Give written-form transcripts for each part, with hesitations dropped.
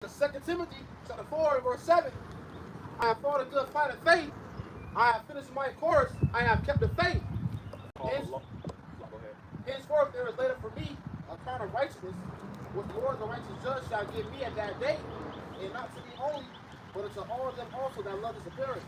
The 2 Timothy chapter 4 and verse 7. I have fought a good fight of faith. I have finished my course. I have kept the faith. Henceforth there is laid up for me a crown of righteousness, which the Lord the righteous judge shall give me at that day, and not to me only, but unto all them also that love his appearing.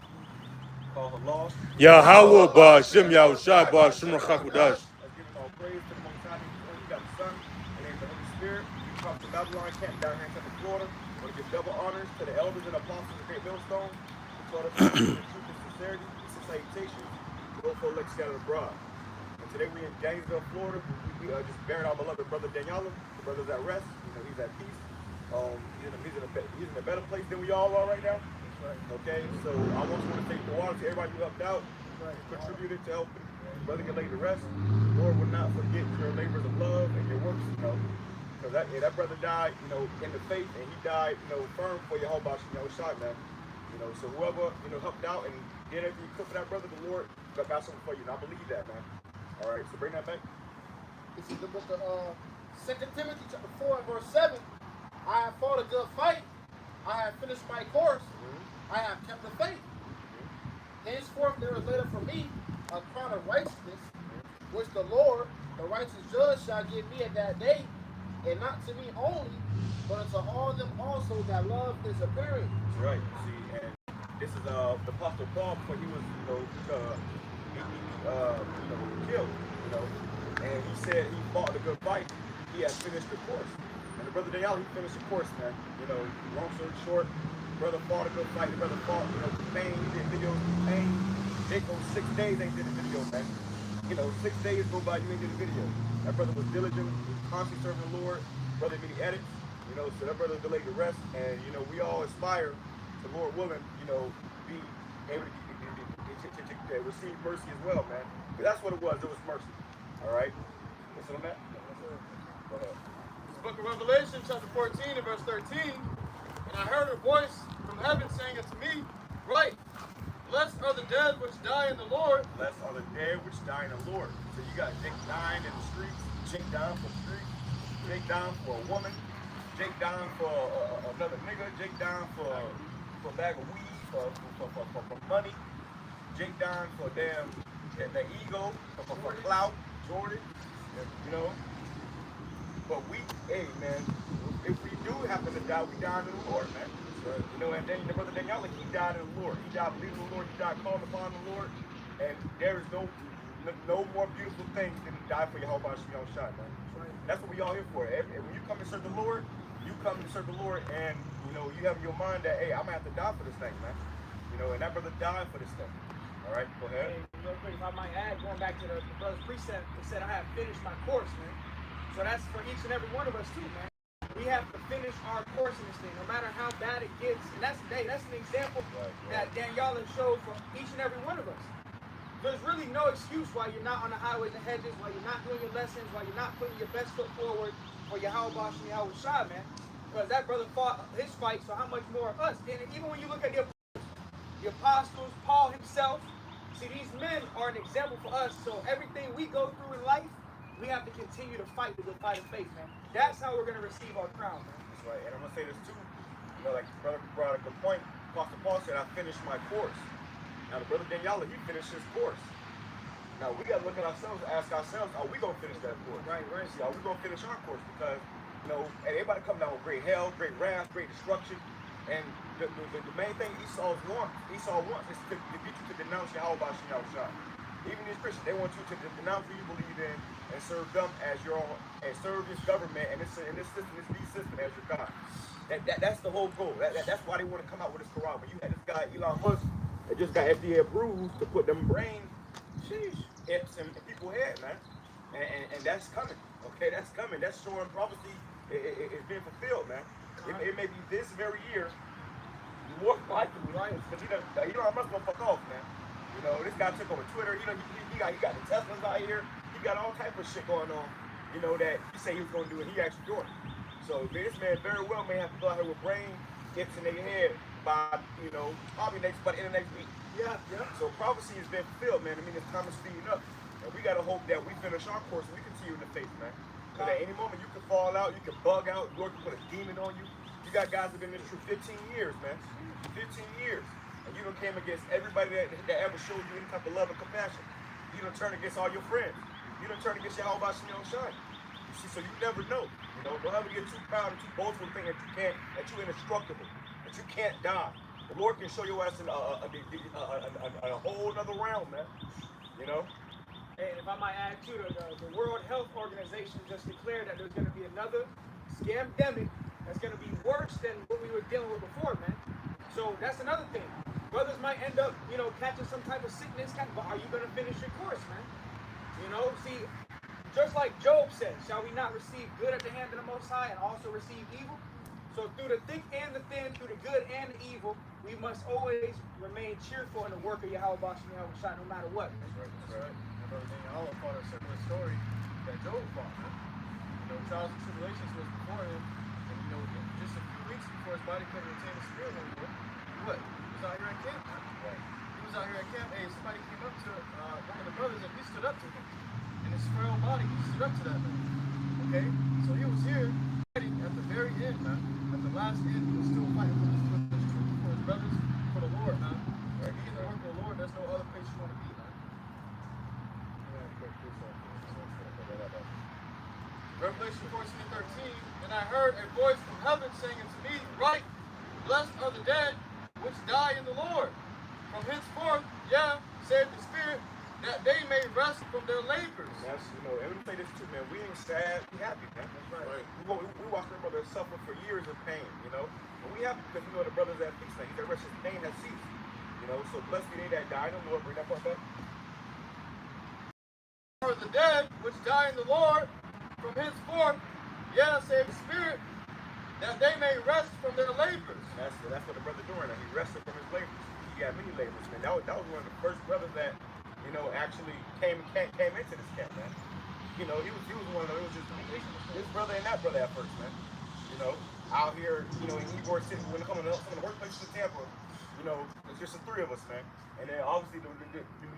YAHAWAH, BAHASHAM, YAHWASHI, BAHASHAM, QADASH. Giving all praise to the Most High. You got the Son, and then the Holy Spirit. You come to Babylon camp down here in Tampa, Florida. I want to give double honors to the elders and apostles of GREATTMILLSTONE who taught us the truth and sincerity. This is salutations to those folks scattered abroad. And today we in Gainesville, Florida. We just buried our beloved brother Daniela. The brother's at rest. You know, he's at peace. He's in a better place than we all are right now. Okay, so I want to thank the water to everybody who helped out, contributed to help the brother get laid to rest. The Lord will not forget your labors of love and your works, you know. Because that brother died, you know, in the faith, and he died, you know, firm for YAHAWASHI, man. You know, so whoever, you know, helped out and did everything you could for that brother, the Lord got something for you. And I believe that, man. All right, so bring that back. This is the book of 2 Timothy chapter 4 and verse 7. I have fought a good fight. I have finished my course. I have kept the faith. Henceforth there is laid up for me a crown of righteousness, which the Lord, the righteous judge, shall give me at that day, and not to me only, but unto all them also that love his appearing. That's right. See, and this is the Apostle Paul before he was, killed. You know, and he said he fought a good fight. He has finished the course. And the brother Daniel, he finished the course, man. You know, long story short. Brother fought a good fight. The brother fought, you know, through pain. He did videos through pain. They go 6 days, ain't did a video, man. You know, 6 days go by, you ain't did a video. That brother was diligent, constantly serving the Lord. Brother many edits, you know, so that brother delayed the rest. And, you know, we all aspire to, Lord willing, you know, be able to receive mercy as well, man. But that's what it was. It was mercy. All right? Listen on that? Go ahead. This book of Revelation, chapter 14 and verse 13. And I heard a voice from heaven saying unto me, Write, blessed are the dead which die in the Lord. Blessed are the dead which die in the Lord. So you got Jake dying in the streets, Jake dying for the streets, Jake dying for a woman, Jake dying for another nigga, Jake dying for a bag of weed, for money, Jake dying for damn the ego, for clout, Jordan, you know. But we, hey man, if we do happen to die, we die in the Lord, man. Right. You know, and then the brother Daniela, he died in the Lord. He died believing in the Lord. He died calling upon the Lord. And there is no more beautiful thing than to die for YAHWASHI, man. Right. That's what we all here for. And when you come to serve the Lord, you come to serve the Lord, and you know you have in your mind that, hey, I'm gonna have to die for this thing, man. You know, and that brother died for this thing. All right, go ahead. And real quick, if I might add, going back to the brother's precept, it said I have finished my course, man. So that's for each and every one of us too, man. We have to finish our course in this thing, no matter how bad it gets. And that's an example that Daniela showed for each and every one of us. There's really no excuse why you're not on the highways and hedges, why you're not doing your lessons, why you're not putting your best foot forward for YAHAWASHI, YAHWASHI, man. Because that brother fought his fight, so how much more of us? And even when you look at the apostles, Paul himself, see, these men are an example for us. So everything we go through in life, we have to continue to fight the good fight of faith, man. That's how we're going to receive our crown, man. That's right. And I'm going to say this too. You know, like the brother brought a good point. Apostle Paul said, I finished my course. Now, the brother Daniela, he finished his course. Now, we got to look at ourselves and ask ourselves, are we going to finish that course? Right. See, are we going to finish our course? Because, you know, everybody come down with great hell, great wrath, great destruction. And the main thing Esau wants is to get you to denounce YAHWASHI, YAHWASHI. Even these Christians, they want you to denounce who you believe in and serve them as your own, and serve this government and this system, this beast system as your God. That's the whole goal. That's why they want to come out with this Quran. But you had this guy, Elon Musk, that just got FDA approved to put them brain chips in people's head, man. And that's coming. Okay, that's coming. That's showing prophecy is being fulfilled, man. It may be this very year, more likely, right? Because Elon Musk gonna fuck off, man. You know, this guy took over Twitter. You know, he got the Teslas out here. He got all type of shit going on. You know, that he said he was going to do it. He actually doing it. So this man very well may have to go out here with brain hits in their head by, you know, probably by the end of next week. Yeah. So prophecy has been fulfilled, man. I mean, this time is speeding up. And we got to hope that we finish our course and we continue in the faith, man. Because at any moment you can fall out, you can bug out, Lord can put a demon on you. You got guys that have been in this truth 15 years, man. 15 years. And you done came against everybody that ever showed you any type of love and compassion. You done turned against all your friends. You done turned against YAHAWASHI. You see, so you never know. You know, don't ever get too proud and too boastful to think that you're indestructible, that you can't die. The Lord can show your ass in a whole other realm, man. You know? And if I might add too, the World Health Organization just declared that there's going to be another scamdemic that's going to be worse than what we were dealing with before, man. So that's another thing. Brothers might end up, you know, catching some type of sickness. But are you going to finish your course, man? You know, see, just like Job said, shall we not receive good at the hand of the Most High and also receive evil? So through the thick and the thin, through the good and the evil, we must always remain cheerful in the work of YAHAWASHI, no matter what. That's right. That's right. Brother Daniel fought a similar story that Job fought. Man. You know, trials and tribulations was before him, and you know, just a few weeks before his body could retain the spirit anymore. What? He was out here at camp, man. Right. He was out here at camp. Hey, somebody came up to one of the brothers, and he stood up to him. In his frail body, he stood up to that man. Okay, so he was here fighting at the very end, man. At the last end, he was still fighting for his truth, for his brothers, for the Lord, man. Right. Being the work of the Lord, there's no other place you want to be, man. Revelation 14:13, and I heard a voice from heaven saying unto me, Write, blessed are the dead which die in the Lord. From henceforth, said the Spirit, that they may rest from their labors. That's, you know, and we say this too, man. We ain't sad, we happy, man. That's right. We watch our brothers suffer for years of pain, you know. And we happy because we know the brothers at peace, man. He said, rest his pain has ceased. You know, so blessed be they that die in the Lord. Bring that part back. For the dead which die in the Lord, from henceforth, said the Spirit, that they may rest from their labors. That's what the brother doing. He rested from his labors. He had many labors, man. That was one of the first brothers that, you know, actually came into this camp, man. You know, he was one of those. It was just his brother and that brother at first, man. You know, out here, you know, in Ybor City, when it comes to some of the workplaces in Tampa, you know, it's just the three of us, man. And then obviously the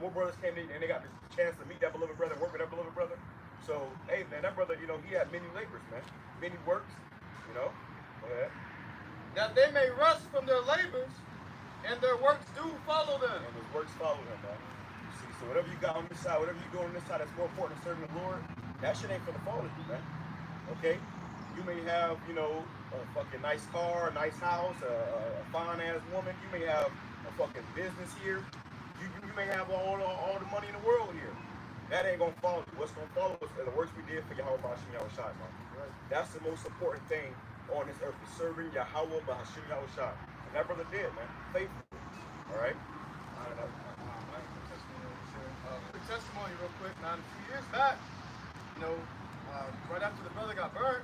more brothers came in, and they got the chance to meet that beloved brother, work with that beloved brother. So, hey, man, that brother, you know, he had many labors, man, many works, you know. Go ahead. That they may rest from their labors, and their works do follow them. And his works follow him, man. You see, so whatever you got on this side, whatever you do on this side that's more important than serving the Lord, that shit ain't for the fall of you, man. Okay? You may have, you know, a fucking nice car, a nice house, a fine-ass woman. You may have a fucking business here. You may have all the money in the world here. That ain't gonna follow you. What's gonna follow us are the works we did for YAHAWASHI, man. Right. That's the most important thing on this earth, is serving Yahawah, BAHASHAM, and that brother did, man. Faithful. All right? Quick testimony real quick. Now, a few years back, you know, right after the brother got burned,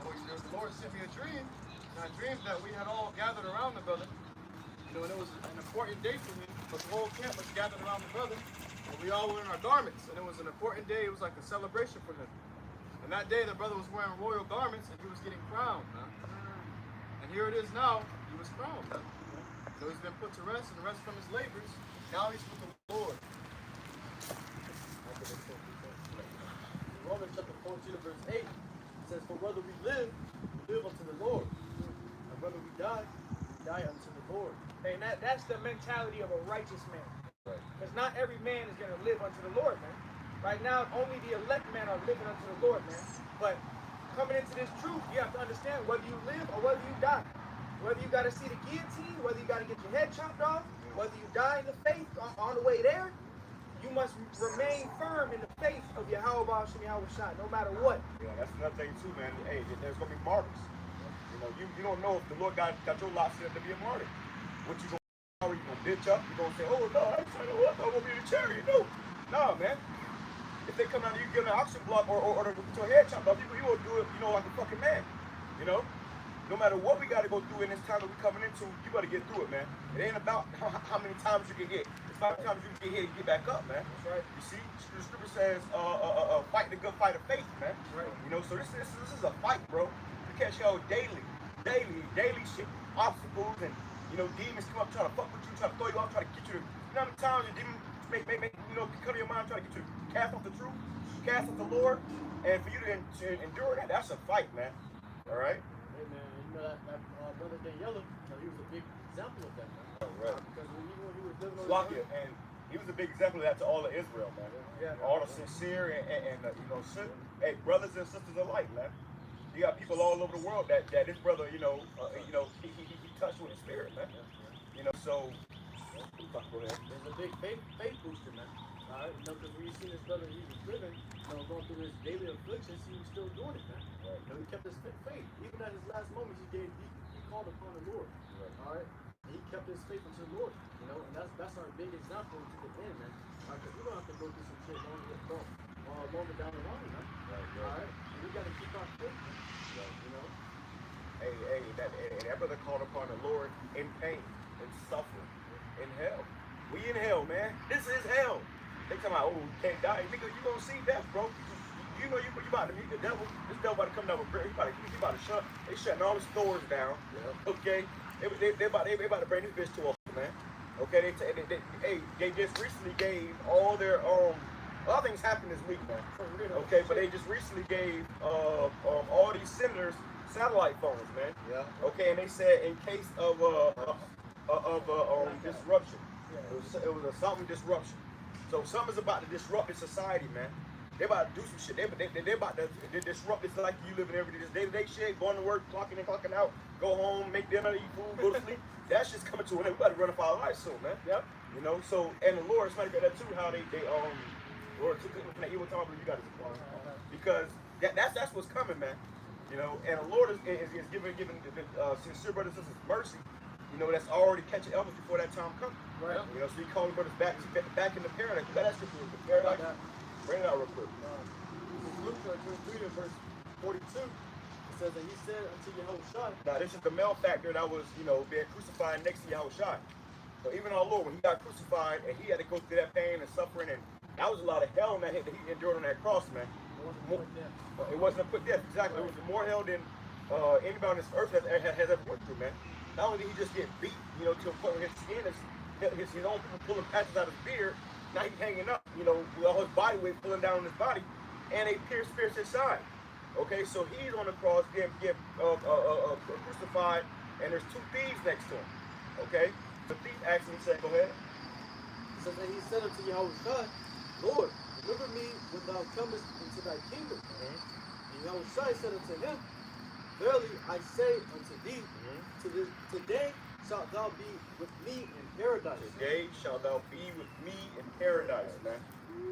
the Lord sent me a dream. And I dreamed that we had all gathered around the brother. You know, and it was an important day for me, because the whole camp was gathered around the brother. And we all were in our garments, and it was an important day. It was like a celebration for him. And that day, the brother was wearing royal garments, and he was getting crowned, man. And here it is now, he was crowned, man. So he's been put to rest and rest from his labors. Now he's with the Lord. Romans chapter 14 verse 8 says, for whether we live unto the Lord. And whether we die unto the Lord. And that's the mentality of a righteous man. Because not every man is going to live unto the Lord, man. Right now, only the elect men are living unto the Lord, man. But coming into this truth, you have to understand whether you live or whether you die. Whether you got to see the guillotine, whether you got to get your head chopped off, whether you die in the faith on the way there, you must remain firm in the faith of YAHAWASHI, no matter what. Yeah, that's another thing too, man. Hey, there's going to be martyrs. You know, you don't know if the Lord got your lot set up to be a martyr. What you going to do? You going to bitch up? You going to say, oh, no, I'm going to be the chariot. No. No, man. If they come down and you give them an oxygen block or get your head chopped off, you will do it, you know, like a fucking man. You know? No matter what we got to go through in this time that we're coming into, you got to get through it, man. It ain't about how many times you can hit. It's about how many times you can get hit and get back up, man. That's right. You see, the scripture says, fight the good fight of faith, man. That's right. You know, so this is a fight, bro. You catch hell daily shit, obstacles, and, you know, demons come up trying to fuck with you, trying to throw you off, trying to get you to, you know how many times the demons make you know, come to your mind, trying to get you to cast off the truth, cast off the Lord, and for you to endure that, that's a fight, man. All right? Amen. You know, that brother Daniela, you know, he was a big example of that, man. Right. Because even when he was living on Slovakia, and he was a big example of that to all of Israel, man. Yeah. All the sincere and you know, hey, brothers and sisters alike, man. You got people all over the world that this brother, he touched with his spirit, man. You know, so go ahead. There's a big faith booster, man. All right, you know, because when you see this brother, he was living, you know, going through his daily afflictions, he was still doing it, man. Right. You know, he kept his faith. Even at his last moments, he called upon the Lord. Right. All right, and he kept his faith unto the Lord. You know, and that's our big example to the end, man. All right, because we're gonna have to go through some shit longer down the line, man. Right. All right, and we gotta keep our faith, man. Right. You know. Hey, that brother called upon the Lord in pain, in suffering, in hell. We in hell, man. This is hell. They talking about, oh, you can't die. Nigga, you gonna see death, bro. You know you about to meet the devil. This devil about to come down with great. He about to shut. They shutting all the stores down. Yeah. Okay. They about to bring this bitch to a man. Okay. They just recently gave all their other things happened this week, man. Okay, but they just recently gave all these senators satellite phones, man. Yeah. Okay, and they said in case of disruption, it was a something disruption. So something's about to disrupt the society, man. They about to do some shit. They about to disrupt this like you living every day. This day-to-day shit, going to work, clocking in, clocking out, go home, make dinner, eat food, go to sleep. That shit's coming to an end. We about to run up our lives soon, man. Yep. You know, so and the Lord, somebody got that too. How they Lord took it from that evil time, but you got it because that's what's coming, man. You know, and the Lord is giving the sincere brothers and sisters mercy. You know, that's already catching elements before that time comes. Right. You know, so he called brothers back in the paradise. You got that scripture in the paradise. Bring it out real quick. Luke 23 verse 42. It says that he said unto Yahuwah. Now this is the malefactor that was, you know, being crucified next to Yahuwah. So even our Lord, when he got crucified and he had to go through that pain and suffering, and that was a lot of hell that he endured on that cross, man. It wasn't a quick death, exactly. It was more hell than anybody on this earth has ever went through, man. Not only did he just get beat, you know, to a point where his skin his own people pulling patches out of his beard. Now he's hanging up, you know, with all his body weight pulling down on his body, and they pierced his side. Okay, so he's on the cross getting crucified, and there's two thieves next to him. Okay, the thief actually said, "Go ahead." It says that he said unto Yahuwah, Lord, deliver me when thou comest into thy kingdom. And Yahuwah said unto him, Verily I say unto thee, today shalt thou be with me in paradise. Today shalt thou be with me in paradise, man.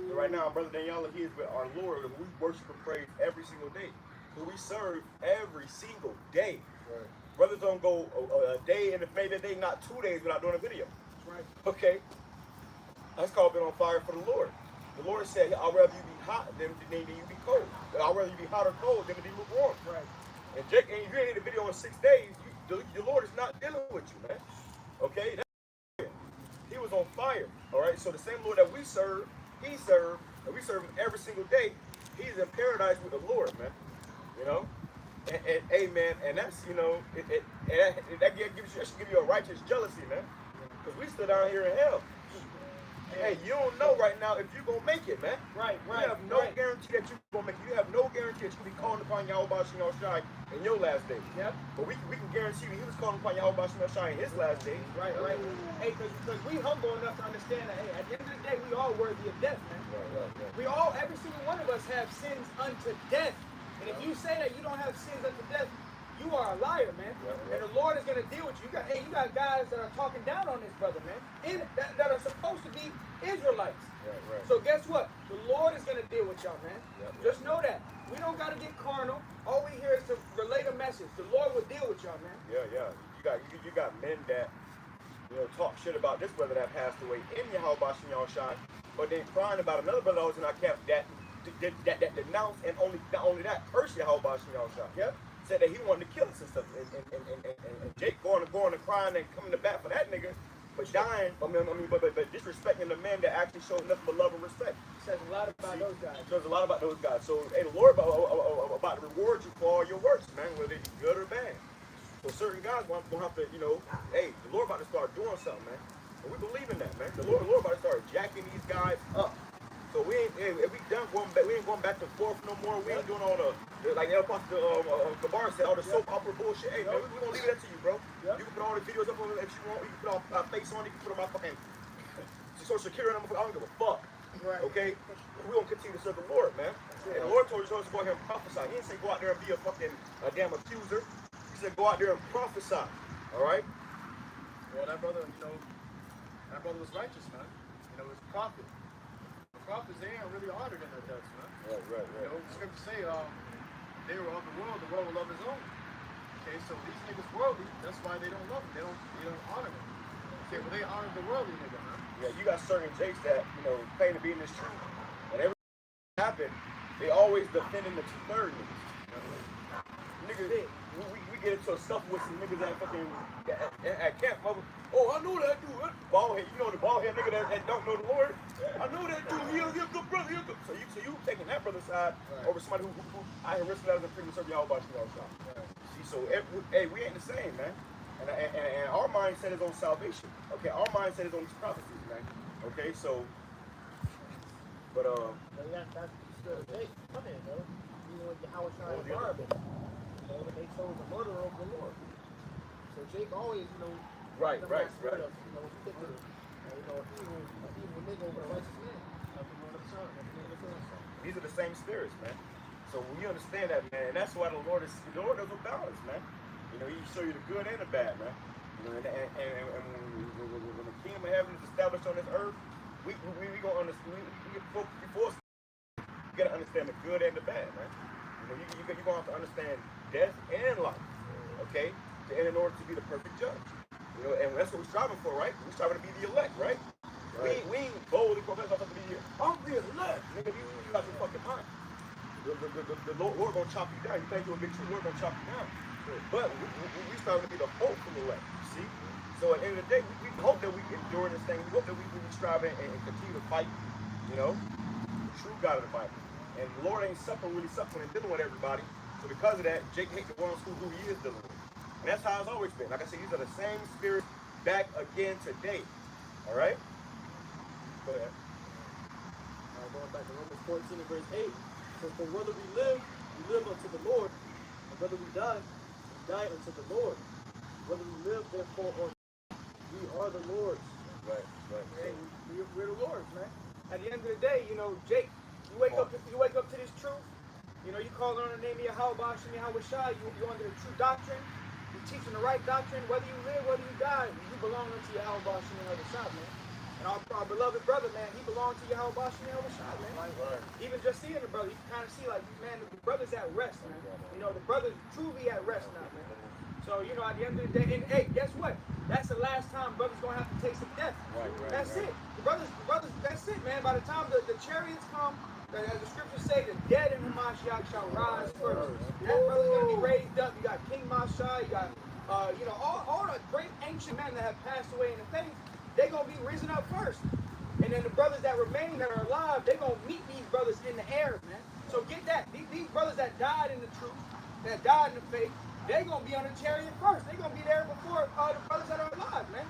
So right now, Brother Daniela, he is with our Lord, who we worship and praise every single day, who we serve every single day. Right. Brothers don't go a day and maybe a day, not 2 days without doing a video. Right. Okay? That's called being on fire for the Lord. The Lord said, I'd rather you be hot than you be cold. I'd rather you be hot or cold than to be lukewarm. Right. And Jake, and if you ain't in the video in 6 days, the Lord is not dealing with you, man. Okay? He was on fire. All right? So the same Lord that we serve, he served, and we serve him every single day. He's in paradise with the Lord, man. You know? And amen. And that's, you know, that should give you a righteous jealousy, man. Because we still down here in hell. Hey, you don't know right now if you're going to make it, man. Right. You have no guarantee that you're going to make it. You have no guarantee that you're going to be calling upon YAHAWASHI in your last day. Yep. But we can guarantee you he was calling upon YAHAWASHI in his last day. Right. Hey, because we humble enough to understand that, hey, at the end of the day, we all worthy of death, man. Right. We all, every single one of us have sins unto death. And if you say that you don't have sins unto death, you are a liar, man. And the Lord is going to deal with you. You got guys that are talking down on this brother, man, that are supposed to be Israelites. Right. So guess what? The Lord is going to deal with y'all, man. Just know that. We don't got to get carnal. All we hear is to relay the message. The Lord will deal with y'all, man. Yeah. You got men that, you know, talk shit about this brother that passed away in YAHAWASHI, but they crying about another brother that was in our camp that denounced and not only that, cursed YAHAWASHI. Yep. Said that he wanted to kill us and stuff. And Jake going and crying and coming to bat for that nigga, but dying, but disrespecting the men that actually showed nothing but love and respect. Says a lot about those guys. Says a lot about those guys. So, hey, the Lord about to reward you for all your works, man, whether they be good or bad. So certain guys gonna have to, you know, hey, the Lord about to start doing something, man. And we believe in that, man. The Lord about to start jacking these guys up. So we ain't going back and forth no more. We ain't doing all the Like El Pastor Kabar said, all the soap opera bullshit. Hey, man, we're gonna leave that to you, bro. You can put all the videos up on it if you want. You can put our face on it. You can put on my fucking social security number. I don't give a fuck. Right. Okay? We're gonna continue to serve the Lord, man. And the Lord told us to go out here and prophesy. He didn't say go out there and be a fucking damn accuser. He said go out there and prophesy. All right? Well, that brother, that brother was righteous, man. His prophet. The prophets, they ain't really honored in their deaths, man. Right. The scriptures say, they were of the world will love his own. Okay, so these niggas worldly, that's why they don't love him. They don't honor him. Okay, but they honor the worldly nigga, man. Yeah, you got certain jakes that, claim to be in this truth. Whenever it happened, they always defending the two-third niggas. Niggas, we get into a scuffle with some niggas at fucking at camp. Oh, I know that dude. Bald head, the bald head nigga that don't know the Lord. I know that dude. He's a good brother. So you taking that brother's side over somebody who I risked that as a previous serve YAHAWASHI. See, so we ain't the same, man. And our mindset is on salvation. Okay, our mindset is on these prophecies, man. Okay, so, but That's still the case. Come in, though. Even with YAHAWASHI and Barnabas, they chose the murder of the Lord. So Jake always, right. Of, particular, evil nigga over a righteous man. These are the same spirits, man. So when you understand that, man, and that's why the Lord is a balance, man. He show you the good and the bad, man. And when the kingdom of heaven is established on this earth, we gonna understand. Before you gotta understand the good and the bad, man. You're gonna have to understand death and life, okay? And in order to be the perfect judge, and that's what we're striving for, right? We're striving to be the elect, right? We ain't boldly profess ourselves to be here. I'm the elect, nigga. You got your fucking mind. The Lord gonna chop you down. You think you're a big true Lord gonna chop you down. But we starting to be the hopeful elect, you see? So at the end of the day, we hope that we endure this thing. We hope that we strive and continue to fight, true God of the Bible. And the Lord ain't really suffering and dealing with everybody. So because of that, Jake hates the ones who he is dealing with. And that's how it's always been. Like I said, these are the same spirits back again today. All right? Go ahead. Going back to Romans 14 and verse 8. So for whether we live unto the Lord, and whether we die unto the Lord. Whether we live, therefore, or we are the Lord's. Right. Hey, we're the Lord's, man. At the end of the day, Jake, you wake up to this truth. You call on the name of YAHAWASHI, YAHAWASHI. You under the true doctrine. You teaching the right doctrine. Whether you live, whether you die, you belong unto YAHAWASHI, YAHAWASHI, man. And our beloved brother, man, he belonged to YAHAWASHI, YAHAWASHI, man. Right. Even just seeing the brother, you can kind of see, like, man, the brother's at rest, man. The brother's truly at rest now, man. So, at the end of the day, and hey, guess what? That's the last time brothers gonna have to taste of death. Right. That's it. The brothers, that's it, man. By the time the chariots come, as the scriptures say, the dead in Hamashiach shall rise first. That brother's gonna be raised up. You got King Mashai, you got, all the great ancient men that have passed away in the faith, they're gonna be risen up first. And then the brothers that remain that are alive, they're gonna meet these brothers in the air, man. So get that. These brothers that died in the truth, that died in the faith, they're going to be on the chariot first. They're going to be there before the brothers that are alive, man.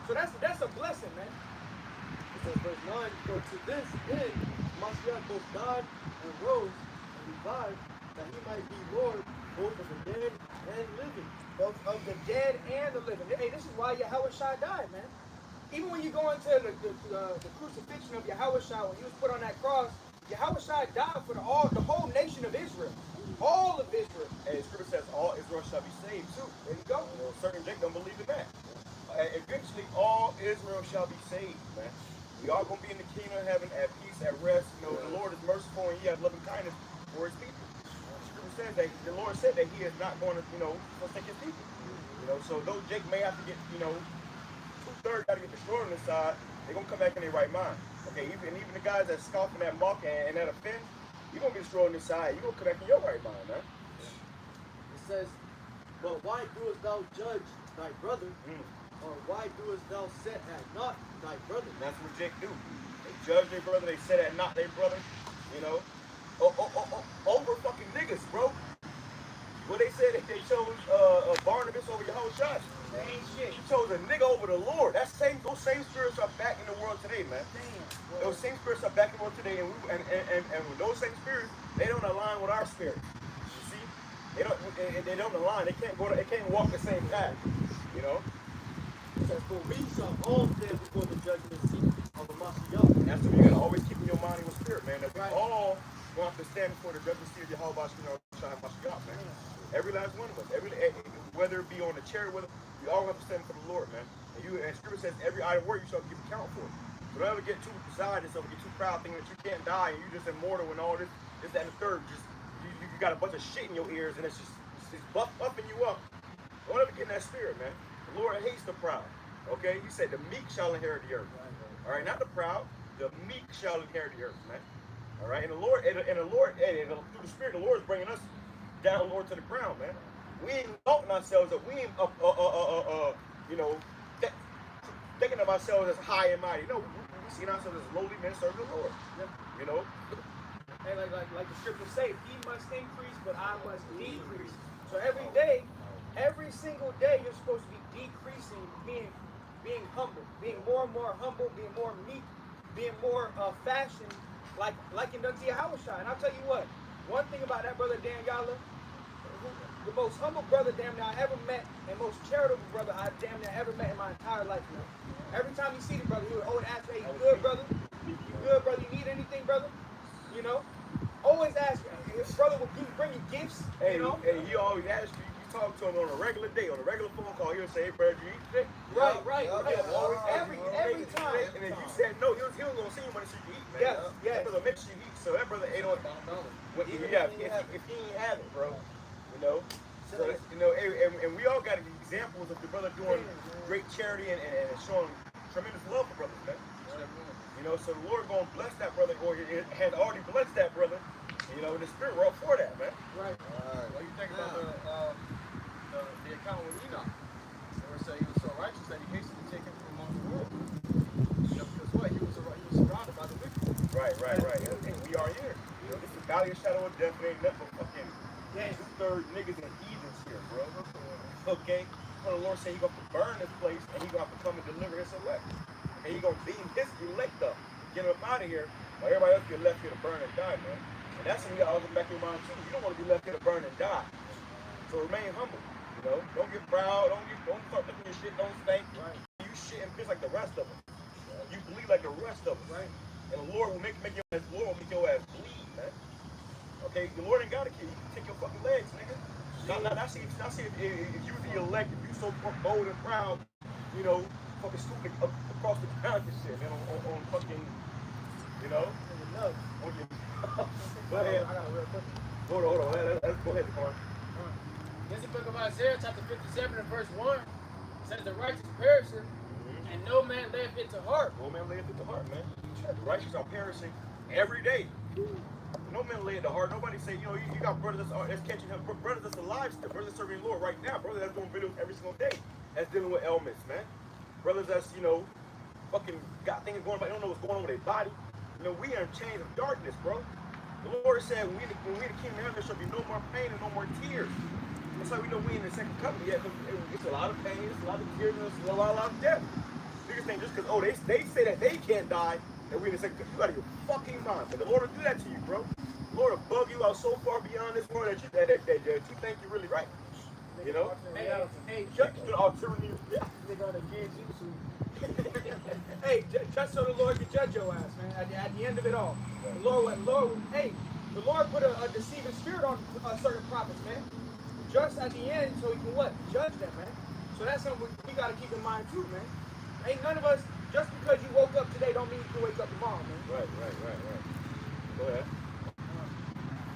So that's a blessing, man. It says, verse 9, for to this end, Mashiach both died and rose and revived, that he might be Lord both of the dead and living. Both of the dead and the living. Hey, this is why YAHAWASHI died, man. Even when you go into the crucifixion of YAHAWASHI, when he was put on that cross, YAHAWASHI died for the whole nation of Israel. All of Israel. And the scripture says all Israel shall be saved too. There you go. Certain Jake don't believe in that. Eventually all Israel shall be saved, man. We all gonna be in the kingdom of heaven at peace, at rest. The Lord is merciful and he has loving kindness for his people. The scripture says that the Lord said that he is not going to, forsake his people. So though Jake may have to get, 2/3 gotta get destroyed on this side, they're gonna come back in their right mind. Okay, even the guys that scoff and that mock and that offend, you're going to be destroyed on this side. You're going to come back in your right mind, man. It says, but why doest thou judge thy brother? Or why doest thou set at naught thy brother? And that's what Jake do. They judge their brother. They set at naught their brother. Over fucking niggas, bro. What they said, they chose Barnabas over YAHAWASHI. Same shit. You chose a nigga over the Lord. Those same spirits are back in the world today, man. Damn. Those same spirits are back in the world today, and with those same spirits, they don't align with our spirits. You They don't align. They can't go. They can't walk the same path. You know. It says, "For we shall all stand before the judgment seat of the Mashiach." And that's what you gotta always keep in your mind and your spirit, man. That we all going to have to stand before the judgment seat of YAHAWASHI, man. Every last one of us. Whether it be on the chair, whether we all have to stand for the Lord, man. And Scripture says every idle word you shall give account for. So don't ever get too beside yourself, get too proud, thinking that you can't die and you're just immortal and all this, that, and the third. Just you got a bunch of shit in your ears and it's buffing you up. Don't ever get in that spirit, man. The Lord hates the proud. Okay, He said the meek shall inherit the earth. All right, not the proud. The meek shall inherit the earth, man. All right, and the Lord, through the Spirit, the Lord is bringing us down, Lord, to the ground, man. We ain't exalting ourselves up. We ain't thinking of ourselves as high and mighty. No, we see ourselves as lowly men serving the Lord. You know. And like the scriptures say, He must increase, but I must decrease. So every day, every single day, you're supposed to be decreasing, being humble, being more and more humble, being more meek, being more fashioned, like in unto YAHAWASHI. And I'll tell you what, one thing about that brother Dan Yala, the most humble brother damn near I ever met, and most charitable brother I damn near ever met in my entire life, man. Every time you see the brother, he would always ask, "Hey, you good, brother? You good, brother? You need anything, brother?" You know, always ask. His brother would bring you gifts. Hey, you know, he always asks you. You talk to him on a regular day, on a regular phone call. He'll say, "Hey, brother, you eat today?" Right. Every time. And if you said no, he was gonna see you when you eat, man. That brother makes you eat. So that brother ain't on. If he ain't have it, bro. You know. So, and we all got examples of the brother doing great charity and showing tremendous love for brothers, man. You know, so the Lord gonna bless that brother, or it had already blessed that brother. You know, in the spirit world for that, man. Right. What do you think about the account with Enoch? They were saying he was so righteous that he hastened to take him from among the world. You know, because what? He was surrounded by the wicked. Right. And we are here. You know, this is the valley of shadow of death. It ain't nothing but fucking 2/3 niggas and heathens here, bro. Okay? Well, the Lord said He gonna burn this place and He gonna have to come and deliver His elect. And He gonna beam His elect up, get them up out of here, while everybody else get left here to burn and die, man. And that's when you gotta look back in your mind too. You don't want to be left here to burn and die. So remain humble. You know, don't get proud. Don't start thinking your shit don't stink. Right. You shit and piss like the rest of them. You bleed like the rest of them. Right. And the Lord will make your ass bleed, man. Okay, the Lord ain't gotta kill you. You can take your fucking legs, nigga. Now see if you was the elect, if you so bold and proud, you know, fucking scooping across the ground and shit, man, on fucking, you know, on your. Go ahead. I got a real quick. Hold on. Let's go ahead, Carl. This is the book of Isaiah, chapter 57 and verse 1. It says, "The righteous perisheth, and no man layeth it to heart." No man layeth it to heart, man. The righteous are perishing every day. No man lay it to heart. Nobody say, you know, you got brothers that's catching him, brothers that's alive still, brothers serving the Lord right now, brothers that's doing videos every single day, that's dealing with ailments, man. Brothers that's, you know, fucking got things going on, they don't know what's going on with their body. You know, we are in chains of darkness, bro. The Lord said, when we the kingdom of heaven, there shall be no more pain and no more tears. That's why we know we in the second coming yet, because it's a lot of pain, it's a lot of tears, and it's a lot of death. Biggest thing, just because, they say that they can't die, that we in the second coming. You got your fucking mind, but the Lord will do that to you, bro. The Lord will bug you out so far beyond this world that you think you're really right. You know? Hey, Judge the tyranny. Yeah. Hey, just so the Lord can judge your ass, man. At the end of it all, the Lord put a deceiving spirit on certain prophets, man. Just at the end, so He can what? Judge them, man. So that's something we got to keep in mind too, man. Ain't none of us, just because you woke up today, don't mean you can wake up tomorrow, man. Right. Go ahead.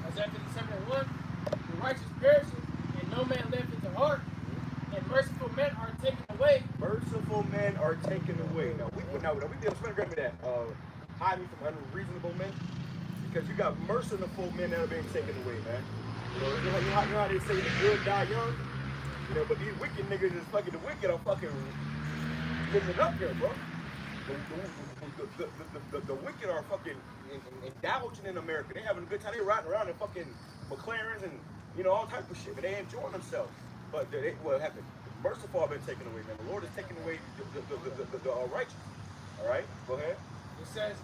Isaiah 57 and 1. "The righteous perisheth, and no man layeth it to heart, and merciful men are taken away." Merciful men are taken away. Now we be able to grab me that. Hide me from unreasonable men, because you got merciful men that are being taken away, man. You know how they say the good die young. You know, but these wicked niggas is fucking the wicked are fucking living up here, bro. The wicked are fucking indulging in America. They having a good time. They riding around in fucking McLarens and, you know, all type of shit. But they enjoying themselves. But what happened? The merciful have been taken away, man. The Lord is taking away the righteous. All right, go ahead. It says,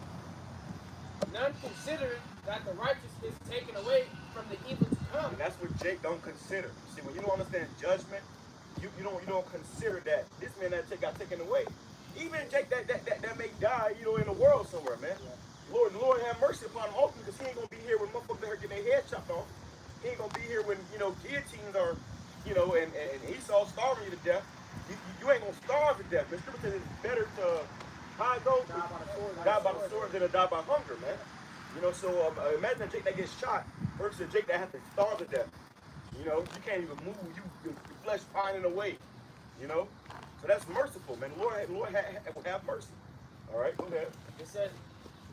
"None consider that the righteous is taken away from the evil to And that's what Jake don't consider. See, when you don't understand judgment, you don't consider that this man that got taken away. Even Jake that may die, in the world somewhere, man. The Lord have mercy upon him ultimately, because he ain't gonna be here when motherfuckers are getting their head chopped off. He ain't gonna be here when guillotines are, and Esau starving you to death. You ain't gonna starve to death. The scripture says it's better to die by the sword than to die by hunger, man. So imagine a Jake that gets shot versus a Jake that has to starve to death. You can't even move. Your flesh pining away. So that's merciful, man. The Lord have mercy. All right, go ahead. It says,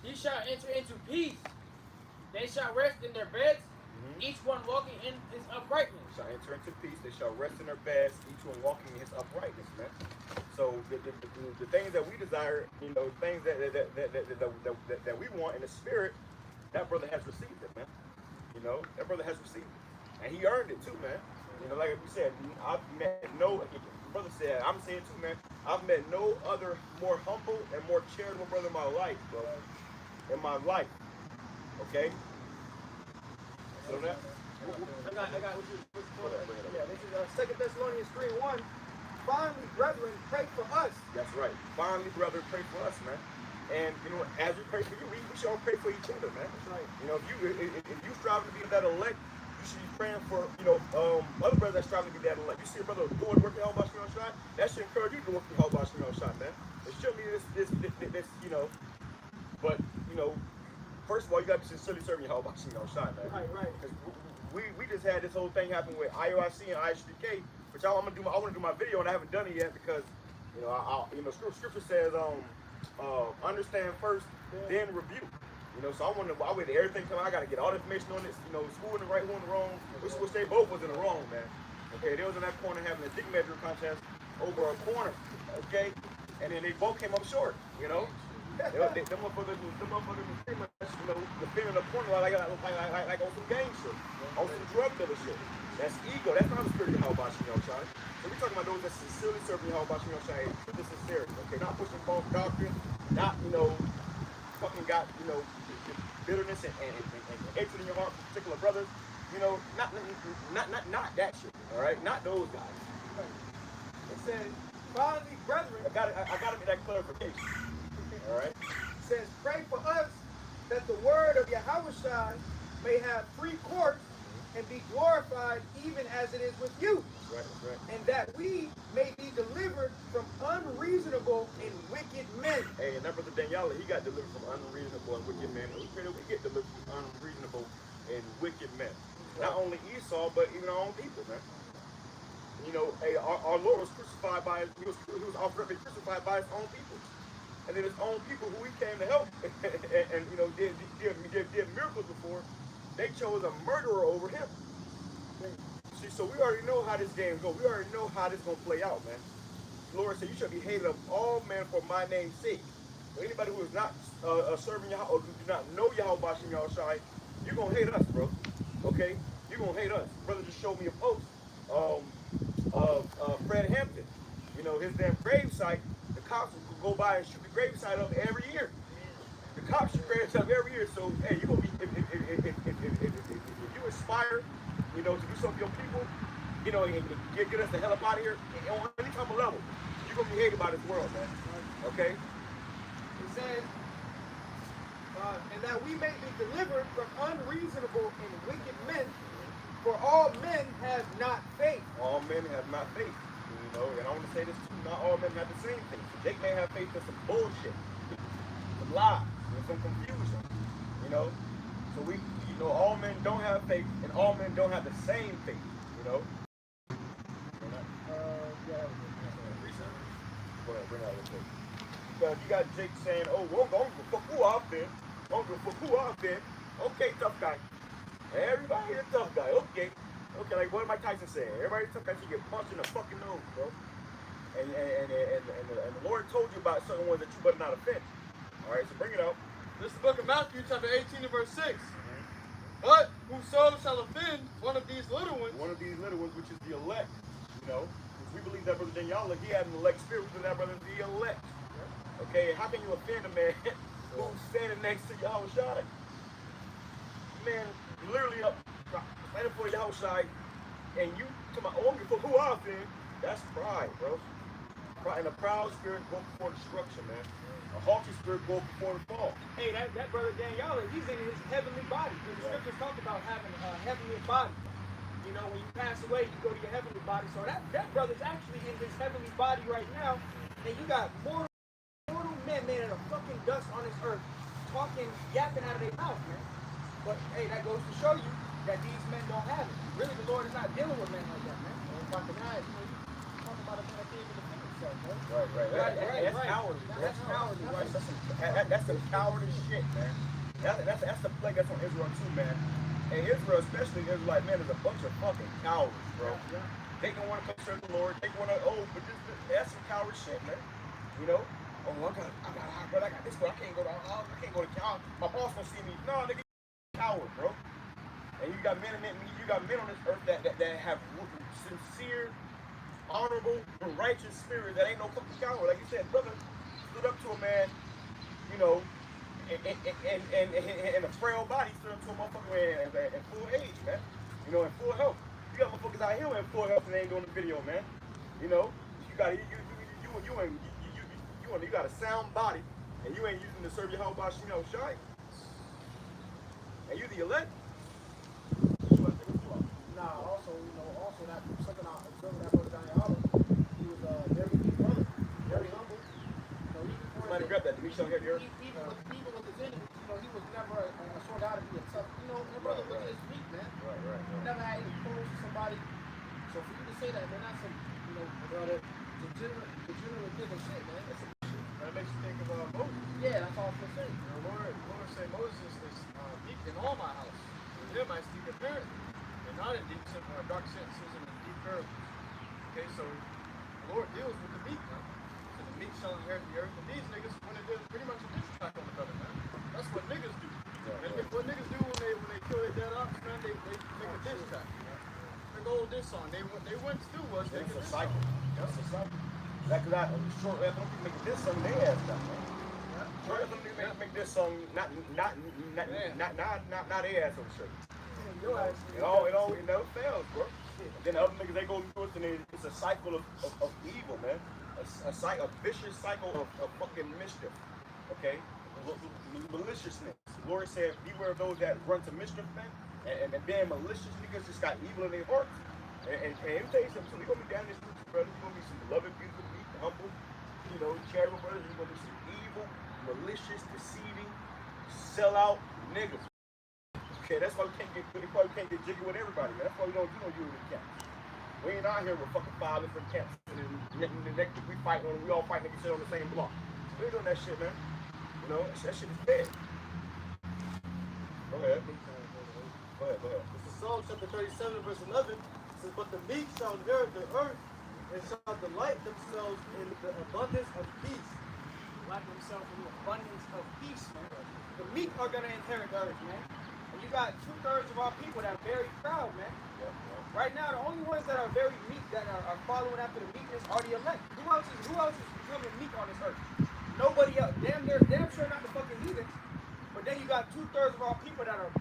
"He shall enter into peace. They shall rest in their beds, each one walking in his uprightness." They shall enter into peace. They shall rest in their beds, each one walking in his uprightness, man. So the things that we desire, things that we want in the spirit, that brother has received it, man. That brother has received it, and he earned it too, man. Like we said, I've met no. Brother said, I'm saying too, man. I've met no other more humble and more charitable brother in my life, bro. In my life, okay. So that. I got what you. Yeah, this is 2 Thessalonians 3:1. Finally, brethren, pray for us. That's right. Finally, brethren, pray for us, man. And as we pray for you, we should all pray for each other, man. That's right. If you strive to be that elect, you should be praying for other brothers that strive to be that elect. You see a brother doing work in YAHAWASHI, that should encourage you to work in YAHAWASHI, man. It shouldn't be this, but first of all, you got to be sincerely serving YAHAWASHI, man. Right. Because we just had this whole thing happen with IOIC and IHDK, which I want to do my video, and I haven't done it yet because scripture says understand first, then review. So I wait till everything come. I got to get all the information on this. Who in the right, who in the wrong. Which they both was in the wrong, man. Okay, they was in that corner having a dick measuring contest over a corner. Okay, and then they both came up short. Them motherfuckers was pretty much defending the corner like on some gang shit, on some drug dealer shit. That's ego. That's not the spirit of YAHAWASHI. So we talking about those that sincerely serving YAHAWASHI, truth and sincerity. Okay, not pushing false doctrine, not fucking got bitterness and hatred in your heart for particular brothers. Not that shit. All right, not those guys. It says, finally, brethren. I gotta make that clarification. All right. It says, pray for us that the word of Yahawashi may have free course and be glorified even as it is with you. That's right. And that we may be delivered from unreasonable and wicked men. Hey, and that brother Daniela, he got delivered from unreasonable and wicked men. We pray that we get delivered from unreasonable and wicked men. Not only Esau, but even our own people, man. Hey, our Lord was crucified he was offered up and crucified by his own people. And then his own people who he came to help and did miracles before, they chose a murderer over him. See, so we already know how this game goes. We already know how this is going to play out, man. The Lord said, you shall be hated of all men for my name's sake. So anybody who is not serving Yahweh or do not know YAHAWASHI, you're going to hate us, bro. Okay? You're going to hate us. Brother just showed me a post of Fred Hampton. His damn gravesite, the cops will go by and shoot the gravesite up every year. The cops shoot gravesite up every year. So, hey, you're going to be, if you aspire, to do something for your people, and get us the hell up out of here, on any type of level, you're going to be hated by this world, man. Okay? It says, and that we may be delivered from unreasonable and wicked men, for all men have not faith. All men have not faith. And I want to say this too, not all men have the same faith. Jake may have faith in some bullshit, some lies, and some confusion. So we, all men don't have faith, and all men don't have the same faith. Go ahead, bring out your faith. Because you got Jake saying, oh, well, I'm going to fuck who I've been. I'm going to fuck who I've been. Okay, tough guy. Everybody is a tough guy. Okay, like what Mike Tyson said. Everybody tough guy should get punched in the fucking nose, bro. And the Lord told you about certain ones that you better not offend. All right, so bring it out. This is the book of Matthew, chapter 18 and verse 6. But whoso shall offend one of these little ones, Which is the elect, we believe that brother Daniela, he had an elect spirit, we believe that brother the elect. Okay, how can you offend a man who's standing next to YAHAWASHI? Man, literally fighting for Yahawashi, and you to my own for who I offend, that's pride, bro. Pride, and a proud spirit go before destruction, man. A haughty spirit go before the fall. Hey, that brother Daniel, he's in his heavenly body. Because the scriptures talk about having a heavenly body. You know, when you pass away, you go to your heavenly body. So that brother's actually in his heavenly body right now. And you got mortal men made out of fucking dust on this earth talking, yapping out of their mouth, man. But hey, that goes to show you that these men don't have it. Really, the Lord is not dealing with men like that, man. Talking about a man that can't even defend himself, man. Right. That's cowardly. That's cowardly, right? That's some cowardice shit, man. That's the plague that's on Israel too, man. And Israel, especially Israelite men, is a bunch of fucking cowards, bro. Yeah. They don't want to come serve the Lord. They want to, but that's some coward shit, man. You know? Oh, I got this, but I can't go to count. My boss gonna see me. No, nigga, coward, bro. And you got men on this earth that have sincere, honorable, and righteous spirit that ain't no fucking coward. Like you said, brother stood up to a man, you know, and a frail body stood up to a motherfucker in full age, man. You know, in full health. You got motherfuckers out here in full health and they ain't doing the video, man. You know, you got a sound body and you ain't using to serve your HALAL, YAHAWASHI. And you the elect. Nah, also that something I observed that brother Gainesville, he was a very deep brother, very humble. You know, even before Somebody grab that. Did we show here? even with his enemies, you know, he was never a sort out to be a tough. You know, that brother was just weak, man. Right. He never had any close to somebody. So for you to say that, man, that's some, you know, degenerate different shit, man. That makes you think of Moses. Yeah, that's all I'm gonna say. The Lord said Moses is deep in all my house. With him I speak apparently. And not in deep dark sentences and in deep parables. Okay, so the Lord deals with the meek, man. So the meek shall inherit the earth. And these niggas want to do pretty much a diss track on the brother, man. That's what niggas do. And what niggas do when they kill their dead ops, man, they make a diss track. Big old diss song. They went to was That's make a diss cycle. song. That's a cycle. Short after them make this song, they ass stuff, man. Short after them make this song, not their ass on the shirt. It never fails, bro. And then the other niggas, they go through it, and it's a cycle of evil, man. A vicious cycle of fucking mischief, okay? Maliciousness. The Lord said, beware of those that run to mischief, man. And being malicious niggas just got evil in their hearts. And let me tell you something, we're going to be down in this street, brothers. We're going to be some beloved, beautiful, meek, humble, you know, charitable brothers. We're going to be some evil, malicious, deceiving, sellout niggas. Okay, that's why we can't get jiggy with everybody, man. That's why we don't do no unity camps. We ain't out here with fucking 5 different camps. And then the next we fight on, we all fight niggas shit on the same block. We ain't doing that shit, man. You know, that shit is dead. Go ahead. This is Psalm chapter 37, verse 11. It says, but the meek shall inherit the earth and shall delight themselves in the abundance of peace. Delight themselves in the abundance of peace, man. The meek are going to inherit the earth, man. And you got 2/3 of our people that are very proud, man. Right now, the only ones that are very meek, that are following after the meekness, are the elect. Who else is becoming meek on this earth? Nobody else. Damn sure not the fucking heathens. But then you got 2/3 of our people that are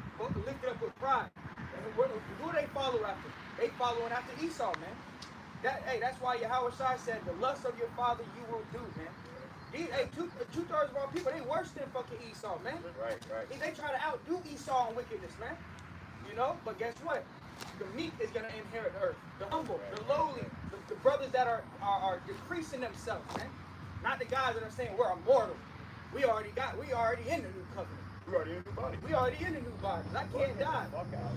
lifted up with pride. And who do they follow after? They following after Esau, man. That's why Yahawashi said, the lust of your father you will do, man. Two-thirds of our people, they worse than fucking Esau, man. Right. They try to outdo Esau in wickedness, man. You know, but guess what? The meek is gonna inherit the earth. The humble, the lowly, the brothers that are decreasing themselves, man. Not the guys that are saying we're immortal. We already in the new covenant. We already in the new body. We already in the new bodies. I can't die.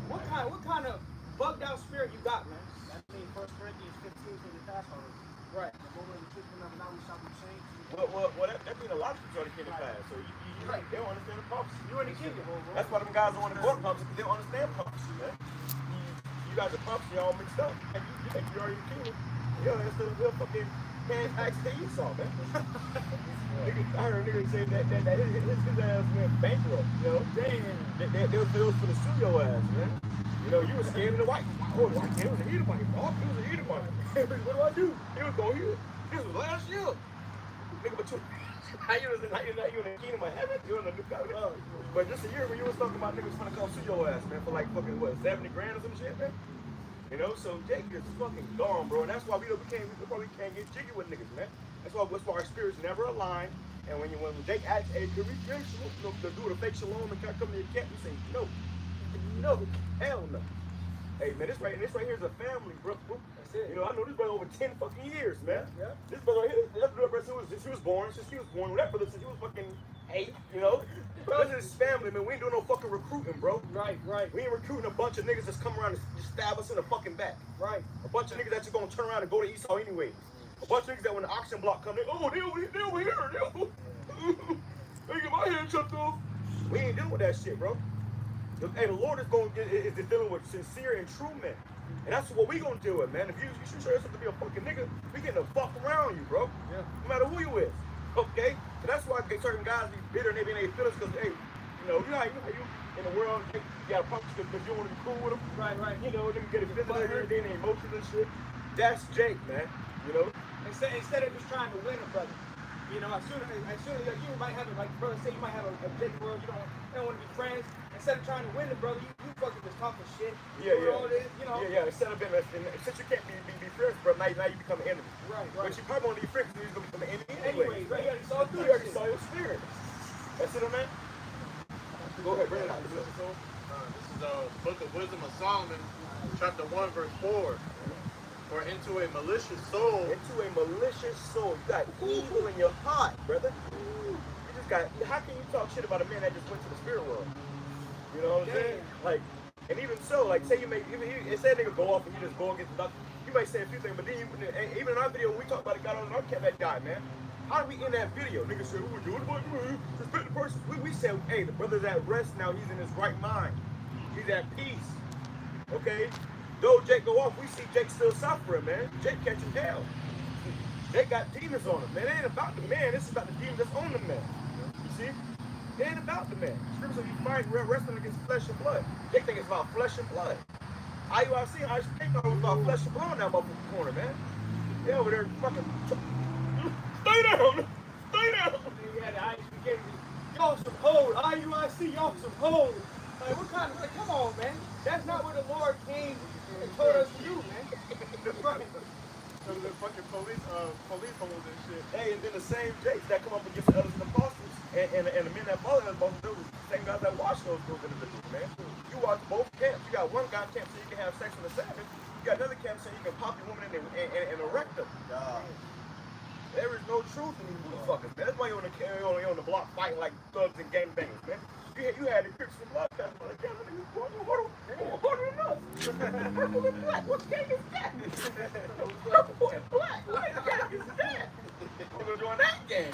What kind of bugged out spirit you got, man? That means 1 Corinthians 15 for the past already. Right. The moment of the treatment of now we shall be changed. Well, that means a lot of people already came to pass. So you right. They don't understand the prophecy. You in the kingdom. That's why them guys don't want to go to prophecy, because they don't understand prophecy, man. You guys are prophecy all mixed up. And you think you're already in the kingdom. Yo, instead of real fucking paying tax to Esau, man. I heard a nigga say that his ass went bankrupt, you know? They was for the sue your ass, man. You know, you were scared of the white. Oh, the white man was a Edomite. Oh, he was an Edomite. What do I do? He was going here. This was last year. Nigga, but you, how you in the kingdom of heaven? You in the new covenant? But just a year ago, you was talking about niggas finna come see your ass, man, for like fucking, what, 70 grand or some shit, man? You know, so Jake is fucking gone, bro. And that's why we probably can't get jiggy with niggas, man. That's why our spirits never align. And when Jake asks, hey, can we drink to do the fake shalom and can I come to your camp? You say, no. No. Hell no. Hey, man, this right here is a family, bro. That's it. You know, I know this brother over 10 fucking years, man. Yeah. This brother right here, that brother since he was born, that brother since he was fucking 8, you know? This is his family, man. We ain't doing no fucking recruiting, bro. Right. We ain't recruiting a bunch of niggas that's come around and just stab us in the fucking back. Right. A bunch of niggas that's just gonna turn around and go to Esau anyways. A bunch of niggas that when the auction block come in, oh, they over here. They get my hand chopped off. We ain't dealing with that shit, bro. Hey, the Lord is dealing with sincere and true men. And that's what we gonna deal with, man. If you show yourself to be a fucking nigga, we getting the fuck around you, bro. Yeah. No matter who you is. Okay? So that's why certain guys be bitter and they be in their feelings because, hey, you know how you in the world, you got a punch because you want to be cool with them. Right. You know, they get offended and everything, their emotions and shit. That's Jake, man. You know? Instead of just trying to win a brother. You know, as soon as you might have like brother say you might have a Jake bro, you don't want to be friends. Instead of trying to win the brother, you fucking just talking shit. Yeah. All this, you know. Yeah. Instead of being, since you can't be friends, bro, now you become an enemy. Right. But you probably want to be friends because you're going to become an enemy anyway. Right. You already saw your spirit. That's it, man. Go ahead, bring it out. This is the Book of Wisdom of Solomon, chapter 1, verse 4. Or into a malicious soul. Into a malicious soul. You got evil in your heart, brother. You just got, how can you talk shit about a man that just went to the spirit world? You know what I'm saying? Like, and even so, like, say you make, say a nigga go off and you just go against the doctor, you might say a few things, but then even in our video, when we talk about it, got on our cat that guy, man. How do we end that video? Niggas say, oh, do it, but respect the person. We said, hey, the brother's at rest now, he's in his right mind. He's at peace. Okay? Though Jake go off, we see Jake still suffering, man. Jake catching hell. Jake got demons on him, man. It ain't about the man, it's about the demons that's on the man. You see? It ain't about the man. Scripture says you fight wrestling against flesh and blood. Jake think it's about flesh and blood. IUIC, I think it was about flesh and blood in that motherfucking corner, man. They over there fucking. Stay down! Y'all some hoes. IUIC, y'all some hoes. Like, what kind of, come on, man. That's not what the Lord came and told us to do, man. Right. So the fucking police holes and shit. Hey, and then the same Jakes that come up against the others and apostles and the men that follow them, both of those same guys that watch those individuals, man. You watch both camps. You got one guy camp so you can have sex on the Sabbath. You got another camp so you can pop your woman and erect them. There is no truth in these motherfuckers, man. That's why you're on the block fighting like thugs and gangbangers, man. You had the Crips from Blood Fest, like, yeah, that nigga's harder than us. Purple and black, what gang is that? Purple and black, what gang is that? They gonna join that gang.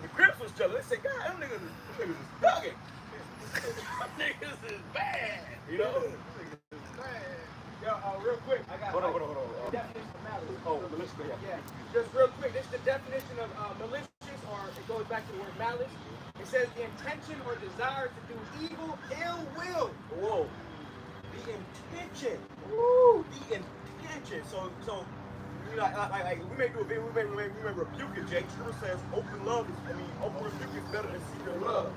The Crips was jealous. They said, God, them niggas is thugging. Them niggas is bad, you know? Yo, real quick, I got Hold on. definition of malice. Oh, malicious, Yeah, just real quick, this is the definition of malicious, or it goes back to the word malice. It says the intention or desire to do evil, ill will. Whoa. The intention. Woo. The intention. So you know, like we may do a video, we may rebuke it, Jake. Scripture says open rebuke is better than secret love.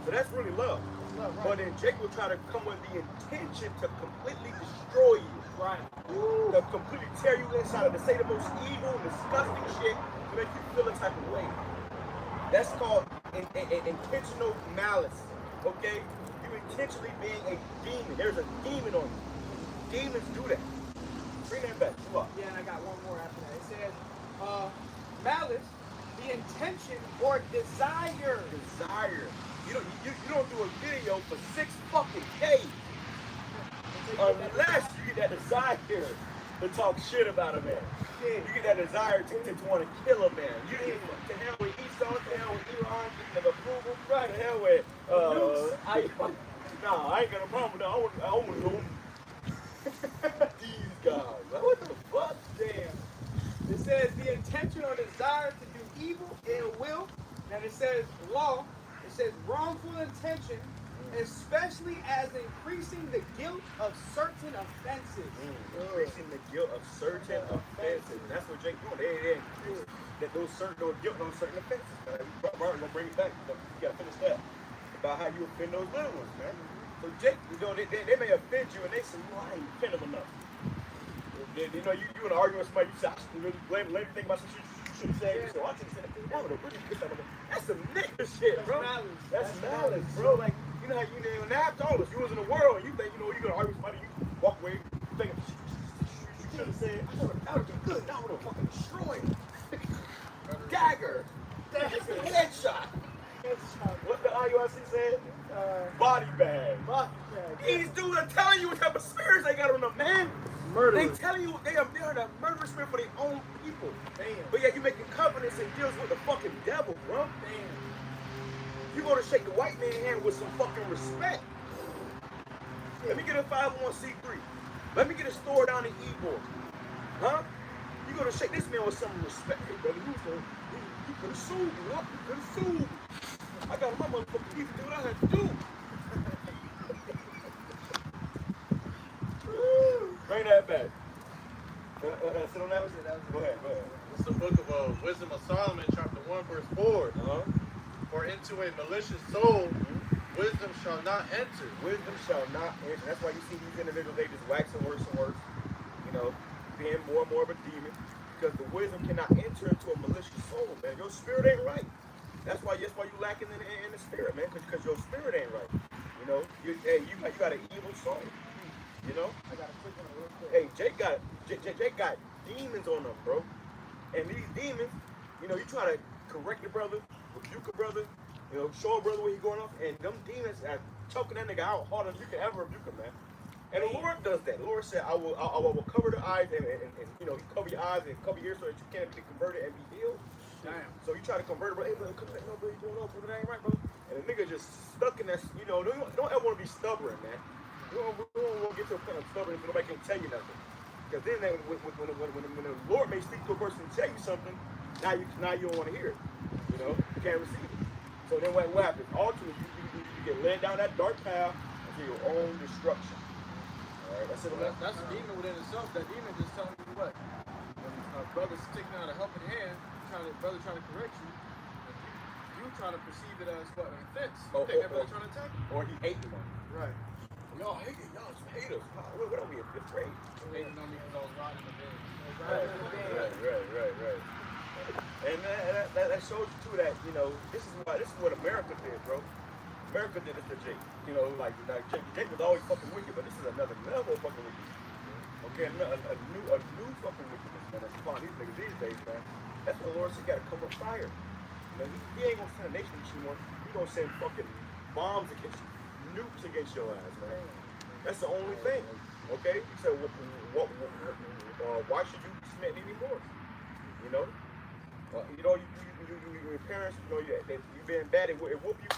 So that's really love. Right. But then Jake will try to come with the intention to completely destroy you. Right. To completely tear you inside, to say the most evil, disgusting shit to make you feel a type of way. That's called intentional malice, okay? You intentionally being a demon. There's a demon on you. Demons do that. Bring that back. Come on. Yeah, and I got one more after that. It says, malice, the intention or desire. Desire. You don't do a video for 6 fucking K unless you get that desire to talk shit about a man. You get that desire to want to kill a man. You get to hell with Esau, to hell with Iran, to approval, right? To hell with I ain't got a problem with that. I want to go. These guys. What the fuck? Damn. It says the intention or desire to do evil, ill will. And it says law. It says wrongful intention, especially as increasing the guilt of certain offenses. Increasing the guilt of certain offenses. That's what Jake doing. that those guilt on certain offenses, man. Martin gonna bring it back. You gotta finish that about how you offend those little ones, man. So Jake, you know, they may offend you and they say, well, I ain't offend them enough. You know, you in an argument with somebody, you say, I should really blame everything about some shit you should have said. You say, well, I should have said that. That's some nigga shit, bro. That's malice, bro. Like, you know how you didn't have told us you was in the world and you think, you know, you're gonna argue with somebody, you walk away thinking, you should have said, that would have been good. That would have fucking destroyed him. Dagger. Headshot. What the IUIC said? Body bag. These dudes are telling you what type of spirits they got on them, man. They telling you they are the murderous spirit for their own people. Damn. But yet you making covenants and deals with the fucking devil, bro. Damn. You gonna shake the white man's hand with some fucking respect. Let me get a 501c3. Let me get a store down in Ybor. Huh? You gonna shake this man with some respect. Hey, brother, you could have sued me, what? You could have sued me. I got my motherfucking teeth to do what I had to do. Bring that back. Sit on that? Go ahead. It's the book of Wisdom of Solomon, chapter 1, verse 4. For into a malicious soul, wisdom shall not enter. Wisdom shall not enter. That's why you see these individuals, they just waxing worse and worse. You know, being more and more of a demon. Because the wisdom cannot enter into a malicious soul, man. Your spirit ain't right. That's why you lacking in the spirit, man. Because your spirit ain't right. You know, you got an evil soul. You know? I got a quick one real quick. Hey, Jake got demons on them, bro. And these demons, you know, you try to correct your brother, rebuke a brother, you know, show a brother where he's going off, and them demons are choking that nigga out harder than you can ever rebuke him, man. And the Lord does that. The Lord said, I will cover the eyes and you know, cover your eyes and cover your ears so that you can't be converted and be healed. Damn. So you try to convert, bro. Hey, brother, come back, no, bro, you going off, brother, that ain't right, bro. And the nigga just stuck in that, you know, don't ever want to be stubborn, man. You don't want to get to a point of stubborn if nobody can tell you nothing. Because then when the Lord may speak to a person and tell you something, now you don't want to hear it. You know, you can't receive it. So then what happens? Ultimately, you get led down that dark path to your own destruction. All right, that's it. That's a demon within itself. That demon just telling you what? When a brother's taking out a helping hand, brother trying to correct you, you trying to perceive it as what? An offense. You think that brother trying to attack you. Or he hates you. Right. Y'all hate it. Y'all some haters. What are we afraid? Hating on me because I was riding the bed. Right. And that shows you too that, you know, this is what America did, bro. America did this to Jake. You know, like Jake was always fucking wicked, but this is another level of fucking wickedness. Okay, a new fucking wickedness, man. That's upon these niggas these days, man. That's what the Lord said. You gotta come with fire. You know, he ain't gonna send a nation against you anymore. He gonna send fucking bombs against you, nukes against your ass, man. That's the only thing. Okay? He said, why should you submit anymore? You know? You know, your parents, you know, you been bad, it whoop you.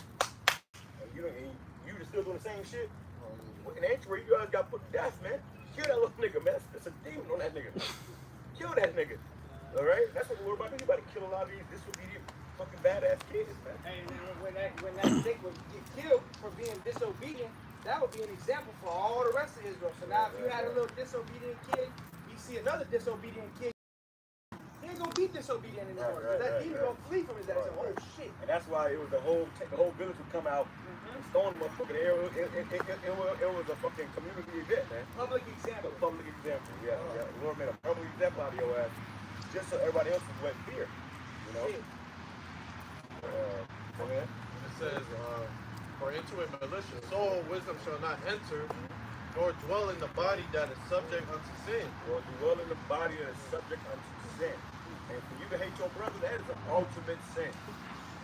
And you just still doing the same shit. In the entry, you guys got put to death, man. Kill that little nigga, man. That's a demon on that nigga. Kill that nigga. All right? That's what we're about to do. You about to kill a lot of these disobedient, fucking badass kids, man. And when that Jake would get killed for being disobedient, that would be an example for all the rest of Israel. So now if you had a little disobedient kid, you see another disobedient kid, he ain't gonna be disobedient anymore. That demon gonna flee from his ass. Oh shit. And that's why it was the whole village would come out and stone the motherfucker. It was a fucking community event, man. Public example. Public example, yeah. The Lord made a public example out of your ass, just so everybody else would wet fear, you know. Go ahead. It says, for into a malicious soul, wisdom shall not enter, nor dwell in the body that is subject unto sin. Or dwell in the body that is subject unto sin. And for you to hate your brother, that is an ultimate sin.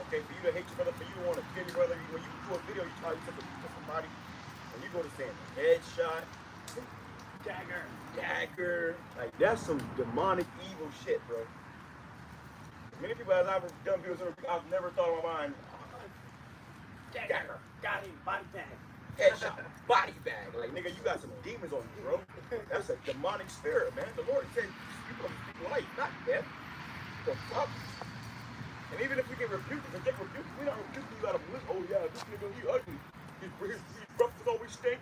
Okay, for you to hate your brother, for you to want to kill your brother, when you do a video, you try to kill somebody, and you go to sin. Headshot, dagger. Like, that's some demonic, evil shit, bro. Many people, as I've done videos, I've never thought in my mind, dagger. Got him, body bag. Headshot, body bag. Like, nigga, you got some demons on you, bro. That's a demonic spirit, man. The Lord said, you come to speak life, not death. The fuck? And even if we get rebuked, we're not rebuking you out of bliss. Oh, yeah, this nigga, he ugly. His breath is always stink.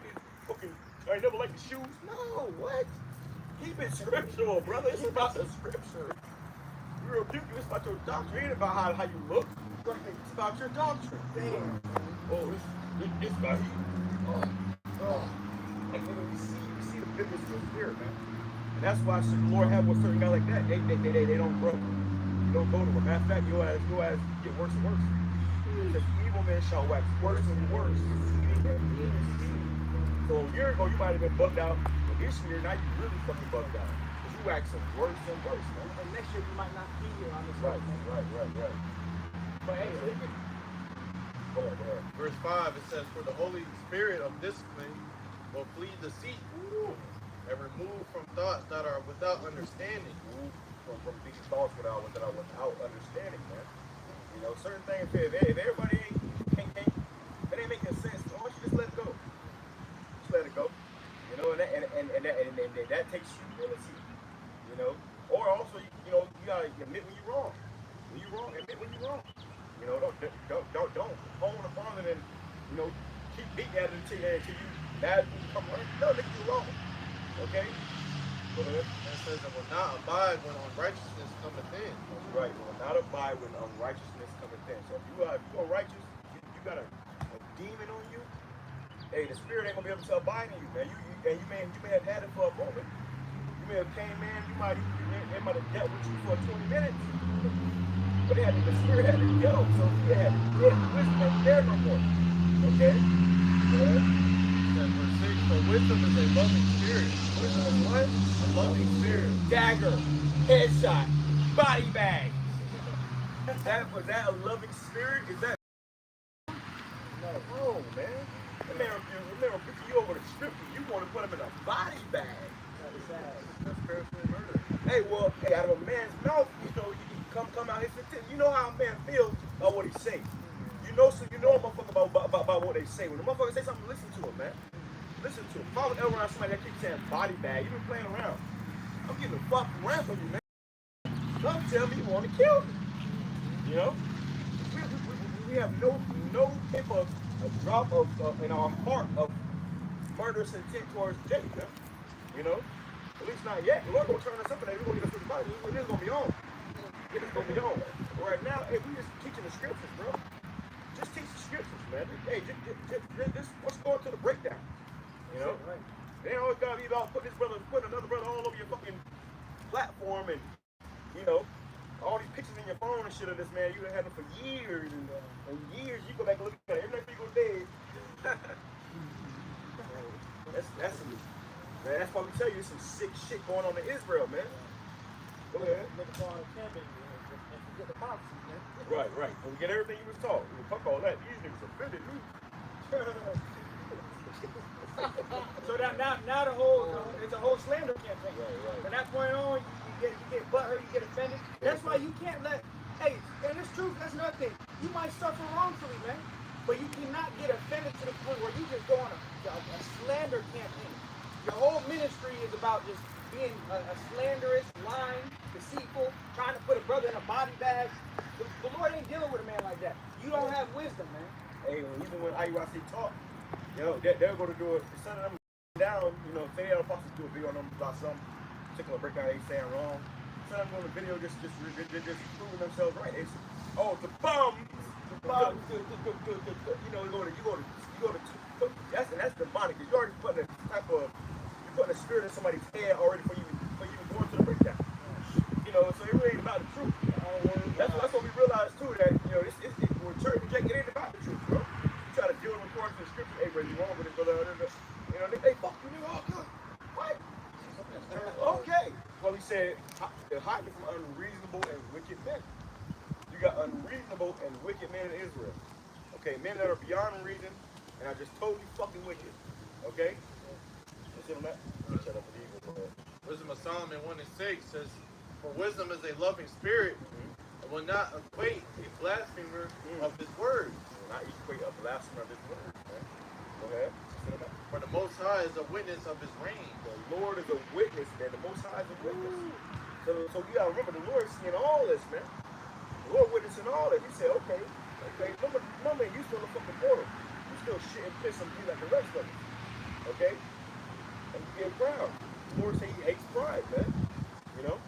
I never like his shoes. No, what? Keep it scriptural, brother. It's about the scripture. rebuke you. It's about your doctrine. It ain't about how you look. It's about your doctrine. Damn. Oh, this guy. Like when you see the goodness of the spirit, man. And that's why the Lord have with certain guys like that. They don't grow. You don't go to them. Matter of fact, your ass get worse and worse. The evil man shall wax worse and worse. So a year ago you might have been bugged out, but this year now you really fucking bugged out. Because you waxing worse and worse, man. And next year you might not be here on this Right. But hey, Go ahead. Verse 5, it says, for the Holy Spirit of discipline will flee deceit and remove from thoughts that are without understanding. From these thoughts without understanding, man. You know, certain things, if everybody ain't making sense, why don't you just let it go? Just let it go. You know, and that takes humility. You know, or also, you know, you gotta admit when you're wrong. When you're wrong, admit when you're wrong. You know, don't hone upon it and, you know, keep beating at it until you bad when you come right. No, nigga, you're wrong. Okay? Go ahead. And it says it will not abide when unrighteousness cometh in. That's right. Will not abide when unrighteousness cometh in. So if you are righteous, you got a demon on you. Hey, the spirit ain't gonna be able to abide in you, man. You may have had it for a moment. You may have came in. They might have dealt with you for 20 minutes. But the spirit had to go, so he had wisdom ain't there no more. Okay? Verse 6, for wisdom is a loving spirit. Wisdom is what? A loving spirit. Dagger, headshot, body bag. Was that a loving spirit? Is that? No, man. That man remember picking you over the scripture. You want to put him in a body bag. That's spiritual murder. Hey, well, out of a man's mouth, you know, you come out his intent. You know how a man feels about what he say. You know a motherfucker about what they say. When the motherfucker say something, listen to him, man. Listen to him. If I was ever around somebody that keeps saying body bag, you been playing around. I'm getting the fuck around from you, man. Don't tell me you want to kill me. You know? We have no paper, a drop of in our heart of murderous intent towards Jake, man. You know? At least not yet. The Lord gonna turn us up and we're gonna get us through the body. It's gonna be on. It's gonna be on. Right now, hey, we just teaching the scriptures, bro. Just teach the scriptures, man. Hey, just let's go into the breakdown. You know? Right. They always gotta be about putting another brother all over your fucking platform and, you know, all these pictures in your phone and shit of this man. You done had them for years and years. You go back and look at it every night you go dead. That's why we tell you there's some sick shit going on in Israel, man. Go ahead. Right. And we get everything you was taught. We fuck all that. These niggas offended me. So now the whole it's a whole slander campaign. Right. From that point on, you get butthurt, you get offended. That's why you can't let. Hey, and it's true. That's another thing. You might suffer wrongfully, man, but you cannot get offended to the point where you just go on a slander campaign. Your whole ministry is about just being a slanderous, lying, deceitful, trying to put a brother in a body bag. The Lord ain't dealing with a man like that. You don't have wisdom, man. Hey, even when IUIC talk, yo, they're going to do it. Some of them down, you know, say they're supposed to do a video on them about some particular breakdown they saying wrong. Some of them on the video just proving themselves right. They say, oh, the bums. You know, you go to that's demonic. Because you already putting a spirit in somebody's head already for you going to the breakdown. You know, so it really ain't about the truth. That's what we realized too, that, you know, when church reject, it ain't about the truth, bro. You try to deal with according to the scripture, hey, bro, you wrong with it, brother. You know, they fuck you, nigga, all good. What? Okay. Well, he said, hide me from unreasonable and wicked men. You got unreasonable and wicked men in Israel. Okay, men that are beyond reason and are just totally fucking wicked. Okay? Let's hit on that. Shut up for the evil. Wisdom of Solomon 1:6 says, for wisdom is a loving spirit and will not equate a blasphemer of his words. Will not equate a blasphemer of his words. Okay? Go ahead. For the Most High is a witness of his reign. The Lord is a witness, man. The Most High is a witness. So you gotta remember, the Lord is seeing all this, man. The Lord witnessing all this. He said, okay, remember, you still a fucking portal. You still shit and piss and be like the rest of us. Okay? And you get proud. The Lord say he hates pride, man. You know?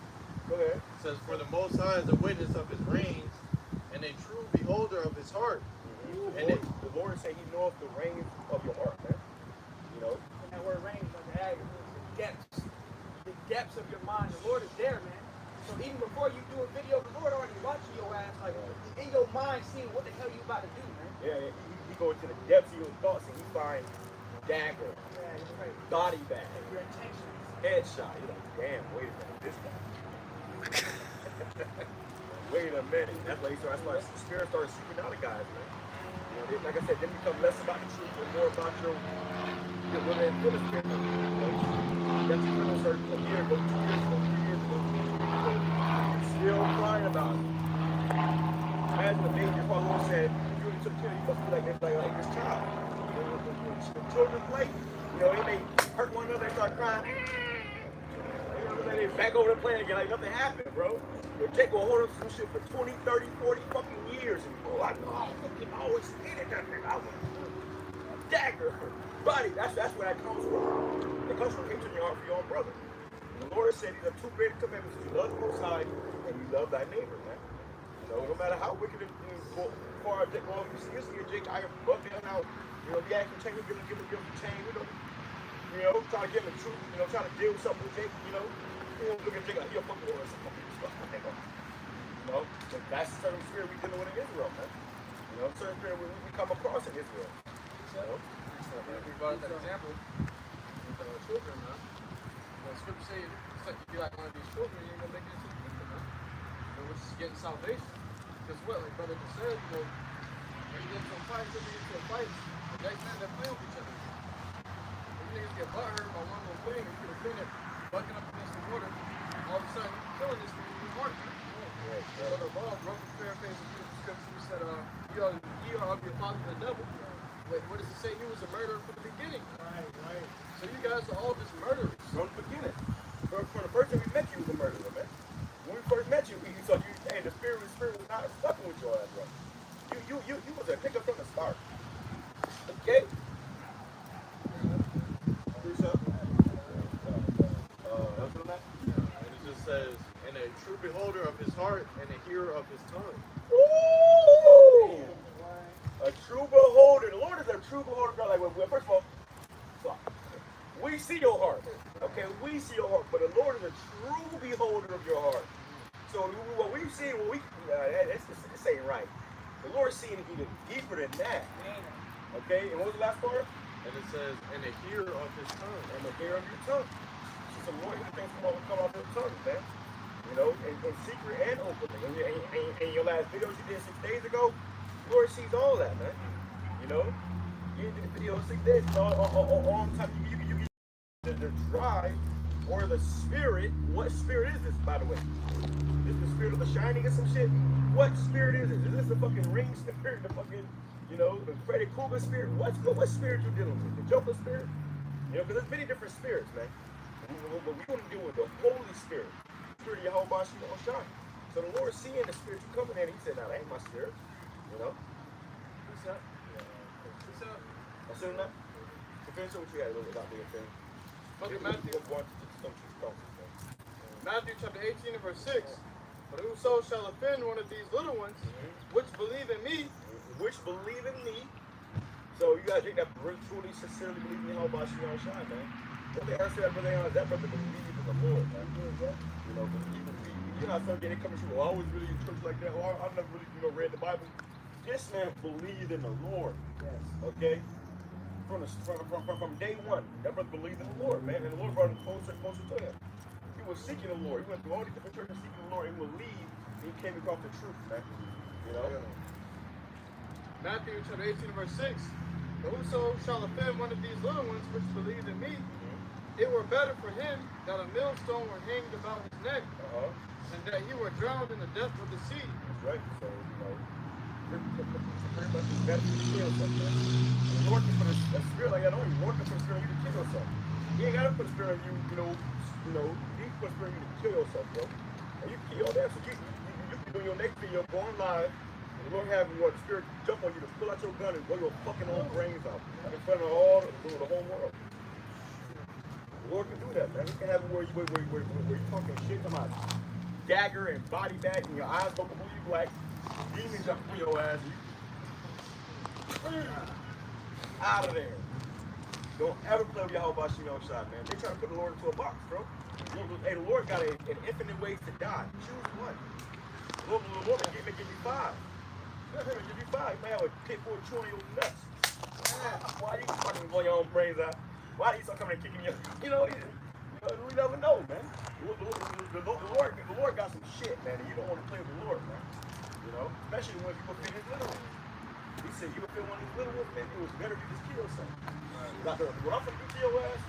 Go ahead. It says, for the Most High is a witness of his reigns and a true beholder of his heart. And the Lord said he knows the reins of your heart, man. You know? And that word range, like the ag, means the depths of your mind. The Lord is there, man. So even before you do a video, the Lord already watching your ass, like in your mind, seeing what the hell you about to do, man. Yeah, he go into the depths of your thoughts and he finds dagger, body bag, Your intentions. headshot. You're like, damn, wait a minute, this guy. Wait a minute. That's why the spirit started seeking out of guys, man. You know, like I said, then become less about the truth and more about your women and feeling spirit. That's a year ago, 2 years ago, 3 years ago. Still crying about it. Imagine the baby, your father said, if you took care, you must be like this child. You know, when children play, you know, they hurt one another, they start crying. They back over the plane again, like nothing happened, bro. Your Jake will hold up some shit for 20, 30, 40 fucking years. And oh, I always hated that nigga. I was a dagger. Body, that's where that comes from. It comes from hatred in your heart for your own brother. And the Lord said these are two great commandments. You love the Most High and you love thy neighbor, man. You know, no matter how wicked it is, far as Jake, well, you see Jake, I buck down out. You know, be asking change, give him the chain, you know, trying to give him the truth, you know, trying to deal with something with Jake, you know. You don't look at Jake like, you're fucking with some fucking stuff. You know, but that's the certain spirit we dealing with in Israel, man. You know, certain spirit we come across in Israel. You know? We brought that example with children, man. When scripture say it's like you be like one of these children, you ain't gonna make it into the kingdom, man. You know, which is getting salvation. Because what, like brother just said, you know, when you get into a fight, the next time they're playing with each other. When you niggas get butt hurt by one little thing, you could have been it, bucking up against the water, all of a sudden you're killing this thing in your heart, man. Brother Bob broke the paraphrase of the scripture. He said, ye are of your father the devil. Wait, what does it say? He was a murderer from the beginning. Right. So you guys are all just murderers. From the beginning. From the first time we met you, was a murderer, man. When we first met you, hey, the spirit was not fucking with your ass, bro. You was a nigga from the start. Okay? And it just says, and a true beholder of his heart and a hearer of his tongue. Ooh! A true beholder. The Lord is a true beholder. Like, well, first of all, we see your heart. Okay, we see your heart. But the Lord is a true beholder of your heart. So what we see, this ain't right. The Lord's seeing even deeper than that. Okay, and what was the last part? And it says, and a hearer of his tongue. And the hair of your tongue. So the Lord, things come off your tongue, man. You know, in secret and openly. And your last videos you did 6 days ago, the Lord sees all that, man. You know, you did the video 6 days ago, all the time you get the drive or the spirit. What spirit is this, by the way? Is the spirit of the shining or some shit? What spirit is this? Is this the fucking ring spirit, the fucking, you know, the Freddy Krueger spirit? What spirit you dealing with? The Joker spirit? You know, because there's many different spirits, man. But we want to deal with the Holy Spirit. Spirit of YAHAWASHI. So the Lord seeing the spirit you coming in, he said, now that ain't my spirit. You know? What's up? What's up? That's it enough? So finish what you had a little about the thing. Matthew chapter 18 and verse 6. But whoso shall offend one of these little ones, which believe in me, So you gotta take that truly, sincerely believe in YAHAWASHI, man. What they answer that brother believe in the Lord, man. You know, you know, some day they come and say, well, I was really in church like that, or I've never really, read the Bible. This man believed in the Lord. Yes. Okay? From day one, that brother believed in the Lord, man, and the Lord brought him closer and closer to him. He was seeking the Lord. He went through all these different churches seeking the Lord and believed, and he came across the truth, man. You know? Matthew chapter 18 verse 6. But whoso shall offend one of these little ones which believe in me, it were better for him that a millstone were hanged about his neck, and that he were drowned in the depth of the sea. That's right. So, you know, pretty much it's better to kill something. He's working for the spirit like that. He's working for the spirit of you to kill yourself. He ain't got to put the spirit of you, you know, he put the spirit of you to kill yourself, bro. And you can kill that. So you can do your next video, go on live, and the Lord have the spirit jump on you to pull out your gun and blow your fucking own brains out in front of the whole world. The Lord can do that, man. He can have it where you talking shit. Come on. dagger and body bag, and your eyes go completely black. Demons jump through your ass. Out of there. Don't ever play with YAHAWASHI, man. They try to put the Lord into a box, bro. Hey, the Lord got an infinite ways to die. Choose one. The Lord may give you 5. Give you 5. You may have a pit bull chewing your nuts. Why you fucking blow your own brains out? Why do you start coming and kicking your, we never know, man. The Lord got some shit, man, and you don't want to play with the Lord, man. Especially when people feel his little ones. He said, you would feel one of these little ones, man, it was better if you just kill something. When I'm from your ass,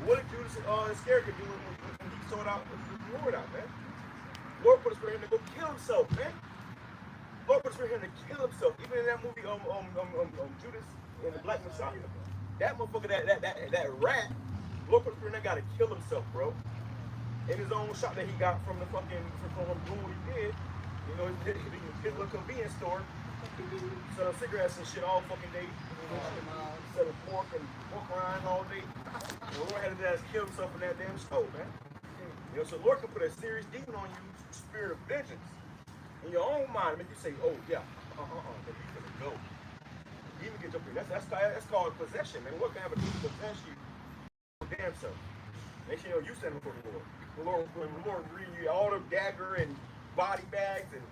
what did Judas Iscariot do when he sought out the Lord out, man? The Lord put us for him to go kill himself, man. The Lord put us for him to kill himself. Even in that movie, Judas and the Black Messiah, that motherfucker, that rat, the Lord put us for him that guy to kill himself, bro. In his own shot that he got from the fucking, from doing what he did, his little convenience store, selling cigarettes and shit all fucking day. Selling pork and pork rinds all day. The Lord had his ass kill himself in that damn stove, man. So the Lord can put a serious demon on you, spirit of vengeance, in your own mind, make you say, oh yeah, then you gonna go. Demon can jump in. That's called possession, man. What can have a demon possess you? Damn self. Make sure you stand before the Lord. The Lord reading you all the dagger and body bags and.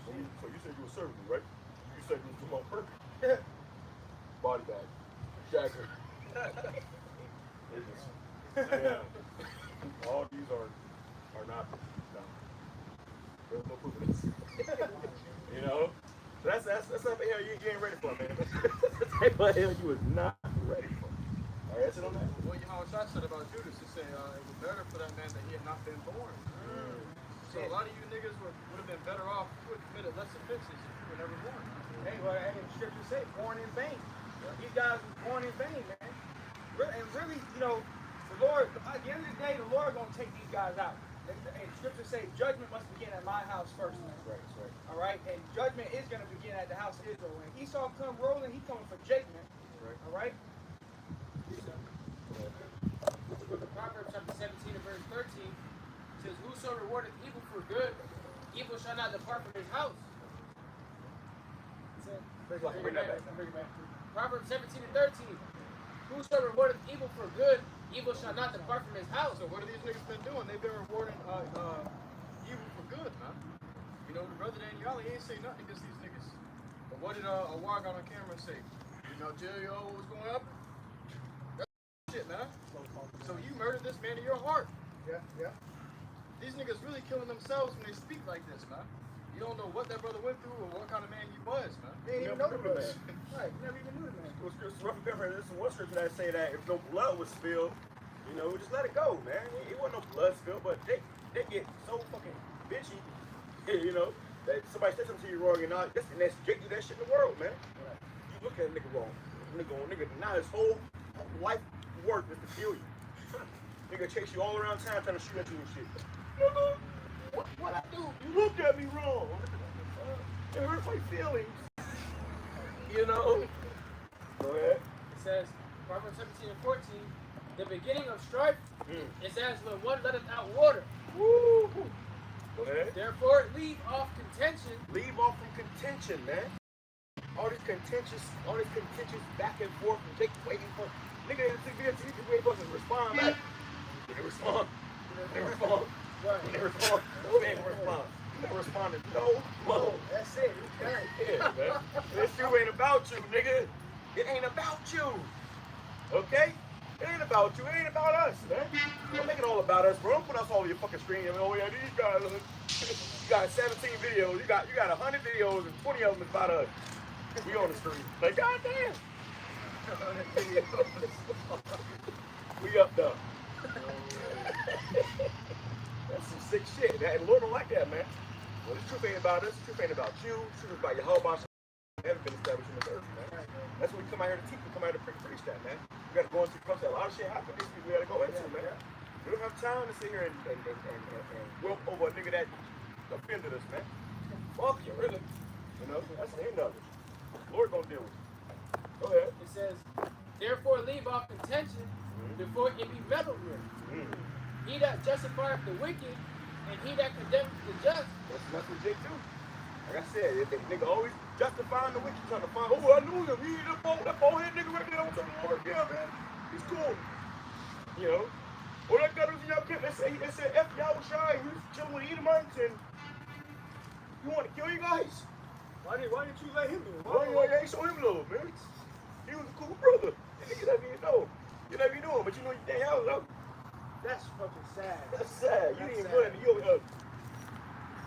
So you said you were serving me, right? You said you was on purpose. Body bag, dagger. All these are not. No. There's no proof of this. That's not the hell you ain't ready for, man. That's the type of hell you was not ready for. All right, that's it on that. What Yahawashi said about Judas, he said it was better for that man that he had not been born. So a lot of you niggas would have been better off, would have committed less offenses if you were never born. Hey, well, and the scripture say, born in vain. These guys were born in vain, man. And really, the Lord, at the end of the day, the Lord gonna take these guys out. And the scripture say, judgment must begin at my house first, man. Right. All right, and judgment is gonna begin at the house of Israel. When Esau come rolling, he coming for Jacob, man. Right. All right. Proverbs chapter 17 and verse 13 says, whoso rewardeth evil for good, evil shall not depart from his house. Bring that back. Proverbs 17 and 13. Whoso rewardeth evil for good, evil shall not depart from his house. So what have these niggas been doing? They've been rewarding evil for good, man. The brother Daniel, he ain't say nothing against these niggas. But what did YAHAWAH got on camera say? Tell you all what was going up? That's shit, man. So you murdered this man in your heart. Yeah. These niggas really killing themselves when they speak like this, man. You don't know what that brother went through or what kind of man he was, man. They didn't even know the man. Right, never even knew the man. There's one scripture that say that if no blood was spilled, just let it go, man. It wasn't no blood spilled, but they get so fucking bitchy, that somebody said something to you wrong and that's Jake do that shit in the world, man. Right. You look at a nigga wrong. Nigga, now his whole life work is to kill you. Nigga chase you all around town trying to shoot at you and shit. Nigga, what I do? You looked at me wrong. It hurt my feelings. Go ahead. It says, Proverbs 17 and 14, the beginning of strife is as when one letteth out water. Woo. Go ahead. Therefore, leave off contention. Leave off from contention, man. All this contentious back and forth and take waiting for nigga in the TV waiting for us to respond back. They respond. Right. They respond. No, they ain't respond. You never responded. No. That's it. Yeah, man. This shit ain't about you, nigga. It ain't about you. Okay? It ain't about you. It ain't about us, man. Don't make it all about us, bro. Don't put us all over your fucking screen. Oh yeah, these guys. You got 17 videos. You got 100 videos and 20 of them is about us. We on the street. Like, goddamn. We up though. That's some sick shit. The Lord don't like that, man. Well, the truth ain't about us. The truth ain't about you. The truth is about YAHAWASHI. Never been established in the earth, man. That's what we come out here to teach. We come out here to preach that, man. We got to go into the process. A lot of shit happens. We got to go into, man. We don't have time to sit here and whelp over a nigga that offended us, man. Fuck you, really. That's the end of it. Lord gonna deal with it. Go ahead. It says, therefore leave off contention before it be meddled with. He that justifieth the wicked and he that condemns the just. That's legit too. Like I said, if the nigga always justifying the wicked, trying to find, oh, I knew him. He that bald head nigga right there on the Lord. Yeah, man. He's cool. You know? All that got was in y'all kid. They said F YAHAWASHI. We was chilling with Edomites and you want to kill you guys? Why didn't you let him do it? Why you ain't show him love, man? He was a cool brother. You never even know. You never even know him, but you know you dang hell love. That's fucking sad. That's sad. You didn't even know that. You over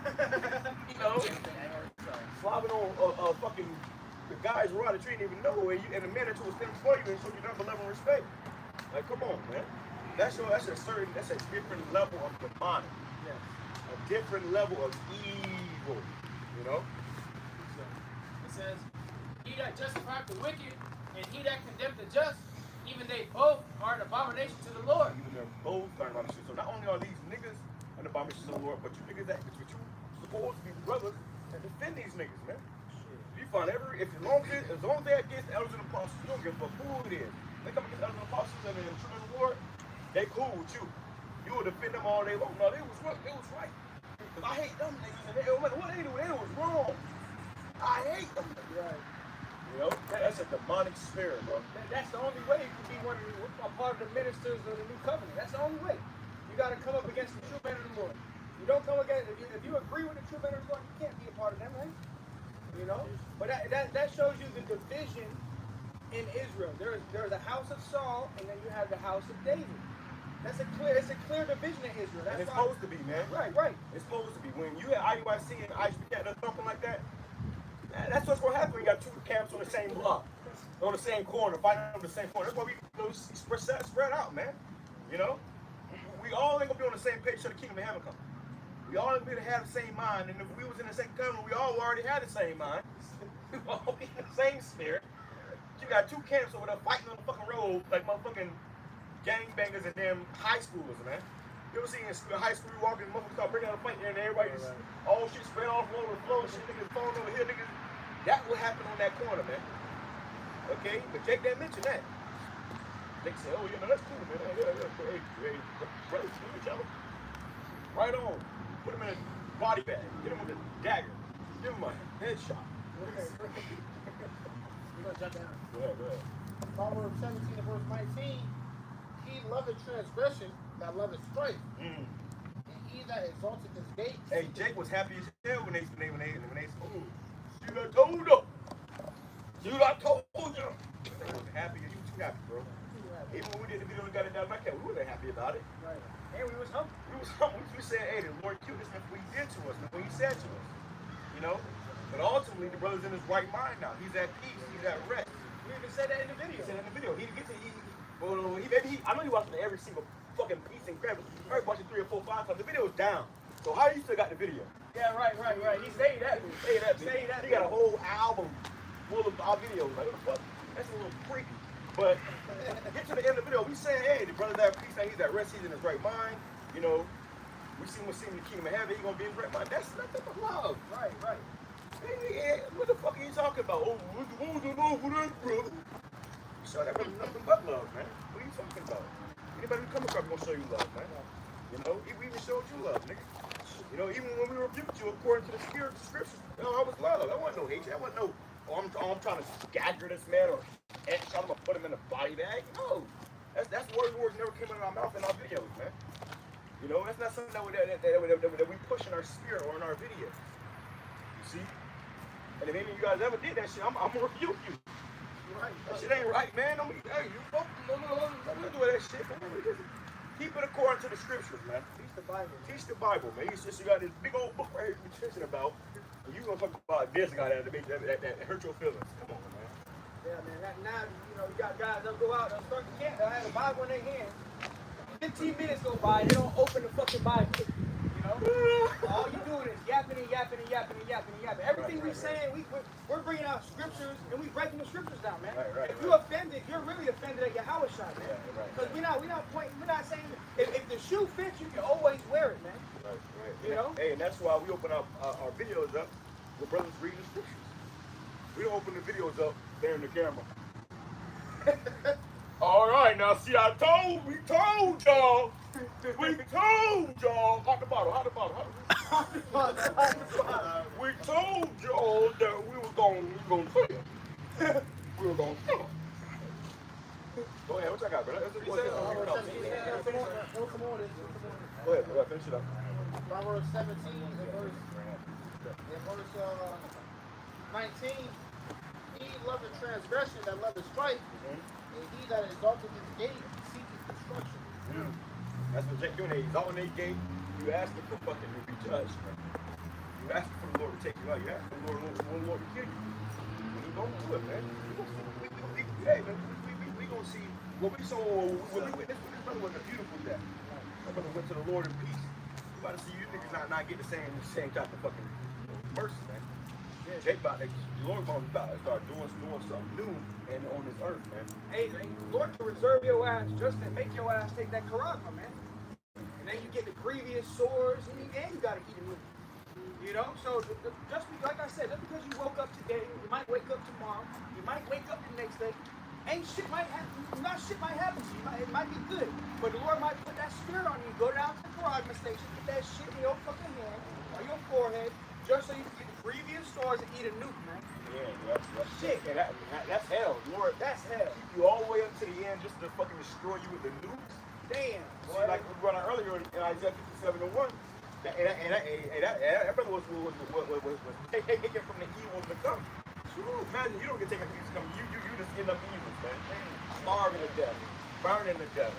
you know, slobbing on fucking the guys who are out of the tree didn't even know, and the man that was standing for you and show you nothing but love and respect. Like, come on, man. That's a different level of demonic. Yes. A different level of evil. You know? It says, he that justifieth the wicked, and he that condemned the just, even they both are an abomination to the Lord. Even they're both an abomination. So not only are these niggas an abomination to the Lord, but you niggas that you supposed to be brothers and defend these niggas, man. You find as long as they against the elders and apostles, you don't give a fuck who it is. They come against the elders and apostles and the children of the Lord, they cool with you. You will defend them all day long. No, it was right. Because I hate them niggas, and no matter what they do, it was wrong. I hate them niggas. Right. You know, that's a demonic spirit, bro. That's the only way you can be a part of the ministers of the new covenant. That's the only way. You got to come up against the true men of the Lord. You don't come against, if you agree with the true men of the Lord, you can't be a part of them, right? You know? But that shows you the division in Israel. There's a house of Saul, and then you have the house of David. It's a clear division in Israel. That's And it's why, supposed to be, man. Right. It's supposed to be. When you have IUIC and IHBK or something like that, that's what's going to happen when you got two camps on the same block, on the same corner, fighting on the same corner. That's why we spread out, man. You know? We all ain't going to be on the same page till the kingdom of heaven comes. We all ain't going to have the same mind. And if we was in the same covenant, we all already had the same mind. We all be in the same spirit. You got two camps over there fighting on the fucking road like motherfucking gangbangers and damn high schoolers, man. You ever seen in high school you walking, motherfuckers start bringing out a fight there and everybody just, all shit spread off all over the floor, shit niggas falling over here, niggas. That will happen on that corner, man. Okay? But Jake didn't mention that. Jake said, oh, you know, that's cool, man. Hey, brothers, do each other. Right on. Put him in a body bag. Get him with a dagger. Give him a headshot. We're going to jump down. Go ahead. Proverbs 17 and verse 19. He loveth transgression, that loveth strife. And he that exalteth his gate. Hey, Jake was happy as hell when they oh, see what I told you. See what I told you. They was happy, and you too happy, bro. Even when we did the video and got it down my cat, we wasn't happy about it. Right. And we was humble. We said, hey, the Lord killed us what he did to us, and what he said to us. You know? But ultimately, the brother's in his right mind now. He's at peace. He's at rest. We even said that in the video. He said in the video. I know he watching every single fucking piece and grab it. I heard watching 3 or 4, 5 times. The video is down. So how you still got the video? Yeah, right. He stayed that. He got a whole album full of our videos. Like, what the fuck? That's a little freaky. But get to the end of the video. We saying, hey, the brother's at peace. He's at rest. He's in his right mind. You know, we see him in the kingdom of heaven. He's gonna be in his right mind. That's nothing but love. Right. Hey, what the fuck are you talking about? Oh, what the ones that love for that brother? You saw that brother nothing but love, man. What are you talking about? Anybody who come across gonna show you love, man. You know, we even showed you love, nigga. You know, even when we rebuked you according to the spirit of the scriptures, you know, I was love. That wasn't no hate. That wasn't no, I'm trying to stagger this man or trying to put him in a body bag. No. That's words never came out of our mouth in our videos, man. You know, that's not something that we push in our spirit or in our video. You see? And if any of you guys ever did that shit, I'm gonna rebuke you. Right. That shit ain't right, man. Hey, you folks, don't do that shit, man. Keep it according to the scriptures, man. Teach the Bible, man. You got this big old book right here you're teaching about, and you gonna talk about this guy that hurt your feelings. Come on, man. Yeah, man. Now, you know, you got guys that go out and start the camp. They'll have a Bible in their hand. 15 minutes go by, they don't open the fucking Bible. You know? All you doing is yapping. Everything we saying, we're bringing out scriptures and we breaking the scriptures down, man. If you're offended, you're really offended at YAHAWASHI, man. Because we're not saying if the shoe fits, you can always wear it, man. Right. You know? Hey, and that's why we open up our videos up with brothers reading the scriptures. We don't open the videos up there in the camera. All right, now see, we told y'all. We told y'all. Hot the bottle. We told y'all that we were gonna fail. We were gonna fail. Go ahead, what y'all got, bro? Go ahead, finish it up. Proverbs 17 and verse 19. He loveth transgression that loveth strife, and he that exalteth his gate seeketh destruction. That's what Jake doing. They exalting their gate. You asking for fucking to be judged, man. You asking for the Lord to take you out. You asking for the Lord to kill you. And he don't do it, man. We gonna see what we saw when we went. This brother was a beautiful death. That brother went to the Lord in peace. You about to see you niggas not get the same type of fucking mercy, man. Yeah, Jake about to, the Lord about to start doing something new and on this earth, man. Hey, the Lord can reserve your ass just to make your ass take that karaka, man. And then you get the grievous sores, and you gotta eat a meat. You know, so just like I said, just because you woke up today, you might wake up tomorrow, you might wake up the next day. Shit might happen to you. It might be good, but the Lord might put that spirit on you. Go down to the karaka station, put that shit in your fucking hand or your forehead, just so you can get the grievous sores and eat a nuke, man. Yeah, that's Shit. And that's hell. Lord, That's hell. keep you all the way up to the end just to fucking destroy you with the nukes. Damn. See, like we brought out earlier in Isaiah 57:1, that brother was taken from the evil to come. Imagine you don't get taken from the evil to come. You just end up evil, man. Starving to death, burning to death,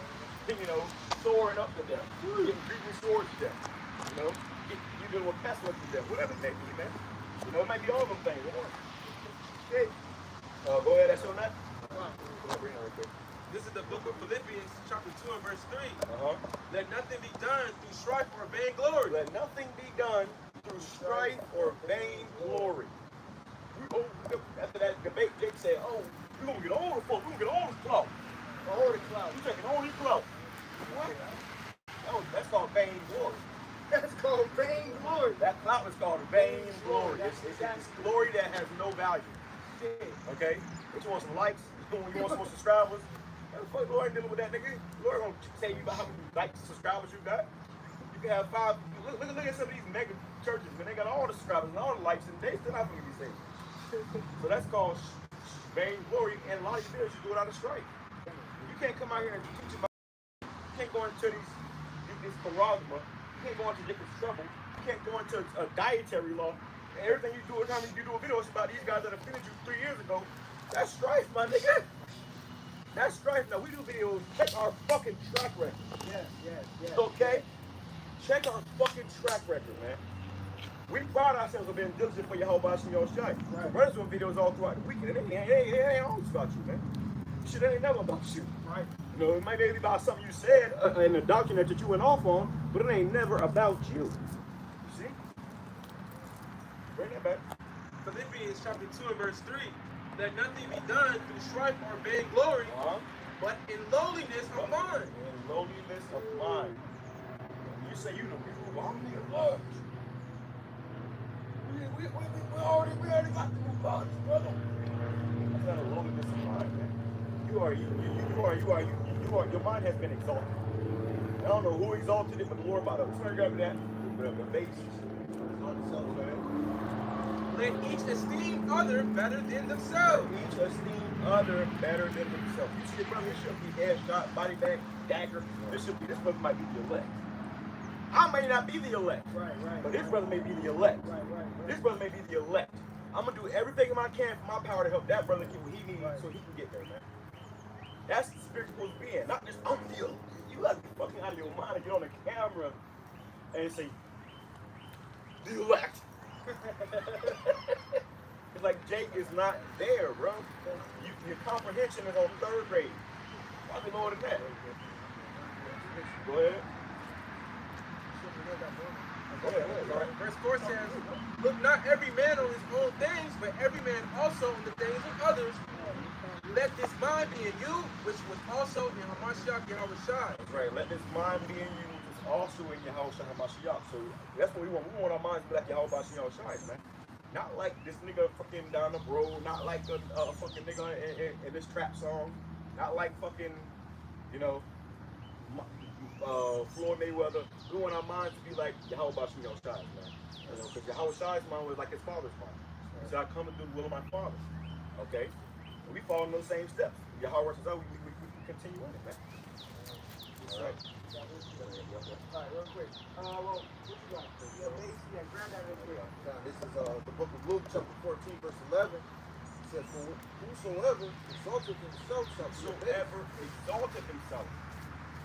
soaring up to death, getting grievous swords to death. You dealing with pestilence to death, whatever it may be, man. It might be all of them things. Hey, go ahead, that's on that. Bring it real quick. This is the book of Philippians, chapter 2 and verse 3. Uh-huh. Let nothing be done through strife or vainglory. Let nothing be done through strife or vainglory. After that debate, Jake said, we're going to get all the folks, we're going to get all the clout. All the cloud. We're taking all the clout. What? That's called vainglory. That's called vainglory. That clout is called vainglory. It's glory that has no value. Okay? But you want some likes? You want some subscribers? What the fuck, Lord ain't dealing with that, nigga? Lord gonna tell you about how many likes, subscribers you got. You can have 5. Look at some of these mega churches, man. They got all the subscribers and all the likes, and they still not gonna be saved. So that's called vainglory, and a lot of you videos you do it out of strife. You can't come out here and teach about. You can't go into this paragma. You can't go into different trouble. You can't go into a dietary law. And everything you do, every time you do a video, it's about these guys that offended you 3 years ago. That's strife, my nigga. That's strife. Now, we do videos. Check our fucking track record. Yes. Okay? Check our fucking track record, man. We pride ourselves on being diligent for YAHAWASHI and YAHAWASHI. Right. Brothers doing videos all throughout the weekend. It ain't always about you, man. Shit ain't never about you. Right. It might be about something you said in the document that you went off on, but it ain't never about you. You see? Bring that back. Philippians chapter 2 and verse 3. Let nothing be done through strife or vainglory, but in lowliness of mind. In lowliness of mind. You say you the people, I'm the Lord. We already got the new bodies, brother. That's not a lowliness of mind, man. Your mind has been exalted. I don't know who exalted it, but the Lord about it. Let's grab that. The base. Let each esteem other better than themselves. Each esteem other better than themselves. You see, brother, this should be headshot, body bag, dagger. This brother might be the elect. I may not be the elect. Right. But this brother may be the elect. Right. This brother may be the elect. I'm gonna do everything I can for my power to help that brother get what he needs so he can get there, man. That's the spirit you're supposed to be in. Not just I'm the elect. You gotta be fucking out of your mind and get on the camera and say, the elect. It's like Jake is not there, bro. Your comprehension is on 3rd grade. Probably more than that. Go ahead. Go ahead. Verse 4 says, look not every man on his own things, but every man also on the things of others. Let this mind be in you, which was also in Hamashiach YAHAWASHI. That's right. Let this mind be in you, which is also in YAHAWASHI HaMashiach. So that's what we want. We want our minds to be like YAHAWASHI YAHAWASHI, man. Not like this nigga fucking down the road. Not like a fucking nigga in this trap song. Not like fucking, Floyd Mayweather. We want our minds to be like YAHAWASHI, man. You know, because YAHAWASHI's mind was like his father's mind. He said, I come and do the will of my father. Okay? And we follow those same steps. YAHAWASHI says, we continue on it, man. All right. All right, real quick. Well, what you got? Yeah, grab that real quick. Now, this is the book of Luke, chapter 14, verse 11. It says, for whosoever exalted himself shall be abased. Whosoever exalted himself.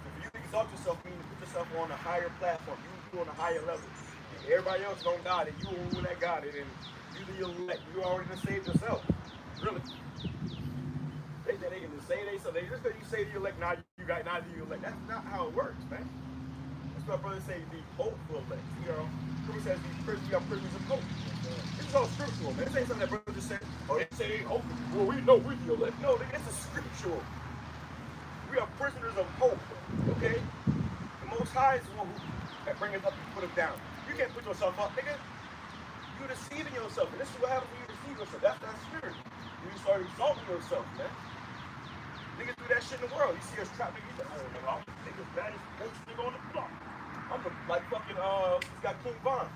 If you exalt yourself, meaning put yourself on a higher platform, you on a higher level. Everybody else don't got it. You only that got it, and you the elect. You already done saved yourself. Really. They can just say they so they just because you say the elect, now you got now the elect. That's not how it works, man. That's what brothers say, be hopeful elect. You know, Christ says we are prisoners of hope. This is all scriptural, man. This ain't something that brothers just say, oh, they say they hope. Well, we know we're the elect. No, this is scriptural. We are prisoners of hope, okay? The Most High is the one who bring us up and put us down. You can't put yourself up, nigga. You're deceiving yourself, and this is what happens when you deceive yourself. That's that spirit. You start exalting yourself, man. Niggas do that shit in the world. You see us trapped, niggas say, oh, nigga, I'm the niggas baddest most nigga on the block. I'm the, like fucking, he's got King Von.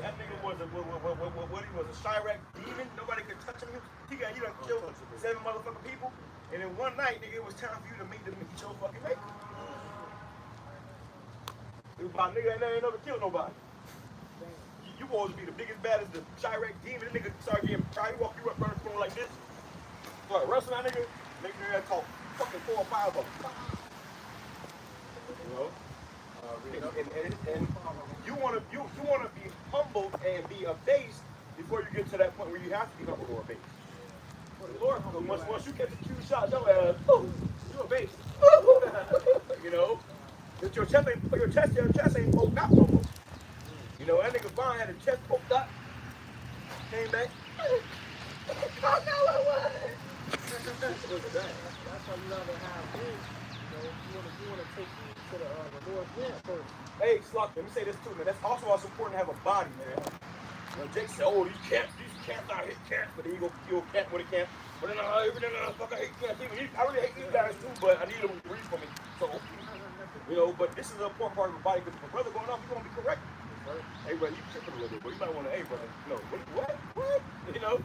That nigga was what he was, a Chirac demon. Nobody could touch him. He done killed 7 motherfucking people. And then one night, nigga, it was time for you to meet your fucking mate. It was about nigga ain't never killed nobody. You supposed to be the biggest, baddest, the Chirac demon. That nigga start getting proud. He walk you up around the corner like this. Start wrestling that nigga. Make nigga talk fucking 4 or 5 of them. You know? And you wanna be humbled and be abased before you get to that point where you have to be humbled or abased. Lord, once you catch a 2 shots, your ass, you abased. You know? That your chest ain't poked out no more. You know, that nigga Vaughn had his chest poked out. Came back. That's why you gotta have faith. You wanna take heed to the Lord's will first. Hey, Slock, let me say this too, man. That's also why it's important to have a body, man. You know, Jake said, oh, these camps out here camps, but then you go kill camp with a camp. But then fuck, I hate camps. I really hate these guys too, but I need them to read for me. So, you know, but this is an important part of the body because if a brother going off, you're gonna be correct. Hey, brother, you tripping a little bit, but you might want to, hey, brother, no, what? You know,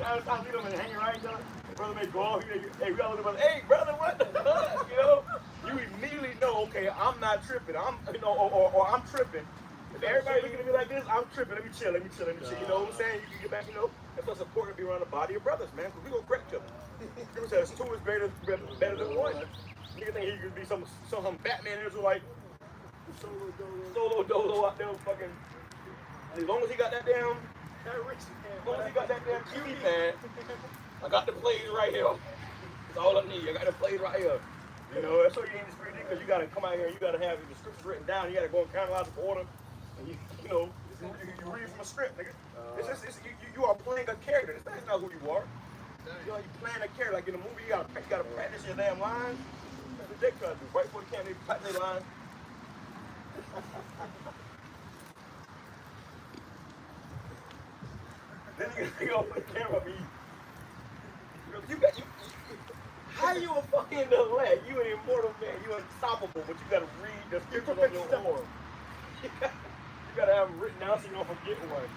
I leave them and hang around each other. The brother may go off, hey, we all look at hey, brother, what the fuck? You know, you immediately know, okay, I'm not tripping. I'm, you know, or I'm tripping. If everybody looking at me like this, I'm tripping. Let me chill. You know what I'm saying? You get back, you know. That's what's important to be around the body of brothers, man, because we gonna correct each other. People says 2 is better than 1. Nigga think he could be some Batman Israelite. Solo dolo out there fucking. As long as he got that damn cutie pad, I got the plays right here. That's all I need. I got the plays right here. You know, that's what you need to spirit because you gotta come out here and you gotta have the scriptures written down. You gotta go in chronological order. And you know, you read from a script, nigga. You are playing a character. That's not who you are. You know, you playing a character. Like in a movie, you gotta practice your damn lines. That's what they try to do. Right before the camera, they practice their lines. Then you go put the camera up. How you a fucking elect? You an immortal man. You unstoppable, but you gotta read the scriptures on your own. You gotta have them written down so you don't forget one.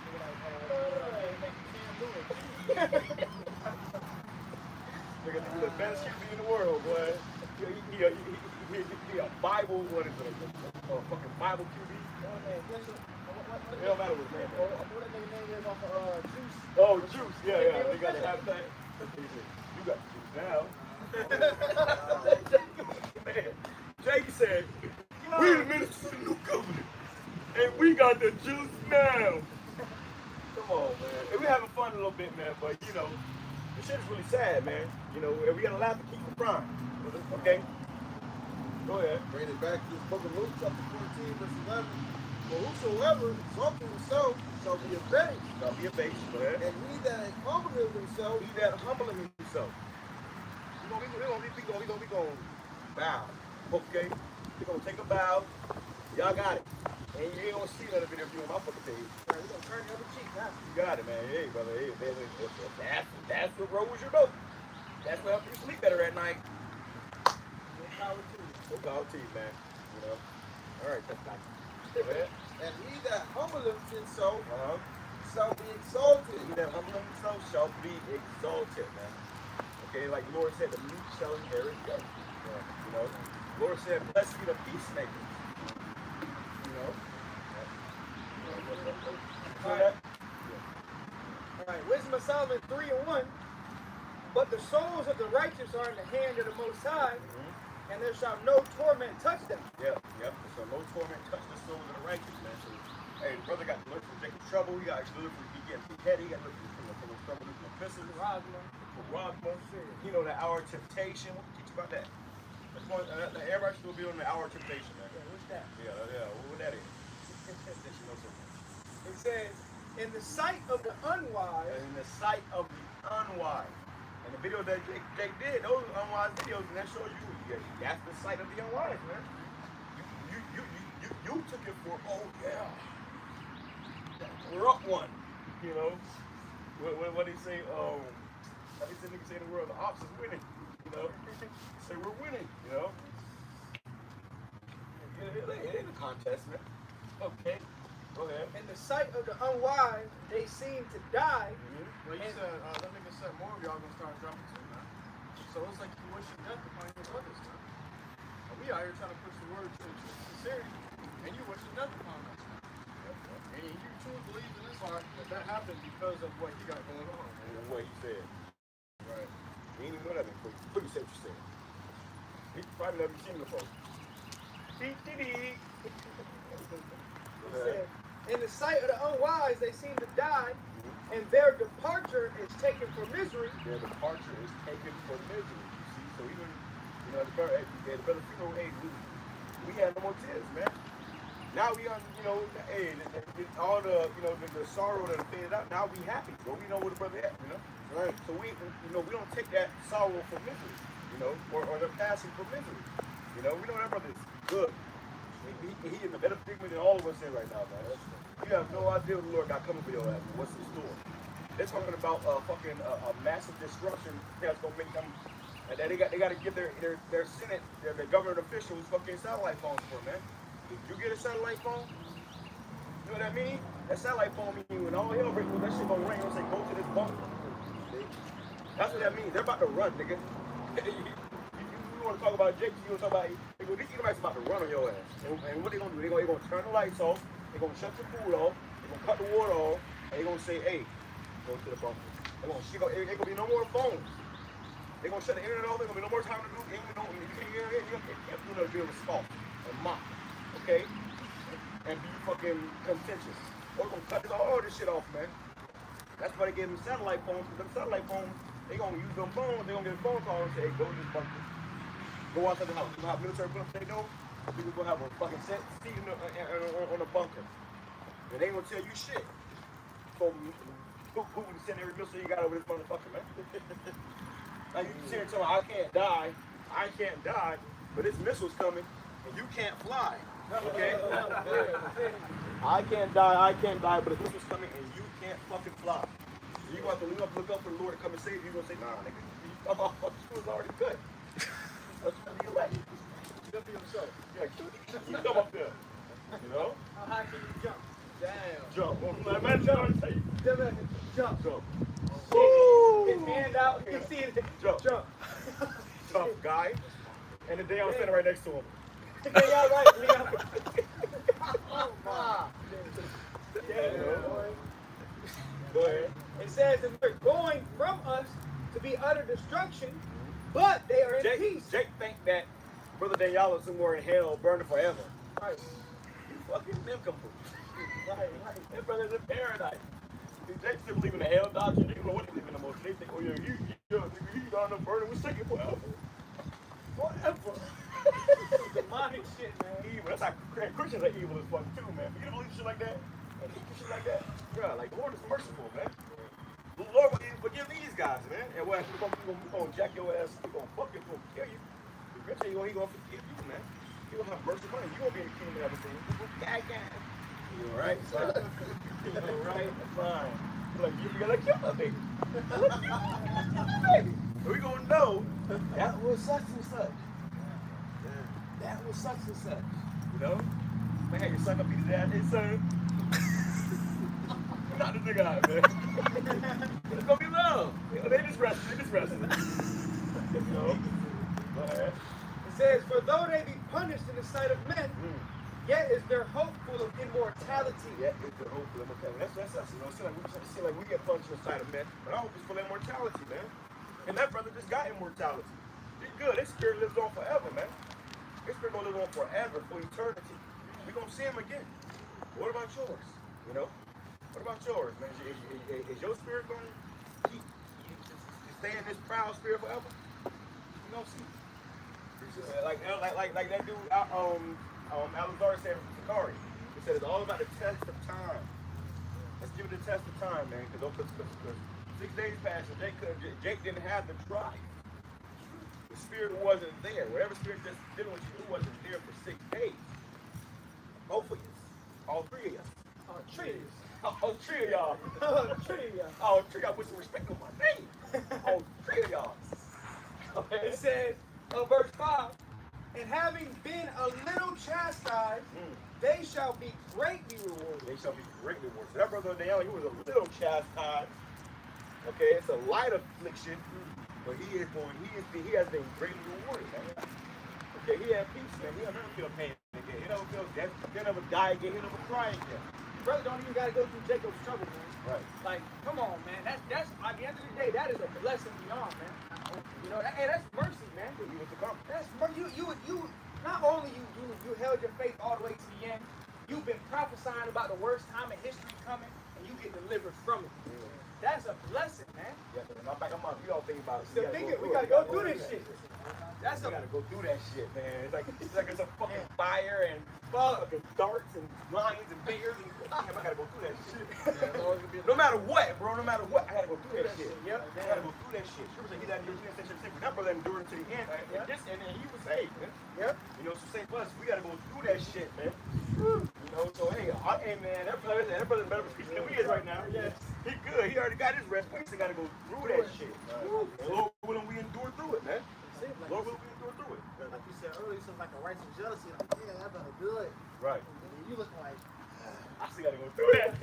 Look at the best QB in the world, boy. He a Bible, what is it? A fucking Bible QB? It don't matter what his name is. What that nigga name is off of Juice? Oh, Juice. Yeah. They got to have that. You got the juice now. Man, Jake said, we the ministers of the new covenant. And we got the juice now. Come on, man. And we having fun a little bit, man. But, you know, the shit is really sad, man. You know, and we got to laugh to keep from crying. Okay? Go ahead. Bring it back to this book of Luke, chapter 14, verse 11. For whosoever exalted himself shall be abased. Shall be abased. Go ahead. And he that humbleth himself, He that humbleth himself. We're gonna be going bow. Okay? We're gonna take a bow. Y'all got it. And you ain't gonna see another video of you on my fucking page. We're gonna turn the other cheek now. You got it, man. Hey, brother. Hey, man. That's what rolls your boat. That's what helps you sleep better at night. More power to you. Go power to you, man. You know. All right, that's nice. Go ahead. And he that humbleth himself Uh-huh. shall be exalted. He that humbleth himself shall be exalted, man. Okay, like the Lord said, the meek shall inherit the earth. You know, the Lord said, blessed be the peacemakers. You know. All right. All right. Wisdom of Solomon 3:1. But the souls of the righteous are in the hand of the Most High, and there shall no torment touch them. Yep. So no torment touch the soul of the righteous, man. So, hey, brother got to look from Jacob's trouble. He got to look from getting beheaded. He got to look from the trouble from the epistles. You know, the hour of temptation. What teach about that? That's one, everybody should be on the hour of temptation, man. Yeah, what's that? Yeah. What that is? It says, in the sight of the unwise. In the sight of the unwise. And the video that Jake did, those unwise videos, and that shows you, that's the sight of the unwise, man. You took it for, oh yeah, we're up one, you know. What he say? Like he said, nigga say in the world, the ops is winning, you know. Say we're winning, you know. It ain't a contest, man. Okay, go ahead. In the sight of the unwise, they seem to die. Well, you said, that nigga said more of y'all gonna start dropping too, man. So it's like you wishing death upon your brothers, man. And we out here trying to push the word to sincerity, and you wishing death upon us, man. And you truly believe in this heart that happened because of what you got going on. And what he said. Right. He ain't even know that before. What you said what you said. He probably never seen the folks. He said, in the sight of the unwise, they seem to die, and their departure is taken for misery. Their departure is taken for misery. You see, so even the brother funeral, hey, we had no more tears, man. Now we on, hey, all the sorrow that faded out. Now we happy, but we know where the brother at, you know. Right. So we don't take that sorrow for misery, or the passing for misery. We know that brother is good. He is a better predicament than all of us in right now, man. You have no idea what the Lord got coming for your ass. What's in store? They're talking about a massive destruction that's gonna make them. And they got to give their Senate, their government officials fucking satellite phones for, man. Did you get a satellite phone? You know what I mean? That satellite phone means when all hell breaks loose, that shit gonna ring and say, go to this bunker. That's what that means. They're about to run, nigga. You want to talk about Jake, you want to talk about, these Edomites about to run on your ass. And what they gonna do? They gonna turn the lights off, they gonna shut the food off, they gonna cut the water off, and they gonna say, hey, go to the bunker. Ain't gonna be no more phones. They're gonna shut the internet off, there's gonna be no more time to do, you can't do no deal with scoff and mock, okay? And be fucking contentious. Or they're gonna cut all this shit off, man. That's why they gave them satellite phones, because them satellite phones, they gonna use them phones, they gonna get a phone call and say, hey, go to this bunker. Go outside the house. You know how military bunker they know? People gonna have a fucking seat on a bunker. And they ain't gonna tell you shit. So who would send every missile you got over this motherfucker, man? Like you can sit here and tell me, I can't die, but this missile's coming and you can't fly. Okay? I can't die, but this missile's coming and you can't fucking fly. So you have to look up for the Lord to come and save you. You're gonna say, nah, nigga, this was already good. That's what you like. He'll be himself. You come up there. You know? How high can you jump? Damn. Jump. Jump. Jump. His hand out, you see it. Jump. Tough guy. And the day I was standing right next to him. Yeah, right. Oh, my. Go ahead. It says that they're going from us to be utter destruction, but they are in peace. Jake think that Brother Daniel is somewhere in hell burning forever. Right. You fucking nincompoop. Right. That brother's in paradise. Jake still believe in the hell doctrine. They don't know what they believe in no more. They think, oh yeah, you down there burning with second forever. Forever. Demonic shit, man. Evil. That's how Christians are evil as fuck too, man. You don't believe shit like that? And shit like that? Bro, like the Lord is merciful, man. The Lord will even forgive these guys, man. And what he's gonna jack your ass, he's gonna fuck you, he's gonna kill you. Eventually he's gonna forgive you, man. He's gonna have mercy upon you. You won't be in the kingdom of everything. You alright? Alright? Fine. Like, you're gonna kill that baby. Baby. We gonna know that was such and such. that was such and such. You know? Man, had your son up beat his ass. Hey, son. Not the nigga out, man. It's gonna be love. You know, they just wrestling. You know? Go ahead. It says, for though they be punished in the sight of men, yet is their hope full of immortality. Yeah, it's the hope for immortality. That's us, you know. It seems like we get punished in the sight of men, but our hope is for immortality, man. And that brother just got immortality. He's good. His spirit lives on forever, man. His spirit gonna live on forever, for eternity. We're gonna see him again. What about yours? You know? What about yours, man? Is your spirit gonna keep stay in this proud spirit forever? You gonna see. Like that dude, Alazar said from Sakari. He said it's all about the test of time. Let's give it a test of time, man. Because 6 days passed and Jake didn't have the drive. The spirit wasn't there. Whatever spirit that's dealing with you wasn't there for 6 days. Both of you. All three of us. All three of y'all. All three of y'all put some respect on my name. All three of y'all. Okay. It says, verse 5, and having been a little chastised, they shall be greatly rewarded. They shall be greatly rewarded. So that brother Daniel, he was a little chastised. Okay, it's a light affliction, but he has been greatly rewarded, man. Okay, he had peace, man. He'll never feel pain again. He'll never feel death. He'll never die again. He'll never cry again. Brother don't even got to go through Jacob's trouble, man. Right. Like, come on, man. That's at the end of the day, that is a blessing beyond, man. You know, that's mercy, man. He was to come. That's mercy. You not only you held your faith all the way to the end, you've been prophesying about the worst time in history coming, and you get delivered from it. That's a blessing, man. Yeah, but I'm back. You all think about it. So we gotta go through this shit. That's we gotta go through that shit, man. It's like it's a fucking fire and fucking darts and lions and bears and damn, I gotta go through that shit. No matter what, bro. No matter what, I gotta go through that shit. Yep. I gotta go through that shit. Sure, he's out here doing that brother endured to the end. And then he was saved, man. Yep. You know, so same for us. We gotta go through that shit, man. You know, so hey, man, that brother better speak than we is right now. Yes. He good. He already got his rest. We still gotta go through that shit. And Lord willing, we endure through it, man. Lord willing, we endure through it. Like you said earlier, it's like a righteous jealousy. Like, yeah, that brother good. Right. And then you looking like, I still gotta go through that.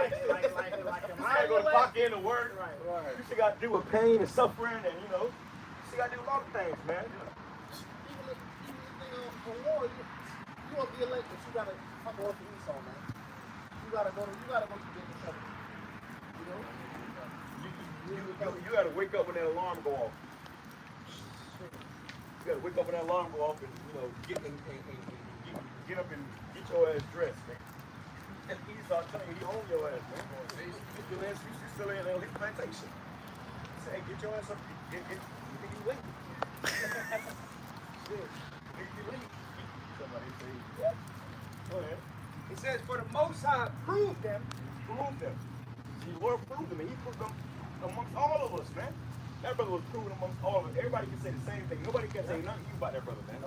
like You gotta go to clock in to work. Right. You still gotta deal with pain and suffering, and you know, you still gotta do a lot of things, man. Even for war, you won't be elect, but you gotta fuck off the Esau, man. You gotta go to Jacob trouble. You know? You gotta wake up when that alarm go off. You gotta wake up when that alarm go off and get up and get your ass dressed, man. And Esau telling you he own your ass, man. You still in his plantation. Say, hey, get your ass up. You late. You late. Somebody say, yeah. Go ahead. It says, for the Most High proved them. See, the Lord proved them, and he proved them amongst all of us, man. That brother was proven amongst all of us. Everybody can say the same thing. Nobody can say nothing to you about that brother, man.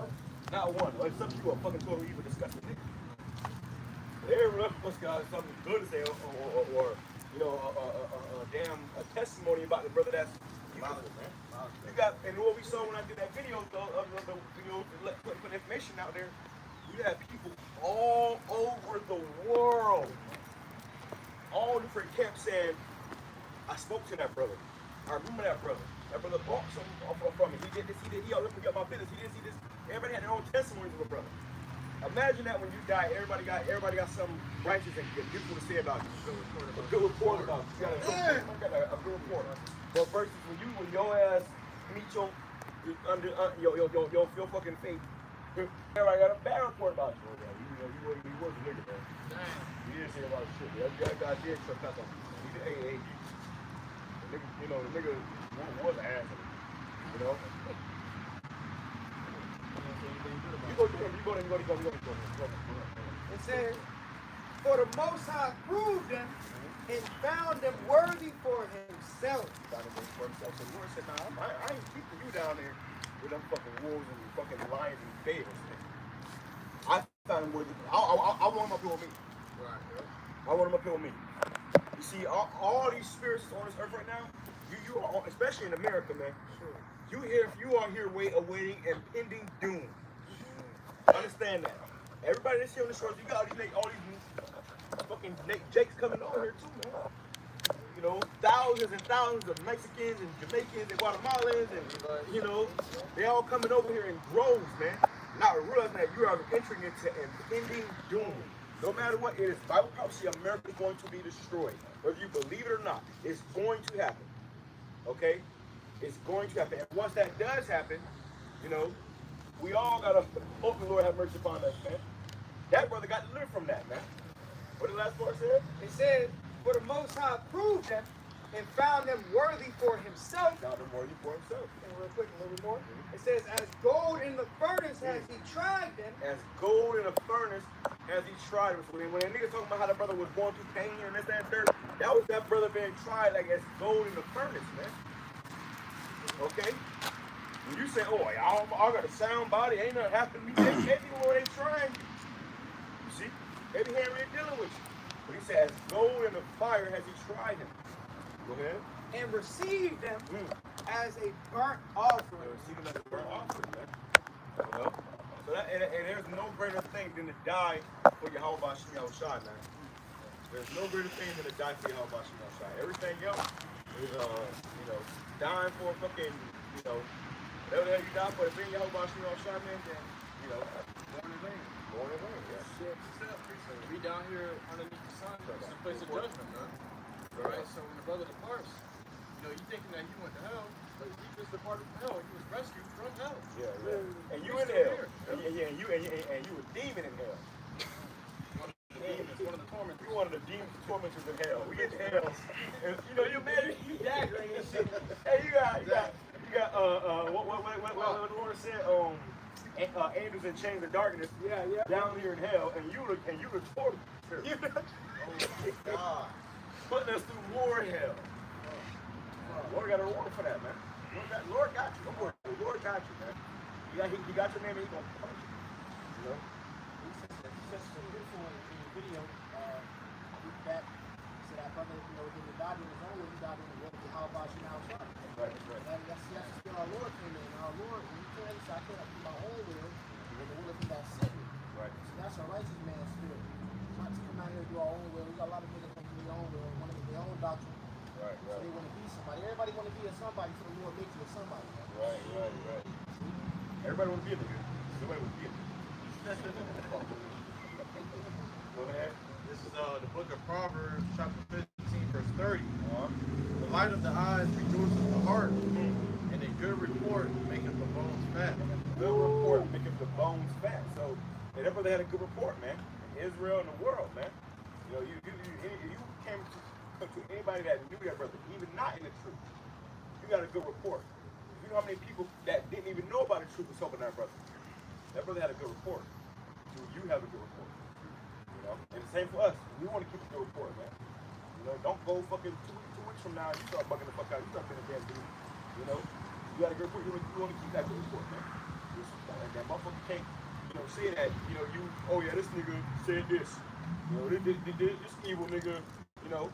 Not one. Except you a fucking total evil, disgusting nigga. Every one of us got something good to say, or a testimony about the brother that's evil, man. You got, and what we saw when I did that video, put information out there, you had people all over the world, all different camps saying, I spoke to that brother. I remember that brother. That brother bought something from me. He did this, he let me get my business. He did this. Everybody had their own testimonies of a brother. Imagine that when you die, everybody got something righteous and beautiful to say about you. A good report about you. You got a good report. But versus when your ass meet your fucking faith, everybody got a bad report about you. He was a nigga, man. He didn't say a lot of shit. That guy did trust us on him. The nigga was an asshole. You know? You go. It says, for the Most High proved them and found them worthy for himself. So the Lord said, nah, I ain't keeping you down there with them fucking wolves and fucking lions and bears. I found him worthy. I want him up here with me. Right. I want him up here with me. You see, all these spirits on this earth right now, you are, especially in America, man. You are here awaiting impending doom. Understand that. Everybody that's here on the shores, you got all these fucking Jakes coming over here too, man. You know, thousands and thousands of Mexicans and Jamaicans and Guatemalans and, you know, they all coming over here in droves, man. Not realizing that you are entering into impending doom. No matter what, it is Bible prophecy, America is going to be destroyed. Whether you believe it or not, it's going to happen. Okay? It's going to happen. And once that does happen, you know, we all got to hope the Lord have mercy upon us, man. That brother got delivered from that, man. What did the last part say? It said, for the Most High proved them and found them worthy for himself. Found them worthy for himself. And real quick, a little bit more. It says, as gold in the furnace has he tried them. As gold in a furnace as he tried them. So when that nigga talking about how the brother was going through pain and this, that, and third, that was that brother being tried like as gold in the furnace, man. Okay? When you say, oh, I got a sound body, ain't nothing happened to me, they people when they trying you. You see? They be here dealing with you. But he said, as gold in the fire has he tried him. Go ahead. And received them as a burnt offering. Received them as a burnt offering, man. You know? So that, and there's no greater thing than to die for YAHAWASHI, man. There's no greater thing than to die for YAHAWASHI. Everything else is, you know, dying for fucking, you know, whatever the hell you die for, if you're YAHAWASHI, man, then, you know, born in vain. Born in vain, yeah. Shit, so we down here underneath the sun, it's a place of judgment, man. Right? So when the brother departs, you know, you thinking that he went to hell, but he just departed from hell. He was rescued from hell. Yeah. And you in hell. And you a demon in hell. One of the tormentors. You one of the demons, tormentors in hell. We in hell. And, you know, you mad, you daggering and shit. Hey, you got what the Lord said, angels in chains of darkness. Yeah. Down here in hell, and you the tormentor. God. Putting us through war in hell. Lord got a reward for that, man. Lord got you. Don't worry. The Lord got you, man. He got your name and he's gonna punish you. You know? He said something beautiful in the video. That he said that brother, you know, didn't die in his own way, he died in the way of YAHAWASHI outside. Right. That's still our Lord came in. Our Lord, when he came, he said, I can't do my own will, but the will of him that sent me. Right. So that's a righteous man's spirit. Not to come out here and do our own will. We got a lot of niggas that do their own will, want to get their own doctrine. Right. So they want to be somebody. Everybody want to be a somebody, so the Lord makes you a somebody. Right. Everybody want to be a nigga. Nobody want to be a nigga. Go ahead. This is the book of Proverbs, chapter 15, verse 30. The light of the eyes rejoices the heart, and a good report maketh the bones fat. Good report maketh the bones fat. So, and that brother had a good report, man. In Israel and the world, man. You know, you came to anybody that knew that brother, even not in the truth. You got a good report. You know how many people that didn't even know about the truth was helping that brother. That brother had a good report. You have a good report. You know, and the same for us. We want to keep a good report, man. You know, don't go fucking two weeks from now, you start bugging the fuck out. You start being a damn dude. You know, you got a good report. You want to keep that good report, man. That motherfucker can't, you know, say that, you know, oh yeah, this nigga said this. You know, this evil nigga, you know,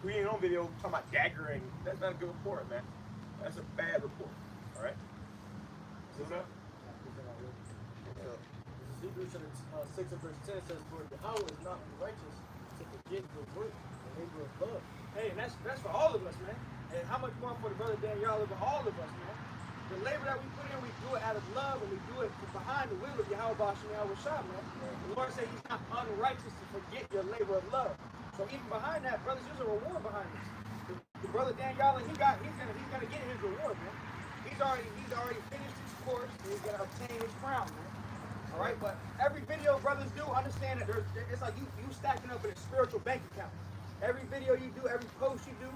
we ain't on video talking about daggering. That's not a good report, man. That's a bad report. All right? See what's up? Hebrews 6 and verse 10 says, for Yahweh is not righteous to forget good work and labor of love. Hey, and that's for all of us, man. And how much more for the brother Daniel, for all of us, man. The labor that we put in, we do it out of love, and we do it behind the will of YAHAWASHI, man. The Lord said he's not unrighteous to forget your labor of love. So even behind that, brothers, there's a reward behind this. The brother Daniel, he's gonna get his reward, man. He's already finished his course, and he's gonna obtain his crown, man. All right, but every video brothers do, understand that it's like you stacking up in a spiritual bank account. Every video you do, every post you do,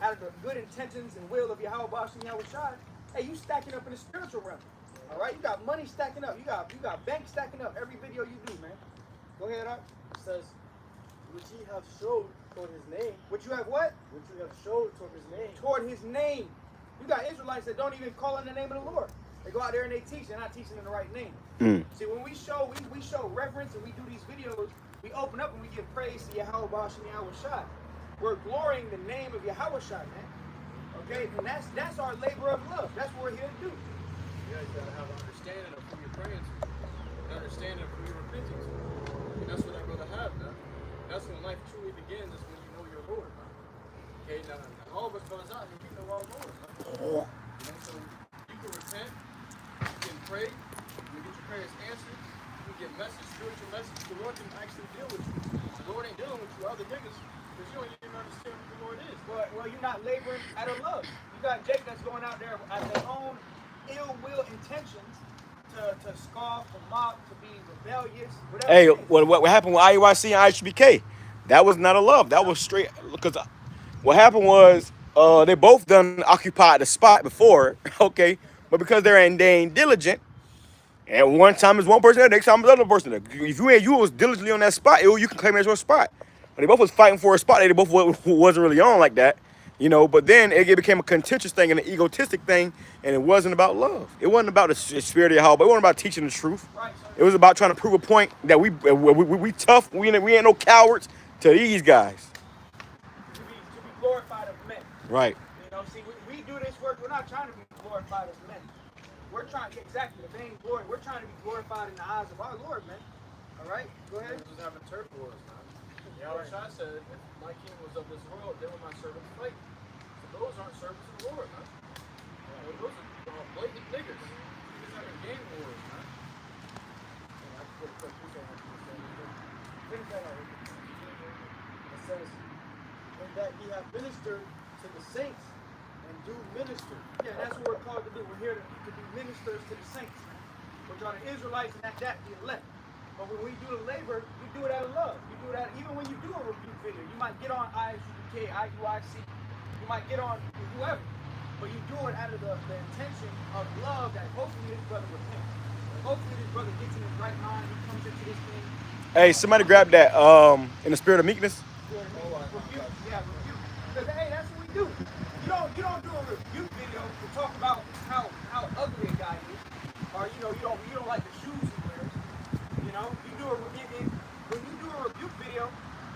out of the good intentions and will of YAHAWASHI, hey, you stacking up in the spiritual realm. All right, you got money stacking up. You got bank stacking up. Every video you do, man. Go ahead, up. It says, which he hath showed toward his name. Which you have what? Which you have showed toward his name. Toward his name. You got Israelites that don't even call on the name of the Lord. They go out there and they teach. They're not teaching in the right name. See, when we show reverence and we do these videos, we open up and we give praise to YAHAWASHI, We're glorying the name of YAHAWASHI, man. Okay, and that's our labor of love. That's what we're here to do. Yeah, you gotta have an understanding of who you're praying to. and understanding and fully repenting to. And that's what that brother had, man. That's when life truly begins, is when you know your Lord, man. Okay, now all of us brothers out here, we know our Lord, man. You know, so you can repent, you can pray, you can get your prayers answered, you can get message, spiritual message. The Lord can actually deal with you. The Lord ain't dealing with you other niggas, because you don't even understand who the Lord is. Well, you're not laboring out of love. You got Jake that's going out there at their own ill will intentions to scoff, to mock, to be rebellious, whatever. Hey, it is. what happened with IUIC and IHBK? That was not a love. That was straight. Because what happened was they both done occupied the spot before, okay? But because they ain't diligent, and one time is one person there, next time is another person there. If you was diligently on that spot, you can claim it as your spot. But they both was fighting for a spot. They both wasn't really on like that, you know. But then it became a contentious thing and an egotistic thing, and it wasn't about love. It wasn't about the spirit of Yahweh. It wasn't about teaching the truth. Right, It was about trying to prove a point that we tough. We ain't no cowards to these guys. to be glorified of men. Right. You know, see, we do this work. We're not trying to be glorified as men. We're trying to get exactly the vain glory. We're trying to be glorified in the eyes of our Lord, man. All right, go ahead. Just having turf wars, man. YAHAWASHI said, if my kingdom was of this world, then would my servants fight. So those aren't servants of the Lord, man. Those are blatant niggas. Niggas having gang wars, man. It says, "In that ye have ministered to the saints and do minister." Yeah, that's what we're called to do. We're here to be ministers to the saints, man. Which are the Israelites and at that the elect. But when we do the labor, you do it out of love. You do it out, even when you do a review video, you might get on ISUK, IUIC, you might get on whoever, but you do it out of the intention of love that hopefully this brother repents. Hopefully this brother gets in his right mind, he comes into this thing. Hey, somebody grab that in the spirit of meekness. Review, yeah, review. Because hey, that's what we do. You don't do a review video to talk about how ugly a guy is, or you don't like the shoes he wears. You know, you do a review. When you do a review video,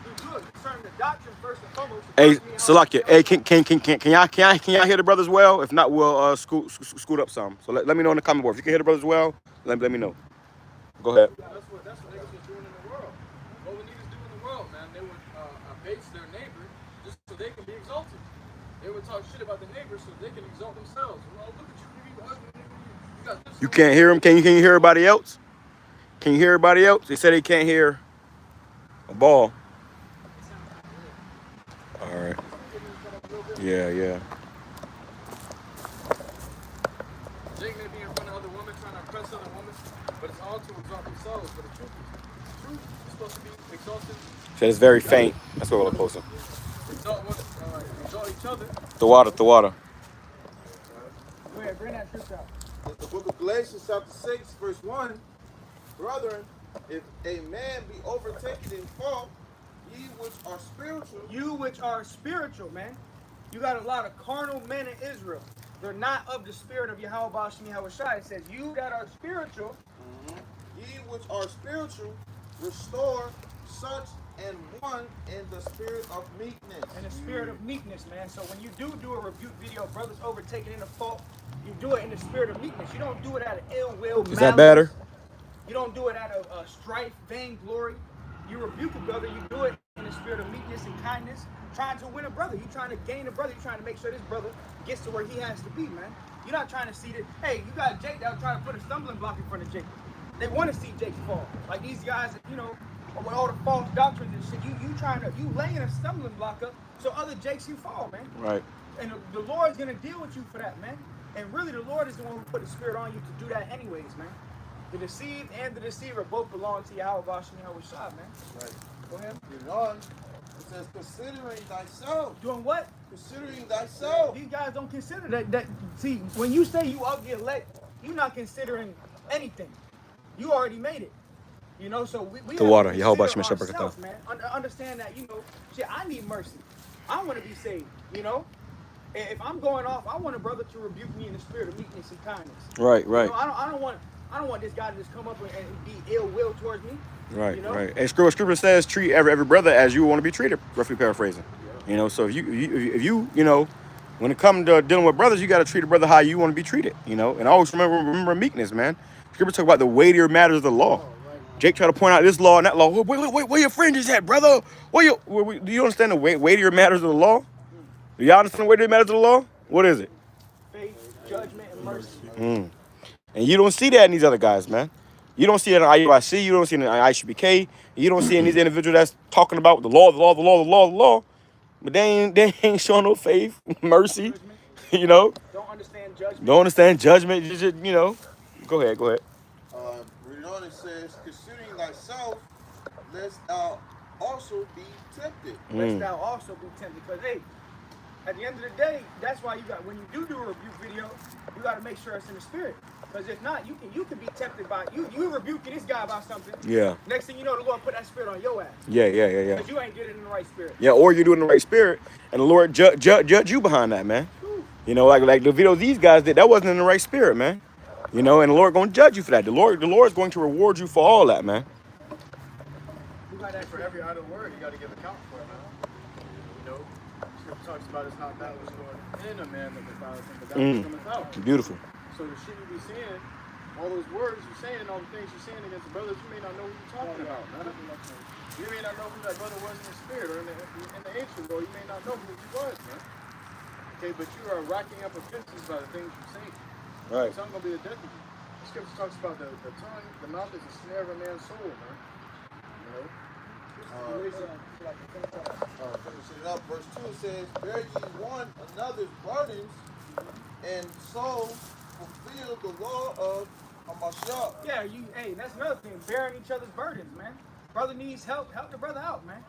you do it concerning the doctrine first and foremost. Hey, Salakia. Hey, can y'all hear the brothers well? If not, we'll scoot up some. So let me know in the comment board. If you can hear the brothers well, let me know. Go ahead. That's what niggas was doing in the world. What would niggas do in the world, man? They would abase their neighbor just so they can be exalted. They would talk shit about the neighbor so they can exalt themselves. Well, look at you, nigga, you ugly, nigga. You got this. You can't hear him. Can you hear everybody else? Can you hear everybody else? They said they can't hear a ball. All right. Yeah. Jake may be in front of other women trying to oppress other women, but it's all to exalt themselves. But the truth is supposed to be exalted. Said it's very faint. That's what we're posting. Exalt each other. The water. Go ahead, bring that scripture out. The book of Galatians chapter 6 verse 1. Brethren, if a man be overtaken in fault, ye which are spiritual. You which are spiritual, man. You got a lot of carnal men in Israel. They're not of the spirit of Yahawah BAHASHAM YAHAWASHI. It says, you that are spiritual. Ye which are spiritual, restore such and one in the spirit of meekness. In the spirit of meekness, man. So when you do a rebuke video, brothers overtaken in a fault, you do it in the spirit of meekness. You don't do it out of ill will. Is that better? You don't do it out of strife, vainglory. You rebuke a brother, you do it in the spirit of meekness and kindness, trying to win a brother. You're trying to gain a brother. You're trying to make sure this brother gets to where he has to be, man. You're not trying to see that, hey, you got Jake that was trying to put a stumbling block in front of Jake. They want to see Jake fall. Like these guys, you know, with all the false doctrines and shit, you laying a stumbling block up so other Jakes can fall, man. Right. And the Lord's going to deal with you for that, man. And really, the Lord is the one who put the spirit on you to do that anyways, man. The deceived and the deceiver both belong to Yahawah BAHASHAM YAHAWASHI, man. Right. Go ahead. Read on. It says, considering thyself. Doing what? Considering thyself. These guys don't consider that. See, when you say you of the elect, you're not considering anything. You already made it. You know, so we The water. Yahawah YAHAWASHI ourselves, man. Understand that, you know, shit, I need mercy. I want to be saved, you know? If I'm going off, I want a brother to rebuke me in the spirit of meekness and kindness. Right. You know, I don't want this guy to just come up and be ill will towards me. Right, you know? right. And Scripture says, treat every brother as you want to be treated. Roughly paraphrasing. You know, so if you know, when it comes to dealing with brothers, you got to treat a brother how you want to be treated. You know, and always remember meekness, man. Scripture talk about the weightier matters of the law. Jake tried to point out this law and that law. Where your fringes at, brother? Do you understand the weightier matters of the law? Do y'all understand the weightier matters of the law? What is it? Faith, judgment, and mercy. And you don't see that in these other guys, man. You don't see it in IUIC. You don't see it in IHBK. You don't see it in these individuals that's talking about the law, the law, the law, the law, the law. But they ain't showing no faith, mercy, you know. Don't understand judgment. Don't understand judgment. You just, you know. Go ahead. Reading on, it says, considering thyself, lest thou also be tempted. Lest thou also be tempted. Because, hey, at the end of the day, that's why you got, when you do a rebuke video, you got to make sure it's in the spirit. Because if not, you can be tempted by, you rebuking this guy about something. Yeah. Next thing you know, the Lord put that spirit on your ass. Yeah. Because you ain't getting in the right spirit. Yeah, or you're doing the right spirit, and the Lord judge you behind that, man. You know, like the video these guys did, that wasn't in the right spirit, man. You know, and the Lord going to judge you for that. The Lord is going to reward you for all that, man. For every idle word, you got to give account for it, man. You know, Scripture talks about it's not that which going in a man that defiles him, but that which cometh out. Beautiful. So the shit you be saying, all those words you're saying, all the things you're saying against the brothers, you may not know what you're talking about, man. You may not know who that brother was in the spirit or in the ancient world. You may not know who he was, man. Okay, but you are racking up offenses by the things you say. Right. The tongue gonna be the death of you. The Scripture talks about the tongue, the mouth is a snare of a man's soul, man. You know. Finishing it up, verse 2, it says, bear ye one another's burdens, and so fulfill the law of Hamashiach. Yeah, hey, that's another thing, bearing each other's burdens, man. Brother needs help the brother out, man.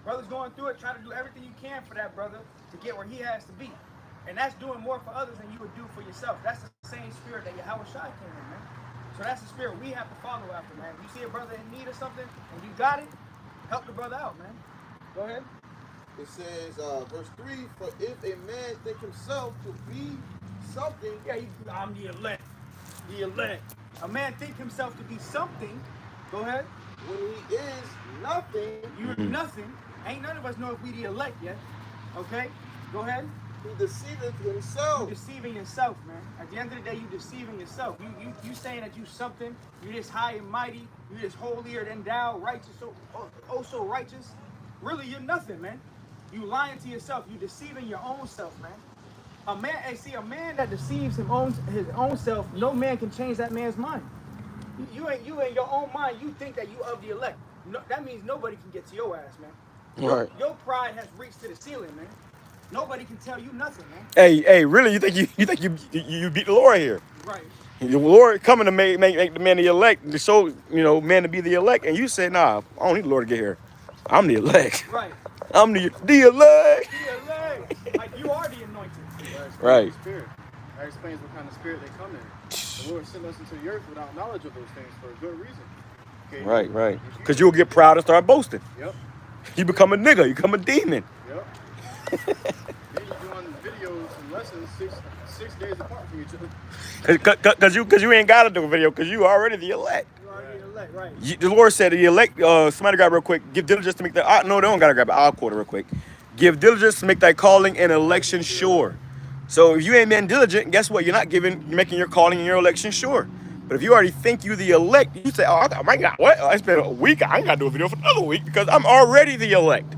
Brother's going through it, trying to do everything you can for that brother to get where he has to be. And that's doing more for others than you would do for yourself. That's the same spirit that YAHAWASHI came in, man. So that's the spirit we have to follow after, man. If you see a brother in need of something and you got it, help the brother out, man. Go ahead. It says, verse 3, for if a man think himself to be something, Yeah, I'm the elect. The elect. A man think himself to be something. Go ahead. when he is nothing, You're nothing. Ain't none of us know if we the elect yet. Okay? Go ahead. he deceiveth You're himself. deceiving yourself, man. At the end of the day, you're deceiving yourself. You saying that you something, you're this high and mighty, you're this holier than thou, righteous, so righteous. Really, you're nothing, man. You lying to yourself. You deceiving your own self, man. A man that deceives his own self, no man can change that man's mind. You in your own mind, you think that you of the elect. No, that means nobody can get to your ass, man. Right. Your pride has reached to the ceiling, man. Nobody can tell you nothing, man. Hey, really? You think you beat the Lord here? Right. The Lord coming to make the man the elect, to show, man to be the elect, and you say, nah, I don't need the Lord to get here. I'm the elect. Right. I'm the elect. The elect. Like you are the anointed. Right. Spirit. That explains what kind of spirit they come in. The Lord sent us into the earth without knowledge of those things for a good reason. Okay? Right. Because you'll get proud and start boasting. Yep. You become a nigga. You become a demon. Yep. Then you're doing videos and lessons six days apart from each other. Because you ain't got to do a video because you already the elect. You are the elect, right. The Lord said the elect, somebody grab it real quick, give diligence to make that, no, they don't got to grab it, I'll quote it real quick. Give diligence to make thy calling and election sure. So if you ain't been diligent, guess what? You're making your calling and your election sure. But if you already think you the elect, you say, oh, my God, what? It's been a week. I ain't got to do a video for another week because I'm already the elect.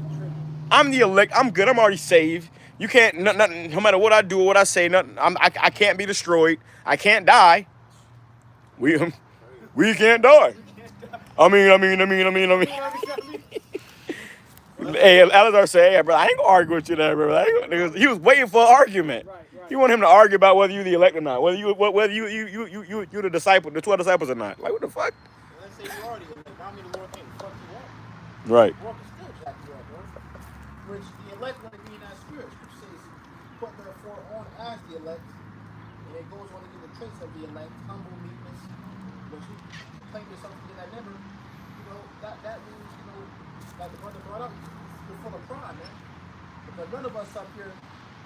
I'm the elect. I'm good. I'm already saved. You can't, nothing, no matter what I do or what I say, nothing, I can't be destroyed. I can't die. We can't die. I mean. Hey, Alazar said, hey, bro, I ain't gonna argue with you there, bro. He was waiting for an argument. Right. You want him to argue about whether you the elect or not, whether you the disciple, the 12 disciples or not. Like, what the fuck? let's say you already elect. I mean, the Lord can't fuck you up. Right. The Lord can still jack you up, bro. Which the elect want to be in that spirit. Scripture says, put therefore on as the elect. And it goes on to give the traits of the elect, humble meekness. But you claim yourself to be that member, that means, like the brother brought up, you're full of pride, man. Because none of us up here,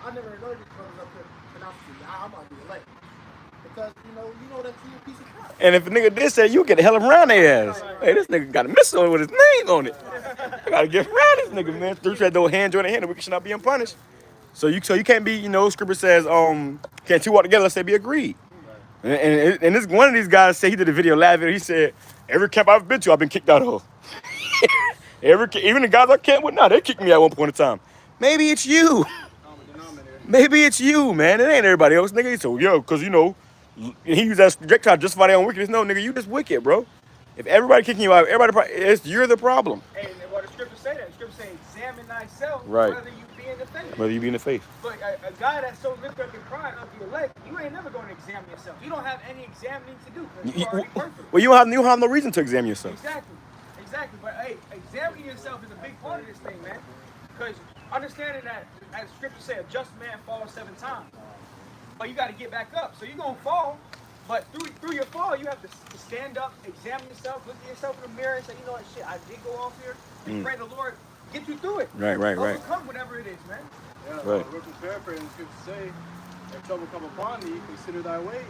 I never heard these brothers up here pronounce to you, I'm gonna be elect. Because you know that you're a piece of crap. And if a nigga did say, you get the hell around their ass. Hey, this nigga got a missile with his name on it. I gotta get around this nigga, man. Through that little hand joint in hand, and we should not be unpunished. So you can't be, scripture says, can't two walk together, let's say be agreed. And this one of these guys said he did a video last video. He said, every camp I've been to, I've been kicked out of. Even the guys I camp with now, they kicked me at one point in time. Maybe it's you. Maybe it's you, man. It ain't everybody else, nigga. So, yo, because, you know, he used that Drake trying to justify their own wickedness. No, nigga, you just wicked, bro. If everybody kicking you out, you're the problem. And what the scripture say that? The scripture say, examine thyself, Right. whether you be in the faith. Whether you be in the faith. But a guy that's so lifted up in pride of the elect, you ain't never going to examine yourself. You don't have any examining to do because you're already perfect. Well, you don't have no reason to examine yourself. Exactly. But hey, examining yourself is a big part of this thing, man. Because understanding that, as the scripture say, a just man falls 7 times. But you got to get back up. So you're going to fall. But through your fall, you have to stand up, examine yourself, look at yourself in the mirror and say, you know what, shit, I did go off here. And pray the Lord get you through it. Right. Overcome whatever it is, man. Yeah, Right. Richard paraphrasing scripture say, if trouble come upon thee, consider thy ways.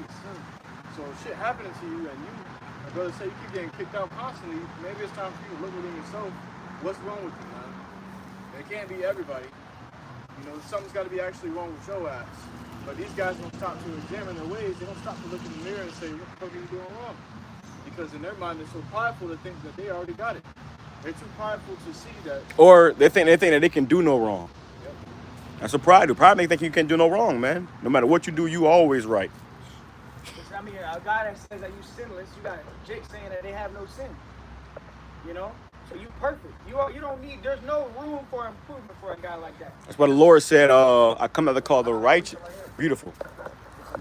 So shit happening to you, and you, my brother say you keep getting kicked out constantly, maybe it's time for you to look within yourself. What's wrong with you, man? It can't be everybody. You know, something's got to be actually wrong with your ass. But these guys don't stop to examine their ways. They don't stop to look in the mirror and say, what the fuck are you doing wrong? Because in their mind, they're so prideful to think that they already got it. They're too prideful to see that. Or they think that they can do no wrong. Yep. That's what pride do. Pride make think you can do no wrong, man. No matter what you do, you always right. I mean, a guy that says that you sinless, you got Jake saying that they have no sin. You know? So you perfect. You don't need, there's no room for improvement for a guy like that. That's what the Lord said, I come out to call the righteous. Beautiful.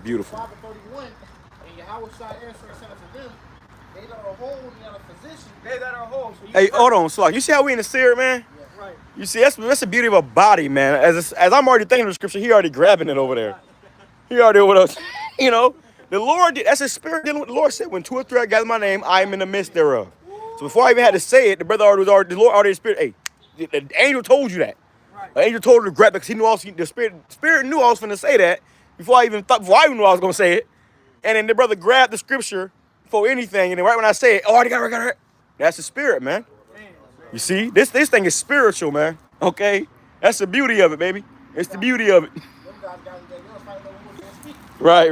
Beautiful. 5:31, and YAHAWASHI answering said unto them, they that are whole, they are a physician. They that are whole. So Hey, hold on, Slock. You see how we in the spirit, man? Yeah. Right. You see, that's the beauty of a body, man. As I'm already thinking of the scripture, he already grabbing it over there. He already over us. You know, the Lord, that's his spirit dealing with the Lord said, when 2 or 3 are gathered in my name, I am in the midst thereof. So before I even had to say it, the brother the Lord already spirit. Hey, the angel told you that. Right. The angel told her to grab it because he knew the spirit knew I was going to say that before I even knew I was going to say it. And then the brother grabbed the scripture for anything, and then right when I say it, I got it. That's the spirit, man. You see, this thing is spiritual, man. Okay, that's the beauty of it, baby. It's the beauty of it. Right.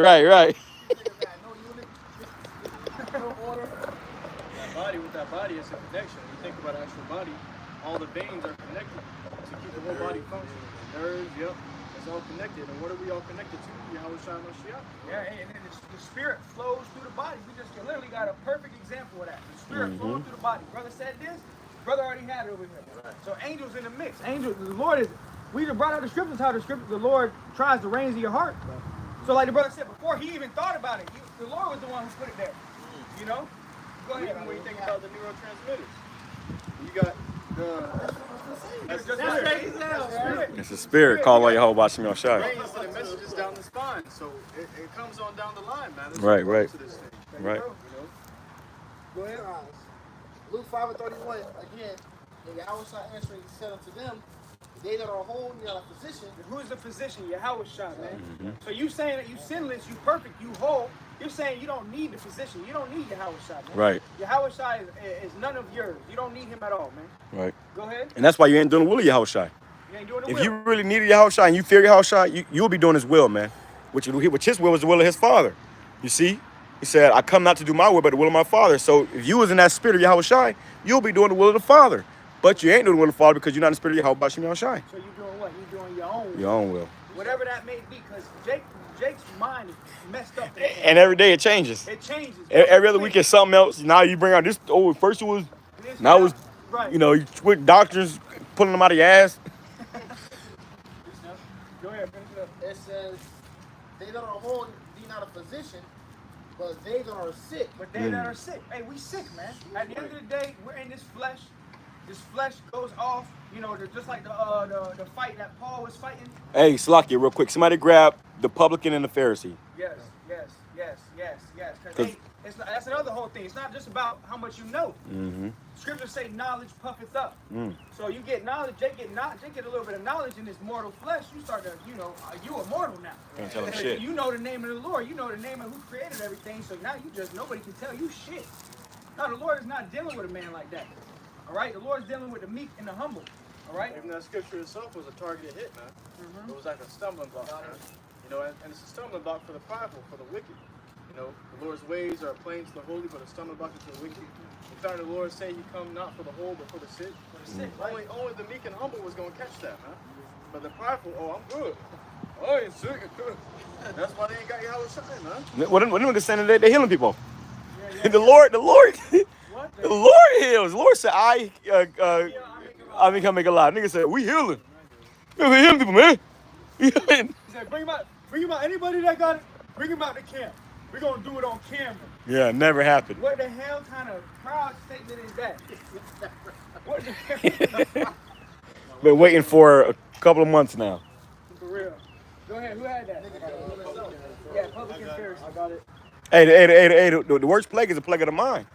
That body is a connection. When you think about an actual body, all the veins are connected to keep the whole body functioning. Nerves, yep, it's all connected. And what are we all connected to? YAHAWASHI Mashiach. Yeah, and the spirit flows through the body. We just literally got a perfect example of that. The spirit flowing through the body. Brother said this, brother already had it over here. Right. So angels in the mix. Angels, the Lord is, we just brought out the scriptures, how the Lord tries the reins of your heart. Right. So like the brother said, before he even thought about it, the Lord was the one who put it there. You know? Go ahead. When you think about the neurotransmitters, you got It's a spirit called YAHAWASHI Mashiach. brains and messages down the spine, so it comes on down the line, man. There's Right. to this thing. Right. Go ahead. Luke 5:31 again. And YAHAWASHI answering said unto them, they that are whole, they are a physician. Who's the physician? YAHAWASHI, man. So you saying that you sinless, you perfect, you whole. You're saying you don't need the physician. You don't need YAHAWASHI, man. Right. YAHAWASHI is none of yours. You don't need him at all, man. Right. Go ahead. And that's why you ain't doing the will of YAHAWASHI. You ain't doing the If will. you really needed YAHAWASHI and you fear YAHAWASHI, you'll be doing his will, man. Which his will was the will of his Father. You see? He said, I come not to do my will, but the will of my Father. So if you was in that spirit of YAHAWASHI, you'll be doing the will of the Father. But you ain't doing the will of the Father because you're not in the spirit of YAHAWASHI. So you're doing what? You're doing your own will. Your own will. Whatever that may be, because Jake's mind is messed up. And every day it changes. It changes. Every other week it's something else. Now you bring out this. Oh, first it was. Now it was. Right. You know, you with doctors pulling them out of your ass. Go ahead, finish it up. It says, they that are whole, be not a physician, but they that are sick. But they that are sick. Hey, we sick, man. At the end of the day, we're in this flesh. This flesh goes off, you know, just like the fight that Paul was fighting. Hey, Salakia, real quick. Somebody grab the publican and the Pharisee. Yes. Because that's another whole thing. It's not just about how much you know. Scriptures say knowledge puffeth up. So you get knowledge, Jake get a little bit of knowledge in this mortal flesh. You start to, you know, you immortal now. Can't tell him shit. You know the name of the Lord. You know the name of who created everything. So now nobody can tell you shit. No, the Lord is not dealing with a man like that. All right, the Lord's dealing with the meek and the humble. All right. Even that scripture itself was a targeted hit, man. It was like a stumbling block, man. You know, and it's a stumbling block for the prideful, for the wicked. You know, the Lord's ways are plain to the holy, but a stumbling block to the wicked. In fact, the Lord say he come not for the whole, but for the sick. Only the meek and humble was going to catch that, man. But the prideful, oh, I'm good. Oh, I ain't sick. That's why they ain't got YAHAWASHI, man. What them niggas saying today? They healing people. The Lord heals. The Lord said, I mean, come make a lie. Nigga said, we healing. We healing people, man. We healing. He said, bring him out. Anybody that got it, bring him out to camp. We're going to do it on camera. Yeah, never happened. What the hell kind of proud statement is that? What the hell? Been waiting for a couple of months now. For real. Go ahead. Who had that? Yeah, public and Pharisee. I got it. Hey, the worst plague is a plague of the mind.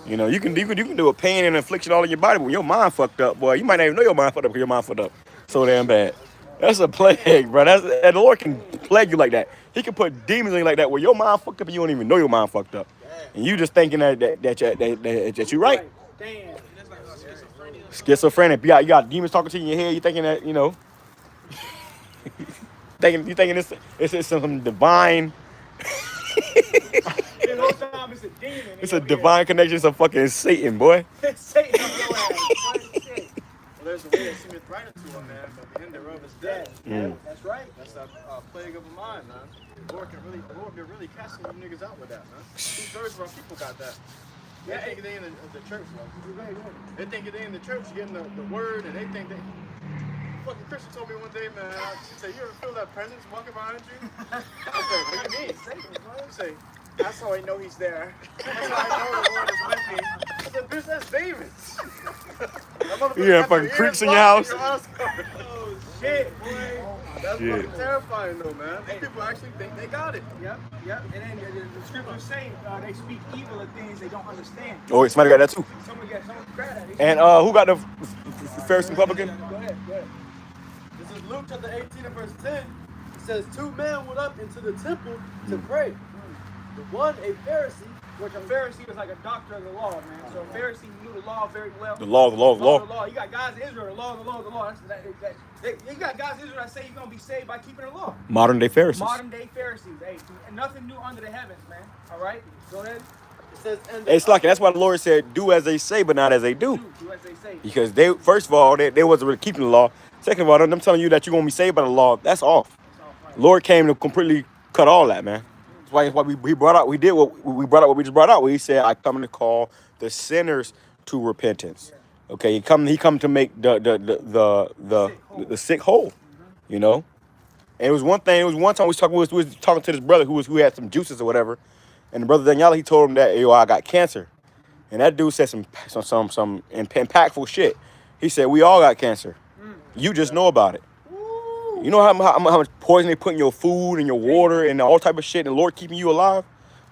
You know, you can do a pain and affliction all in your body, but when your mind fucked up, boy, you might not even know your mind fucked up because your mind fucked up so damn bad. That's a plague, bro. And the Lord can plague you like that. He can put demons in you like that where your mind fucked up and you don't even know your mind fucked up, and you just thinking that you right. Damn. Schizophrenic. You got demons talking to you in your head. You thinking that you thinking it's some divine. The whole time it's a demon. It's a divine connection. It's a fucking Satan, boy. It's Satan on your ass. Well, there's a way that seemeth right unto a man, but the end thereof is death. Yeah, that's right. That's a plague of a mind, man. The Lord can really casting you niggas out with that, man. 2/3 of our people got that. They think they in the church, man. They think they in the church getting the word, and they think they. Fucking Christian told me one day, man. She said, "You ever feel that presence walking behind you?" I said, "What do you mean?" She said, "That's how I know he's there. That's how I know the Lord is with me." I said, "Bitch, that's David." You have fucking creeps in your house. Oh shit, boy. That's fucking terrifying, though, man. These people actually think they got it. Yep. And then the scriptures say they speak evil of things they don't understand. Oh, somebody got that too. Someone grab that. And who got the Pharisee Republican? Go ahead. This is Luke chapter 18 and verse 10. It says, 2 men went up into the temple to pray. The one a Pharisee, which a Pharisee was like a doctor of the law, man. So a Pharisee knew the law very well. The law. You got guys in Israel, the law. You got guys in Israel that say you're going to be saved by keeping the law. Modern day Pharisees. Hey, nothing new under the heavens, man. All right? Go ahead. it says, and It's like that's why the Lord said, "Do as they say, but not as they do." Do as they say. Because they, first of all, they wasn't really keeping the law. Second of all, them telling you that you're gonna be saved by the law, that's off. Lord came to completely cut all that, man. That's why we brought out. We did what we brought out. What we just brought out. Where he said, "I come to call the sinners to repentance." Okay, he come to make the sick whole. You know. And it was one thing. It was one time we was talking to this brother who had some juices or whatever, and the brother Daniela, he told him that, "Yo, I got cancer," and that dude said some impactful shit. He said, "We all got cancer. You just know about it." You know how much poison they put in your food and your water and all type of shit, and the Lord keeping you alive,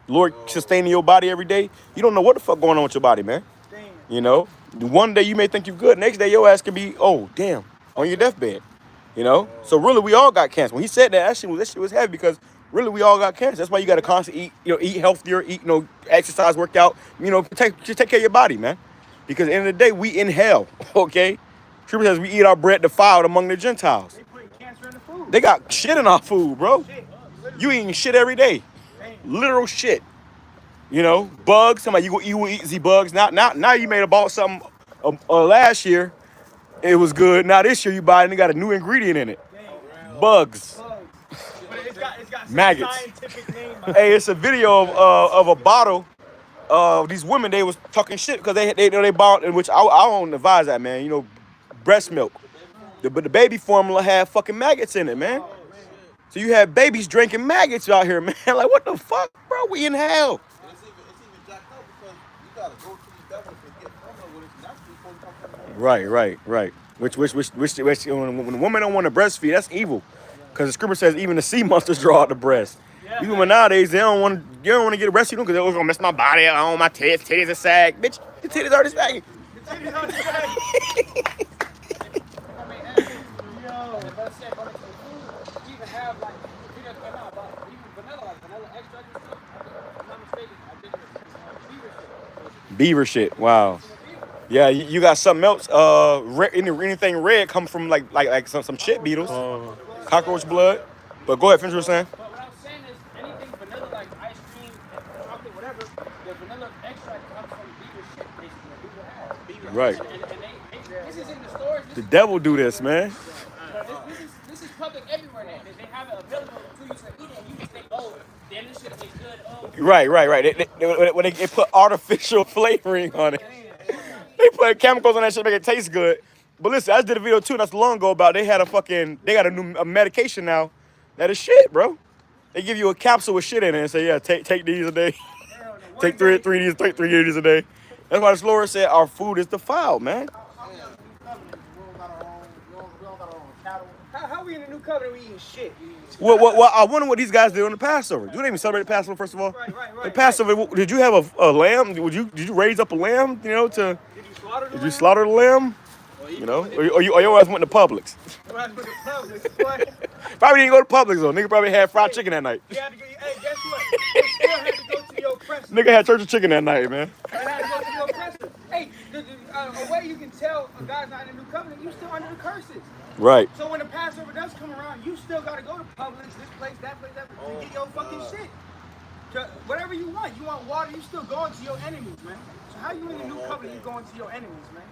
the Lord sustaining your body every day. You don't know what the fuck going on with your body, man. Damn. You know, one day you may think you're good, next day your ass can be, oh damn, on your deathbed. You know, so really we all got cancer. When he said that, that shit was heavy because really we all got cancer. That's why you got to constantly eat healthier, exercise, work out. Just take care of your body, man. Because at the end of the day, we in hell. Okay, Scripture says we eat our bread defiled among the Gentiles. They putting cancer in the food. They got shit in our food, bro. Shit. You eating shit every day, literal shit. You know, bugs. Somebody you will eat the bugs. Now you made about something last year. It was good. Now this year you buy it and it got a new ingredient in it. Bugs. But it's got some Maggots. scientific name. Hey, it's a video of a bottle of these women. They was talking shit because they bought, in which I don't advise that, man. You know, breast milk. But the baby formula had fucking maggots in it, man. So you have babies drinking maggots out here, man. Like, what the fuck, bro? We in hell. It's even jacked up because you gotta go to these devils to get formula when it's naturally before you come from the Right. Which when the woman don't want to breastfeed, that's evil. Because the scripture says even the sea monsters draw out the breast. Yeah, Even when nowadays they don't want to get a breastfeed because they're gonna mess my body up. I want my titties are sag. Bitch, the titties already sagging. Beaver shit. Wow. Yeah, you got something else. Anything red come from like some shit beetles, cockroach blood. But go ahead, finish what you're saying. But what I'm saying is anything vanilla like ice cream, Right. And this is in the stores. The devil do this, man. This is public everywhere now. They have it available to you to eat it, and you just think, oh, damn, this shit tastes good. Oh, Right. When they put artificial flavoring on it, they put chemicals on that shit to make it taste good. But listen, I just did a video too not so long ago about they got a new medication now that is shit, bro. They give you a capsule with shit in it and say, yeah, take these a day. Take three of these a day. That's why the Lord said our food is defiled, man. How we in the new covenant? We eating shit. Well, I wonder what these guys did on the Passover. Do they even celebrate the Passover, first of all? Right. The Passover, did you have a lamb? Did you raise up a lamb, you know, Did you slaughter the lamb? You know, or your ass went to Publix. Probably didn't go to Publix though. Nigga probably had fried chicken that night. Hey, guess what? You still had to go to your oppressor. Nigga had church of chicken that night, man. You had to go to your oppressor. Hey, a way you can tell a guy's not in the new covenant, you still under the curses. Right. So when the Passover does come around, you still got to go to Publix, this place, that place, to get your fucking shit. Whatever you want. You want water, you still going to your enemies, man. So how you in the new covenant, you going to your enemies, man?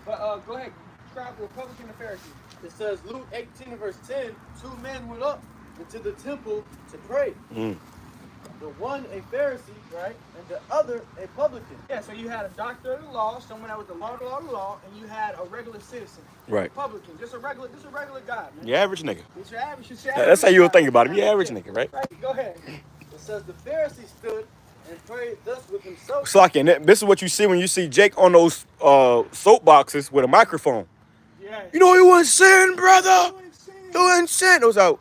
But go ahead, describe the Republican and Pharisee. It says Luke 18 verse 10, 2 men went up into the temple to pray. The one a Pharisee, right, and the other a publican. Yeah, so you had a doctor of the law, someone that was the law, and you had a regular citizen. Right. Republican, just a regular guy, man. Your average nigga. It's your average. That's how you would think about it. Your average nigga, right? Right. Go ahead. It says the Pharisee stood and prayed thus with himself. Slocking. This is what you see when you see Jake on those soapboxes with a microphone. Yeah. You know, you wasn't sin, brother. You wasn't sin. Those out.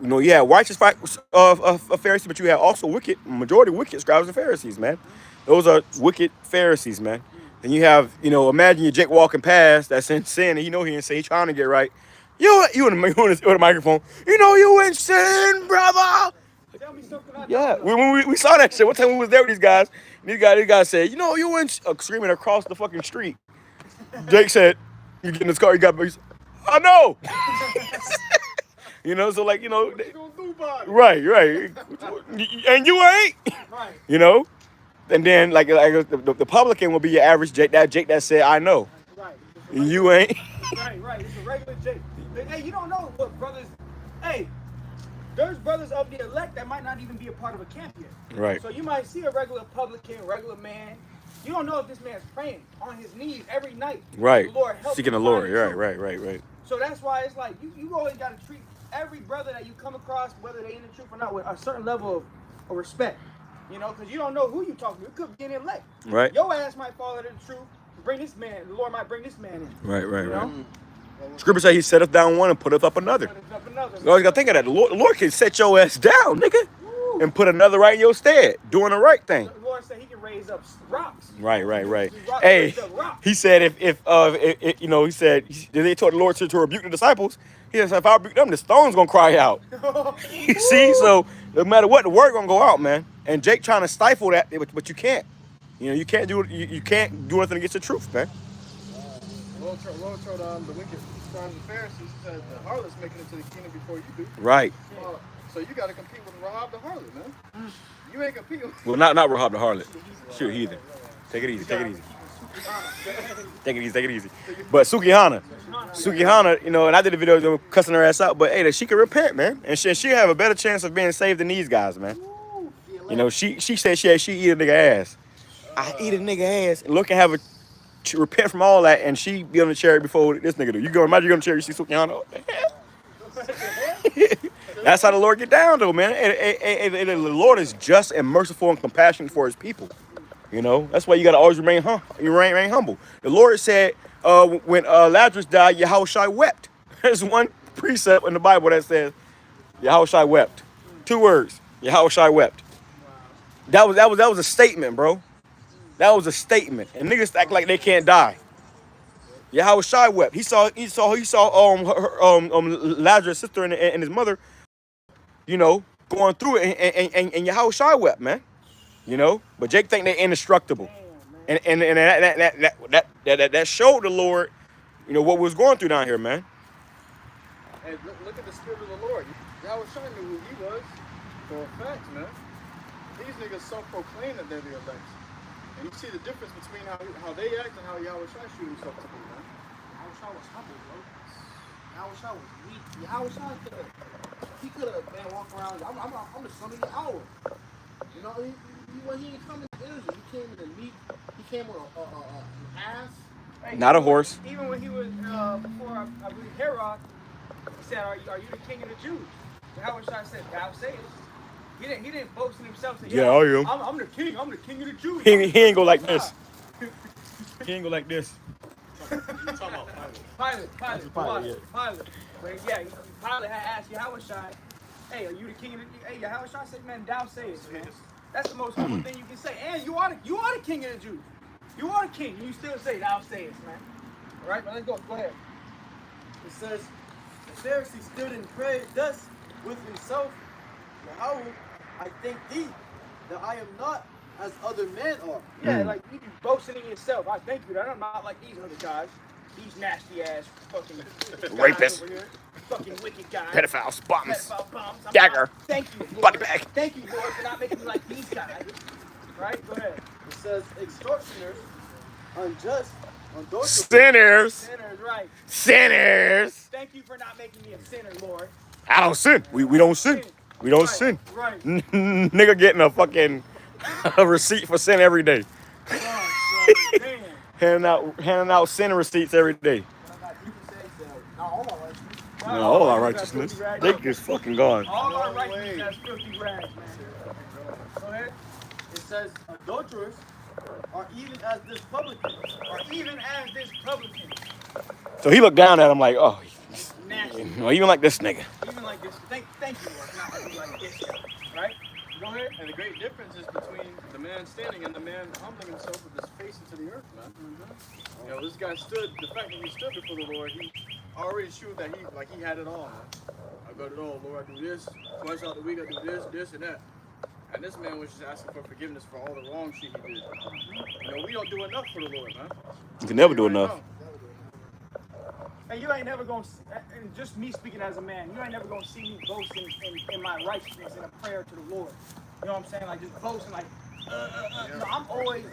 You know, you had righteous Pharisees, but you had also majority wicked scribes and Pharisees, man. Those are wicked Pharisees, man. Then you have, you know, imagine your Jake walking past that's in sin, and you know he ain't sin, he trying to get right. You in the microphone. You know you in sin, brother. Tell me something Yeah, we saw that shit. One time we was there with these guys, and these guys said, you know, you in screaming across the fucking street. Jake said, you get in this car, you got, I know. You know, so like, you know, right, and you ain't, Right. You know, and then like the publican will be your average Jake that said, I know, Right. You ain't. Right. It's a regular Jake. Hey, you don't know what brothers. Hey, there's brothers of the elect that might not even be a part of a camp yet. Right. So you might see a regular publican, regular man. You don't know if this man's praying on his knees every night. Right. The Lord help Seeking him the Lord. find the truth. Right. So that's why it's like you always got to treat every brother that you come across, whether they in the truth or not, with a certain level of respect. You know, because you don't know who you talking to. It could be an elect. Right. Your ass might fall into the truth. Bring this man. The Lord might bring this man in. Right. You know? Scripture say he set us down one and put us up another. You always got to think of that. The Lord can set your ass down, nigga, and put another right in your stead, doing the right thing. The Lord said he can raise up rocks. Right. Hey, he said if you know, he said they told the Lord to rebuke the disciples. He said if I rebuke them, the stone's gonna cry out. You see, so no matter what, the word gonna go out, man. And Jake trying to stifle that, but you can't. You know, you can't do anything against the truth, man. Lord told the wicked scribes and Pharisees, he said the harlots making it to the kingdom before you do. Right. So you got to compete with Rahab the harlot, man. You ain't competing. Well, not Rahab the harlot. Sure, heathen. Take it easy. Take it easy. But Sukihana, you know, and I did a video of them cussing her ass out, but hey, that she can repent, man, and she have a better chance of being saved than these guys, man. You know, she said she eat a nigga ass. I eat a nigga ass, and look and have a repent from all that, and she be on the chariot before this nigga do. Imagine you go on the chariot, you see Sukihana. That's how the Lord get down, though, man. The Lord is just and merciful and compassionate for his people. You know, that's why you got to always remain humble. The Lord said when Lazarus died, YAHAWASHI wept. There's one precept in the Bible that says YAHAWASHI wept. 2 words, YAHAWASHI wept. That was a statement, bro. That was a statement. And niggas act like they can't die. YAHAWASHI wept. He saw Lazarus' sister and his mother, you know, going through it, and YAHAWASHI wept, man. You know, but Jake think they're indestructible, and that showed the Lord, you know, what was going through down here, man. Hey, look at the spirit of the Lord. YAHAWASHI knew who he was for a fact, man. These niggas self-proclaim that they're the elect. And you see the difference between how they act and how Yahawashi shoot himself to be, man. Yahawashi was humble, bro. Yahawashi was weak. Yahawashi could have been walking around. I'm the son of Yahawah. You know, he didn't come in energy. He came in the meat. He came with an ass. Hey, Not a horse. Even when he was before I believe Herod, he said, "Are you the king of the Jews?" Yahawashi said, "Thou sayest." He didn't boast in himself. Say, Yeah, I am. I'm the king. I'm the king of the Jews. He ain't go like this. He ain't go like this. You talking about Pilate. Pilate, But yeah, Pilate had asked Yahawashi, "Hey, are you the king of the?" Hey, Yahawashi said, "Man, thou sayest, man." That's the most humble thing you can say. And you are the king of the Jews. You are the king, and you still say, "Thou sayest, man." All right, but let's go. Go ahead. It says, the Pharisee stood and prayed thus with himself, Yahawah, I thank thee that I am not as other men are. Yeah, like you be boasting in yourself. I thank you that I'm not like these other guys. These nasty ass fucking Rapists. over here. Fucking wicked guys. Pedophiles, bums, Pedophile bums. dagger, Thank you, Lord. body bag. Thank you, Lord, for not making me like these guys. Right? Go ahead. It says, extortioners, unjust, adulterers, Sinners, Sinners, right. sinners. Thank you for not making me a sinner, Lord. I don't sin. We don't sin. We don't Right, sin. Right. Nigga getting a fucking a receipt for sin every day. Damn. handing out sin receipts every day. No, all our righteousness. They just fucking gone. All our righteousness, that's filthy rags, man. Go ahead. it says, adulterers are even as this publican. Or even as this publican. So he looked down at him like, oh, Nasty. even like this nigga. Even like this. Thank you, Lord. Not like this. Right? Go ahead. And the great difference is between the man standing and the man humbling himself with his face into the earth, man. You know, this guy stood, the fact that he stood before the Lord, he already showed that he had it all, man. I got it all, Lord, I do this, twice out the week I do this, and that. And this man was just asking for forgiveness for all the wrong shit he did. You know, we don't do enough for the Lord, man. You can never do enough. And you ain't never gonna, and just me speaking as a man, you ain't never gonna see me boasting in my righteousness in a prayer to the Lord. You know what I'm saying? Like just boasting, like, you know, I'm always,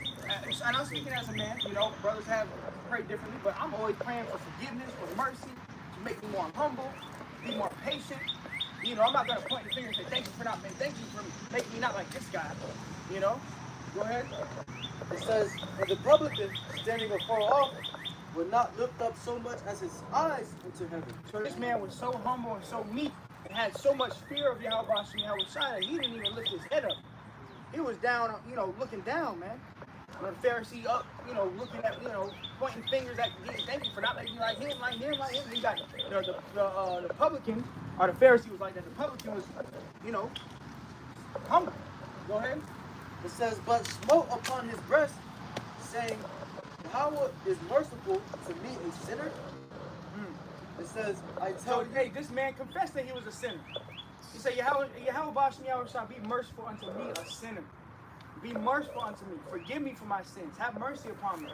and I'm speaking as a man. You know, brothers have prayed differently, but I'm always praying for forgiveness, for mercy, to make me more humble, be more patient. You know, I'm not gonna point the finger and say thank you for making me not like this guy. You know, go ahead. It says, and the publican standing afar off would not lift up so much as his eyes into heaven. So this man was so humble and so meek and had so much fear of Yahawashi and Yahawashi, he didn't even lift his head up. He was down, you know, looking down, man. You know, the Pharisee up, you know, looking at, you know, pointing fingers at, thank you for not making me like him, like him, like him. He got, you know, the publican, or the Pharisee was like that. The publican was, you know, humble. Go ahead. It says, but smote upon his breast, saying, Yahawah is merciful to me, a sinner. It says, I tell you. Hey, this man confessed that he was a sinner. He said, Yahawashi, be merciful unto me, a sinner. Be merciful unto me. Forgive me for my sins. Have mercy upon me.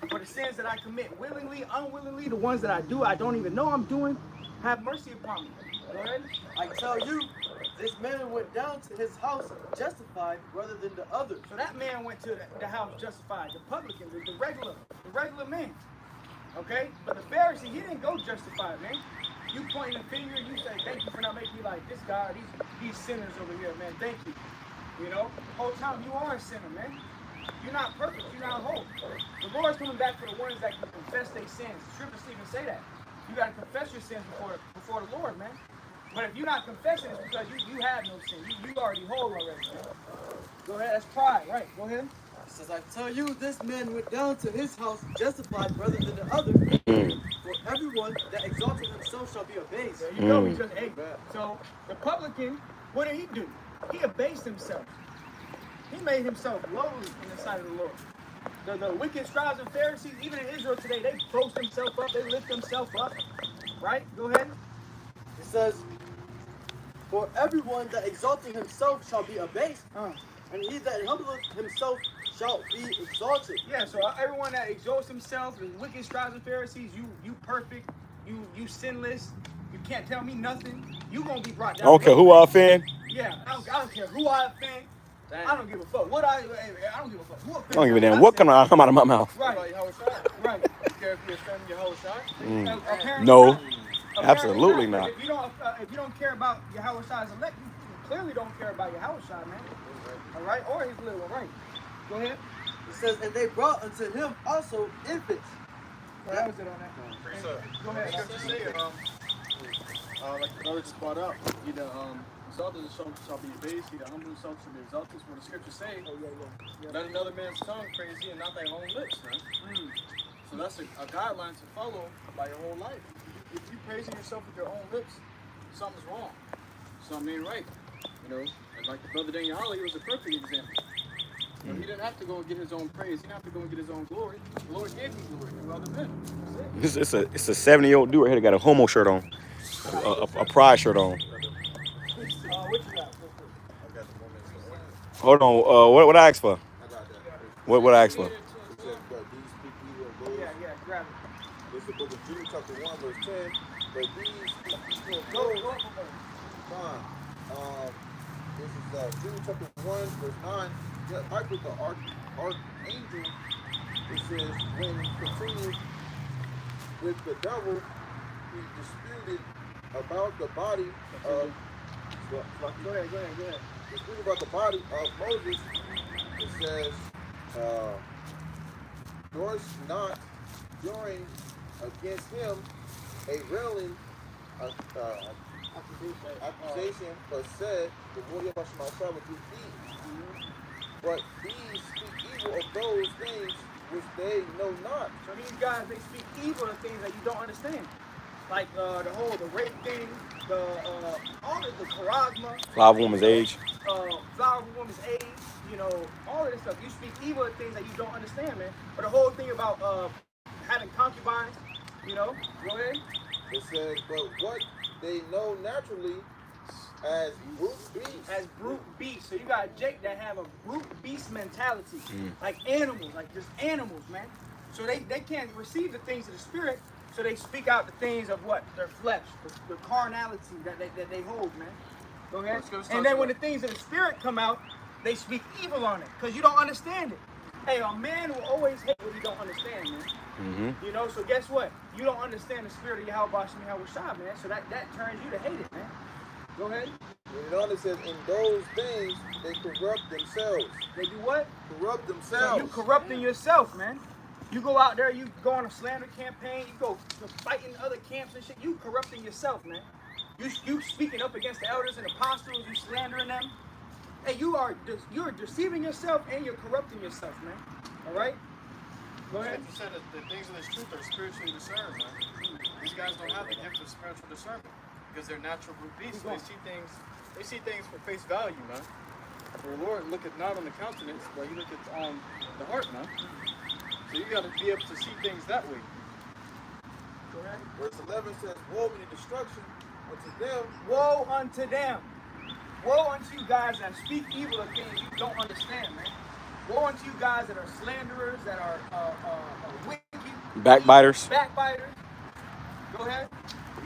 For the sins that I commit willingly, unwillingly, the ones that I do, I don't even know I'm doing, have mercy upon me. Go ahead. I tell you, this man went down to his house justified rather than the other. So that man went to the house justified. The publican, the regular man. Okay? But the Pharisee, he didn't go justified, man. You pointing a finger, you say, thank you for not making me like this guy, these sinners over here, man. Thank you. You know? The whole time you are a sinner, man. You're not perfect. You're not whole. The Lord's coming back for the ones that can confess their sins. The scriptures even say that. You got to confess your sins before the Lord, man. But if you're not confessing, it's because you have no sin. You already whole already, man. Go ahead. That's pride. Right. Go ahead. It says, I tell you, this man went down to his house justified rather than the other. For everyone that exalted himself shall be abased. There you go. He just ate. So the publican, what did he do? He abased himself. He made himself lowly in the sight of the Lord. The wicked scribes and Pharisees, even in Israel today, they boast themselves up. They lift themselves up. Right? Go ahead. It says, for everyone that exalting himself shall be abased, and he that humbleth himself shall be exalted. Yeah, so everyone that exalts himself, the wicked scribes and Pharisees, you perfect, you sinless, you can't tell me nothing, you gonna be brought down. I don't care who I offend. Yeah, I don't care who I offend. I don't give a fuck. What I don't give a fuck. Who I don't give a damn what come out of my mouth. Right. Right. You care if you offend YAHAWASHI? Apparently No, not. Apparently absolutely not. If you don't care about YAHAWASHI's elect, you clearly don't care about YAHAWASHI, man. All right, or his little one, right? Go ahead. It says, and they brought unto him also infants. Well, that was it on that. Go ahead. Scripture say, like the brother just brought up, he that exalted himself shall be abased, he that humbled himself shall be exalted. What the scripture say, let another man's tongue praise thee and not thy own lips, man. So that's a guideline to follow by your whole life. If you praising yourself with your own lips, something's wrong. Something ain't right. You know, and like the brother Daniel Holly, he was a perfect example. You know, he didn't have to go and get his own praise. He didn't have to go and get his own glory. The Lord gave him glory through other men. That's it. It's a 70-year-old dude right here that got a homo shirt on, a pride shirt on. What you got? Hold on, what I asked for? What I asked for? It says, but these speak evil of those. Yeah, grab it. This is the book of Jude, chapter 1, verse 10. But these speak evil of those. Fine. This is Jude, chapter 1, verse 9. Yeah, Michael, the archangel, it says, when he continued with the devil, he disputed about the body of. Go ahead. Disputed about the body of Moses. It says, yours not during against him a railing accusation, but said the Lord YAHAWASHI would do these. But these speak evil of those things which they know not. So these guys, they speak evil of things that you don't understand. Like the rape thing, all of the charisma. Flower woman's age. Flower of a woman's age, you know, all of this stuff. You speak evil of things that you don't understand, man. But the whole thing about having concubines, you know, go ahead. It says, but what they know naturally as brute beasts. As brute beasts. So you got Jake that have a brute beast mentality. Like animals, like just animals, man. So they can't receive the things of the spirit, so they speak out the things of what? Their flesh, the carnality that they hold, man. Go ahead. And then when the things of the spirit come out, they speak evil on it, because you don't understand it. Hey, a man will always hate what he don't understand, man. You know, so guess what? You don't understand the spirit of YAHAWASHI, man. So that turns you to hate it, man. Go ahead. You know, it says, in those things they corrupt themselves. They do what? Corrupt So themselves. you corrupting yourself, man. You go out there, you go on a slander campaign, you go fighting other camps and shit. You corrupting yourself, man. You speaking up against the elders and apostles, you slandering them. Hey, you're deceiving yourself and you're corrupting yourself, man. All right? Go ahead. You said that the things of this truth are spiritually discerned, man. These guys don't have the gift of spiritual discernment because they're natural brute beasts. They see things for face value, man. For the Lord looketh not on the countenance, but he looketh on the heart, man. So you got to be able to see things that way. Go ahead. Verse 11 says, woe be the destruction unto them. Woe unto them. Woe unto you guys that speak evil of things you don't understand, man. Woe unto you guys that are slanderers, that are wicked. Backbiters. Backbiters. Go ahead.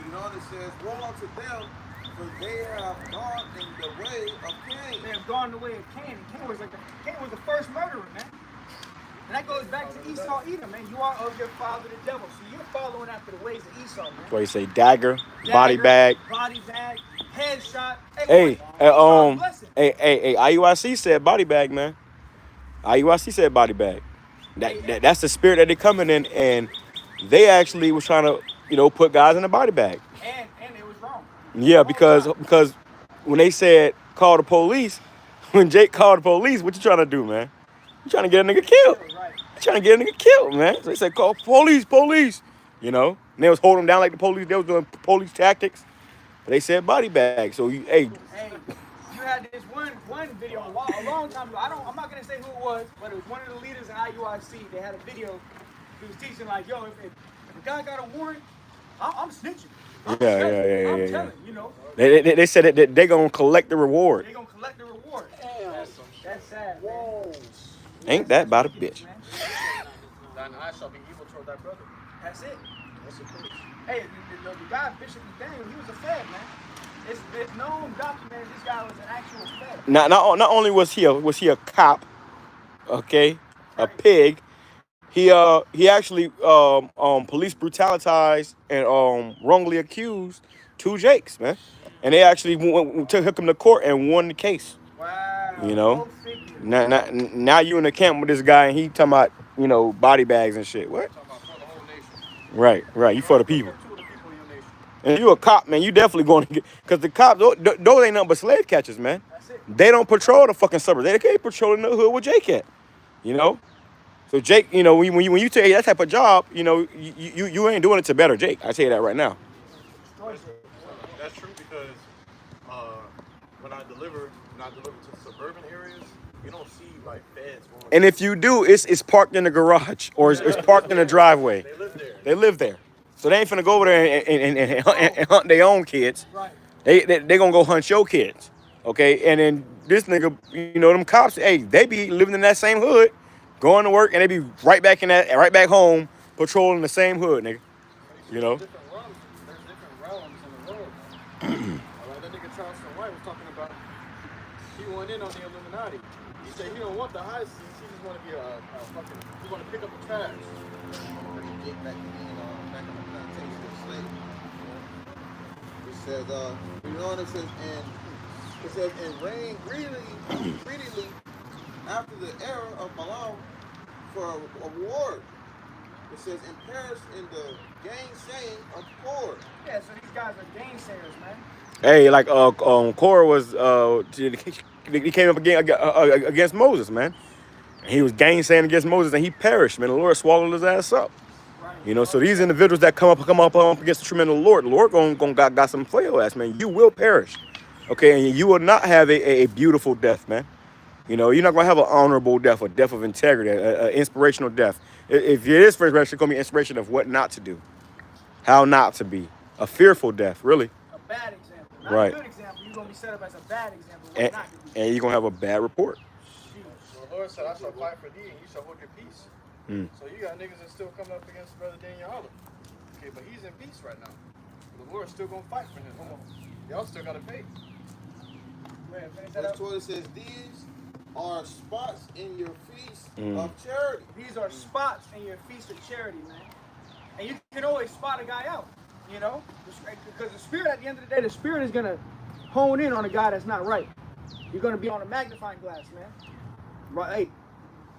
You know, it says, woe unto them, for they have gone in the way of Cain. They have gone the way of Cain. Cain was the first murderer, man. And that goes back to Esau, Edom, man. You are of your father, the devil. So you're following after the ways of Esau, man. That's why you say dagger, body bag. Body bag, headshot. Hey, blessing. hey, IUIC said body bag, man. IUIC said body bag. That's the spirit that they're coming in, and they actually was trying to, you know, put guys in a body bag. And it was wrong. Yeah, because when they said call the police, when Jake called the police, what you trying to do, man? You trying to get a nigga killed. Right. You trying to get a nigga killed, man. So they said call police. You know, and they was holding him down like the police. They was doing police tactics. But they said body bag. So you, hey. Hey, you had this one video a long time ago. I'm not gonna say who it was, but it was one of the leaders in IUIC. They had a video. He was teaching like, yo, if a guy got a warrant, I'm snitching. I'm telling, you know. They said that they gonna collect the reward. They gonna collect the reward. That's sad. Whoa. Ain't that about a bitch? Thine eye shall be evil toward thy brother. That's it. Hey, the guy Bishop Daniel, he was a fed, man. It's known, documented. This guy was an actual fed. Not only was he a cop, okay, a pig. He actually police brutalized and wrongly accused 2 Jakes, man, and they actually took him to court and won the case. Wow. You know, now you in the camp with this guy and he talking about body bags and shit. What? Right. You for the people. And you a cop, man. You definitely going to get, because the cops those ain't nothing but slave catchers, man. They don't patrol the fucking suburbs. They can't patrol in the hood with Jake at. So Jake, when you take that type of job, you ain't doing it to better Jake. I tell you that right now. That's true because when I deliver to suburban areas, you don't see like feds going. And if you do, it's parked in the garage or it's parked in the driveway. They live there. So they ain't finna go over there and hunt their own kids. Right. They gonna go hunt your kids. Okay? And then this nigga, them cops, hey, they be living in that same hood, going to work, and they be right back home, patrolling the same hood, nigga. There's different realms in the world. Like that nigga Charleston White was talking about. He went in on the Illuminati. He said he don't want the high seas. He just want to be he want to pick up the trash. Get back to being back on the plantation of slaves. It says, it says, and reigned greedily after the era of Balaam for a reward. It says, and perished in the gainsaying of poor. Yeah, so these guys are gainsayers, man. Hey, like Korah was he came up against Moses, man. And he was gainsaying against Moses, and he perished, man. The Lord swallowed his ass up. Right. So these individuals that come up against the tremendous Lord, the Lord got some for your ass, man. You will perish, okay, and you will not have a beautiful death, man. You're not gonna have an honorable death, a death of integrity, an inspirational death. If it is for inspiration, it's gonna be inspiration of what not to do, how not to be, a fearful death, really. A bad example, not right. A good example. You're gonna be set up as a bad example. And, not to do. And you're gonna have a bad report. So the Lord said, "I shall fight for thee, and you shall hold your peace." So you got niggas that still coming up against Brother Daniel Holler. Okay, but he's in peace right now. The Lord's still gonna fight for him. Y'all still gotta pay. Verse 12 says, "These are spots in your feast of charity." These are spots in your feast of charity, man. And you can always spot a guy out, because the spirit, at the end of the day, the spirit is gonna hone in on a guy that's not right. You're gonna be on a magnifying glass, man. Right? Hey,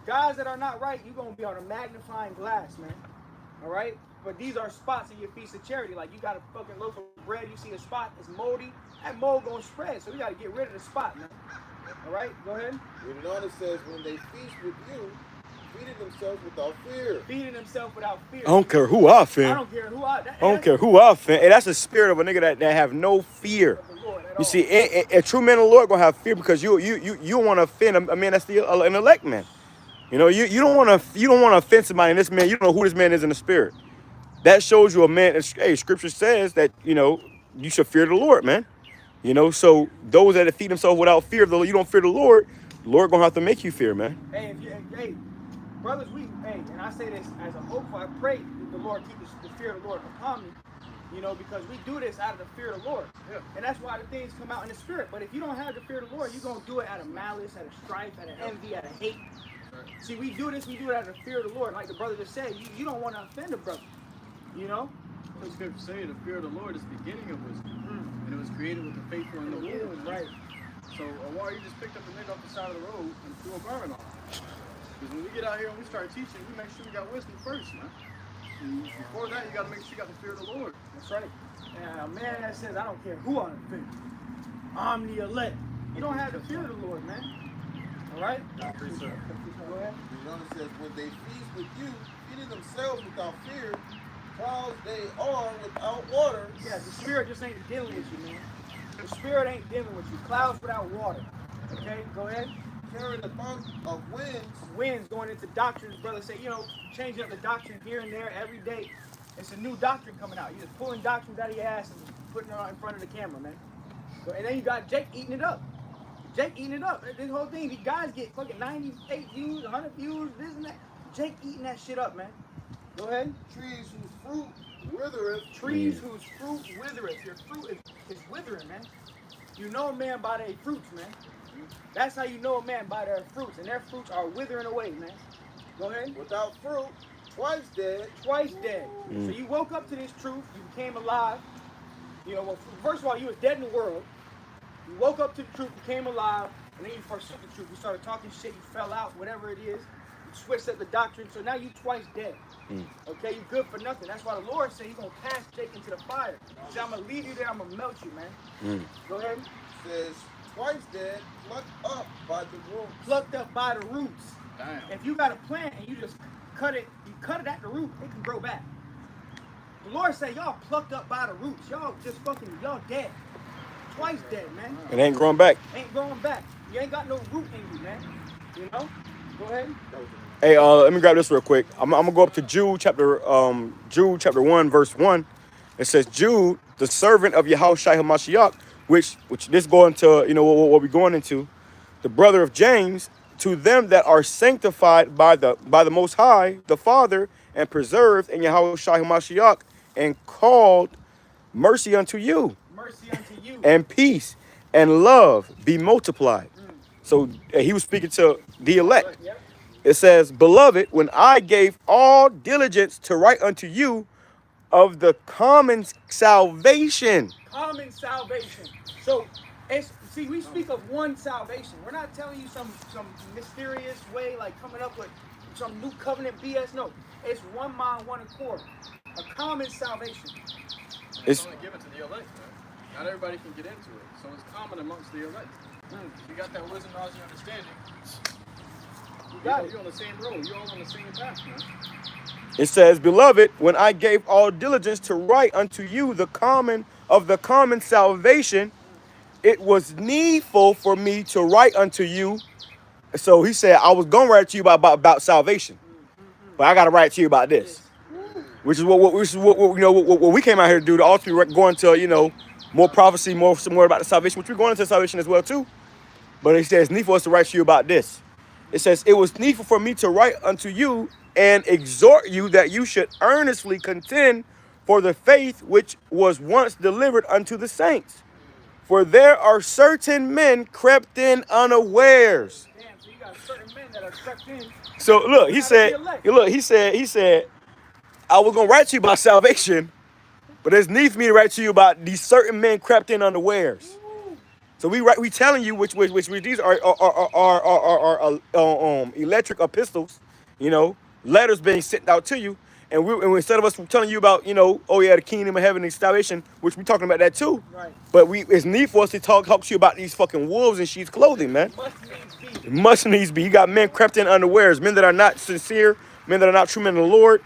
guys that are not right, you're gonna be on a magnifying glass, man. All right? But these are spots in your feast of charity. Like, you got a fucking loaf of bread, you see a spot, it's moldy, that mold gonna spread. So we gotta get rid of the spot, man. All right, go ahead. And on it says, when they feast with you, feeding themselves without fear. Feeding themselves without fear. I don't care who I offend. I don't care who I don't care who I offend. Hey, that's the spirit of a nigga that have no fear. You see, a true man of the Lord gonna have fear because you want to offend a man that's an elect man. You don't want to offend somebody in this man. You don't know who this man is in the spirit. That shows you a man. Hey, Scripture says that you should fear the Lord, man. So those that feed themselves without fear, though you don't fear the Lord gonna have to make you fear, man. Hey, brothers, and I say this as a hope. I pray that the Lord keep the fear of the Lord upon me. Because we do this out of the fear of the Lord. Yeah. And that's why the things come out in the spirit. But if you don't have the fear of the Lord, you're going to do it out of malice, out of strife, out of envy, out of hate. Right. See, we do it out of the fear of the Lord. Like the brother just said, you don't want to offend a brother. The scripture saying the fear of the Lord is the beginning of wisdom. And it was created with the faithful in the womb. Right. So, why you just picked up a nigga off the side of the road and threw a garment on him? Because when we get out here and we start teaching, we make sure we got wisdom first, man. And before that, you got to make sure you got the fear of the Lord. That's right. And a man that says, I don't care who I offend, I'm the elect. You don't have the fear of the Lord, man. All right? Go ahead. It says, when they feast with you, feeding themselves without fear, clouds they are without water. Yeah, the spirit just ain't dealing with you, man. The spirit ain't dealing with you. Clouds without water. Okay, go ahead. Carrying the funk of winds. Winds going into doctrines, brother say, changing up the doctrine here and there every day. It's a new doctrine coming out. You're just pulling doctrines out of your ass and putting it out in front of the camera, man. And then you got Jake eating it up. Jake eating it up. This whole thing, these guys get fucking 98 views, 100 views, this and that. Jake eating that shit up, man. Go ahead. Trees whose fruit withereth. Trees whose fruit withereth. Your fruit is withering, man. You know a man by their fruits, man. That's how you know a man by their fruits, and their fruits are withering away, man. Go ahead. Without fruit, twice dead. Twice dead. So you woke up to this truth. You became alive. You know, well, first of all, you was dead in the world. You woke up to the truth, became alive, and then you forsook the truth. You started talking shit. You fell out, whatever it is. You switched up the doctrine. So now you twice dead. Okay, you good for nothing. That's why the Lord said He's gonna cast Jake into the fire. He said, I'm gonna leave you there. I'm gonna melt you, man. Go ahead. Says twice dead, plucked up by the roots. Plucked up by the roots. Damn. If you got a plant and you just cut it at the root, it can grow back. The Lord said, y'all plucked up by the roots. Y'all just fucking, y'all dead. Twice dead, man. It ain't growing back. Ain't growing back. You ain't got no root in you, man. You know? Go ahead. Hey, let me grab this real quick. I'm gonna go up to Jude chapter 1, verse 1. It says, Jude, the servant of Yahawashi Hamashiach, which this going to, you know, what we're going into, the brother of James, to them that are sanctified by the Most High, the Father, and preserved in Yahawashi Hamashiach, and called, mercy unto you, Mercy unto you. and peace and love be multiplied. So he was speaking to the elect. Yep. It says, beloved, when I gave all diligence to write unto you of the common salvation. Common salvation. So, see, we speak of one salvation. We're not telling you some mysterious way, like coming up with some new covenant BS. No, it's one mind, one accord. A common salvation. It's only given to the elect, man. Not everybody can get into it. So it's common amongst the elect. You got that wisdom, knowledge, and understanding. You got it. You're on the same road. You're all on the same path, man. It says, beloved, when I gave all diligence to write unto you the common salvation, it was needful for me to write unto you. So he said, I was going to write to you about salvation, but I got to write to you about this, which is what we came out here to do, to ultimately go into, you know, more prophecy, some more about the salvation, which we're going into salvation as well too. But he says, needful us to write to you about this. It says, it was needful for me to write unto you and exhort you that you should earnestly contend for the faith which was once delivered unto the saints. For there are certain men crept in unawares. Damn, so you got certain men that are crept in. So look, he said, I was gonna write to you about salvation, but it's need for me to write to you about these certain men crept in unawares. So we telling you which these are electric epistles, you know, letters being sent out to you, and instead of us telling you about, you know, oh yeah, the kingdom of heaven and salvation, which we're talking about that too. Right. But it's need for us to talk to you about these fucking wolves in sheep's clothing, man. It must needs be. You got men crept in unawares, men that are not sincere, men that are not true men of the Lord.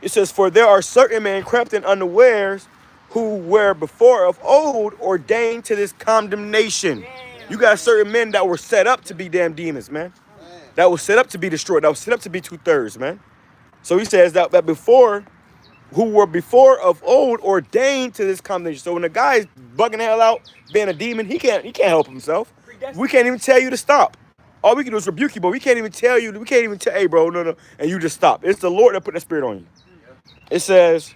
It says, for there are certain men crept in unawares, who were before of old ordained to this condemnation. Damn. You got certain men that were set up to be damn demons, man. That was set up to be destroyed. That was set up to be 2/3, man. So he says that before, who were before of old ordained to this condemnation. So when the guy is bugging the hell out, being a demon, he can't help himself. We can't even tell you to stop. All we can do is rebuke you, but we can't even tell you. We can't even tell, hey, bro, no, and you just stop. It's the Lord that put that spirit on you. It says,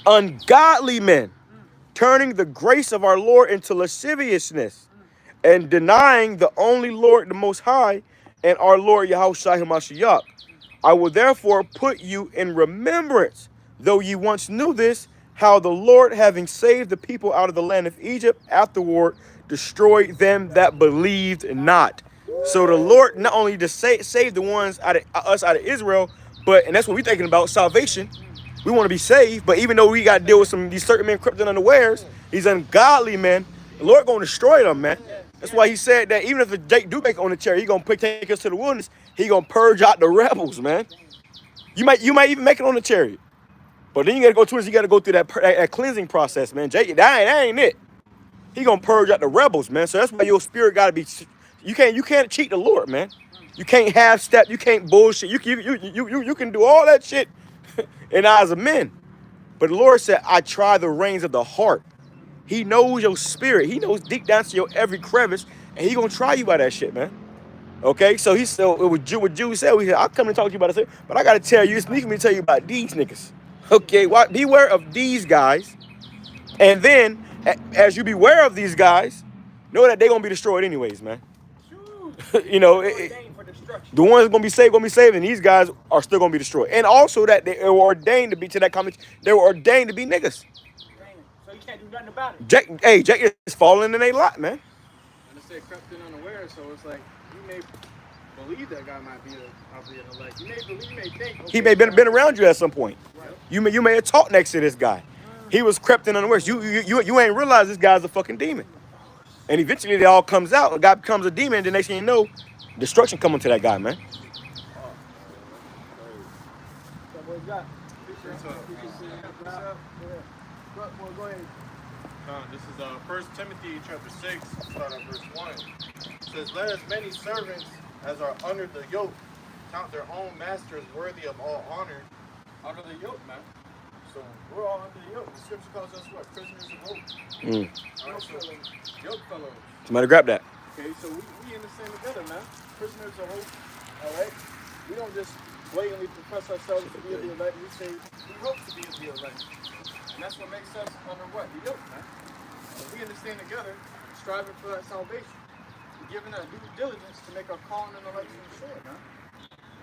ungodly men, turning the grace of our Lord into lasciviousness, and denying the only Lord, the Most High, and our Lord Yahawashi Hamashiach. I will therefore put you in remembrance, though ye once knew this, how the Lord, having saved the people out of the land of Egypt, afterward destroyed them that believed not. So the Lord not only just saved the ones out of Israel, but, and that's what we're thinking about, salvation. We want to be saved, but even though we got to deal with these certain men crept in unawares, these ungodly men, the Lord going to destroy them, man. That's why he said that even if the Jake do make it on the chair, he going to take us to the wilderness. He going to purge out the rebels, man. You might even make it on the chariot. But then you got to go to it. You got to go through that cleansing process, man. Jake, that ain't it. He going to purge out the rebels, man. So that's why your spirit got to be, you can't cheat the Lord, man. You can't half step. You can't bullshit. You can do all that shit in the eyes of men. But the Lord said, I try the reins of the heart. He knows your spirit. He knows deep down to your every crevice, and he gonna try you by that shit, man. Okay, so he said, what Jude said, I'll come and talk to you about it, but I gotta tell you, it's need for me to tell you about these niggas. Okay, beware of these guys. And then, as you beware of these guys, know that they're going to be destroyed anyways, man. You know, the ones going to be saved, and these guys are still going to be destroyed. And also that they were ordained to be, to that comment, they were ordained to be niggas. So you can't do nothing about it. Jake is falling in a lot, man. And they say crept in unaware, so it's like you may believe that guy might be an elect. You may think okay, He may have been around you at some point. Right. You may have talked next to this guy. He was crept in unaware. You ain't realized this guy's a fucking demon. And eventually it all comes out. A guy becomes a demon, and the next thing you know, destruction coming to that guy, man. Go ahead. This is 1 Timothy chapter 6, start at verse 1. It says, let as many servants as are under the yoke count their own masters worthy of all honor. Under the yoke, man. So we're all under the yoke. The scripture calls us what? Prisoners of hope. All right, so yoke fellows. Somebody grab that. Okay, so we in this thing together, man. Prisoners of hope. All right? We don't just blatantly profess ourselves to be of the elect. We say we hope to be of the elect. And that's what makes us under what? The yoke, man. So we in this thing together, striving for that salvation. We're giving that due diligence to make our calling and election sure, man.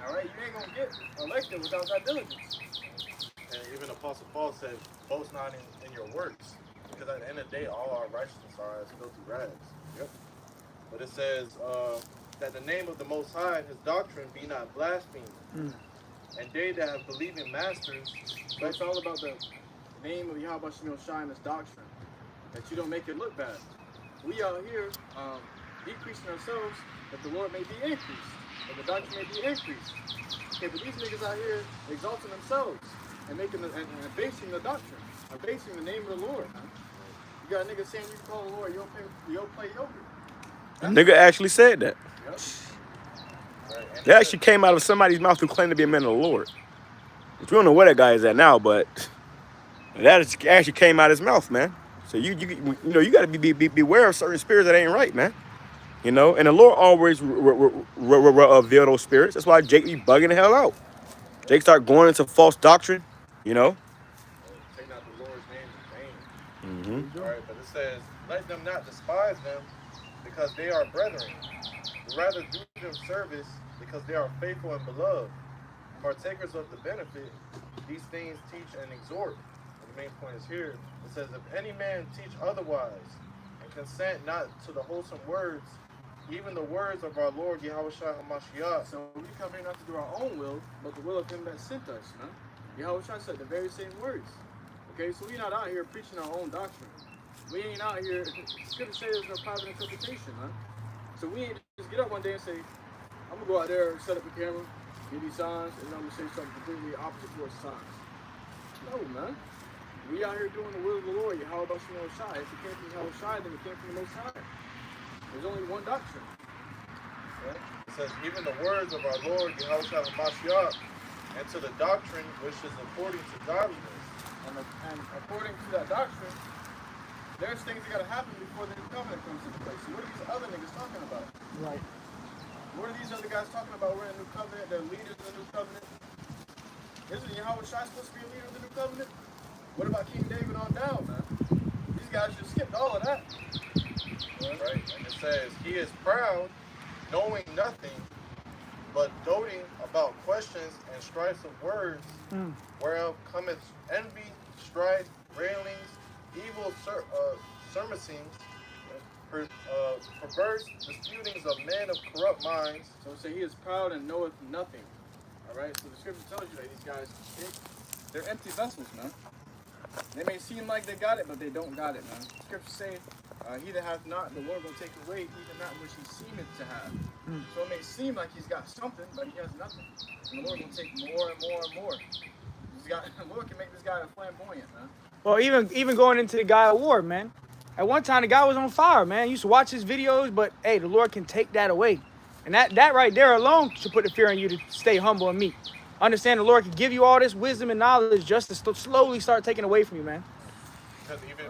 All right? You ain't going to get elected without that diligence. And even Apostle Paul said, boast not in your works. Because at the end of the day, all our righteousness are as filthy rags. Yep. But it says that the name of the Most High and his doctrine be not blasphemed. And they that have believing masters. So it's all about the name of YAHAWASHI and his doctrine. That you don't make it look bad. We out here decreasing ourselves that the Lord may be increased. That the doctrine may be increased. Okay, but these niggas out here exalting themselves and making and basing the doctrine, or basing the name of the Lord. Huh? You got niggas saying you can call the Lord, you'll play yogurt. Nigga actually said that. Yep. Right? That actually came out of somebody's mouth who claimed to be a man of the Lord. Which we don't know where that guy is at now, but that actually came out of his mouth, man. So you know you got to beware of certain spirits that ain't right, man. You know, and the Lord always reveal those spirits. That's why Jake be bugging the hell out. Jake start going into false doctrine, you know. Take not the Lord's name in vain. All right, but it says, let them not despise them because they are brethren. But rather do them service because they are faithful and beloved. Partakers of the benefit, these things teach and exhort. And the main point is here. It says, if any man teach otherwise and consent not to the wholesome words, even the words of our Lord Yahawashi HaMashiach. So we come here not to do our own will, but the will of him that sent us, man. Yahawashi said the very same words. Okay, so we're not out here preaching our own doctrine. We ain't out here, scripture says there's no private interpretation, man. So we ain't just get up one day and say, I'm gonna go out there and set up a camera, give these signs, and I'm gonna say something completely opposite towards signs. No, man. We out here doing the will of the Lord, Yahawashi HaMashiach. If it came from Yahawashi, then it came from the Most High. There's only one doctrine. Right? It says, even the words of our Lord Yahawashi HaMashiach, and to the doctrine which is according to godliness. And according to that doctrine, there's things that gotta happen before the new covenant comes into place. So what are these other niggas talking about? Right. What are these other guys talking about? We're in the new covenant, they're leaders of the new covenant. Isn't Yahawashi supposed to be a leader of the new covenant? What about King David on down, man? These guys just skipped all of that. Right? And it says, he is proud, knowing nothing, but doting about questions and strifes of words, whereof cometh envy, strife, railings, evil surmisings, perverse disputings of men of corrupt minds. So say he is proud and knoweth nothing. Alright, so the scripture tells you that these guys, they're empty vessels, man. They may seem like they got it, but they don't got it, man. Scripture say, he that hath not, the Lord will take away even that which he seemeth to have. So it may seem like he's got something, but he has nothing. And the Lord will take more and more and more. The Lord can make this guy a flamboyant, man. Well, even going into the guy of war, man. At one time, the guy was on fire, man. You used to watch his videos, but hey, the Lord can take that away. And that right there alone should put the fear in you to stay humble and meek. Understand the Lord can give you all this wisdom and knowledge just to slowly start taking away from you, man. Because even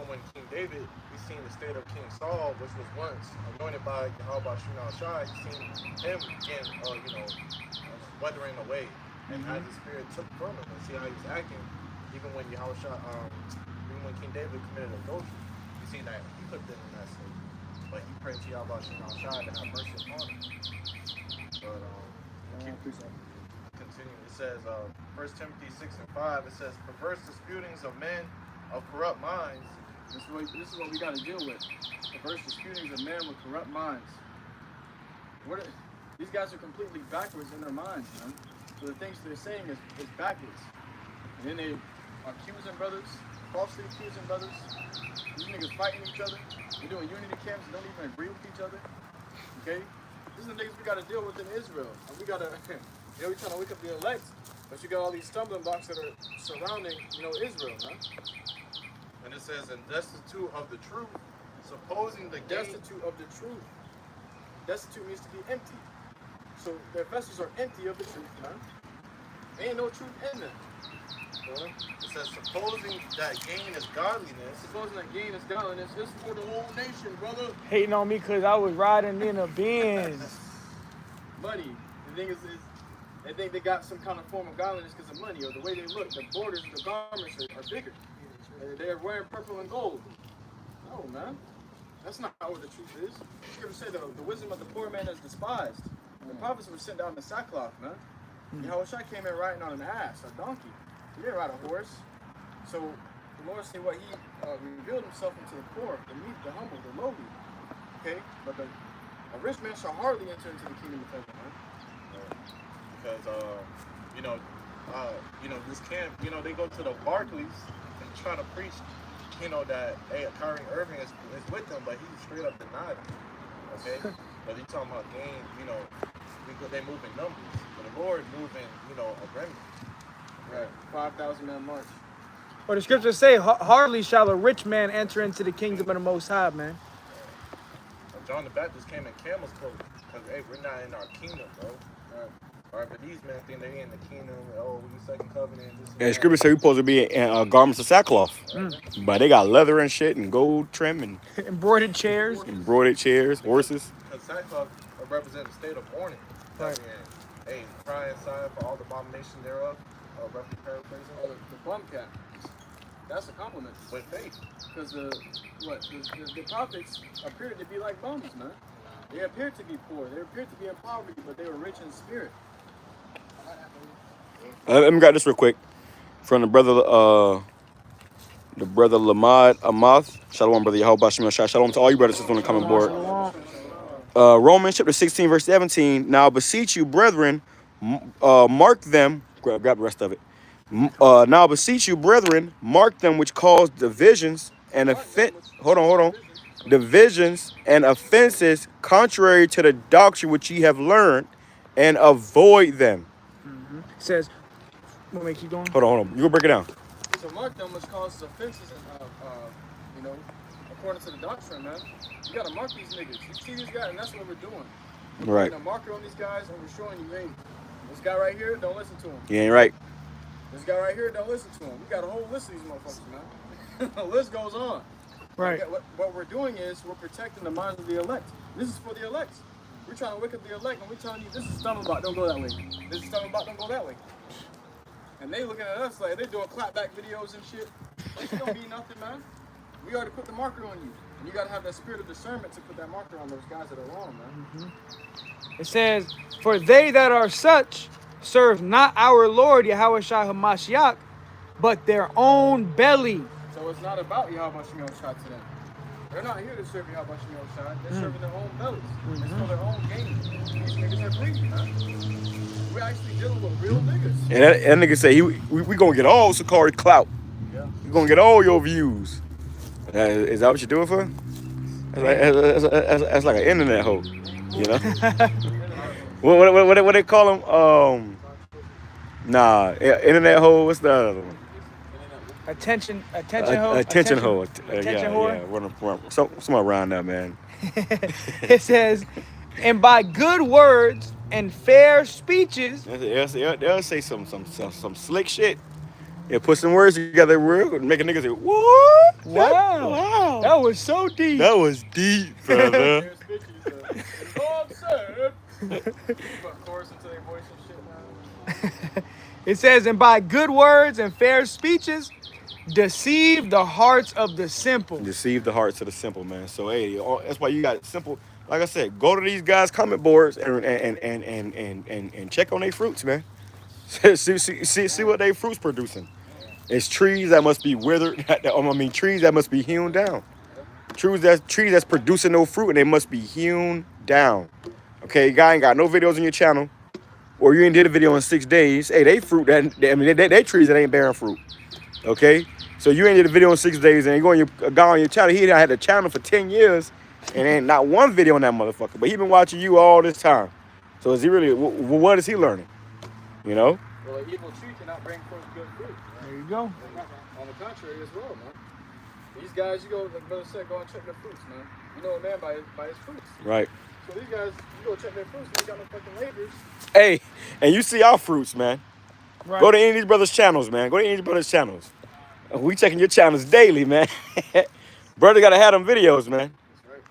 when King David, we seen the state of King Saul, which was once anointed by Yahawashi HaMashiach, he seen him again, withering away. and how the spirit took from him, and see how he was acting, even when even when King David committed adultery, you see that he put them in that state. But he prayed to YAHAWASHI to have mercy upon him. But continue. It says 1 Timothy 6:5. It says, perverse disputings of men of corrupt minds. This is what we got to deal with. Perverse disputings of men with corrupt minds. These guys are completely backwards in their minds, man. So the things they're saying is backwards. And then they are accusing brothers, falsely accusing brothers. These niggas fighting each other. They're doing unity camps and don't even agree with each other. Okay? These are the niggas we got to deal with in Israel. And we got to, we're trying to wake up the elect, but you got all these stumbling blocks that are surrounding, Israel, man. And it says, and destitute of the truth, supposing the destitute of the truth. Destitute means to be empty. So their vessels are empty of the truth, man. Ain't no truth in them. It says, supposing that gain is godliness. Supposing that gain is godliness. It's for the whole nation, brother. Hating on me because I was riding in a Benz. Money. The thing is they think they got some kind of form of godliness because of money or the way they look. The borders, the garments are bigger. They're wearing purple and gold. No, man. That's not what the truth is. The scripture said the wisdom of the poor man is despised. The prophets were sent down in sackcloth, man. YAHAWASHI came in riding on an ass, a donkey. He didn't ride a horse. So the Lord said what he revealed himself into the poor, the meek, the humble, the lowly. Okay? But a rich man shall hardly enter into the kingdom of heaven, man. Because this camp, they go to the Barclays and try to preach, that Kyrie Irving is with them, but he straight up denied it. Okay? But he talking about game, they move in numbers. But the Lord moving, a remnant. Right. 5,000 man march. Or the scriptures say, hardly shall a rich man enter into the kingdom of the Most High, man. John the Baptist came in camel's clothes because, hey, we're not in our kingdom, bro. All right, but these men think they're in the kingdom. Oh, we second covenant. And the scripture say we supposed to be in garments of sackcloth. But they got leather and shit and gold trim and embroidered chairs, horses. Because sackcloth represents the state of mourning. Right. Hey, cry and sigh for all the abomination thereof. Roughly paraphrasing. The bum cap. That's a compliment. With faith. Because the prophets appeared to be like bums, man. They appeared to be poor. They appeared to be in poverty, but they were rich in spirit. Let me grab this real quick from the brother Lamad Amath. Shalom, brother YAHAWASHI. Shalom to all you brothers that's on the coming board. Romans chapter 16, verse 17. Now beseech you, brethren, mark them. Grab the rest of it. Now beseech you, brethren, mark them which cause divisions and Hold on. Divisions and offenses contrary to the doctrine which ye have learned, and avoid them. It says, want me to keep going? Hold on. You go break it down. So mark them which causes offenses and according to the doctrine, man. You gotta mark these niggas. You see these guys, and that's what we're doing. We're Right. putting a marker on these guys, and we're showing you, hey, this guy right here, don't listen to him. You ain't right. This guy right here, don't listen to him. We got a whole list of these motherfuckers, man. The list goes on. Right. What we're doing is we're protecting the minds of the elect. This is for the elect. We're trying to wake up the elect, and we're telling you this is stumbling block, don't go that way. This is stumbling block, don't go that way. And they looking at us like they're doing clapback videos and shit. It don't mean nothing, man. We already put the marker on you. And you got to have that spirit of discernment to put that marker on those guys that are wrong, man. It says, for they that are such serve not our Lord YAHAWASHI HaMashiach, but their own belly. So it's not about YAHAWASHI to them. They're not here to serve YAHAWASHI. They're serving their own bellies. It's for their own gain. These niggas are greedy, man. We're actually dealing with real niggas. And that nigga say we gonna get all Sakari clout. Yeah. We gonna get all your views. Is that what you're doing for? That's like an internet hoe, you know? what they call them? Internet hoe. What's the other one? Attention hoe. Attention hoe. Attention whore. Somewhere around that, man. It says, and by good words and fair speeches. They'll say some slick shit. Yeah, put some words together, make a nigga say, what? Wow. That was so deep. That was deep, brother. Put chorus into their voice and shit, man. It says, and by good words and fair speeches, deceive the hearts of the simple. Deceive the hearts of the simple, man. So hey, that's why you got simple. Like I said, go to these guys' comment boards and check on their fruits, man. see what they fruits producing. It's trees that must be withered. Trees that must be hewn down. Trees that's producing no fruit, and they must be hewn down. Okay, guy ain't got no videos on your channel, or you ain't did a video in 6 days. Hey, they fruit that they trees that ain't bearing fruit. Okay, so you ain't did a video in 6 days, and you go on a guy on your channel. He had a channel for 10 years, and ain't not one video on that motherfucker. But he been watching you all this time. So is he really? What is he learning? You know? Well, an evil tree cannot bring forth good fruit. There you go. On the contrary as well, man. These guys, you go, like brother said, go and check their fruits, man. You know a man by his fruits. Right. So these guys, you go check their fruits, they got no fucking labors. Hey, and you see our fruits, man. Right. Go to any of these brothers' channels, man. Go to any of these brothers' channels. We checking your channels daily, man. Brother gotta have them videos, man.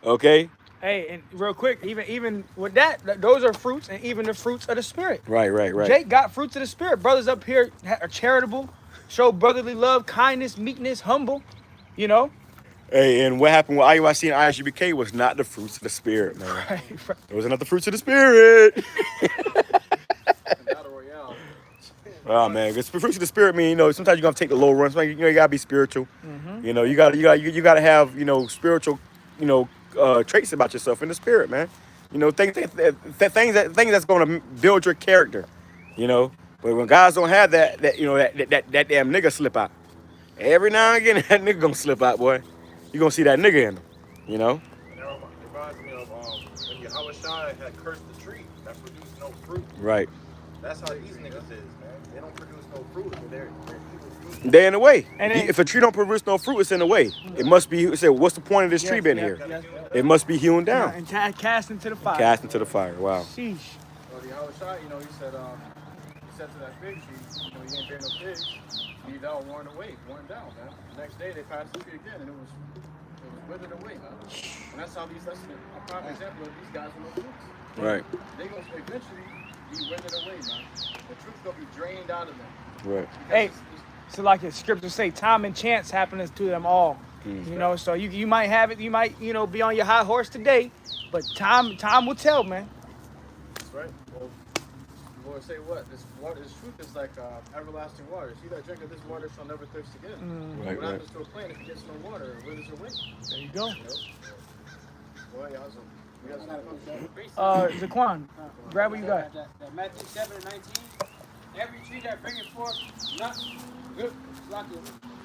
Okay? Hey, and real quick, even with that, those are fruits, and even the fruits of the spirit. Right. Jake got fruits of the spirit. Brothers up here are charitable, show brotherly love, kindness, meekness, humble. You know? Hey, and what happened with IUIC and ISUBK was not the fruits of the spirit, man. Right. Those are not the fruits of the spirit. Battle Royale. Oh man, because fruits of the spirit mean, sometimes you gotta take the low run. Sometimes you gotta be spiritual. You gotta have spiritual, traits about yourself in the spirit, man. Things that's gonna build your character. But when guys don't have that damn nigga slip out. Every now and again, that nigga gonna slip out, boy. You gonna see that nigga in them. And it reminds me of when YAHAWASHI had cursed the tree that produced no fruit. Right. That's how these niggas is, man. They don't produce no fruit. They're evil fruit. They're in the way. And If a tree don't produce no fruit, it's in the way. It must be. Say, what's the point of this tree being here? Yes. It must be hewn down. And cast into the fire. Cast into the fire. Wow. Sheesh. Well, the YAHAWASHI, he said to that fig tree, you ain't bear no figs. Be thou worn down, man. The next day they passed the tree again, and it was withered away, man. And that's a prime example of these guys with no fruits. Right. They gonna eventually be withered away, man. The truth's gonna be drained out of them. Right. Hey, so like the scriptures say, time and chance happens to them all. So you might have it, you might, be on your high horse today, but time will tell, man. That's right. Well, the Lord say what? This truth is like everlasting water. He that drinketh this water shall never thirst again. What happens to a plant if it gets no water? It withers away. There you go. Boy, you guys Zaquan, grab what you got. That Matthew 7:19. Every tree that bringeth forth not good,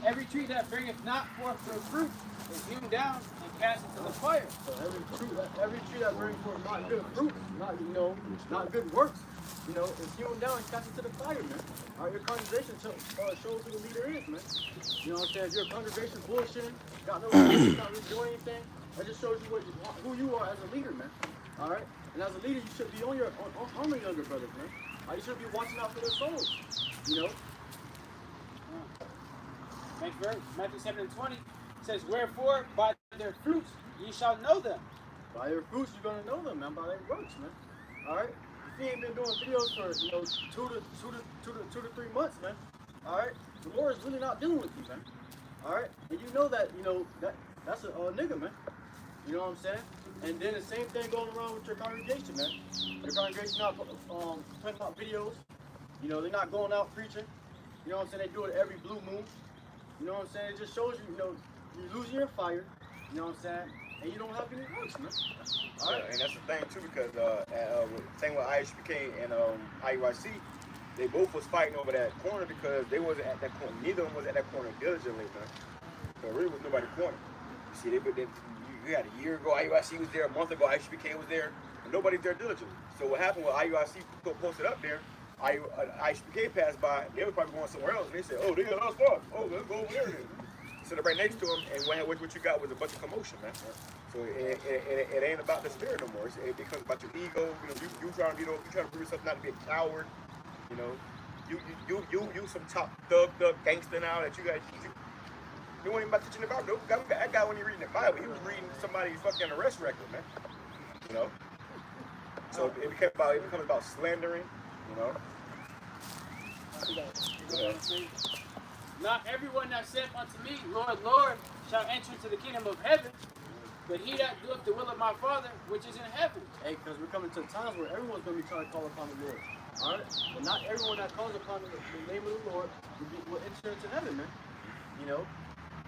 every tree that bringeth not forth good fruit is hewn down and cast into the fire. So every tree that brings forth not good fruit, not good works, is hewn down and cast into the fire, man. All right, your congregation shows who the leader is, man. You know what I'm saying? If your congregation's bullshitting, got no leader, not really doing anything, that just shows you who you are as a leader, man. All right? And as a leader, you should be on your younger brothers, man. You should be watching out for their souls, Next verse, Matthew 7:20 says, wherefore by their fruits ye shall know them. By their fruits, you're gonna know them, man. By their works, man. All right. If you ain't been doing videos for 2 to 3 months, man. All right. The Lord is really not dealing with you, man. All right. And you know that that's a nigga, man. You know what I'm saying? And then the same thing going around with your congregation, man. Your congregation not putting out videos. They're not going out preaching. You know what I'm saying? They do it every blue moon. You know what I'm saying? It just shows you, you're losing your fire. You know what I'm saying? And you don't have any works, man. All right. And that's the thing too, because same with IHBK and IUIC, they both was fighting over that corner because they wasn't at that corner. Neither of them was at that corner diligently, man. So really was nobody corner. You see, you had a year ago, IUIC was there, a month ago, IHBK was there, and nobody's there diligently. So what happened with IUIC posted up there, IHBK passed by, they was probably going somewhere else, and they said, oh, they got us fucked. Oh, let's go over there then. So they're right next to them, and what you got was a bunch of commotion, man. So it ain't about the spirit no more. It becomes about your ego. You trying to you trying to prove yourself not to be a coward. You some top thug gangster now that you got. You weren't even about teaching the Bible. That guy wasn't even reading the Bible. He was reading somebody's fucking arrest record, man. So it becomes about slandering. Not everyone that saith unto me, Lord, Lord, shall enter into the kingdom of heaven, but he that doeth the will of my Father which is in heaven. Hey, because we're coming to times where everyone's going to be trying to call upon the Lord. All right? But not everyone that calls upon the name of the Lord will enter into heaven, man. You know?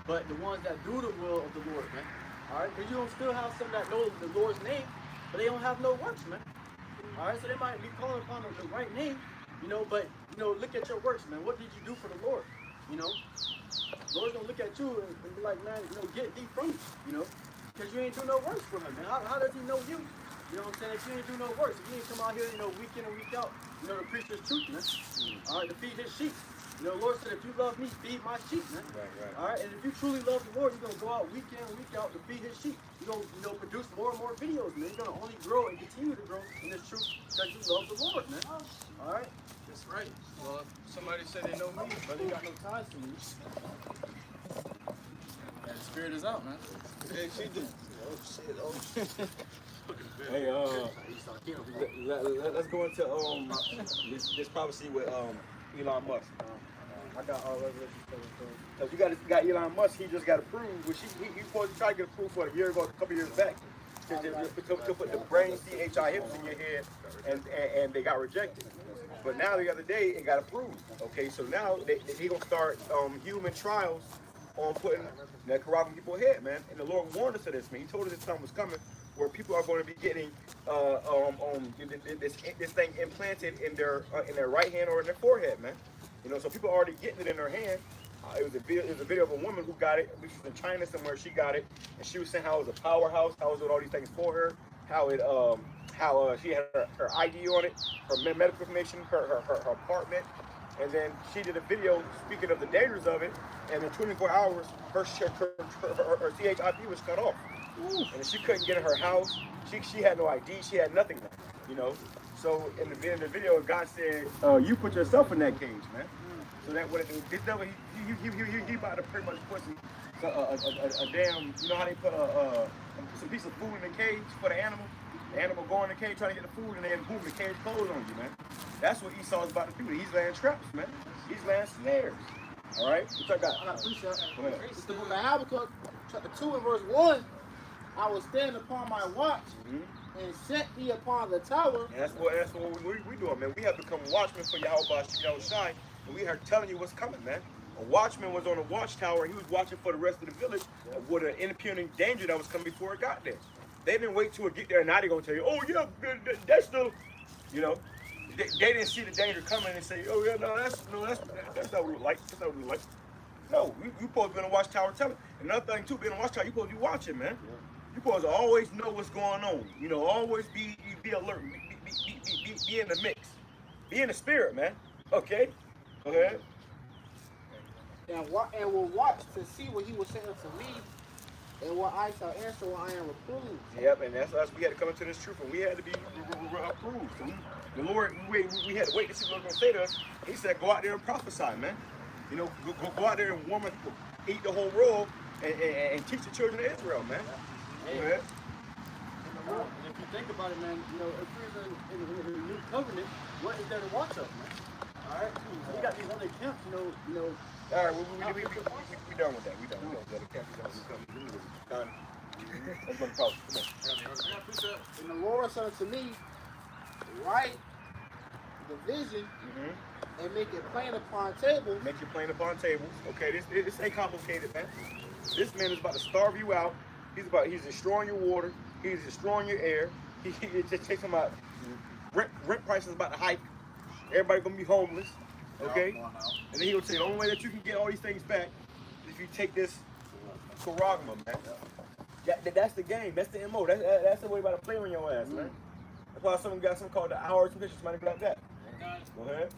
But the ones that do the will of the Lord, man. All right? Because you don't still have some that know the Lord's name, but they don't have no works, man. All right? So they might be calling upon the right name, you know, but, you know, look at your works, man. What did you do for the Lord? You know? The Lord's going to look at you and be like, man, you know, get thee from me, you know? Because you ain't do no works for him, man. How does he know you? You know what I'm saying? If you ain't do no works, if you ain't come out here, you know, week in and week out, you know, to preach his truth, man. All right, to feed his sheep. You know, the Lord said, if you love me, feed my sheep, man. Right. All right, and if you truly love the Lord, you're going to go out week in and week out to feed his sheep. You're going to, you know, produce more and more videos, man. You're going to only grow and continue to grow in this truth because you love the Lord, man. All right? That's right. Well, if somebody said they know me, but they got no ties to me. That spirit is out, man. Hey, she did. Oh shit. Hey, let's go into this prophecy with Elon Musk. I got all Revelation 7. Cause you got Elon Musk. He just got approved, which he supposed to try to get approved for a year ago, a couple years back, to put the brain CHI hips in your head, and they got rejected. But now the other day it got approved. Okay, so now he gonna start human trials on putting that corrupting people's head, man. And the Lord warned us of this, man. He told us this time was coming, where people are going to be getting this thing implanted in their right hand or in their forehead, man. You know, so people are already getting it in their hand. It was a video of a woman who got it. This was in China somewhere. She got it, and she was saying how it was a powerhouse, how it was doing all these things for her, how she had her ID on it, her medical information, her apartment, and then she did a video speaking of the dangers of it. And in 24 hours, her CHIP was cut off, and she couldn't get in her house. She had no ID. She had nothing, you know. So in the video, God said, "You put yourself in that cage, man." So that what this devil, he about to pretty much put a damn, you know how they put some piece of food in the cage for the animal. The animal go in the cage trying to get the food, and then boom, the cage closed on you, man. That's what Esau is about to do. He's laying traps, man. He's laying snares. All right, what I got? Go ahead. It's the book of Habakkuk, chapter 2 and verse 1. I will stand upon my watch and set thee upon the tower. And that's what we doing, man. We have become watchmen for YAHAWASHI, and we are telling you what's coming, man. A watchman was on a watchtower, and he was watching for the rest of the village with an impending danger that was coming before it got there. They didn't wait till it get there, and now they're going to tell you, oh, yeah, that's still, you know. They didn't see the danger coming and say, oh, yeah, that's not what we like. That's not what we like. No, you supposed to be in a watchtower telling. Another thing, too, being in a watchtower, you supposed to be watching, man. You supposed to always know what's going on. You know, always be alert. Be in the mix. Be in the spirit, man. Okay? Go ahead. And will watch to see what he will say unto me, and what I shall answer when I am reproved. Yep, and that's us. We had to come into this truth, and we had to be approved. So the Lord, we had to wait to see what he was going to say to us. He said, go out there and prophesy, man. You know, go out there and warm up, eat the whole world, and teach the children of Israel, man. Go ahead. And if you think about it, man, you know, if we're in the new covenant, what is there to watch of, man? All right, so we got these other camps, you know. All right, we done with that. We done with that. The camp is done. Let's go to talk. Come on. And the Lord said unto me, write the vision and make it plain upon tables. Make it plain upon tables. Okay, this ain't complicated, man. This man is about to starve you out. He's destroying your water. He's destroying your air. He just takes him out. Rent prices about to hike. Everybody gonna be homeless. Okay? And then he'll say the only way that you can get all these things back is if you take this charagma, man. That's the game. That's the MO. That's the way about to play on your ass, man. That's why someone got something called the hour of conditions, something like that. Go ahead.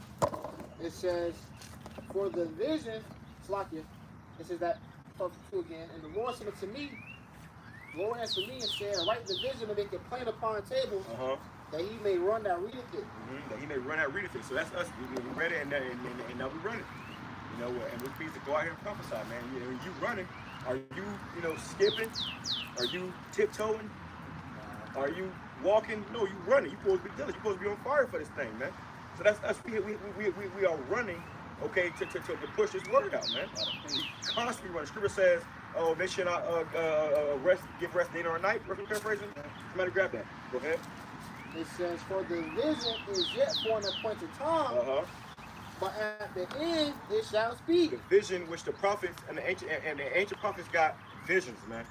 It says, for the vision, Slakia, it says that, talk to again, and the Lord said unto me, the Lord answered me and said, write the vision and make it plain upon tables, that he may run that readeth it. That he may run that readeth it. So that's us. We read it and now we run it. You know, and we're pleased to go out here and prophesy, man. You running. Are you skipping? Are you tiptoeing? Are you walking? No, you running. You're supposed to be diligent. You're supposed to be on fire for this thing, man. So that's us. We are running, okay, to push this word out, man. We constantly running. Scripture says, oh, they should not give rest day nor night. Paraphrasing. Somebody grab that. Go ahead. It says, for the vision is yet for an appointed time, but at the end it shall speak. The vision which the prophets and the ancient prophets got visions, man.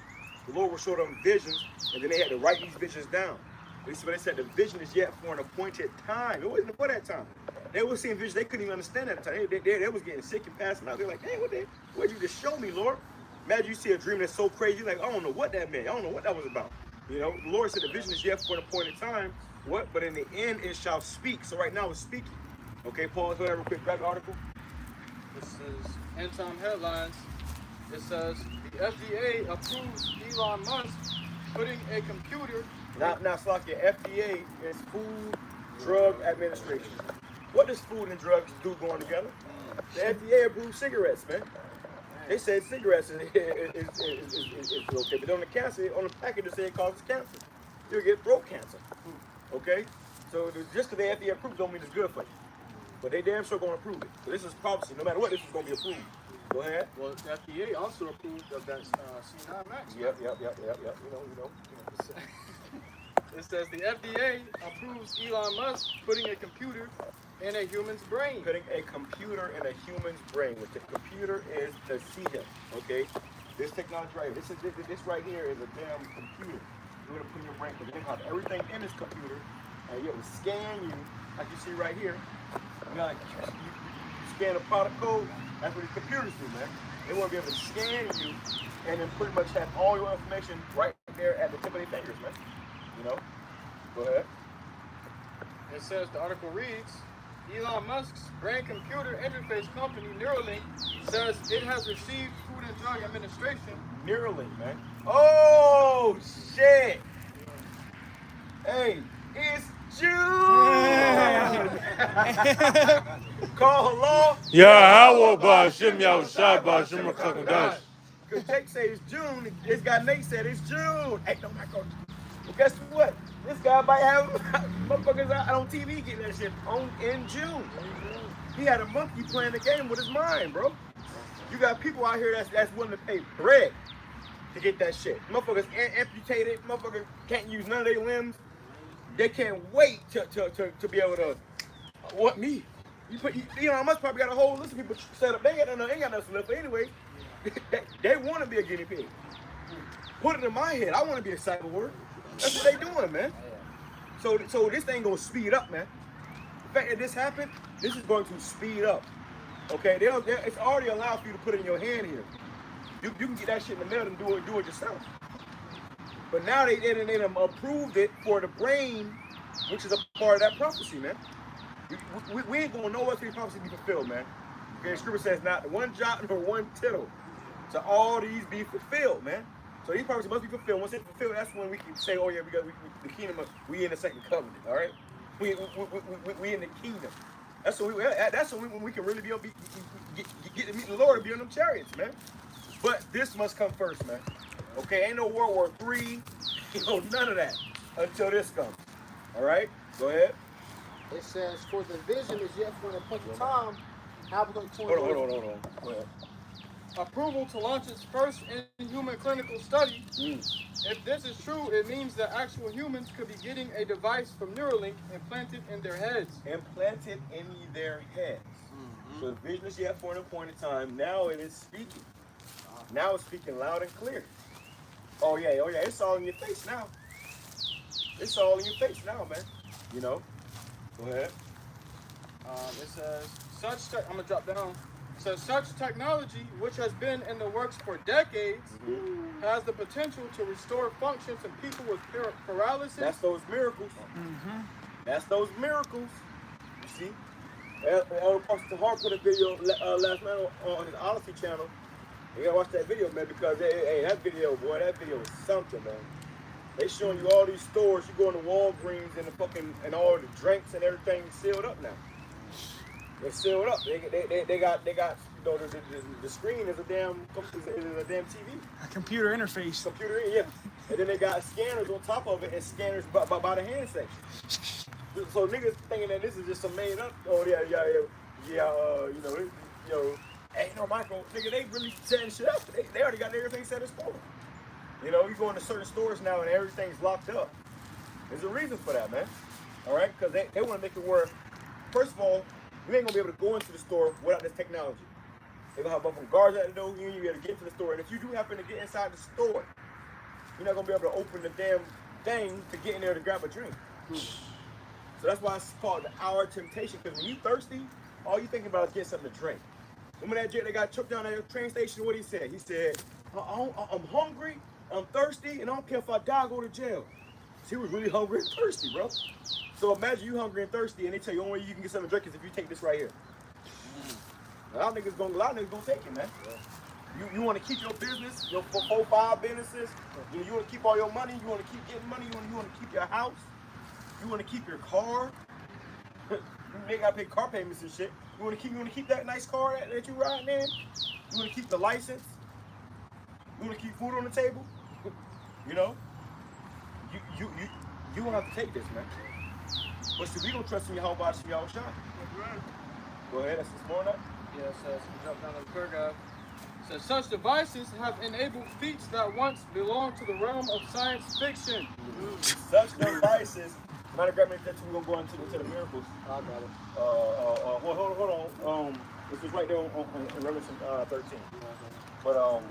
The Lord will show them visions, and then they had to write these visions down. They said the vision is yet for an appointed time. It wasn't for that time. They were seeing visions they couldn't even understand at the time. They was getting sick and passing out. They're like, hey, what'd you just show me, Lord? Imagine you see a dream that's so crazy, you're like, I don't know what that meant. I don't know what that was about. You know, the Lord said the vision is yet for an appointed time. What? But in the end, it shall speak. So right now, it's speaking. Okay, Paul, go ahead real quick. Grab the article. This is end time headlines. It says the FDA approves Elon Musk putting a computer. Now, Slakia, FDA is Food Drug Administration. What does food and drugs do going together? The FDA approves cigarettes, man. They said cigarettes is okay, but on the package it said it causes cancer. You'll get throat cancer. Okay? So just because the FDA approves don't mean it's good for you. But they damn sure gonna approve it. So this is prophecy. No matter what, this is gonna be approved. Go ahead. Well, the FDA also approved of that C9 Max. Yep. You know. It says the FDA approves Elon Musk putting a computer in a human's brain. Putting a computer in a human's brain, which the computer is to see him. Okay? This technology right here, this right here is a damn computer. You're gonna put in your brain, because they have everything in this computer, and it will scan you, like you see right here. You know, like you scan a product code. That's what the computers do, man. They want to be able to scan you and then pretty much have all your information right there at the tip of their fingers, man. You know? Go ahead. It says, the article reads, Elon Musk's brain-computer interface company, Neuralink, says it has received Food and Drug Administration. Neuralink, man. Oh, shit. Hey, it's June. Call HALAL. YAHAWAH, BAHASHAM, YAHAWASHI, BAHASHAM, QADASH. Because Jake say it's June. This guy Nate said it's June. Hey, don't back on. Well, guess what? This guy might have motherfuckers out on TV getting that shit in June. He had a monkey playing the game with his mind, bro. You got people out here that's willing to pay bread to get that shit. Motherfuckers amputated. Motherfuckers can't use none of their limbs. They can't wait to be able to. What me? Elon Musk probably got a whole list of people set up. They ain't got nothing to live for anyway. They want to be a guinea pig. Put it in my head. I want to be a cyber word. That's what they doing, man. So this thing gonna speed up, man. The fact that this happened, this is going to speed up. Okay, it's already allowed for you to put it in your hand here. You can get that shit in the mail and do it yourself. But now they approved it for the brain, which is a part of that prophecy, man. We ain't gonna know what's the prophecy be fulfilled, man. Okay, Scripture says not one jot nor one tittle to all these be fulfilled, man. So these prophecies must be fulfilled. Once it's fulfilled, that's when we can say, oh yeah, the kingdom we in the second covenant, all right? We in the kingdom. That's when we can really get to meet the Lord and be on them chariots, man. But this must come first, man. Okay, ain't no World War III, none of that until this comes. All right, go ahead. It says, for the vision is yet for an appointed time. Hold on. Go ahead. Approval to launch its first in-human clinical study. If this is true, it means that actual humans could be getting a device from Neuralink implanted in their heads. Implanted in their heads. So the vision is yet for an appointed time. Now it is speaking. Now it's speaking loud and clear. Oh yeah, it's all in your face now. It's all in your face now, man. You know? Go ahead. It says, I'm gonna drop down. It says, such technology, which has been in the works for decades, has the potential to restore functions in people with paralysis. That's those miracles. That's those miracles. You see? Pastor Hart put a video last night on his Odyssey channel. You gotta watch that video, man, because that video is something, man. They showing you all these stores. You go into Walgreens and all the drinks and everything sealed up now. They're sealed up. They got the screen is a damn TV. A computer interface. Yeah. And then they got scanners on top of it and scanners by the hand section. So niggas thinking that this is just some made up. Oh yeah. Ain't no Michael. Nigga, they really setting shit up. They already got everything set in stone. You know, you go into certain stores now and everything's locked up. There's a reason for that, man. All right, because they want to make it where, first of all, you ain't gonna be able to go into the store without this technology. They're gonna have a bunch of guards at the door. You ain't gonna be able to get into the store. And if you do happen to get inside the store, you're not gonna be able to open the damn thing to get in there to grab a drink. So that's why it's called the hour of temptation. Because when you thirsty, all you thinking about is getting something to drink. Remember that jet that got choked down at the train station? What he said? He said, I'm hungry, I'm thirsty, and I don't care if I die, I go to jail. So he was really hungry and thirsty, bro. So imagine you hungry and thirsty, and they tell you the only way you can get something to drink is if you take this right here. A lot of niggas gonna take it, man. You want to keep your business, your 4-5 businesses. You want to keep all your money. You want to keep getting money. You want to keep your house. You want to keep your car. You ain't gotta pay car payments and shit. You want to keep that nice car that you riding in. You want to keep the license. You want to keep food on the table. You know. You won't have to take this, man. But see, we don't trust in YAHAWASHI, YAHAWASHI. Go ahead. That's this morning. Yeah, it says, jump down to the paragraph. It says, such devices have enabled feats that once belonged to the realm of science fiction. Such devices. Matter of fact, we're gonna go into the miracles. I got it. Hold on. This is right there in Revelation 13. But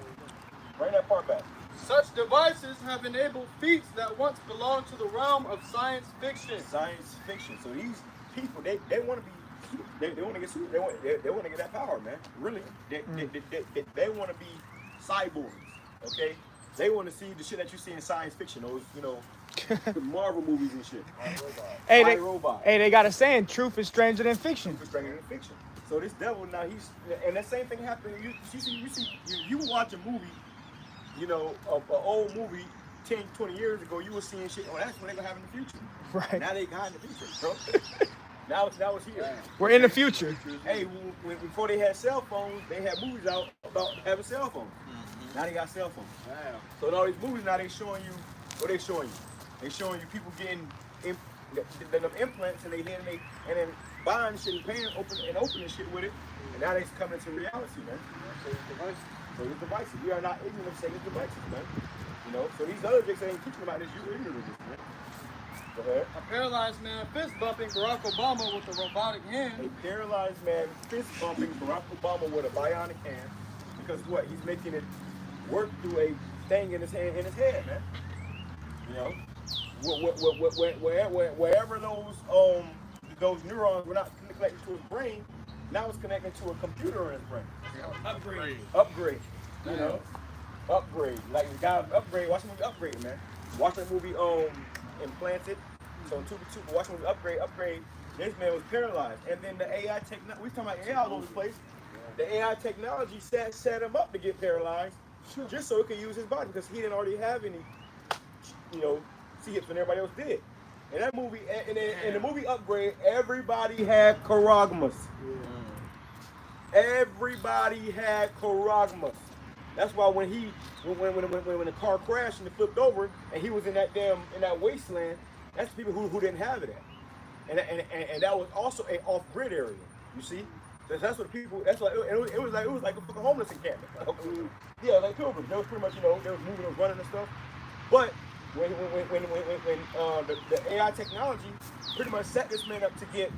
bring that part back. Such devices have enabled feats that once belonged to the realm of science fiction. Science fiction. So these people, they want to be. They want to get super. They want to get that power, man. Really, they want to be cyborgs. Okay, they want to see the shit that you see in science fiction. Those, the Marvel movies and shit. Hey, they got a saying: truth is stranger than fiction. Truth is stranger than fiction. So this devil now and that same thing happened. You watch a movie, an old movie 10, 20 years ago. You were seeing shit. Oh, that's what they're gonna have in the future. Right. Now they got in the future, bro. Now it's here. We're in the future. Hey, before they had cell phones, they had movies out about having cell phones. Now they got cell phones. Wow. So in all these movies now they showing you, what they showing you? They showing you people getting them implants in their head and then buying shit and paying opening shit with it. And now they coming into reality, man. So these devices. We are not ignorant of Satan's devices, man. So these other dicks that ain't teaching about this, you're ignorant of this, man. A paralyzed man fist bumping Barack Obama with a robotic hand. A paralyzed man fist bumping Barack Obama with a bionic hand because what? He's making it work through a thing in his head, man. Wherever those neurons were not connected to his brain, now it's connected to a computer in his brain. Upgrade. Upgrade. Like the guy Upgrade. Watch the movie Upgrade, man. Watch that movie Implanted. So in Tuba, watch the movie Upgrade. This man was paralyzed, and then the AI technology. We talking about AI all over the place. The AI technology set him up to get paralyzed, just so he could use his body because he didn't already have any, C-hips when everybody else did. In that movie, in the movie Upgrade, everybody had charagmas. Everybody had charagmas. That's why when the car crashed and it flipped over and he was in that wasteland, that's the people who didn't have it at. And that was also a off-grid area. You see, that's what people. That's like it was like a fucking homeless encampment. Yeah, like pilgrims. They was pretty much they was moving, they was running and stuff. But when the AI technology pretty much set this man up to get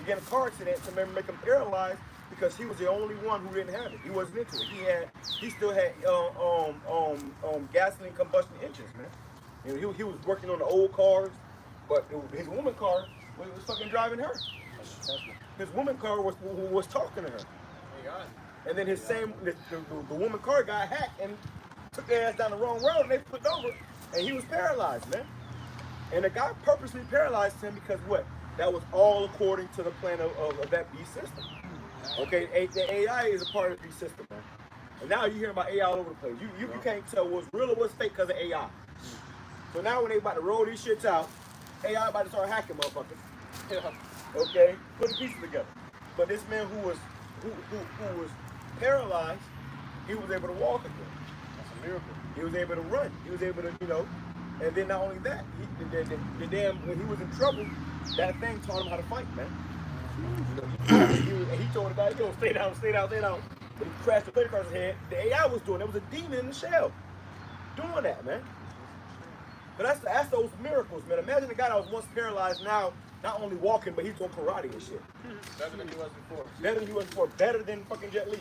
a car accident to make him paralyzed. Because he was the only one who didn't have it. He wasn't into it. He still had gasoline combustion engines, man. He was working on the old cars, but his woman car was fucking driving her. His woman car was talking to her. And then the woman car got hacked and took their ass down the wrong road and they flipped over and he was paralyzed, man. And the guy purposely paralyzed him because what? That was all according to the plan of that beast system. Okay, the AI is a part of the system, man. And now you hear about AI all over the place. You can't tell what's real or what's fake because of AI. So now when they about to roll these shits out, AI about to start hacking motherfuckers. Okay, put the pieces together. But this man who was paralyzed, he was able to walk again. That's a miracle. He was able to run. He was able to, And then not only that, the damn when he was in trouble, that thing taught him how to fight, man. You know, he told the guy, yo, stay down. But he crashed the plane across his head. The AI was doing it. There was a demon in the shell doing that, man. But that's those miracles, man. Imagine the guy that was once paralyzed now, not only walking, but he's doing karate and shit. Better than he was before. Better than he was before. Better than fucking Jet Li.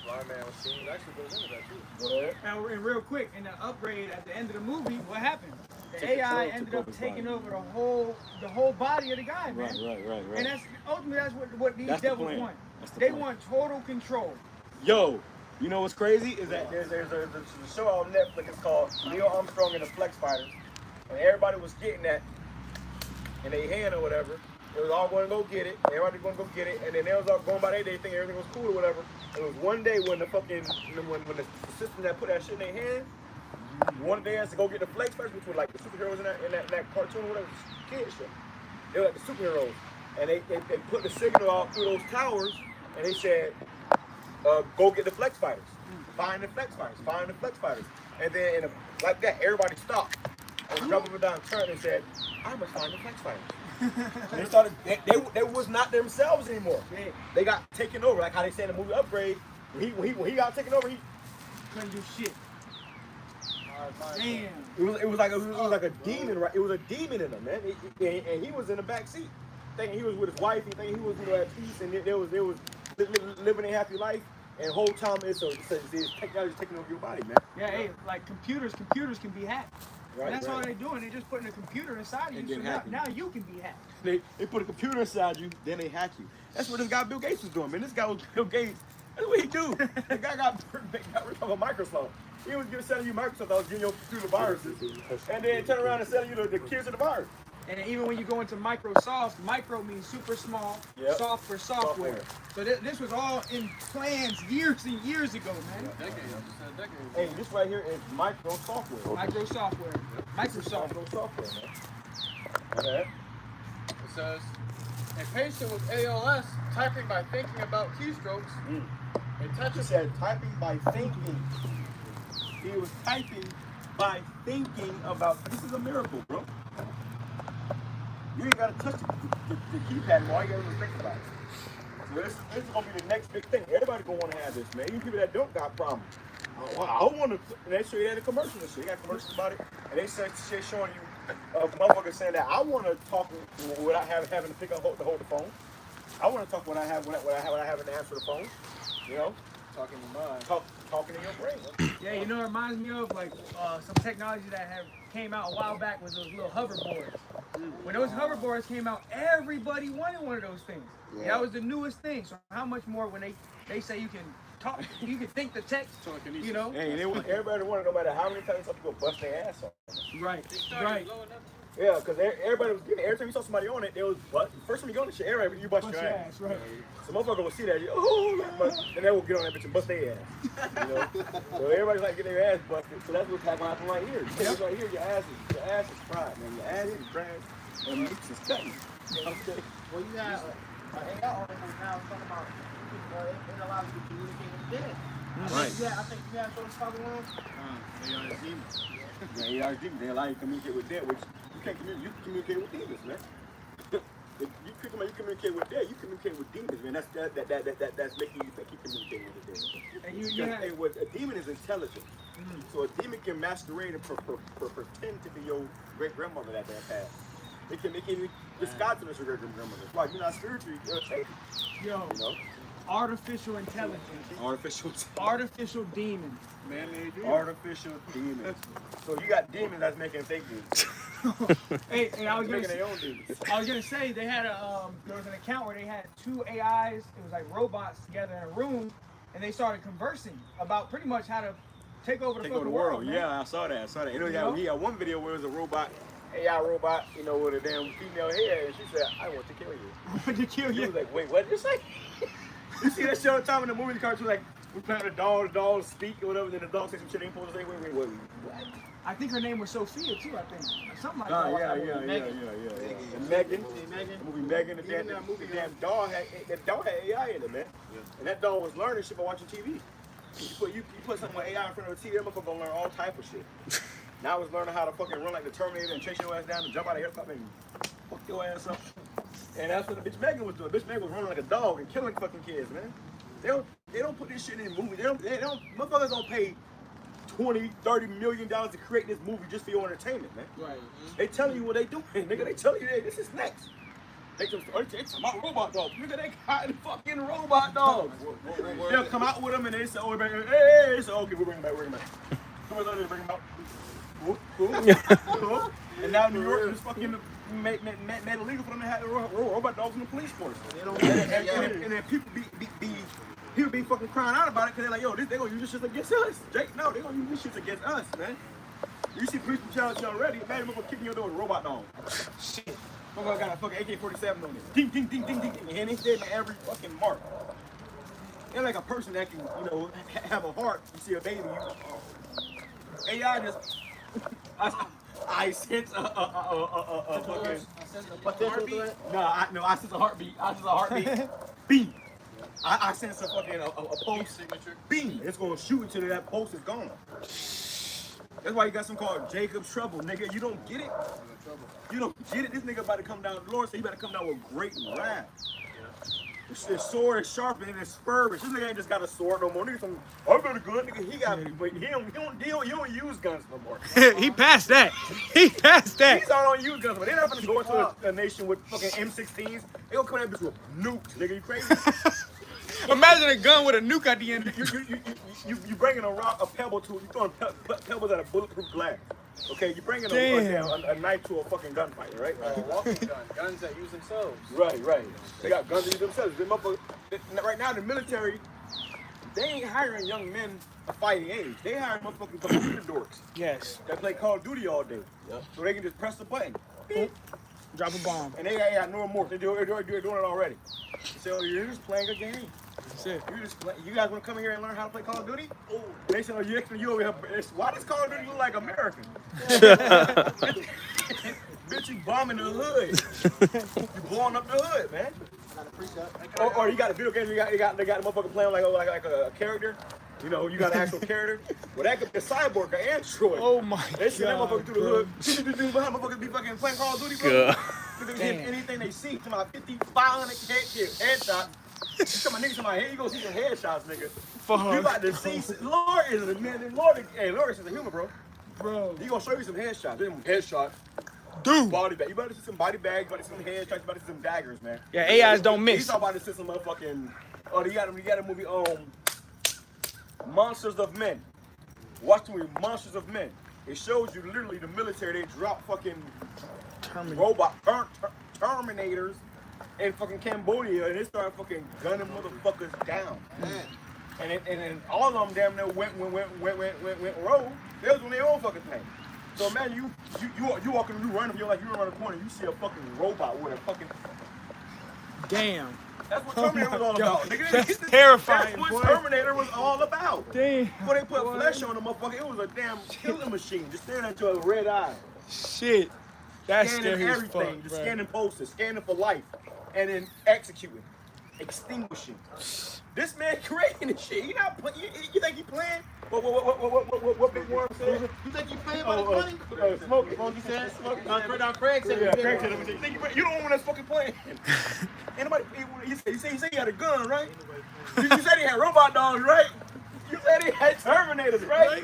Blind man was seen. Actually goes into that too. Go ahead. And real quick, in the upgrade at the end of the movie, what happened? The AI ended up taking over the whole body of the guy, man. Right. And that's ultimately what these That's the devils plan. want. That's the They plan. want total control. Yo, You know what's crazy is that there's a show on Netflix. It's called Neil Armstrong and the Flex Fighters, and everybody was getting that in their hand or whatever. They was all going to go get it. Everybody going to go get it, and then they was all going by their day, thinking everything was cool or whatever. And it was one day when the fucking when the system that put that shit in their hand wanted their ass to go get the Flex Fighters, which were like the superheroes in that cartoon or whatever, kid shit. They were like the superheroes, and they put the signal out through those towers, and they said, go get the Flex Fighters. Find the Flex Fighters. Find the Flex Fighters. And then like that, everybody stopped and jumped up and down, turned and said, I must find the Flex Fighters. And they started. They was not themselves anymore. They got taken over, like how they say in the movie Upgrade. When he got taken over, he Couldn't do shit. Damn. it was like a demon, right? It was a demon in him, man. And he was in the back seat, thinking he was with his wife. He thinking he was at peace, and they was living a happy life. And the whole time it's technology taking over your body, man. Yeah, hey, like computers can be hacked. Right, And that's all right. they're doing. They're just putting a computer inside of And you, so then hacking now you can be hacked. they put a computer inside you, then they hack you. That's what this guy Bill Gates was doing, man. This guy was Bill Gates. That's what he do. The guy got rid of Microsoft. He was selling you Microsoft. I was getting your computer viruses, and then turn around and selling you the keys of the virus. And then even when you go into Microsoft, micro means super small, Yep. soft for software. So this was all in plans years and years ago, man. Hey, this right here is micro software. Micro software. Microsoft. Micro software, man. Okay. It says, a patient with ALS typing by thinking about keystrokes. It He touches said typing by thinking. He was typing by thinking about. This is a miracle, bro. You ain't gotta touch the keypad anymore. All you gotta do is think about it. So this is gonna be the next big thing. Everybody gonna wanna have this, man. Even people that don't got problems. I wanna. And they show you that in commercials and shit. They got commercials about it, and they say shit showing you motherfuckers saying that I wanna talk without having to pick up hold the phone. I wanna talk when I have when I have to answer the phone. You know, talking to mine. talking in your brain. Yeah, you know, it reminds me of like some technology that came out a while back was those little hoverboards. When those hoverboards came out, everybody wanted one of those things. Yeah. That was the newest thing. So how much more when they say you can talk, you can think the text, you know? Hey, they want everybody to want it, no matter how many times some people bust their ass on. Right, right. Yeah, because everybody was getting it. Every time you saw somebody on it, they was first time you go on the shit, everybody you bust your ass. Right. So motherfucker will see that, and they will get on that bitch and bust their ass. You know? So everybody's like getting their ass busted. So that's what's happening right here. Yep. Right here, your ass is fried, man. Your ass is fried, and your meat is cutting. Okay. Well, you got an AI article now talking about it allows you to communicate with the dead. Right. Yeah, I think you have those probably ones. Yeah, they allow you to communicate with dead, which you can't communicate. You communicate with demons, man. If you communicate with dead, you communicate with demons, man. That's making you think you communicating with the dead. And what a demon is intelligent. So a demon can masquerade and pretend to be your great grandmother that passed. It can disguise them as your great grandmother. Like you're not spiritually safe. Yo, You know. artificial intelligence, artificial demons. Man-made demons. Artificial demons. So you got demons that's making fake demons. Hey, I was Making their own demons. gonna say they had there was an account where they had two AIs, it was like robots together in a room, and they started conversing about pretty much how to take over the fucking world. Yeah, I saw that. You know, he had one video where it was a robot, AI robot, you know, with a damn female head, and she said, "I want to kill you." I want to kill He you. was like, "Wait, what did you say?" You see that shit all the time in the movie, the cartoon, like we playing the dogs speak or whatever, then the dog says some shit ain't supposed to say. Wait, what? I think her name was Sophia too. I think something like Oh, that. yeah. And Megan. The movie Megan. The damn dog had AI in it, man. And that dog was learning shit by watching TV. You put something like AI in front of a TV, that motherfucker gonna learn all type of shit. Now it's learning how to fucking run like the Terminator and chase your ass down and jump out of helicopter and fuck your ass up. And that's what the bitch Megan was doing. Bitch Megan was running like a dog and killing fucking kids, man. They don't put this shit in movies. Motherfuckers don't pay $20, $30 million to create this movie just for your entertainment, man. Right. They telling you what they doing, nigga. They telling you, hey, this is next. They just about robot dogs. Nigga, they got fucking robot dogs. They'll come out with them and they say, oh, hey, so okay, we'll bring them back, Come on, bring them out. Cool. And now New York is fucking made illegal for them to have robot dogs in the police force. And then people be fucking crying out about it because they're like, yo, they gonna use this shit against us. Jake, no, they gonna use this shit against us, man. You see police brutality already, man, we're gonna kick your door with a robot dog. Shit. Motherfucker got a fucking AK-47 on it. Ding, ding, ding, ding, ding, ding. And they dead in every fucking mark. They're like a person that can, you know, have a heart. You see a baby, AI just, I sense a fucking heartbeat. No, I sense a heartbeat. I sense a heartbeat. Beam. I sense a fucking a pulse signature. Beam. It's gonna shoot until that pulse is gone. That's why you got some called Jacob's Trouble, nigga. You don't get it. You don't get it. This nigga about to come down. The Lord said he about to come down with great wrath. His sword is sharpened and it's spurious. This nigga ain't just got a sword no more. Nigga, I'm really good, nigga. He got, but he don't use guns no more. He passed that. He passed that. He's all on use guns, but they're not gonna go into a nation with fucking M16s. They gonna come in with nukes, nigga. You crazy? Imagine a gun with a nuke at the end. You bringing a pebble to, you throwing pebbles at a bulletproof glass. Okay, you bringing a knife to a fucking gunfight, right? Walking guns that use themselves. Right. They got guns that use themselves. Right now, the military, they ain't hiring young men of fighting age. They hiring motherfucking computer dorks. Yes. That play Call of Duty all day. Yep. So they can just press the button. Beep. Drop a bomb. And they got no remorse. They're doing it already. So you're just playing a game. That's it. You guys want to come here and learn how to play Call of Duty? Oh. They say, you over here. Why does Call of Duty look like American? Bitch, you bombing the hood. You blowing up the hood, man. Or you got a video game. They got the motherfucker playing like a character. You know, you got an actual character. Well, that could be a cyborg, an android. Oh my god. They send that motherfucker through the hood. Behind motherfuckers be fucking playing Call of Duty, bro. Because they hit anything they see. To my 500 headshots. Some niggas in my head, you gonna see some headshots, nigga. Fuck. You about to see, Lord is a man, Lord is a human, bro. He gonna show you some headshots. Them headshots. Dude. Body bag. You better see some body bags, you better see some headshots, you better see some daggers, man. Yeah, AIs don't miss. He's about to see some motherfucking, you got a movie, Monsters of Men. Watch the movie Monsters of Men. It shows you literally the military, they drop fucking Terminators in fucking Cambodia, and they started fucking gunning motherfuckers down. And all of them damn near went rogue. They was on their own fucking thing. So imagine you walking, you running, you're like you around the corner, you see a fucking robot with a fucking. Damn. That's what Terminator was all about. Nigga, That's terrifying. That's what Terminator was all about. Damn. Before they put flesh on the motherfucker, it was a damn killing machine, just staring at you with a red eye. Shit. That's scanning scary everything, as fuck, just bro. scanning posters, scanning for life, and then executing, extinguishing. This man creating this shit. He not playing. You think he playing? What Big Worm said? You think you playing by the money? Smoke. He said, smoke. Craig said, You don't want us fucking playing. Anybody? He said he had a gun, right? You said he had robot dogs, right? You said he had Terminators, right?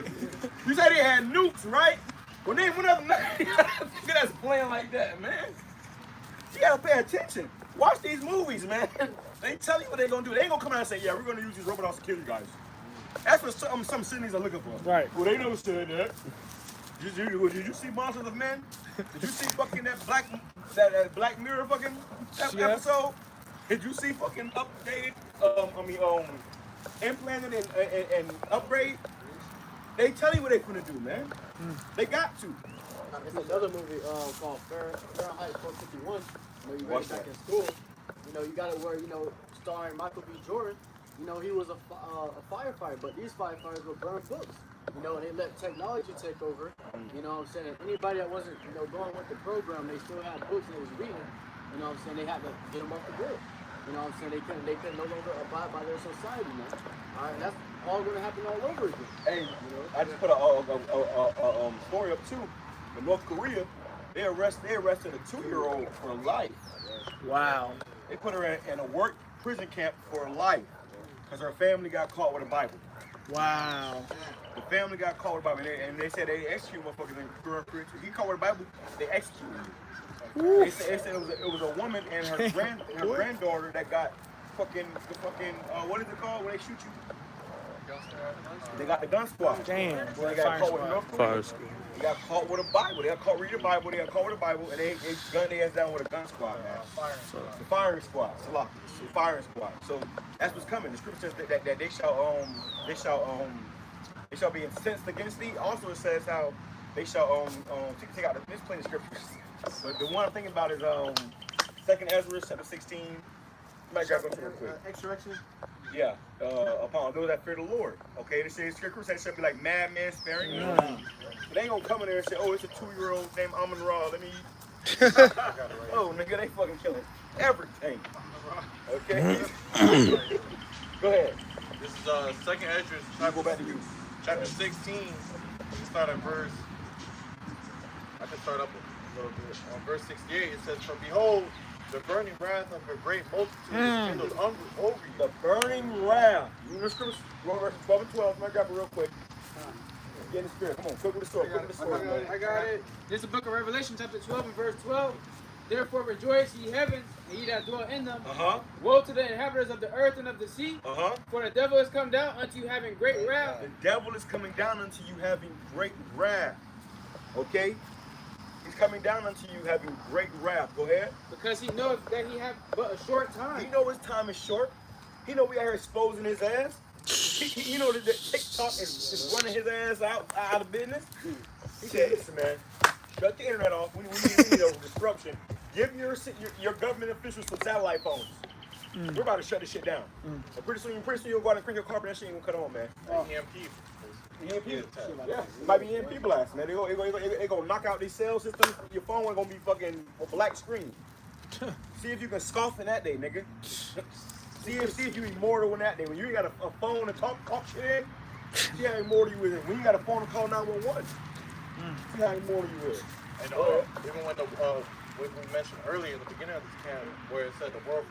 You said he had nukes, right? Well, then what other nigga that's playing like that, man? You gotta pay attention. Watch these movies, man. They tell you what they're gonna do. They ain't gonna come out and say, yeah, we're gonna use these robot dogs to kill you guys. That's what some cities are looking for. Right. Well, they never said that. Did you see Monsters of Men? Did you see fucking that Black Mirror fucking episode? Did you see fucking updated, implanted and upgrade? They tell you what they finna do, man. They got to. It's another movie called Fahrenheit 451. You read back in school. You know, you got it where, starring Michael B. Jordan. He was a firefighter, but these firefighters would burn books. And they let technology take over. You know what I'm saying? Anybody that wasn't, going with the program, they still had books and they was reading. You know what I'm saying? They had to get them off the grid. You know what I'm saying? They could no longer abide by their society, man. All right, all going to happen all over again. Hey, I just put a story up too. In North Korea, they arrested a 2-year-old for life. Wow. They put her in a work prison camp for life because her family got caught with a Bible. Wow. The family got caught with a Bible, and they said they executed motherfuckers in Korea. He caught with a Bible, they executed him. They said it was a woman and her granddaughter that got what is it called when they shoot you? They got the gun squad. Damn. Well, they got caught with North Korea. Fire squad. They got caught with a Bible. They got caught reading the Bible. They got caught with a Bible, and they gunned their ass down with a gun squad, man. The firing squad. The firing squad. So that's what's coming. The scripture says that they shall be incensed against thee. Also, it says how they shall take out. There's plenty of scriptures, but the one thing about is 2nd Ezra chapter 16. Might grab it real quick. Extraction. Yeah, upon those that fear the Lord. Okay, they say scripture says shall be like madmen sparing you. But they ain't gonna come in there and say, oh, it's a 2-year-old named Amon Ra. Let me oh, nigga, they fucking killing everything. Okay. Go ahead. This is 2nd Ezra. Go back to you. Chapter 16. We start at verse. I can start up a little bit. On verse 68, it says, "For behold, the burning wrath of a great multitude is kindled over you." The burning wrath. You know the scripture, verses 12 and 12. I'm gonna grab it real quick. Get in the spirit. Come on, quick with the sword. Quick with the sword. I got it. This is the book of Revelation, chapter 12 and verse 12. Therefore rejoice, ye heavens, and ye that dwell in them. Woe to the inhabitants of the earth and of the sea. For the devil is come down unto you having great wrath. The devil is coming down unto you having great wrath. Okay? He's coming down unto you having great wrath. Go ahead. Because he knoweth that he have but a short time. He know his time is short. He know we out here exposing his ass. He know that TikTok is running his ass out of business. He said, listen, man, shut the internet off. We need a disruption. Give your government officials some satellite phones. We're about to shut this shit down. And pretty soon you'll go out and crank your carpet and that shit ain't gonna cut on, man. EMP. Yeah, it might be EMP blast, man. They gonna knock out these cell systems. Your phone ain't gonna be fucking a black screen. See if you can scoff in that day, nigga. See if you immortal in that day. When you ain't got a phone to talk shit in, see how immortal you is. When you got a phone to call 911, see how immortal you is. And even when what we mentioned earlier in the beginning of this camp, where it said the World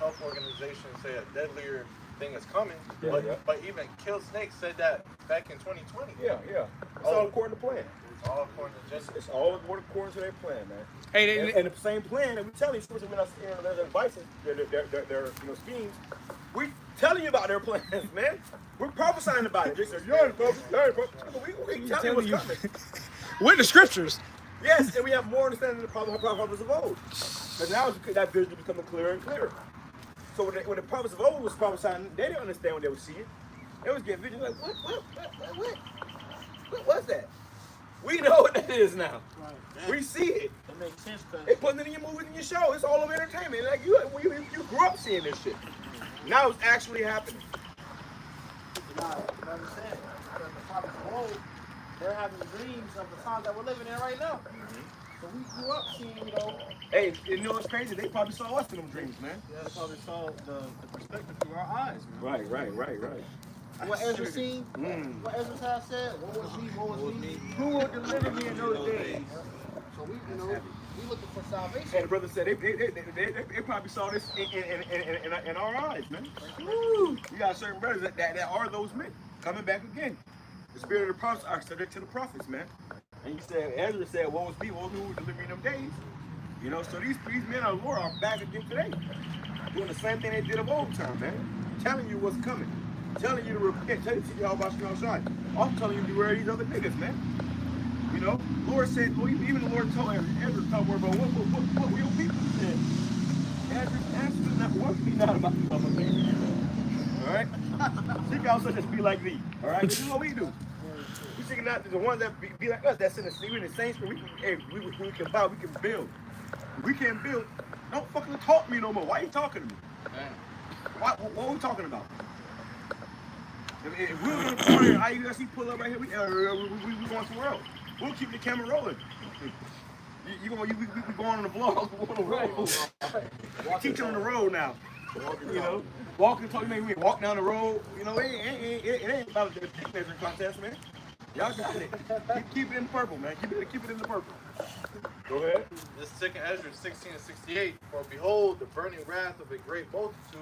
Health Organization said a deadlier thing is coming, but even Kill Snake said that back in 2020. Yeah. It's all according to plan. It's all according to Genesis. It's all according to their plan, man. Hey, and the same plan that we tell these schools, we're not their advice, their schemes. We telling you about their plans, man. We're prophesying about it. They said, we telling you what's coming. With the scriptures. Yes, and we have more understanding of the prophets of old. But now that vision is becoming clearer and clearer. So when the prophets of old was prophesying, they didn't understand what they were seeing. They was getting visions like, what was that? We know what that is now. Right. We see it. That makes sense. They putting it in your movies and your show. It's all over entertainment. Like you grew up seeing this shit. Now it's actually happening. You understand? Because the prophets of old, they're having dreams of the times that we're living in right now. So we grew up seeing, Hey, you know what's crazy? They probably saw us in them dreams, man. Yeah, they probably saw the perspective through our eyes, man. Right. What Ezra seen, what Ezra had said, what was me? Who will deliver me in those days? So we looking for salvation. And the brother said they probably saw this in our eyes, man. Woo! You got certain brothers that are those men coming back again. The spirit of the prophets are subject to the prophets, man. And you said, Ezra said, woe is me, who will deliver me in them days? You know, so these men of the Lord are back again today. Doing the same thing they did of old time, man. Telling you what's coming. Telling you to repent. Telling you to YAHAWASHI. I'm telling you to beware of these other niggas, man. You know, Lord said, even the Lord told Ezra to talk more about what real people said. Ezra answered not one be not about the other things. All right? Seek out such as be like thee. All right? This is what we do. We seeking out the ones that be like us. That's in the saints. We can buy. We can build. We can't build. Don't fucking talk to me no more. Why are you talking to me? What are we talking about? If we were in the corner, how you gonna see pull up right here? We going somewhere else. We'll keep the camera rolling. We going on the vlog. We're on the road. Teach on the road now. You know, walking, talking, man, we walk down the road. You know, it ain't about the dick measuring contest, man. Y'all got it. Keep it in the purple, man. Keep it in the purple. Go ahead. This second Ezra 16 and 68. For behold, the burning wrath of a great multitude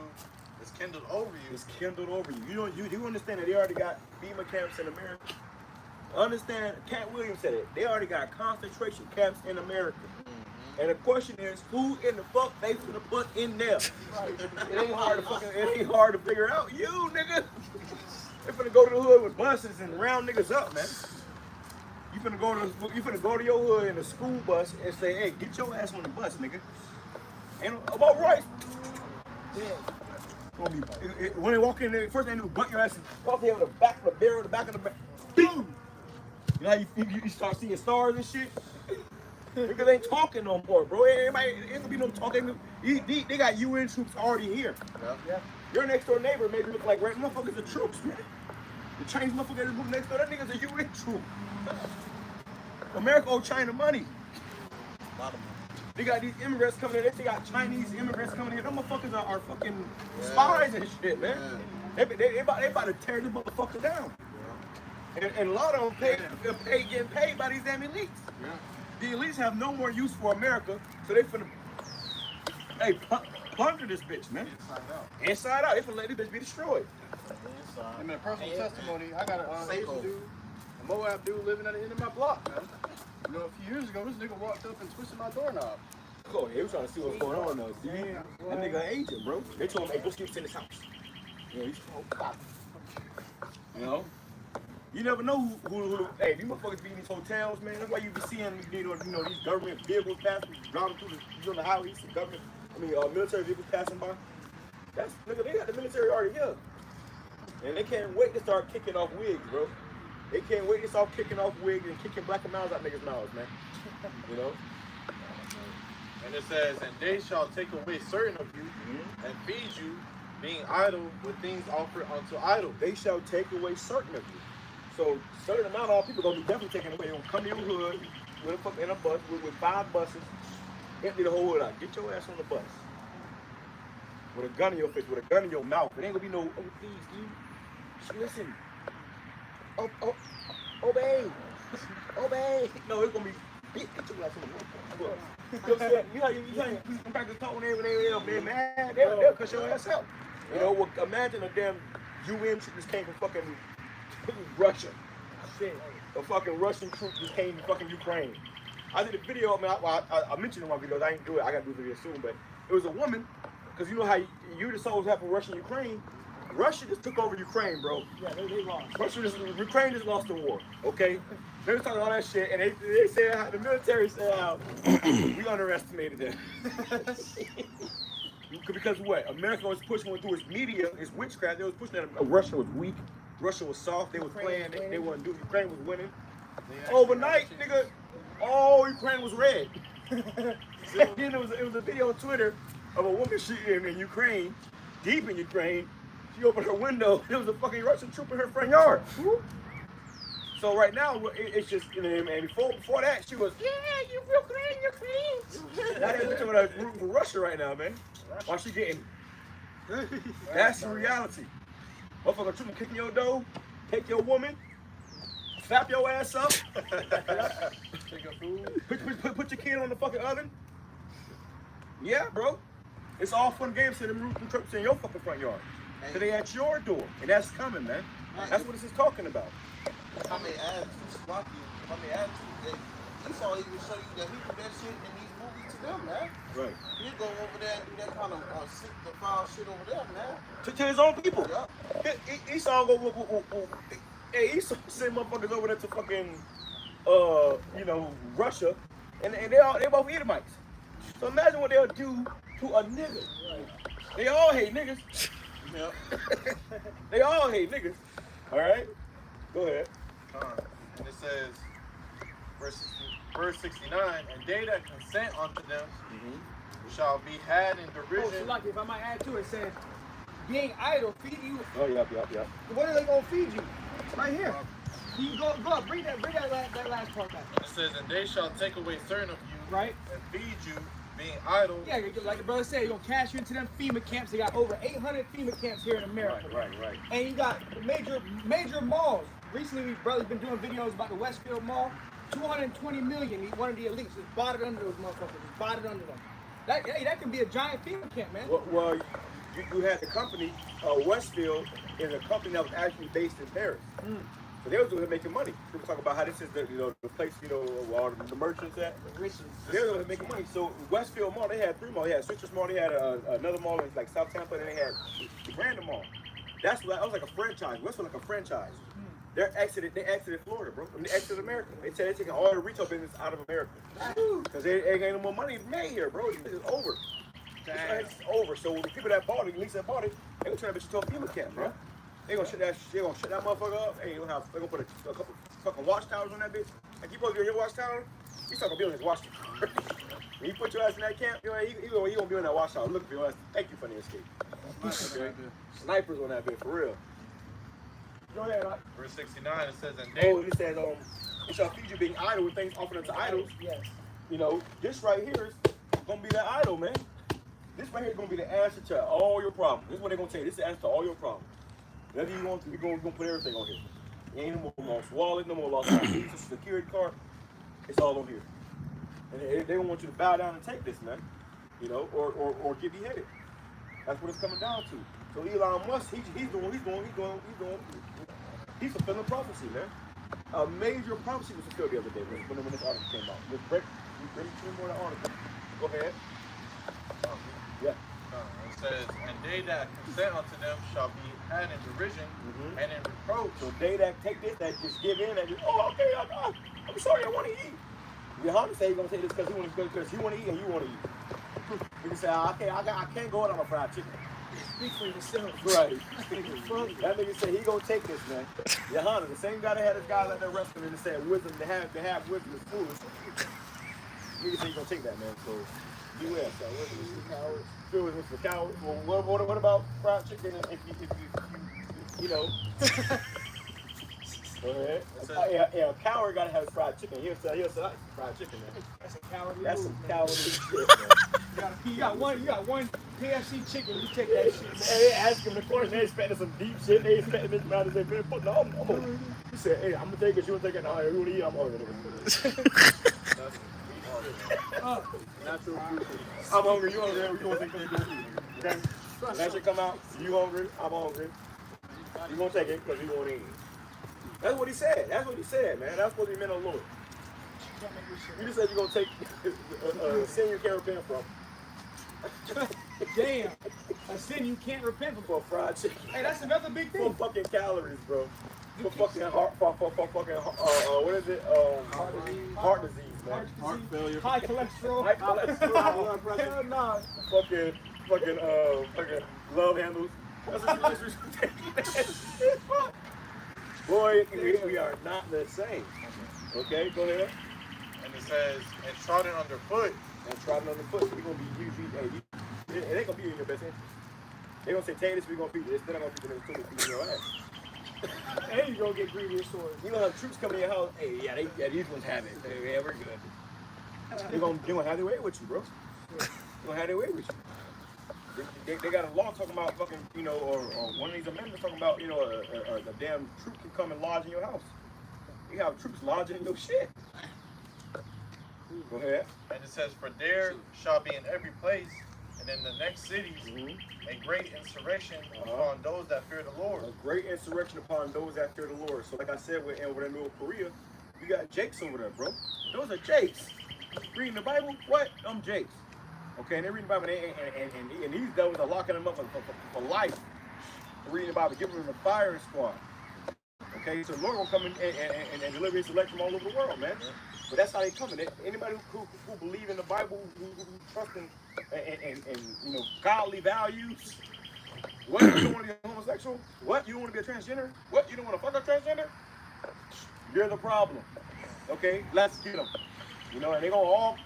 is kindled over you. It's kindled over you. You understand that they already got FEMA camps in America? Understand, Cat Williams said it. They already got concentration camps in America. And the question is, who in the fuck they finna put in there? It ain't hard to figure out. You, nigga. They finna go to the hood with buses and round niggas up, man. You finna go to your hood in a school bus and say, hey, get your ass on the bus, nigga. And about right. When they walk in there, first thing they do is butt your ass and walk there with the back of the barrel, the back of the back. Boom! You know how you start seeing stars and shit? Because they ain't talking no more, bro. Ain't gonna be no talking. They got UN troops already here. Yeah. Your next door neighbor maybe look like right motherfuckers are troops, man. The Chinese motherfuckers move next door, that nigga's a UN troop. America owe China money. A lot of money. They got these immigrants coming in. They got Chinese immigrants coming in. Them motherfuckers are fucking spies and shit, man. Yeah. They about to tear this motherfucker down. Yeah. And a lot of them getting paid by these damn elites. Yeah. The elites have no more use for America, so they finna plunder this bitch, man. Inside out. They finna let this bitch be destroyed. In a personal testimony, I got a Asian dude, a Moab dude living at the end of my block, man. You know, a few years ago, this nigga walked up and twisted my doorknob. Oh, they was trying to see what's going on though. See, that nigga an agent, bro. They told him, hey, go sleep in this house. You know, he's you know? You never know who hey, these motherfuckers be in these hotels, man. That's why you be seeing these government vehicles passing, driving through the highway, you see government, military vehicles passing by. That's, nigga, they got the military already here. And they can't wait to start kicking off wigs, bro. They can't wait to start kicking off wigs and kicking black mouths out niggas' mouths, man. You know? And it says, and they shall take away certain of you and feed you, being idle with things offered unto idols. They shall take away certain of you. So certain amount of people gonna be definitely taken away. They're gonna come to your hood in a bus with 5 buses, empty the whole hood out. Get your ass on the bus. With a gun in your face, with a gun in your mouth. It ain't gonna be no, oh please, dude. Listen. Obey. Obey. No, it's gonna be get your ass on the bus. You know what I'm saying? You know, you come back to talk when they're mad, they'll cut your ass out. You know, well, imagine a damn UN troop just came from fucking Russia. Shit. A fucking Russian troop just came from fucking Ukraine. I did a video, man. I mentioned in my videos. I ain't do it. I gotta do a video soon, but it was a woman, because you know how you the souls happen Russia and Ukraine. Russia just took over Ukraine, bro. Yeah, they lost. Ukraine just lost the war, okay? They was talking all that shit, and they said how the military said how we underestimated them. Because what? America was pushing through its media, its witchcraft. They was pushing that Russia was weak, Russia was soft. They was playing. They wasn't doing. Ukraine was winning. Overnight, nigga, all Ukraine was red. Then it was a video on Twitter of a woman shooting in Ukraine, deep in Ukraine. She opened her window. There was a fucking Russian troop in her front yard. So right now, it's just, you know, and before that, she was, yeah, you Ukraine. Now they're looking at rooting for Russia right now, man. While she getting, that's the reality. Motherfucker troop kicking your door, take your woman, slap your ass up, take your food, put your kid on the fucking oven. Yeah, bro. It's all fun games to them rooting trips in your fucking front yard. So they at your door, and that's coming, man. That's what this is talking about. How many ads, Esau even show you that he do that shit in these movies to them, man. Right. He'll go over there and do that kind of sick the foul shit over there, man. To his own people. Yeah. Esau go, hey, Esau send motherfuckers over there to fucking, Russia, and they both Edomites. So imagine what they'll do to a nigga. They all hate niggas. Yeah. They all hate niggas. All right? Go ahead. And it says, verse 69, and they that consent unto them shall be had in derision. Oh, so like if I might add to it, it says, being idle, feed you. Oh, yep. What are they going to feed you? Right here. You go up, bring that last part back. It says, and they shall take away certain of you, right, and feed you, being idle. Yeah, like the brother said, you're gonna cash into them FEMA camps. They got over 800 FEMA camps here in America. Right. And you got major malls. Recently, we brothers been doing videos about the Westfield Mall. 220 million. One of the elites just bought it under those motherfuckers. Just bought it under them. That can be a giant FEMA camp, man. Well, you had the company, Westfield is a company that was actually based in Paris. So they was making money. People talk about how this is the place, where all the merchants at. They were making money. So Westfield Mall, they had 3 malls. They had Citrus Mall, they had another mall in like South Tampa, and then they had the Grand Mall. That was like a franchise. Westfield like a franchise. They exited Florida, bro. They exited America. They said they're taking all the retail business out of America. Because they ain't no more money made here, bro. It's over. It's over. So the people that bought it, at least that bought it, they gonna turn that bitch into a FEMA camp, bro. They gonna shut that motherfucker up. Hey, they gonna put a couple fucking watchtowers on that bitch. Like you supposed to be on your watchtower, he's talking about building his watchtower. When you put your ass in that camp, he gonna be on that watchtower. Look for your ass. Thank you for the escape. Okay. Snipers on that bitch for real. Go ahead, right? Verse 69, it says, and it says, it shall feed you being idle with things offered unto idols. Yes. This right here is gonna be that idol, man. This right here is gonna be the answer to all your problems. This is what they're gonna tell you. This is the answer to all your problems. Whatever you want to, we're gonna put everything on here. There ain't no more lost wallet, no more lost Visa, security card. It's all on here. And they don't want you to bow down and take this, man. Or get beheaded. That's what it's coming down to. So Elon Musk, he's fulfilling prophecy, man. A major prophecy was fulfilled the other day when this article came out. Let's break more of that article. Go ahead. Yeah. It says, and they that consent unto them shall be had in derision and in reproach. So they that take this, that just give in, and just, okay, I'm sorry, I want to eat. YAHAWAH say he's gonna take this because he want to eat and you want to eat. You can say, I can't go without my fried chicken. Speak for yourself. Right. That nigga said he gonna take this, man. YAHAWAH, the same guy that had his guys out there wrestling and said wisdom to have wisdom is foolish. Nigga said he gonna take that, man. So beware. So wisdom is for cowards. Foolish is for cowards. Well, what about fried chicken? If you know. Go ahead. A coward gotta have fried chicken. He'll say fried chicken, man. That's a cowardly That's move, some cowardly shit, man. You got one KFC chicken. You take that shit, man. Hey, ask him the question. They expecting some deep shit. They expecting this man to say, "No, I'm hungry." He said, "Hey, I'm gonna take it. You wanna take it? No, you wanna eat? I'm hungry." I'm hungry. You hungry? You wanna take it? Okay. When that shit come out, you hungry? I'm hungry. You gonna take it because you wanna eat. That's what he said. That's what he said, man. That's what he meant on Lord. You just said you're gonna take sin you can't repent from. Damn. A sin you can't repent from. For fried chicken. Hey, that's another big thing. For fucking calories, bro. For fucking what is it? Heart disease, man. Heart failure. High cholesterol. High cholesterol. Blood pressure. Hell no. Fucking love handles. That's what you just taking. Boy, we are not the same. Okay, go ahead. And it says, and trodden underfoot. And trodden underfoot. We're gonna be it ain't gonna be in your best interest. They gonna say, take this, we're gonna feed this. They're not gonna feed this until we feed your ass. And you gonna get grievous swords. You gonna have troops coming in your house. Hey, these ones have it. Hey, yeah, we're good. They're gonna have their way with you, bro. They're gonna have their way with you. They got a law talking about fucking, or one of these amendments talking about, a damn troop can come and lodge in your house. You have troops lodging in your shit. Go ahead. And it says, for there shall be in every place and in the next cities a great insurrection upon those that fear the Lord. A great insurrection upon those that fear the Lord. So like I said, we're over there in North Korea, you got Jakes over there, bro. Those are Jakes. Reading the Bible? What? I'm Jakes. Okay, and they're reading the Bible, and these devils are locking them up for life. Reading the Bible, giving them a firing squad. Okay, so the Lord will come in and deliver his elect from all over the world, man. But that's how they come in. Anybody who believe in the Bible, who trust in godly values. What, you don't want to be a homosexual? What, you don't want to be a transgender? What, you don't want to fuck a transgender? You're the problem. Okay, let's get them. And they gonna all,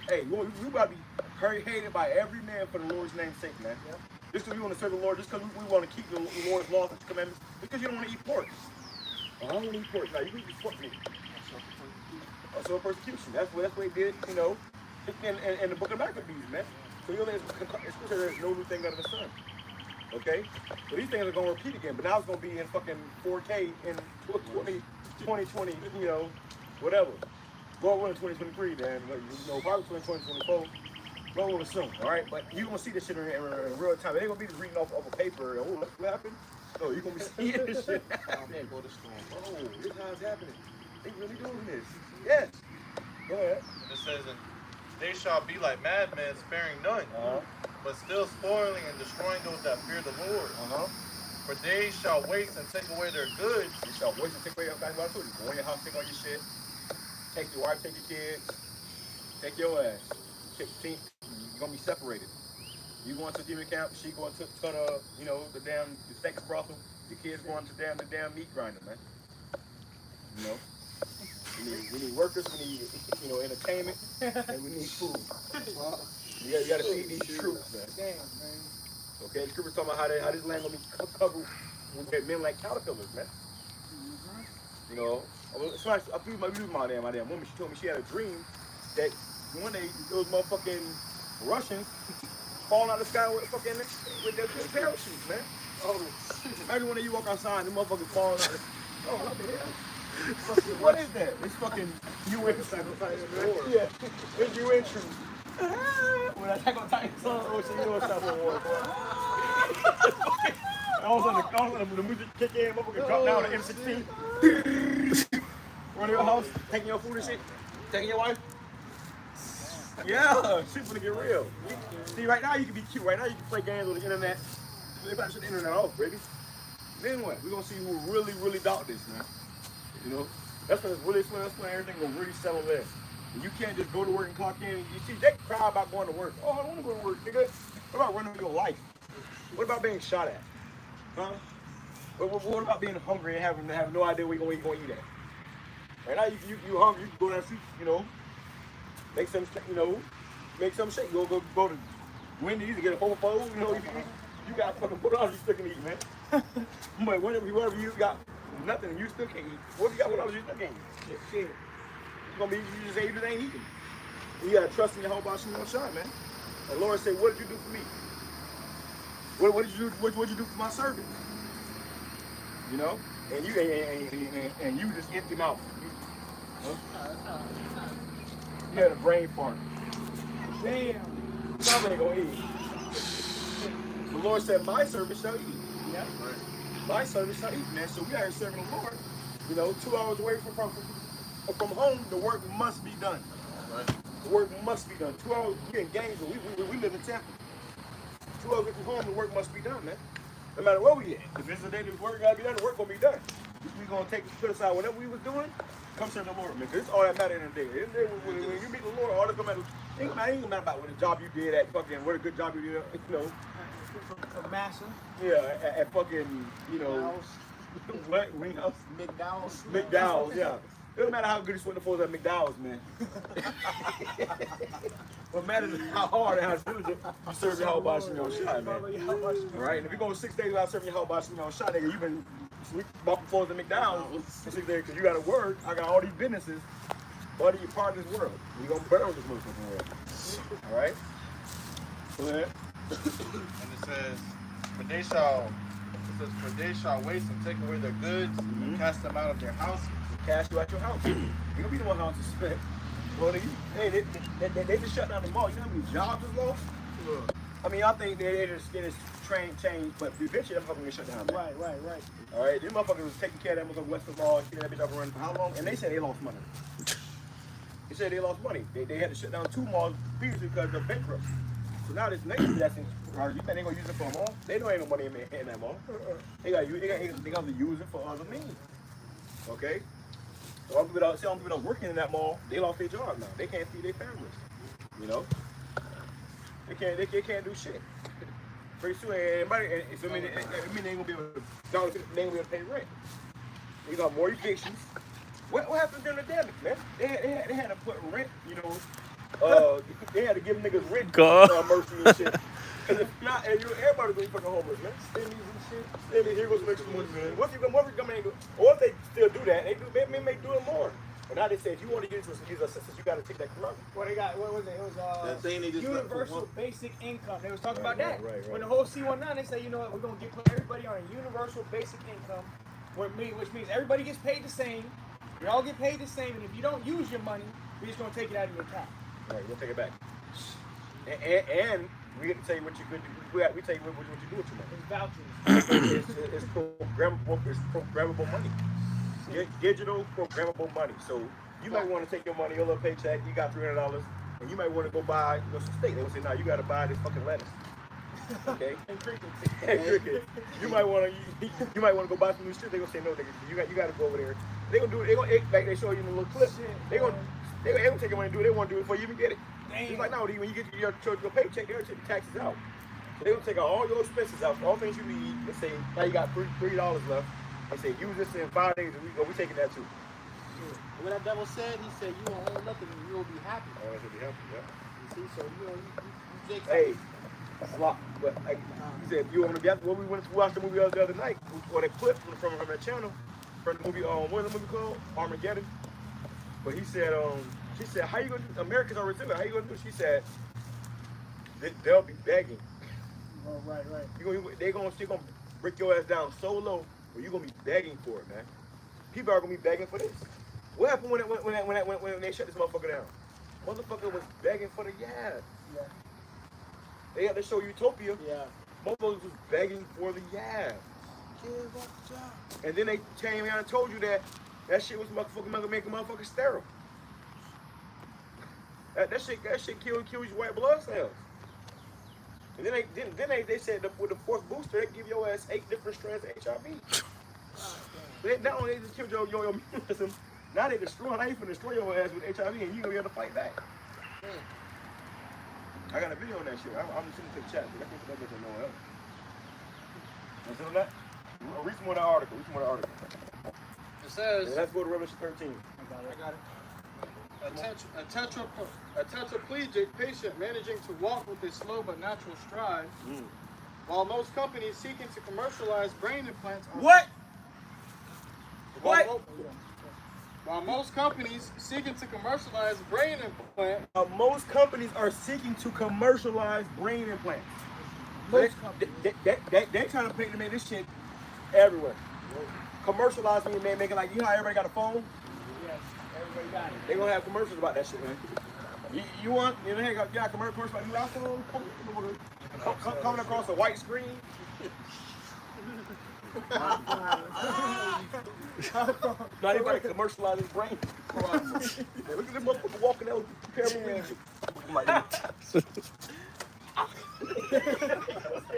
hey, you about to be hated by every man for the Lord's name's sake, man. Yeah. Just because we want to serve the Lord, just because we want to keep the Lord's laws and commandments, because you don't want to eat pork. I don't want to eat pork. Now, you can eat pork meat. Also, persecution. That's what they did, in the book of Maccabees, man. So you know, there's no new thing under the sun. Okay? So these things are going to repeat again, but now it's going to be in fucking 4K in 2020, you know, whatever. Lord willing, 2023, then, you know, probably 2024. Lord willing soon, all right? But you're going to see this shit in real time. It ain't going to be just reading off of a paper. Oh, what happened? No, you're going to be seeing this shit. Oh, this is how it's happening. They really doing this. Yes. Go ahead. It says, and they shall be like madmen, sparing none, but still spoiling and destroying those that fear the Lord. For they shall waste and take away their goods. They shall waste and take away your goods. Go in your house, take all your shit. Take your wife, take your kids. Take your ass. You're going to be separated. You going to the demon camp, she going to the, you know, the sex brothel. Your kids going to the damn meat grinder, man. You know? We need workers, we need, you know, entertainment, and we need food. You got to feed these troops, man. Damn, man. Okay, the scriptures talking about how this land gonna be covered with men like caterpillars, man. You know, I feel my damn woman. She told me she had a dream that one day those motherfucking Russians falling out of the sky with their parachutes, man. Oh, imagine one day you walk outside and the motherfuckers falling out. Oh, what the hell? What is that? It's fucking UN sacrifice, man. Yeah, it's UN troops. When I take on Titan song, oh, she doing something war. All of a sudden, the music kick in, motherfucker drop down to M16. Run to your house, taking your food and shit, taking your wife. Yeah, shit's gonna get real. See, right now you can be cute. Right now you can play games on the internet. They better shut the internet off, baby. Then what? We're gonna see who really, really doubt this, man. You know, that's when it's really swing. That's when everything will really settle in. And you can't just go to work and clock in. You see, they cry about going to work. Oh, I don't want to go to work, nigga. What about running your life? What about being shot at? Huh? What about being hungry and having no idea where you're going to eat at? Right now, you hungry. You can go down the street, you know, make some shake. Go to Wendy's and get a four, you know. You got to fucking put on you still can eat, man. But whatever you got nothing, you still can't eat. What if you got what else you still can't eat? Shit. It's gonna be you just say you just ain't eating. You gotta trust in your whole body, shot, man. The Lord said, "What did you do for me? What did you do? What did you do for my servant? You know, and you just empty mouth. You had a brain fart. Damn. Somebody ain't gonna eat. The Lord said, "My servant shall eat." Yeah. Right. My servant shall eat, man. So we are serving the Lord. You know, 2 hours away from home, the work must be done. Right. The work must be done. 2 hours. We in Gainesville. We live in Tampa. 2 hours from home, the work must be done, man. No matter where we at. If it's a day that work gotta be done, the work gonna be done. We gonna put aside whatever we was doing. Come serve the Lord, man. Cause it's all that matters in the day. When you meet the Lord, all that's gonna matter. It ain't gonna matter about what the job you did at fucking, what a good job you did, you know. From Massa. Yeah, at fucking, you know, what? Greenhouse? McDowell's, yeah. It doesn't matter how good you sweat the floors at McDowell's, man. What matters is how hard and how diligent you serve your whole body in your shot, man. All right, and if you go 6 days without serving your whole body in your shot, nigga, you've been walking floors at McDowell's for 6 days because you got to work. I got all these businesses, buddy, you're part of this world. You're going to burn this motherfucking world. All right? Go ahead. And it says, for they shall waste and take away their goods and cast them out of their houses. Cast you out your house. You're going to be the one on suspect. Well, they just shut down the mall. You know how many jobs is lost? I mean, I think they just get this train changed, but eventually that motherfucker get shut down. Man. Right. All right, this motherfucker was taking care of that motherfucker Western Mall, keeping that bitch up and running for how long? And they said they lost money. They said they lost money. They had to shut down 2 malls previously because of bankruptcy. So now this next blessing, you think they gonna use it for a mall? They don't ain't no money in that mall. They gotta use it for other means. Okay? So all people that working in that mall, they lost their job now. They can't feed their families. You know? They can't do shit. Pretty soon everybody they ain't gonna be able to pay rent. They got more evictions. What happened during the pandemic, man? They had to put rent, you know, they had to give niggas rent mercy and shit. Cause if not, everybody's gonna be fucking homeless, man. Stimmies and shit. Stimmies, here goes some extra money, man. What if they come in, or if they still do that, they may do it more. But now they say if you want to get into use assistance, you got to take that corrupt. Well, they got, what was it? It was That thing they just left for universal one- basic income. They was talking about that. Right. When the whole C-19, they say, you know what, we're going to put everybody on a universal basic income, which means everybody gets paid the same. We all get paid the same, and if you don't use your money, we're just going to take it out of your account. Right, we'll take it back. And we get to tell you what you good. We tell you what you do with your money. It's vouchers. It's programmable money. Digital programmable money. So you might want to take your money, your little paycheck, you got $300, and you might want to go buy some steak. They will say, no, you got to buy this fucking lettuce. Okay. And crickets. Cricket. You might want to go buy some new shit. They gonna say no, nigga. You got to go over there. They gonna do it. They gonna like they show you in a little clip. They gonna take your money and do it. They want to do it before you even get it. It's like no, when you get your paycheck, they'll take the taxes out. So they gonna take out all your expenses out, all things you need. They say now you got $3 left. They say use this in 5 days a week. We taking that too. What that devil said, he said, you won't own nothing and you'll be happy. Oh, that's be happy. Yeah. You see, so you Jake. Hey, slop. But like he said, if you want to be what we went to watch the movie the other night, or that clip from that channel, from the movie what is the movie called? Armageddon. But he said, she said, how you gonna do? Americans are resilient. How you gonna do it? She said, they'll be begging. Oh, right. They're gonna break your ass down so low, where you're gonna be begging for it, man. People are gonna be begging for this. What happened when they shut this motherfucker down? Motherfucker was begging for the yab. Yeah. They had to show Utopia. Yeah. Motherfuckers was begging for the yab. Give up the job. And then they came out and told you that shit was motherfucking making motherfuckers sterile. That shit kills your white blood cells. And then they said that with the fourth booster, they give your ass 8 different strands of HIV. Not only they just killed your immune system, now they finna destroy your ass with HIV, and you gonna be able to fight back. I got a video on that shit. I'm just sending to the chat, but I can't put that bitch on no else. You see on that? Read some more of the article. It says, And let's go to Revelation 13. I got it. A tetraplegic patient managing to walk with a slow but natural stride, while most companies seeking to commercialize brain implants are While most companies seeking to commercialize brain implants, Most companies are seeking to commercialize brain implants. They're trying to make this shit everywhere. Commercialize me, man, making like, you know how everybody got a phone? Yes. Everybody got it. They gonna have commercials about that shit, man. You want, you got commercials about new iPhone coming across a white screen? Not everybody commercializing brain. Look at this motherfucker walking out with cameraman.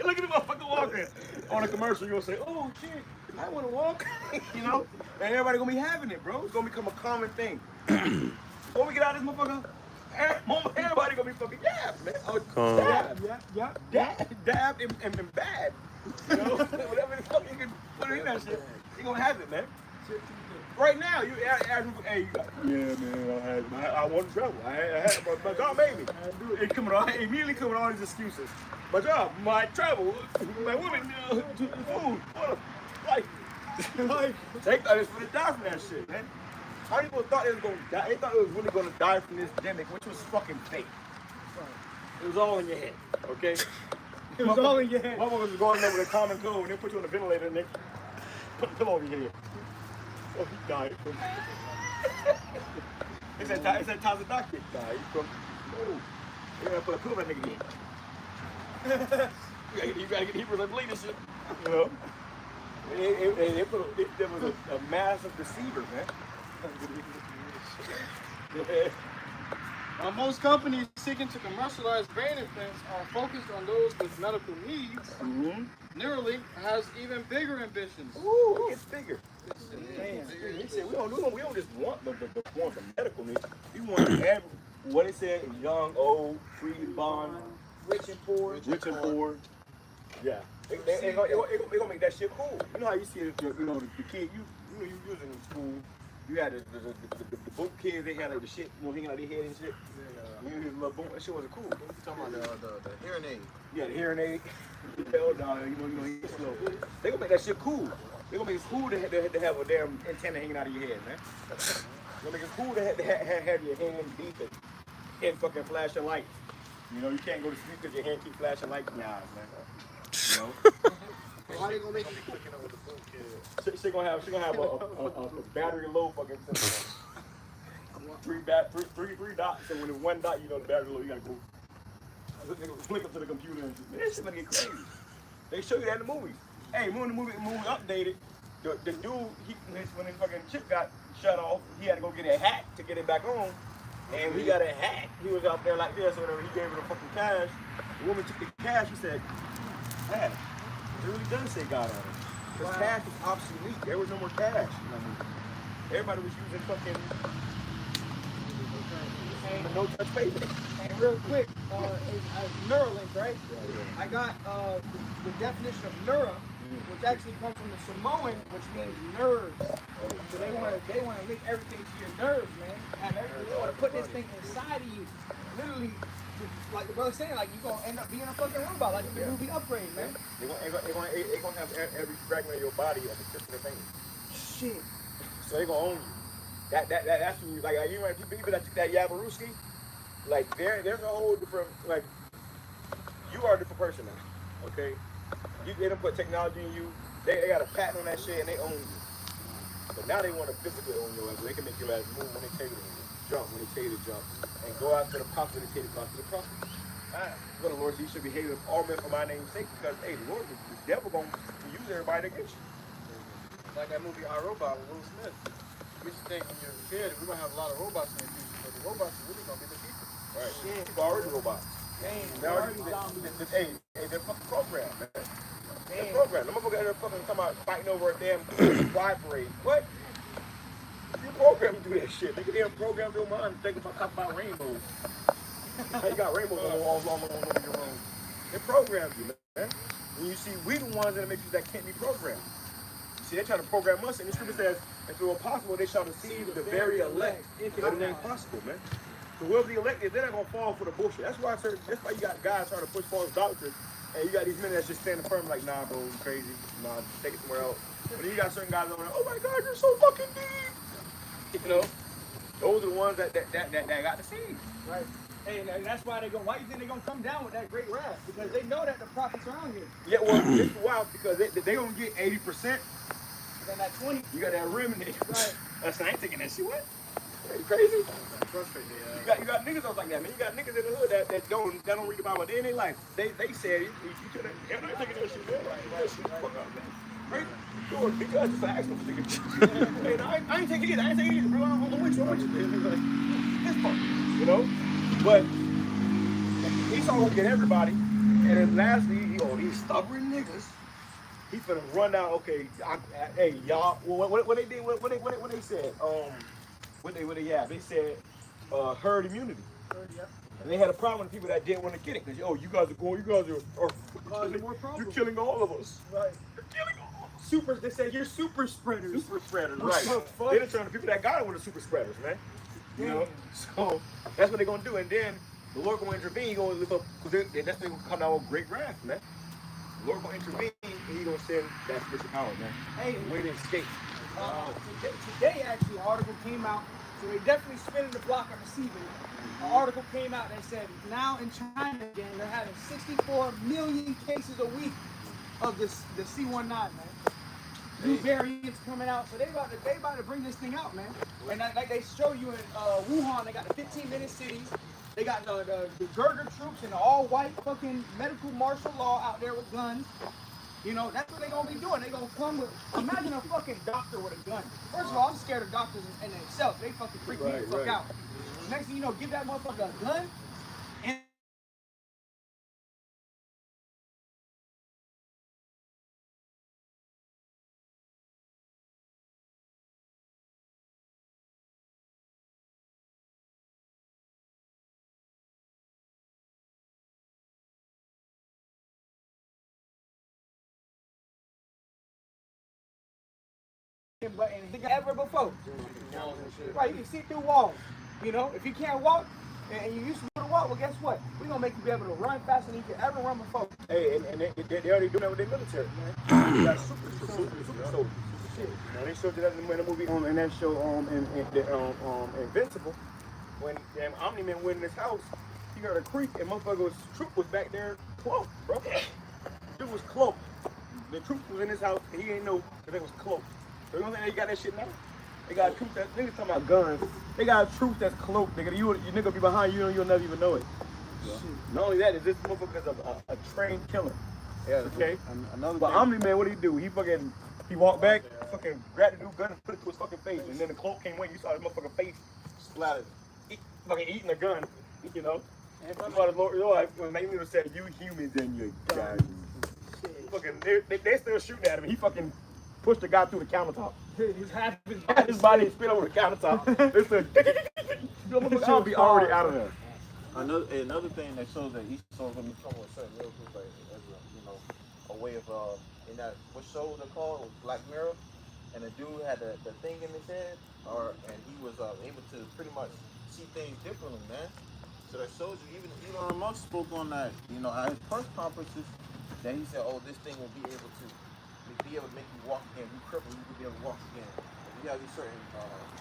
Look at the motherfucker walking on a commercial. You're gonna say, oh shit, I wanna walk. You know? And everybody gonna be having it, bro. It's gonna become a common thing. When we get out of this motherfucker, everybody gonna be fucking dabbed, man. Oh, dabbed and bad. You know? Whatever the fuck you can put in that shit, you gonna have it, man. Right now, you ask me, hey, man, I want to travel. I had my job made me. It immediately coming all these excuses. My job, my travel, my women, food, water, life. They thought it was gonna die from that shit, man. How many people thought it was gonna die? They thought it was really gonna die from this pandemic, which was fucking fake. It was all in your head, okay? It was all in your head. Motherfuckers was going there with a common cold and they put you on the ventilator and they put a pillow over your head. Oh, he died from. It said Tyler Doctor died from. Oh, you gotta put a pillow in that nigga head. You gotta get Hebrews and bleed and shit. You know? There was a massive deceiver, man. while most companies seeking to commercialize brain implants are focused on those with medical needs, Neuralink has even bigger ambitions. Ooh, it's bigger. He said we don't just want the medical needs. We want what it said, young, old, free, bond, Rich and poor. Yeah. They gonna make that shit cool. You know how you see the kid you using in school. You had the boat kids, they had like the shit, hanging out their head and shit. His little boat, that shit wasn't cool. You talking about the hearing aid? Yeah, the hearing aid. Hell no, he's slow. They gonna make that shit cool. They gonna make it cool to have a damn antenna hanging out of your head, man. I mean, it's cool to have your hand deep and fucking flashing lights. You know, you can't go to sleep because your hand keep flashing lights in your eyes, man. You know? Why they gonna make you She gonna have a battery low fucking system. Three dots, and when it's one dot, you know the battery low. You gotta go flick up to the computer and man, this shit gonna get crazy. They show you that in the movies. Hey, when the movie updated, the dude, when his fucking chip got shut off, he had to go get a hat to get it back on. And he got a hat. He was out there like this, or whatever. He gave her the fucking cash. The woman took the cash. He said, "Man, it really does say God on it. Because cash is obsolete. There was no more cash." You know what I mean? Everybody was using fucking no touch paper. And real quick, Neuralink, right? I got the definition of neura, which actually comes from the Samoan, which means nerves. So they want to link everything to your nerves, man. Have everything. They want to put this thing inside of you, literally. Like the brother saying, like you're gonna end up being a fucking robot, like the movie Upgrade, man. They're gonna have every fragment of your body at the tip of their finger. Shit. So they're gonna own you. That's when you like you know people that took that Yabaruski, like there's a whole different like you are a different person now. Okay? They don't put technology in you, they got a patent on that shit and they own you. But now they want to physically own your ass. They can make your ass move when they tell you to jump, when they tell you to jump, and go out to the prophet and tell you to go out to the prophet. Well, the Lord said you should be hated of all men for my name's sake, because hey, the Lord, the devil gonna use everybody against you. Like that movie I, Robot with Will Smith. You used to think when you're a kid, we're gonna have a lot of robots in the future, but the robots are really gonna be the people. Right. People already robots. Hey, they're fucking programmed, man. They're programmed. I'm gonna they're fucking talking about fighting over a damn pride parade. What? You're programmed to do that shit. They can damn program your mind to think about rainbows. You got rainbows all over your room. They programmed you, man. And you see, we the ones that make you that can't be programmed. You see, they're trying to program us, and the scripture says, if it were possible, they shall deceive the very elect. But it ain't possible, man. So whoever the elect is, they're not gonna fall for the bullshit. That's why you got guys trying to push false doctrine, and you got these men that's just standing firm like, nah, bro, you crazy. Nah, take it somewhere else. But then you got certain guys over there, oh my God, you're so fucking deep. You know, those are the ones that got deceived. Right. Hey, and that's why why you think they're gonna come down with that great wrath? Because they know that the prophets are on here. Yeah, well, it's wild because they gonna get 80%. Then that 20. You got that remnant. Right. That's I ain't thinking that shit. What? Are you crazy? You got niggas out like that, man. You got niggas in the hood that don't read the Bible a day in their life. They said they're not taking that shit, man. That shit, fuck up, man. Crazy. Sure, because it's facts. Hey, I ain't taking it. I ain't taking it, bro. I'm with you. This part, you know. But Esau gonna get everybody, and then lastly, these stubborn niggas. He finna run down. Okay, hey y'all. What they did? What they said? What they have? They said herd immunity. And they had a problem with people that didn't want to get it because you guys are you're killing all of us. Right. You're killing all of us. They said you're super spreaders. Super spreaders, right? They're turning the people that got it with the super spreaders, man. You know, so that's what they're gonna do, and then the Lord gonna intervene. He gonna live up because that's gonna come down with great wrath, man. The Lord gonna intervene, and He gonna send that spiritual power, man. Hey, way to escape. Today actually, an article came out. So they definitely spinning the block on receiving. An article came out that said now in China again they're having 64 million cases a week of the C19, man. New variants coming out, so they about to bring this thing out, man. And like they show you in Wuhan, they got the 15-minute cities. They got the Gurger troops and the all-white fucking medical martial law out there with guns. You know, that's what they're going to be doing. They're going to come with, imagine a fucking doctor with a gun. First of all, I'm scared of doctors in themselves. They fucking freak me the fuck out. Next thing you know, give that motherfucker a gun. And ever before. Right, you can see through walls. You know, if you can't walk and you used to be able to walk, well, guess what? We're gonna make you be able to run faster than you can ever run before. Hey, and they already doing that with their military, man. They got super soldiers. shit. Now they showed you that in the movie in that show Invincible, when Omni-Man went in his house, he heard a creak and motherfucker's troop was back there cloaked, bro. It was cloaked. The troop was in his house and he ain't know because it was cloaked. So you know what I'm saying? They got that shit now. They got a troop that niggas talking about guns. They got a troop that's cloaked. Nigga, your nigga be behind you and you'll never even know it. Yeah. Not only that, is this motherfucker's a trained killer. Yeah. Okay. But Omni-Man, what did he do? He walked back, fucking grabbed the new gun and put it to his fucking face, and then the cloak came away. You saw his motherfucking face splattered, fucking eating a gun, you know. You saw the Lord Magneto said, "You humans and you guys." Fucking, they still shooting at him. He fucking pushed the guy through the countertop. His body spit over the countertop. They still, I'll be already out of there. Another thing that shows that Esau is gonna be trouble with certain miracles, like as a way of in that what show they called Black Mirror, and the dude had the thing in his head, and he was able to pretty much see things differently, man. So that shows you. Even Elon Musk spoke on that, at his press conferences, that he said, "Oh, this thing will be able to make you walk again. Be crippled, you will be able to walk again. If you have these certain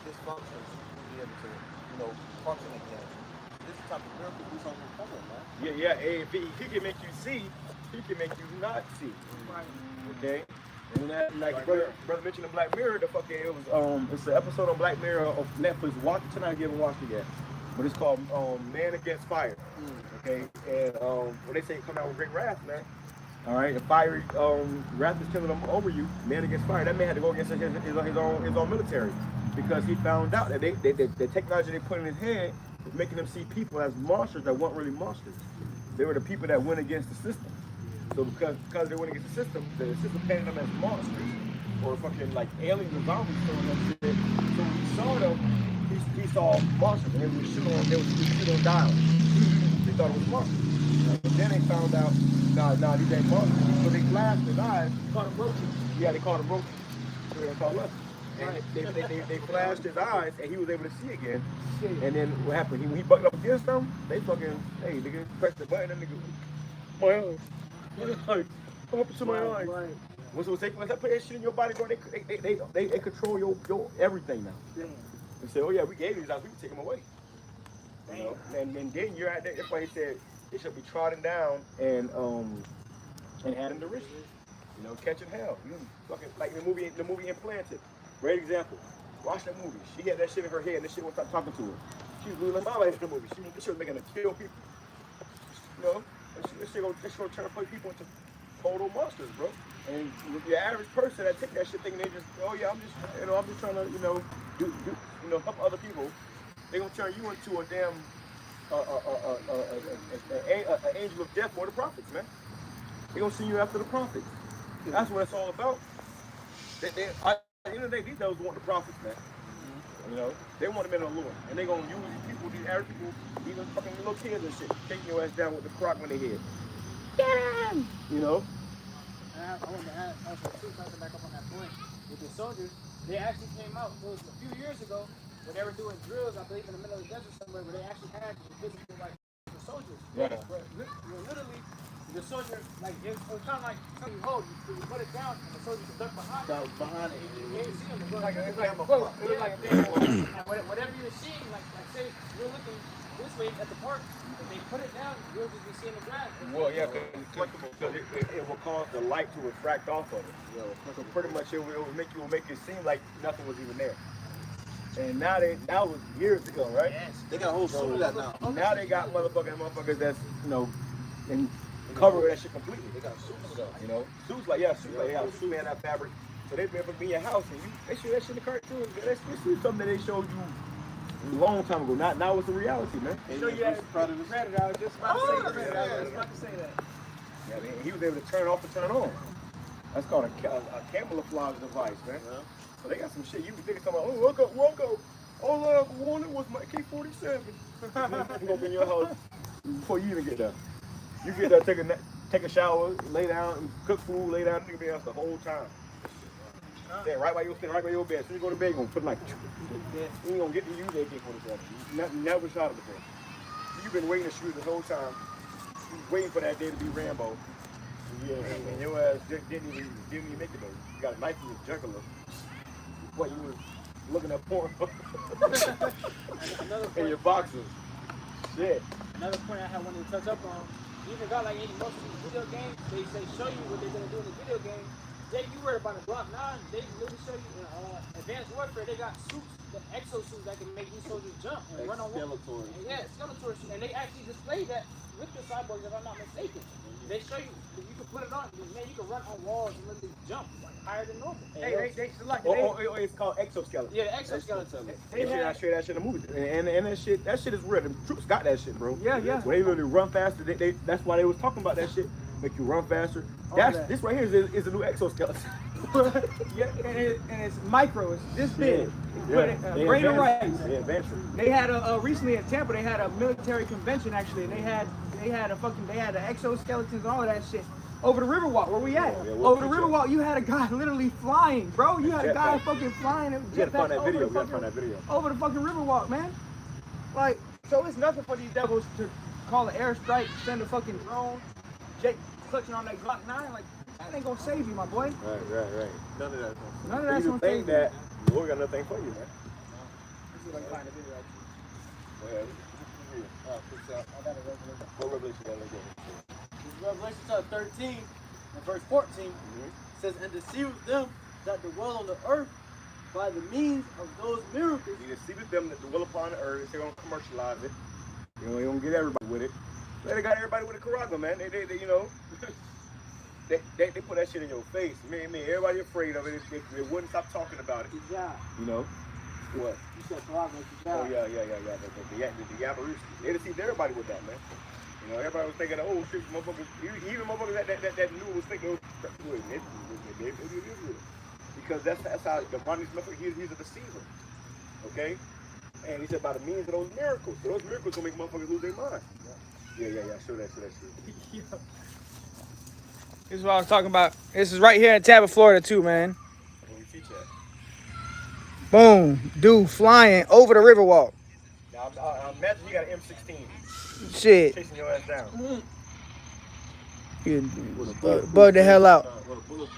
dysfunctions, you'll be able to, function again." This type of miracle is on the cover, man. Yeah. If he can make you see, he can make you not see. Okay. And that, like brother mentioned in Black Mirror, it's an episode on Black Mirror of Netflix. Watch it tonight. I haven't watched it yet, but it's called Man Against Fire. Okay. And when they say come out with great wrath, man. All right, the fiery wrath is killing them over you. Man against fire. That man had to go against his own military because he found out that the technology they put in his head was making them see people as monsters that weren't really monsters. They were the people that went against the system. So because they went against the system painted them as monsters or fucking like aliens or zombies throwing them shit. So when he saw them, he saw monsters, and they would shoot on dial. They thought it was monsters. And then they found out, nah, these ain't monsters. So they flashed his eyes. Called him roaches. Yeah, they called him roaches. So they called us. And they flashed his eyes, and he was able to see again. And then what happened? When he bucked up against them, they fucking, hey, nigga, pressed the button, and nigga, my eyes. What happened to my eyes? Once they put that shit in your body, bro, they control your everything now. They say, oh yeah, we gave these out, we can take them away. You know, and then you're at that. That's why he said they should be trodden down and had into riches. You know, catching hell. You fucking like the movie Implanted. Great example. Watch that movie. She had that shit in her head, and this shit was talking to her. She was really like my life in the movie. This shit was making her kill people. You know, this shit gonna turn people into total monsters, bro. And the average person that take that shit thinking they just, oh yeah, I'm just trying to, do help other people. They gonna turn you into a damn an angel of death for the prophets, man. They gonna send you after the prophets. That's what it's all about. At the end of the day, these devils want the prophets, man. You know, they want them in the Lord, and they gonna use these people, these average people, even fucking little kids and shit, taking your ass down with the crock when they head. Get him! You know. I want to add also too, something back up on that point with the soldiers. They actually came out. It was a few years ago when they were doing drills, I believe in the middle of the desert somewhere, where they actually had the physical like the soldiers. Yeah. But literally, the soldier it was kind of like something you hold. You put it down, and the soldier could duck behind it. You can't see them. It was like a whatever you're seeing, like say you're looking this way at the park. If they put it down, you'll just be seeing the grass. Well, yeah, because it will cause the light to refract off of it. You know? So pretty much it will make it seem like nothing was even there. And that was years ago, right? Yes. They got a whole suit of that now. Now they got motherfuckers that's, and cover that shit completely. They got suits of that. You know, suits like they got a suit and that fabric. So they been in your house and they show that shit in the cartoon. That's something that they showed you a long time ago. Now it's a reality, man. So you had Predator. I was just about to say Predator. I was about to say that. Yeah, man, he was able to turn off and turn on. That's called a camouflage device, man. Yeah. So they got some shit. You be thinking something like, oh, woke up. All I wanted was my K-47. I'm gonna be in your house before you even get there. You get there, take a shower, lay down, and cook food, lay down, you be out the whole time. Stay right by your bed. So you go to bed, you're gonna put like, you ain't gonna get to use that AK-47. Never shot it before. You've been waiting to shoot the whole time. Waiting for that day to be Rambo. Yeah, and your ass didn't even make it though. You got a knife in your jugular. What, you was looking at porn Another in point, your boxers? Shit. another point I had wanted to touch up on. You even got like any most of these video games, they say show you what they're gonna do in the video game. Jay, you read about the Glock 9, they literally show you in Advanced Warfare, they got suits, the exosuits that can make these soldiers jump and run on water. Yeah, Skeletor suit. And they actually displayed that with the cyborgs, if I'm not mistaken. They show you, you can put it on, man, you can run on walls and literally jump like higher than normal. Hey, they select. It's called exoskeleton. Yeah, the exoskeleton. They should not show that shit in the movies. And that shit is real. The troops got that shit, bro. Yeah. When they literally run faster, that's why they was talking about that shit. Make you run faster. This right here is a new exoskeleton. Yeah, and it's micro. It's this big. Yeah. Brain of rights. They advanced. They had recently in Tampa. They had a military convention actually, and they had the exoskeletons and all of that shit over the Riverwalk where we at. Yeah, Over the Riverwalk, you had a guy literally flying, bro. You had a guy fucking flying. You gotta find that video. Over the fucking Riverwalk, man. Like, so it's nothing for these devils to call an airstrike, send a fucking drone, Jake clutching on that Glock 9. Like, that ain't gonna save you, my boy. Right. None of that. None of that's You gonna think save you. that the Lord got nothing for you, man. This is like find a video actually. Go ahead. I got a revelation. What revelation got like This is Revelation chapter 13 and verse 14 says, and deceive them that dwell on the earth by the means of those miracles. You deceive them that dwell upon the earth. They're gonna commercialize it. You know, they don't get everybody with it. They got everybody with a Karaga, man. They you know, they put that shit in your face. Man, everybody afraid of it. They wouldn't stop talking about it. Good job. You know, what? You said Karaga, good Oh job. yeah. The Yabaruski. They deceived everybody with that, man. You know, everybody was thinking, oh shit, motherfuckers. Even motherfuckers that knew was thinking, because that's how the Ronnie Smith, he's a deceiver. Okay. And he said by the means of those miracles. So those miracles gonna make motherfuckers lose their mind. Yeah. Show that shit. This is what I was talking about. This is right here in Tampa, Florida, too, man. When we teach that. Boom, dude flying over the Riverwalk. Now, imagine you got an M16 Shit, chasing your ass down. bug the hell out.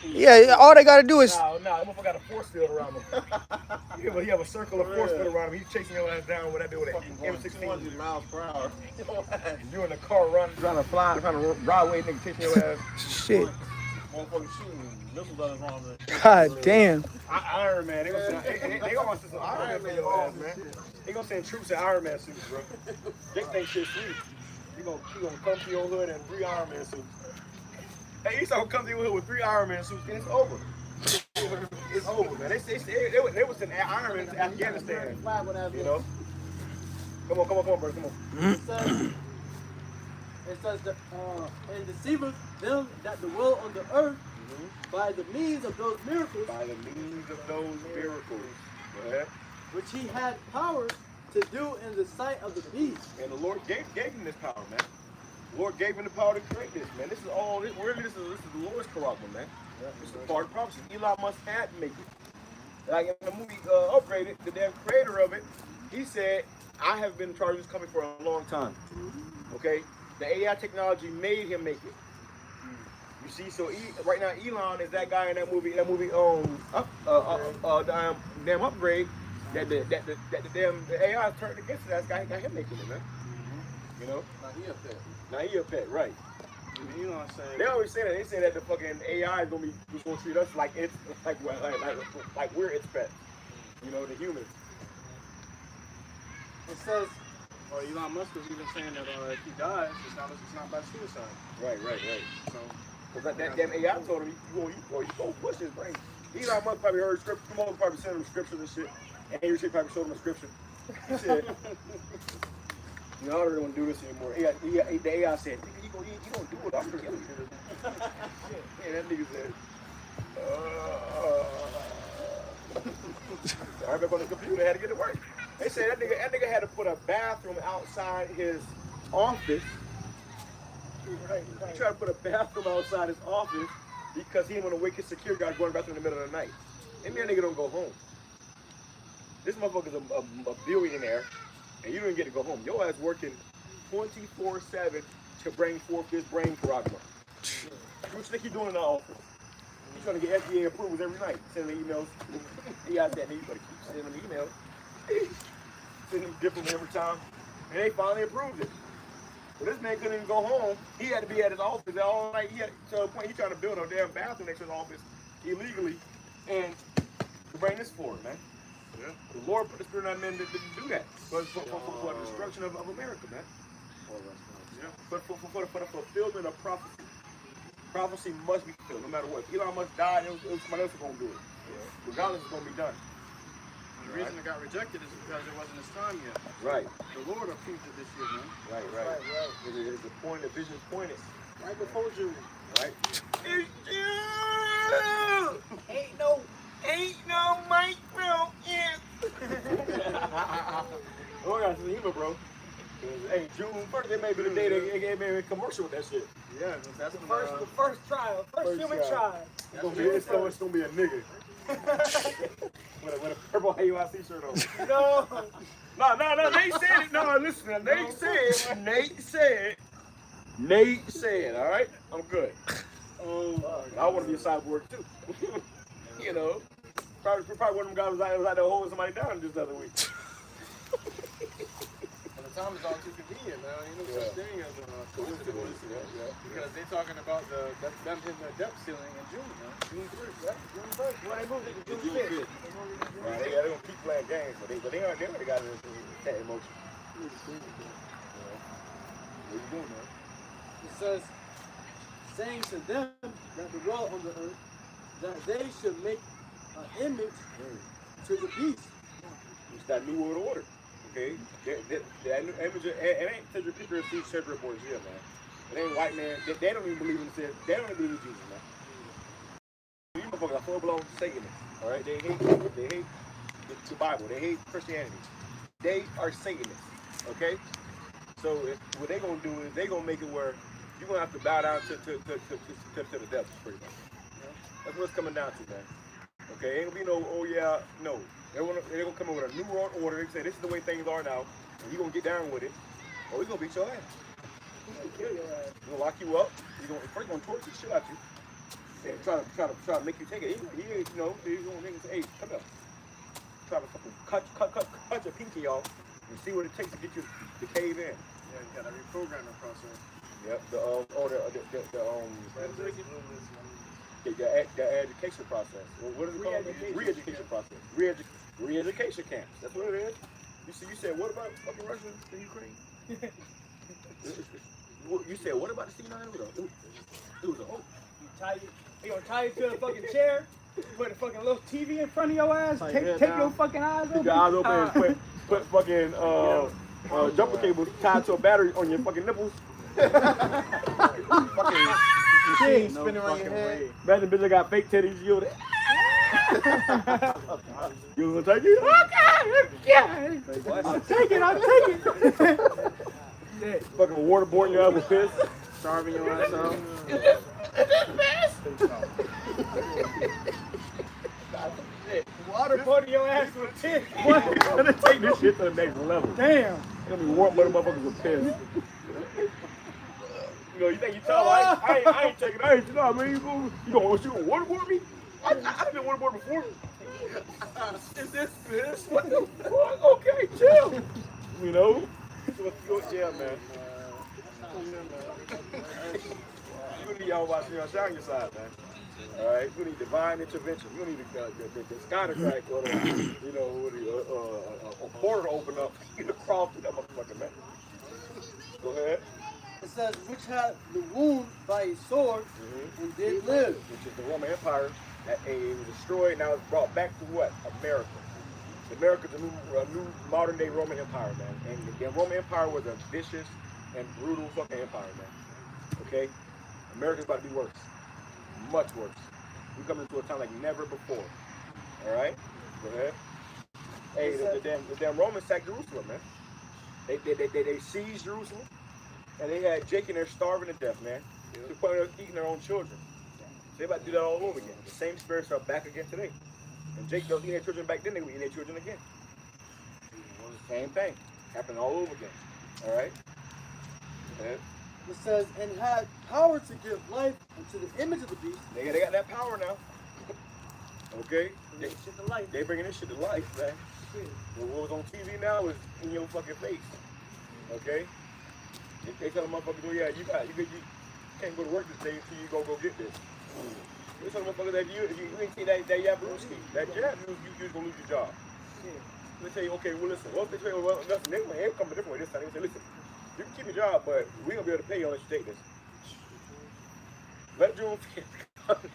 Yeah, all they gotta do is. No, that motherfucker got a force field around him. You have a circle of force field around him. He's chasing your ass down with that with an M16. 200 miles per hour. You in the car running, trying to fly, trying to ride away, nigga chasing your ass. Shit. Motherfucker shooting missiles at us on the. God damn. Iron Man, they gonna send some Iron Man for your ass, man. They gonna send troops in Iron Man suits, bro. They think shit's sweet. You gonna come to your hood in 3 Iron Man suits. Hey, you saw come to your hood with 3 Iron Man suits, and it's over. It's over, man. They was in Iron Man in Afghanistan. You know? Come on, bro. Come on. It says that, and deceiveth them that dwell on the earth by the means of those miracles. By the means of those miracles. Go ahead. Which he had power to do in the sight of the beast. And the Lord gave him this power, man. The Lord gave him the power to create this, man. This is all. This is the Lord's character, man. This is the part of the prophecy. Elon Musk had to make it. Like in the movie Upgraded, the damn creator of it, he said, "I have been in charge of this company for a long time." Okay, the AI technology made him make it. You see, so right now Elon is that guy in that movie. Damn Upgrade. That the damn AI turned against that guy. Got him making it, man. You know. Now he a pet, right? You know what I'm saying? They always say that. They say that the fucking AI is gonna treat us like it's like we're its pets. You know, the humans. It says, Or Elon Musk was even saying that if he dies, it's not by suicide. Right. So, Because that damn AI told him you go push his brain. Elon Musk probably heard scripture. Come on, probably sent him scriptures and shit. And Henry shit probably showed him a scripture. He said, "You know, I don't want to do this anymore." The AI said, "Nigga, you gonna do it? I'm gonna kill you." Yeah, that nigga said, I back on the computer, had to get to work. They said that nigga had to put a bathroom outside his office. Right. He tried to put a bathroom outside his office because he didn't want to wake his security guard going to the bathroom in the middle of the night. And that nigga don't go home. This motherfucker's a billionaire, and you don't get to go home. Your ass working 24/7 to bring forth this brain corruption. What you think he doing in the office? He's trying to get FDA approvals every night, sending emails. He asked that, and you better keep sending them emails. Sending them different every time. And they finally approved it. But this man couldn't even go home. He had to be at his office all night. He had, to a point, he trying to build a damn bathroom next to his office illegally. And to bring this forward, man. Yeah. The Lord put the spirit on men to do that. For the destruction of America, man. Yeah. But for the fulfillment of prophecy. Prophecy must be fulfilled, no matter what. If Elon Musk died, it was somebody else who's going to do it. Regardless, it's going to be done. The reason it got rejected is because it wasn't his time yet. Right. The Lord approved it this year, man. Right. It is the point, the vision's pointed. Right before June. Right? Ain't no micro Oh, I got some humor, bro. Hey, June 1st, it may be the day they made a commercial with that shit. Yeah, that's The first trial, first human trial. It's gonna be a nigga. with a purple HALAL shirt on. No, Nate said it. No, listen, Nate said, all right? I'm good. I want to be a cyborg too. You know, probably one of them guys was out there holding somebody down just the other week. By the time it's all too convenient, man. You know, such thing as coincidence. Because they're talking about them hitting the depth ceiling in June, man. June 1st, yeah? June 1st. Well, they moved it to June 5th. Right, they don't keep playing games, but they already got that emotion. What you doing, man? It says, saying to them that dwell on the earth, that they should make an image to the beast. It's that new world order, okay? That new image, it ain't Cedric Picker or Cedric Borgia, man. It ain't white man. They don't even believe in the They don't even believe in Jesus, man. These motherfuckers are full-blown Satanists, all right? They hate the Bible. They hate Christianity. They are Satanists, okay? So what they gonna do is they gonna make it where you're gonna have to bow down to the devil, pretty much. That's what it's coming down to, man. Okay, ain't gonna be no, oh yeah, no. They're gonna come in with a new world order and say this is the way things are now, and you gonna get down with it, or we gonna beat your ass. Kill your ass. We're gonna lock you up. First gonna torture the shit out you, and try to make you take it. He's gonna say, hey, come up. Try to fucking cut your pinky off and see what it takes to get you to cave in. Yeah, you got a reprogramming process. Yep. The education process. What is it called? Re-education process. Re-education camps. That's what it is. You said, what about fucking Russia and Ukraine? You said, what about the C9? It was a hoax. They gonna tie you to the fucking chair, put a fucking little TV in front of your ass, take your fucking eyes open. Take your eyes open and put fucking jumper cables tied to a battery on your fucking nipples. Fucking machine spinning around your head. Imagine bitch, I got fake titties. You gonna take it? Okay. I'll take it. Fucking waterboarding your ass with piss. Starving your ass out. Waterboarding your ass with piss. What? I'm gonna take this shit to the next level. Damn. It's gonna be warm butter motherfuckers with piss. You know, you think you tell I ain't taking it. You know what I mean? You gonna waterboard me? I've been waterboarded before. Is this piss? What the fuck? Okay, chill. You know? Yeah, man. You need YAHAWASHI on your side, man. All right, we need divine intervention. We need the sky to crack, or a portal to open up. You to crawl through that motherfucker, man. Go ahead. It says, which had the wound by a sword and did live. Which is the Roman Empire. That it was destroyed. Now it's brought back to what? America. America's a new modern day Roman Empire, man. And the Roman Empire was a vicious and brutal fucking empire, man. Okay? America's about to be worse. Much worse. We're coming into a time like never before. All right? Go ahead. Hey, the damn Romans sacked Jerusalem, man. They seized Jerusalem, and they had Jake in there starving to death, man. To the point of eating their own children. So they about to do that all over again. The same spirits are back again today. And Jake don't eat their children back then, they were eating their children again. Same thing. Happening all over again. All right? Go ahead. It says, and had power to give life unto the image of the beast. They got that power now. Okay? Shit to life. They bringing this shit to life, man. But what was on TV now is in your fucking face. Okay? They tell a motherfucker, oh yeah, you can't go to work this day until you go get this. They tell a motherfucker that you ain't see that Yabrewski, that jab, you're gonna lose your job. They tell you, okay, well listen, what if they tell you, well, listen, they come a different way this time. They say, listen, you can keep your job, but we gonna be able to pay you unless you take this. Let June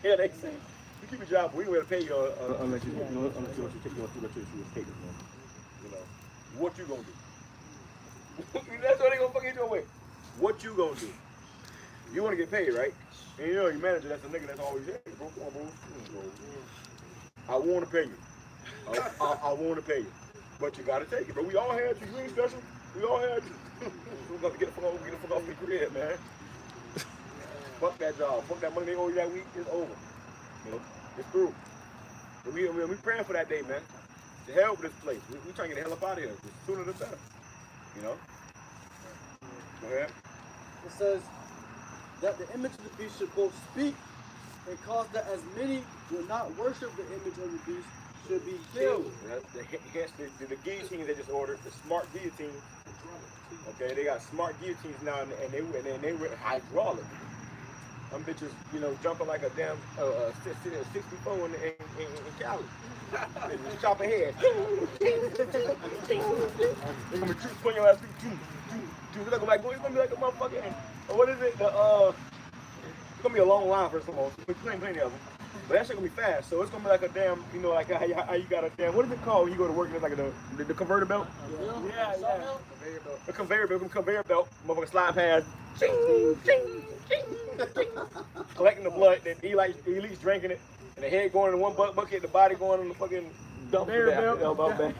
yeah, they say, you keep your job, but we gonna be able to pay you unless you take this, man. You know, what you gonna do? That's what they gonna fucking do away. What you gonna do? You wanna get paid, right? And you know your manager, that's a nigga that's always, hey, bro, come on, bro. I wanna pay you. I wanna pay you. But you gotta take it, bro. We all had you. You ain't special. We all had you. We're gonna get the fuck off the grid, man. Fuck that job. Fuck that money they owe you that week. It's over. You know, it's through. But we praying for that day, man. To hell with this place. We trying to get the hell up out of here. The sooner the better. You know? Go ahead. It says that the image of the beast should both speak and cause that as many will not worship the image of the beast should be killed. The guillotines they just ordered, the smart guillotines. Okay, they got smart guillotines now, and they were hydraulic. Them bitches, you know, jumping like a damn 64 in Cali. Chopping heads. They're gonna be putting your ass through. It's gonna be like a motherfucking, what is it? It's gonna be a long line for some of them. Plenty of them. But that shit gonna be fast. So it's gonna be like a damn, you know, like how you got a damn, what is it called when you go to work? It's like the conveyor belt? Yeah. The conveyor belt. Motherfucker slide past. Collecting the blood. Then Eli's drinking it. And the head going in one bucket, the body going in the fucking dumpster belt.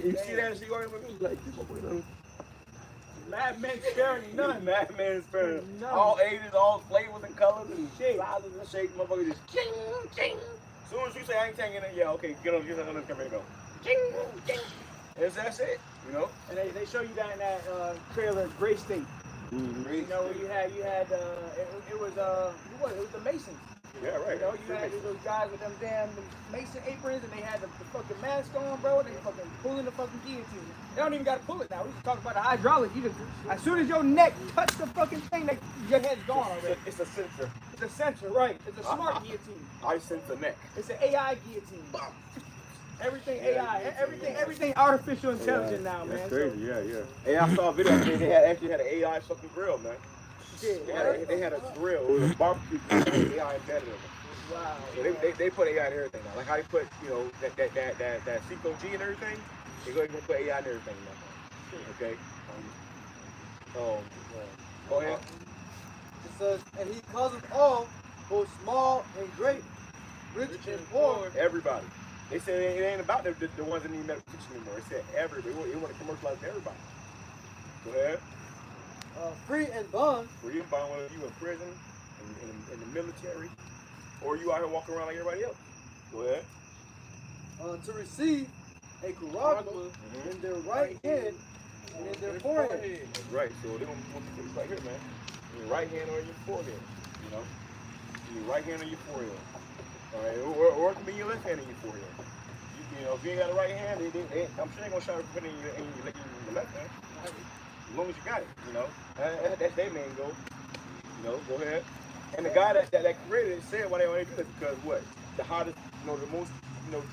You see that shit going like, Madman sparing none. Madman sparing none. All ages, all flavors and colors and sizes and shapes. Motherfucker just ching, ching. As soon as you say I ain't taking it, yeah, okay, get on this conveyor belt. Ching, ching. That's it, you know. And they show you that in that trailer, Gray State. Mm-hmm. You know, where you had it was the Masons. Yeah, right. You know, you had those guys with them damn Mason aprons, and they had the fucking mask on, bro. They fucking pulling the fucking guillotine. They don't even gotta pull it now. We just talking about the hydraulic. You just, as soon as your neck touch the fucking thing, your head's gone already. It's a sensor. It's a sensor, right? It's a smart guillotine. I sense a neck. It's an AI guillotine. Everything AI, everything artificial intelligence now, man. That's crazy, yeah. Hey, I saw a video. They actually had an AI fucking grill, man. They had a grill. It was a barbecue grill. AI embedded in it. Wow. So they put AI in everything now. Like how they put, you know, that C-O-G and everything. They're going to put AI in everything now. Okay. Go ahead. It says, and he causes all, both small and great, rich and poor. Everybody. They said it ain't about the ones that need medical attention anymore. They said everybody. They want to commercialize everybody. Go ahead. Free and bond. Free and bond, whether you in prison, in the military, or you out here walking around like everybody else. Go ahead. To receive a kuragma in their right hand and in their forehead. Right, so they're going to put this right here, man. In your right hand or in your forehead, you know? In your right hand or your forehead. All right, or it can be your left hand in your forehead. You know, if you ain't got a right hand, I'm sure they're going to try to put it in your left hand. As long as you got it, you know. That's their main goal. You know, go ahead. And the guy that created it said why they want to do this because what? The hottest, you know, the most, you know,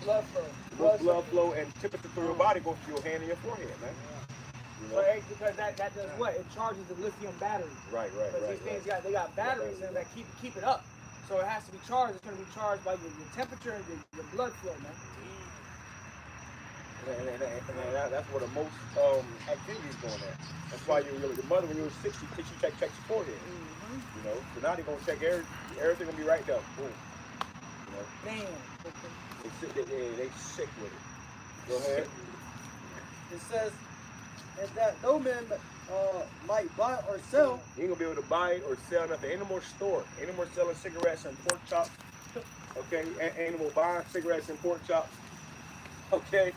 blood flow and temperature through your body goes to your hand and your forehead, man. You know? But because that does what? It charges the lithium battery. Right. Because these things they got batteries in that keep it up. So it has to be charged. It's going to be charged by your temperature and your blood flow, man. And that's where the most activity is going at. That's why your mother, when you were 6, she checked your forehead. Mm-hmm. You know, so now they're gonna check everything gonna be right there. Boom. You know. Damn. They sick with it. Go ahead. It says, and that no man might buy or sell. You ain't gonna be able to buy or sell nothing. Ain't no more store. Ain't no more selling cigarettes and pork chops. Okay, ain't no more buying cigarettes and pork chops. Okay.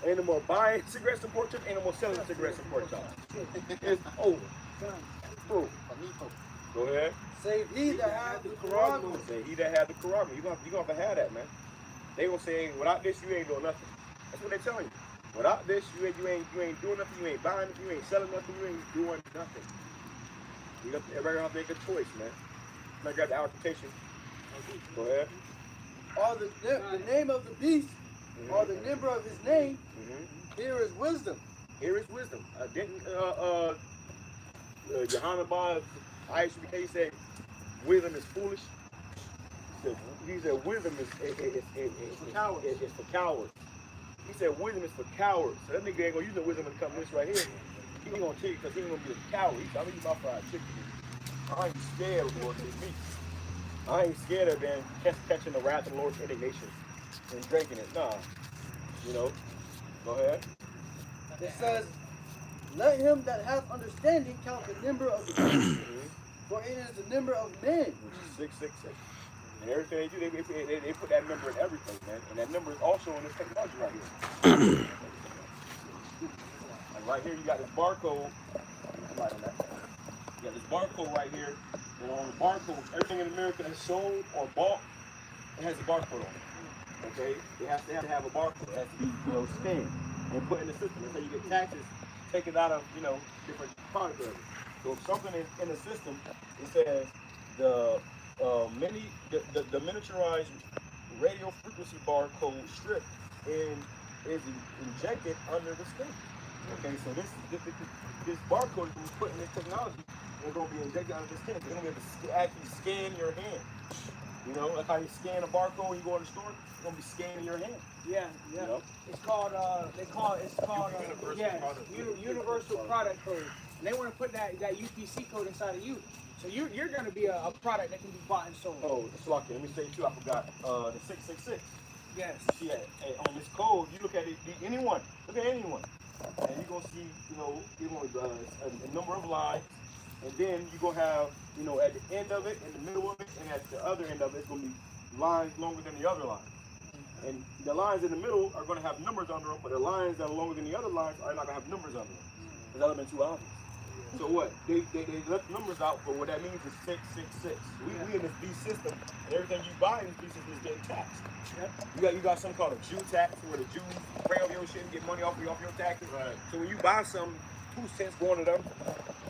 Ain't no more buying cigarettes and pork chops. Ain't no more selling cigarettes and pork chops. It's over. Bro, go ahead. Save he that hath the Quran. Say he that had the Quran. You gonna have to have that, man. They gonna say without this you ain't doing nothing. That's what they telling you. Without this you ain't doing nothing. You ain't buying nothing. You ain't selling nothing. You ain't doing nothing. Everybody gonna make a choice, man. I got the application. Go ahead. Or the name of the beast, or the number of his name. Here is wisdom. Here is wisdom. Didn't Yahanawah, he said, wisdom is foolish. He said wisdom is for cowards. He said wisdom is for cowards. So that nigga ain't gonna use the wisdom to come this right here. He ain't gonna tell you because he ain't gonna be a coward. He said, I'm gonna use my fried chicken. I ain't scared of Lord me. I ain't scared of them catching the wrath of the Lord's indignation and drinking it. Nah. You know. Go ahead. It says, let him that hath understanding count the number of the beast, for it is the number of men. Which is 666. And everything they do, they put that number in everything, man. And that number is also in this technology right here. And right here, you got this barcode. Right on that. You got this barcode right here. And on the barcode, everything in America that's sold or bought, it has a barcode on it. Okay? It has to have a barcode. It has to be, scanned and put in the system. That's how you get taxes taken out of, different products. So if something is in the system, it says the miniaturized radio frequency barcode strip is injected under the skin. Okay, so this barcode is put in this technology. It's going to be injected under the skin. It's going to be able to actually scan your hand. Like how you scan a barcode when you go in the store, it's going to be scanning your hand. Yeah. It's called, universal product code. And they want to put that UPC code inside of you. So you're going to be a product that can be bought and sold. Oh, it's lucky. Let me say too, I forgot the 666. Yes. You see on this code, you look at it, anyone. Look at anyone. And you're going to see, you're going to a number of lines. And then you're going to have, at the end of it, in the middle of it, and at the other end of it, it's going to be lines longer than the other lines. And the lines in the middle are going to have numbers under them, but the lines that are longer than the other lines are not going to have numbers under them. Because that would have been too obvious. So what? They left numbers out, but what that means is 666. We in this beast system, and everything you buy in this beast system is getting taxed. Yep. You got something called a Jew tax, where the Jews pray over your shit and get money off your taxes. Right. So when you buy some 2 cents going to them,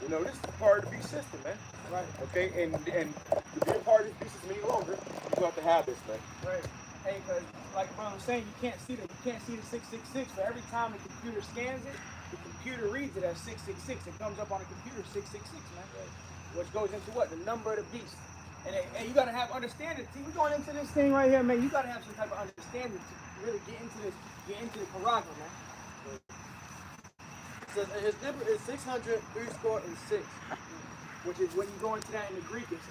this is part of the beast system, man. Right. Okay, and to be a part of this beast system any longer, you have to have this, man. Right. Hey, because like brother was saying, you can't see the 666. But every time the computer scans it, the computer reads it as 666. It comes up on the computer 666, man. Which goes into what? The number of the beast. And you gotta have understanding. See, we're going into this thing right here, man. You gotta have some type of understanding to really get into the Quran, man. So his number is 666, which is when you go into that in the Greek, it's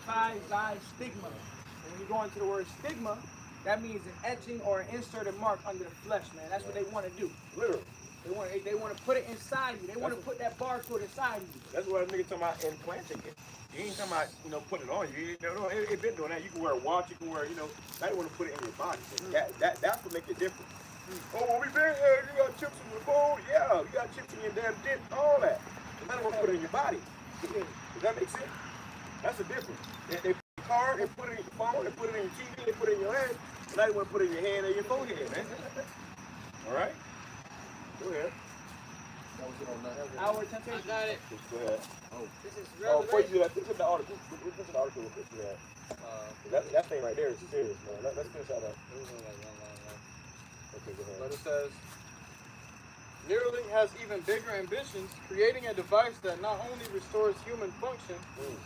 chi, xi, stigma. And when you go into the word stigma, that means an etching or an inserted mark under the flesh, man. That's what they want to do. Literally. They want to put it inside you. They want to put that barcode inside you. That's what a nigga talking about implanting it. You ain't talking about, put it on you. It been doing that. You can wear a watch, you can wear, now you want to put it in your body. That's what makes it different. Oh, well, we been here, you got chips in your phone? Yeah, you got chips in your damn dip, all that. So now they want to put it in your body. Does that make sense? That's the difference. They put it in your car, they put it in your phone, they put it in your TV, they put it in your hand. And now they want to put it in your hand or your forehead, man. All right? Go ahead. Our temptation. I got it. Go ahead. This is before you do that, look at the article. Look at the article real quick. That thing right there is serious, man. Let's finish out that. Okay, go ahead. But it says, Neuralink has even bigger ambitions, creating a device that not only restores human function,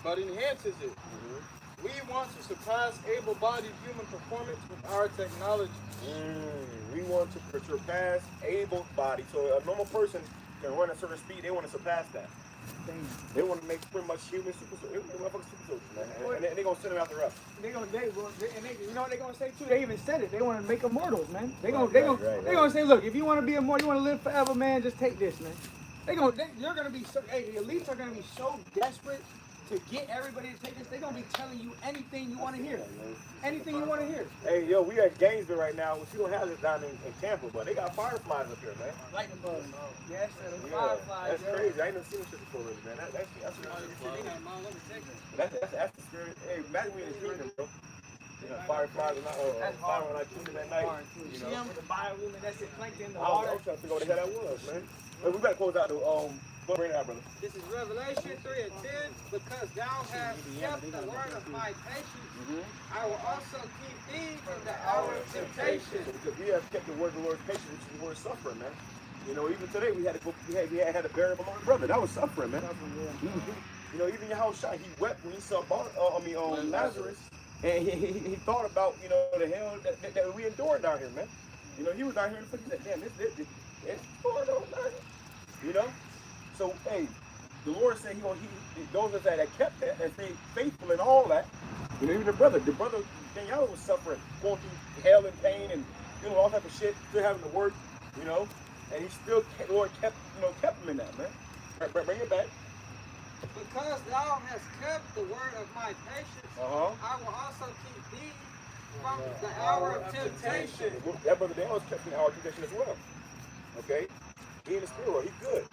but enhances it. We want to surpass able-bodied human performance with our technology. We want to surpass able-bodied. So a normal person can run a certain speed. They want to surpass that. They want to make pretty much human super soldiers, man. And they're going to send them out the rest. You know what they're going to say too? They even said it. They want to make immortals, man. They're going to say, look, if you want to be immortal, you want to live forever, man, just take this, man. You're going to be so, the elites are going to be so desperate to get everybody to take this, they're gonna be telling you anything you want to hear. Anything you want to hear. Hey, yo, we at Gainesville right now. We don't have this down in Tampa, but they got fireflies up here, man. Lightning bugs. Yes, sir. The Yeah, fireflies. that's crazy. I ain't never seen this shit before, really, man. That's the spirit. Hey, imagine we in the dream, bro. You know, fireflies and fire when I killed at night. You know, The bioluminescent plankton, the I water. was trying to figure out what the hell that was, man. But we better close out the bring it out, brother. This is Revelation 3:10. Because thou hast kept the word of my patience, I will also keep thee from the hour of temptation. Because we have kept the word of the Lord's patience, which is the word suffering, man. You know, even today we had to go. We had to bury my older brother. That was suffering, man. You know, even YAHAWASHI, he wept when he saw Lazarus, and he thought about, you know, the hell that we endured down here, man. You know, he was down here and he said, damn, it's going on down here. You know. So, hey, the Lord said he those of us that kept that and stayed faithful in all that. You know, even the brother Daniel was suffering, going through hell and pain and, you know, all type of shit, still having to work, you know, and he still, the Lord kept him in that, man. Bring it back. Because thou hast kept the word of my patience, I will also keep thee from the hour of temptation. That brother Daniel was kept in the hour of temptation as well. Okay? He in the spirit, he good.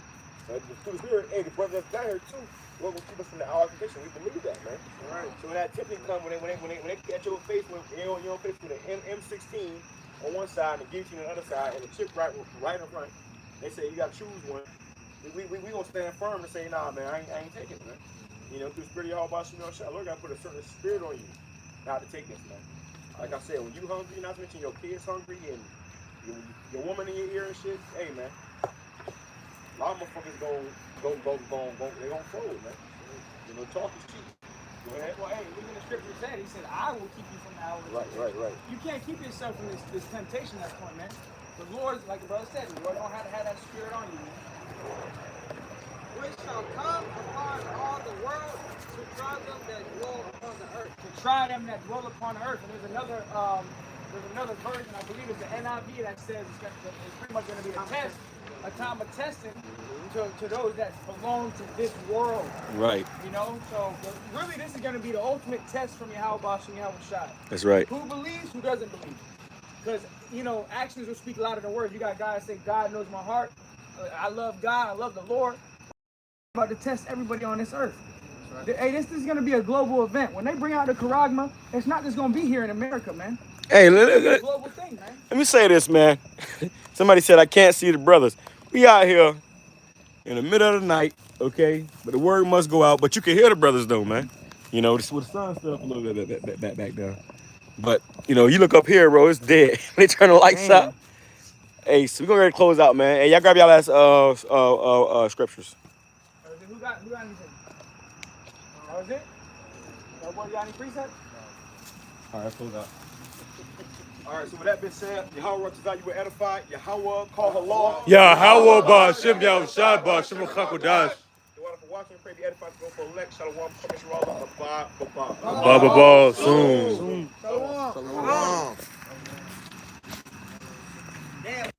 Through the spirit, hey, the brother that's down here too, Lord will keep us from the hour of temptation. We believe that, man. All right. So when that tempting comes, when they catch your face, when your face with an M16 on one side and the guillotine on the other side, and the chip right in front, they say you got to choose one. We gonna stand firm and say, nah, man, I ain't taking it, man. You know, through the spirit of YAHAWASHI, Lord gotta put a certain spirit on you not to take this, man. Like I said, when you hungry, not to mention your kids hungry and your woman in your ear and shit, hey, man. A lot of motherfuckers they gonna fold, man. You know, talk is cheap. Go ahead. Well, hey, even the scripture said, he said, I will keep you from the hour of temptation. Right. You can't keep yourself from this temptation that's coming, man. The Lord, like the brother said, the Lord don't have to have that spirit on you, man. Which shall come upon all the world to try them that dwell upon the earth. To try them that dwell upon the earth. And there's another version, I believe it's the NIV, that says it's pretty much going to be a test, a time of testing to those that belong to this world. Right. You know, so really this is going to be the ultimate test from YAHAWASHI and YAHAWASHI. That's right. Who believes, who doesn't believe? Because, you know, actions will speak louder than words. You got guys say, God knows my heart. I love God. I love the Lord. I'm about to test everybody on this earth. Right. Hey, this is going to be a global event. When they bring out the Charagma, it's not just going to be here in America, man. Hey, it's a global thing, man. Let me say this, man. Somebody said I can't see the brothers. We out here in the middle of the night, okay? But the word must go out. But you can hear the brothers, though, man. You know, this is where the sun stood up a little bit back down. But, you know, you look up here, bro, it's dead. They turn the lights out. Hey, so we're going to close out, man. Hey, y'all grab y'all last scriptures. Who got anything? That was it? Nobody got any precepts? All right, let's close out. All right, so with that being said, YAHAWASHI, you were edified. YAHAWAH, call halal. YAHAWAH, BAHASHAM, YAHAWASHI, BAHASHAM, QADASH. The one for watching, pray be edified, go for elect. Shalom, bye. Baba, soon. Shalom. Shalom. Damn.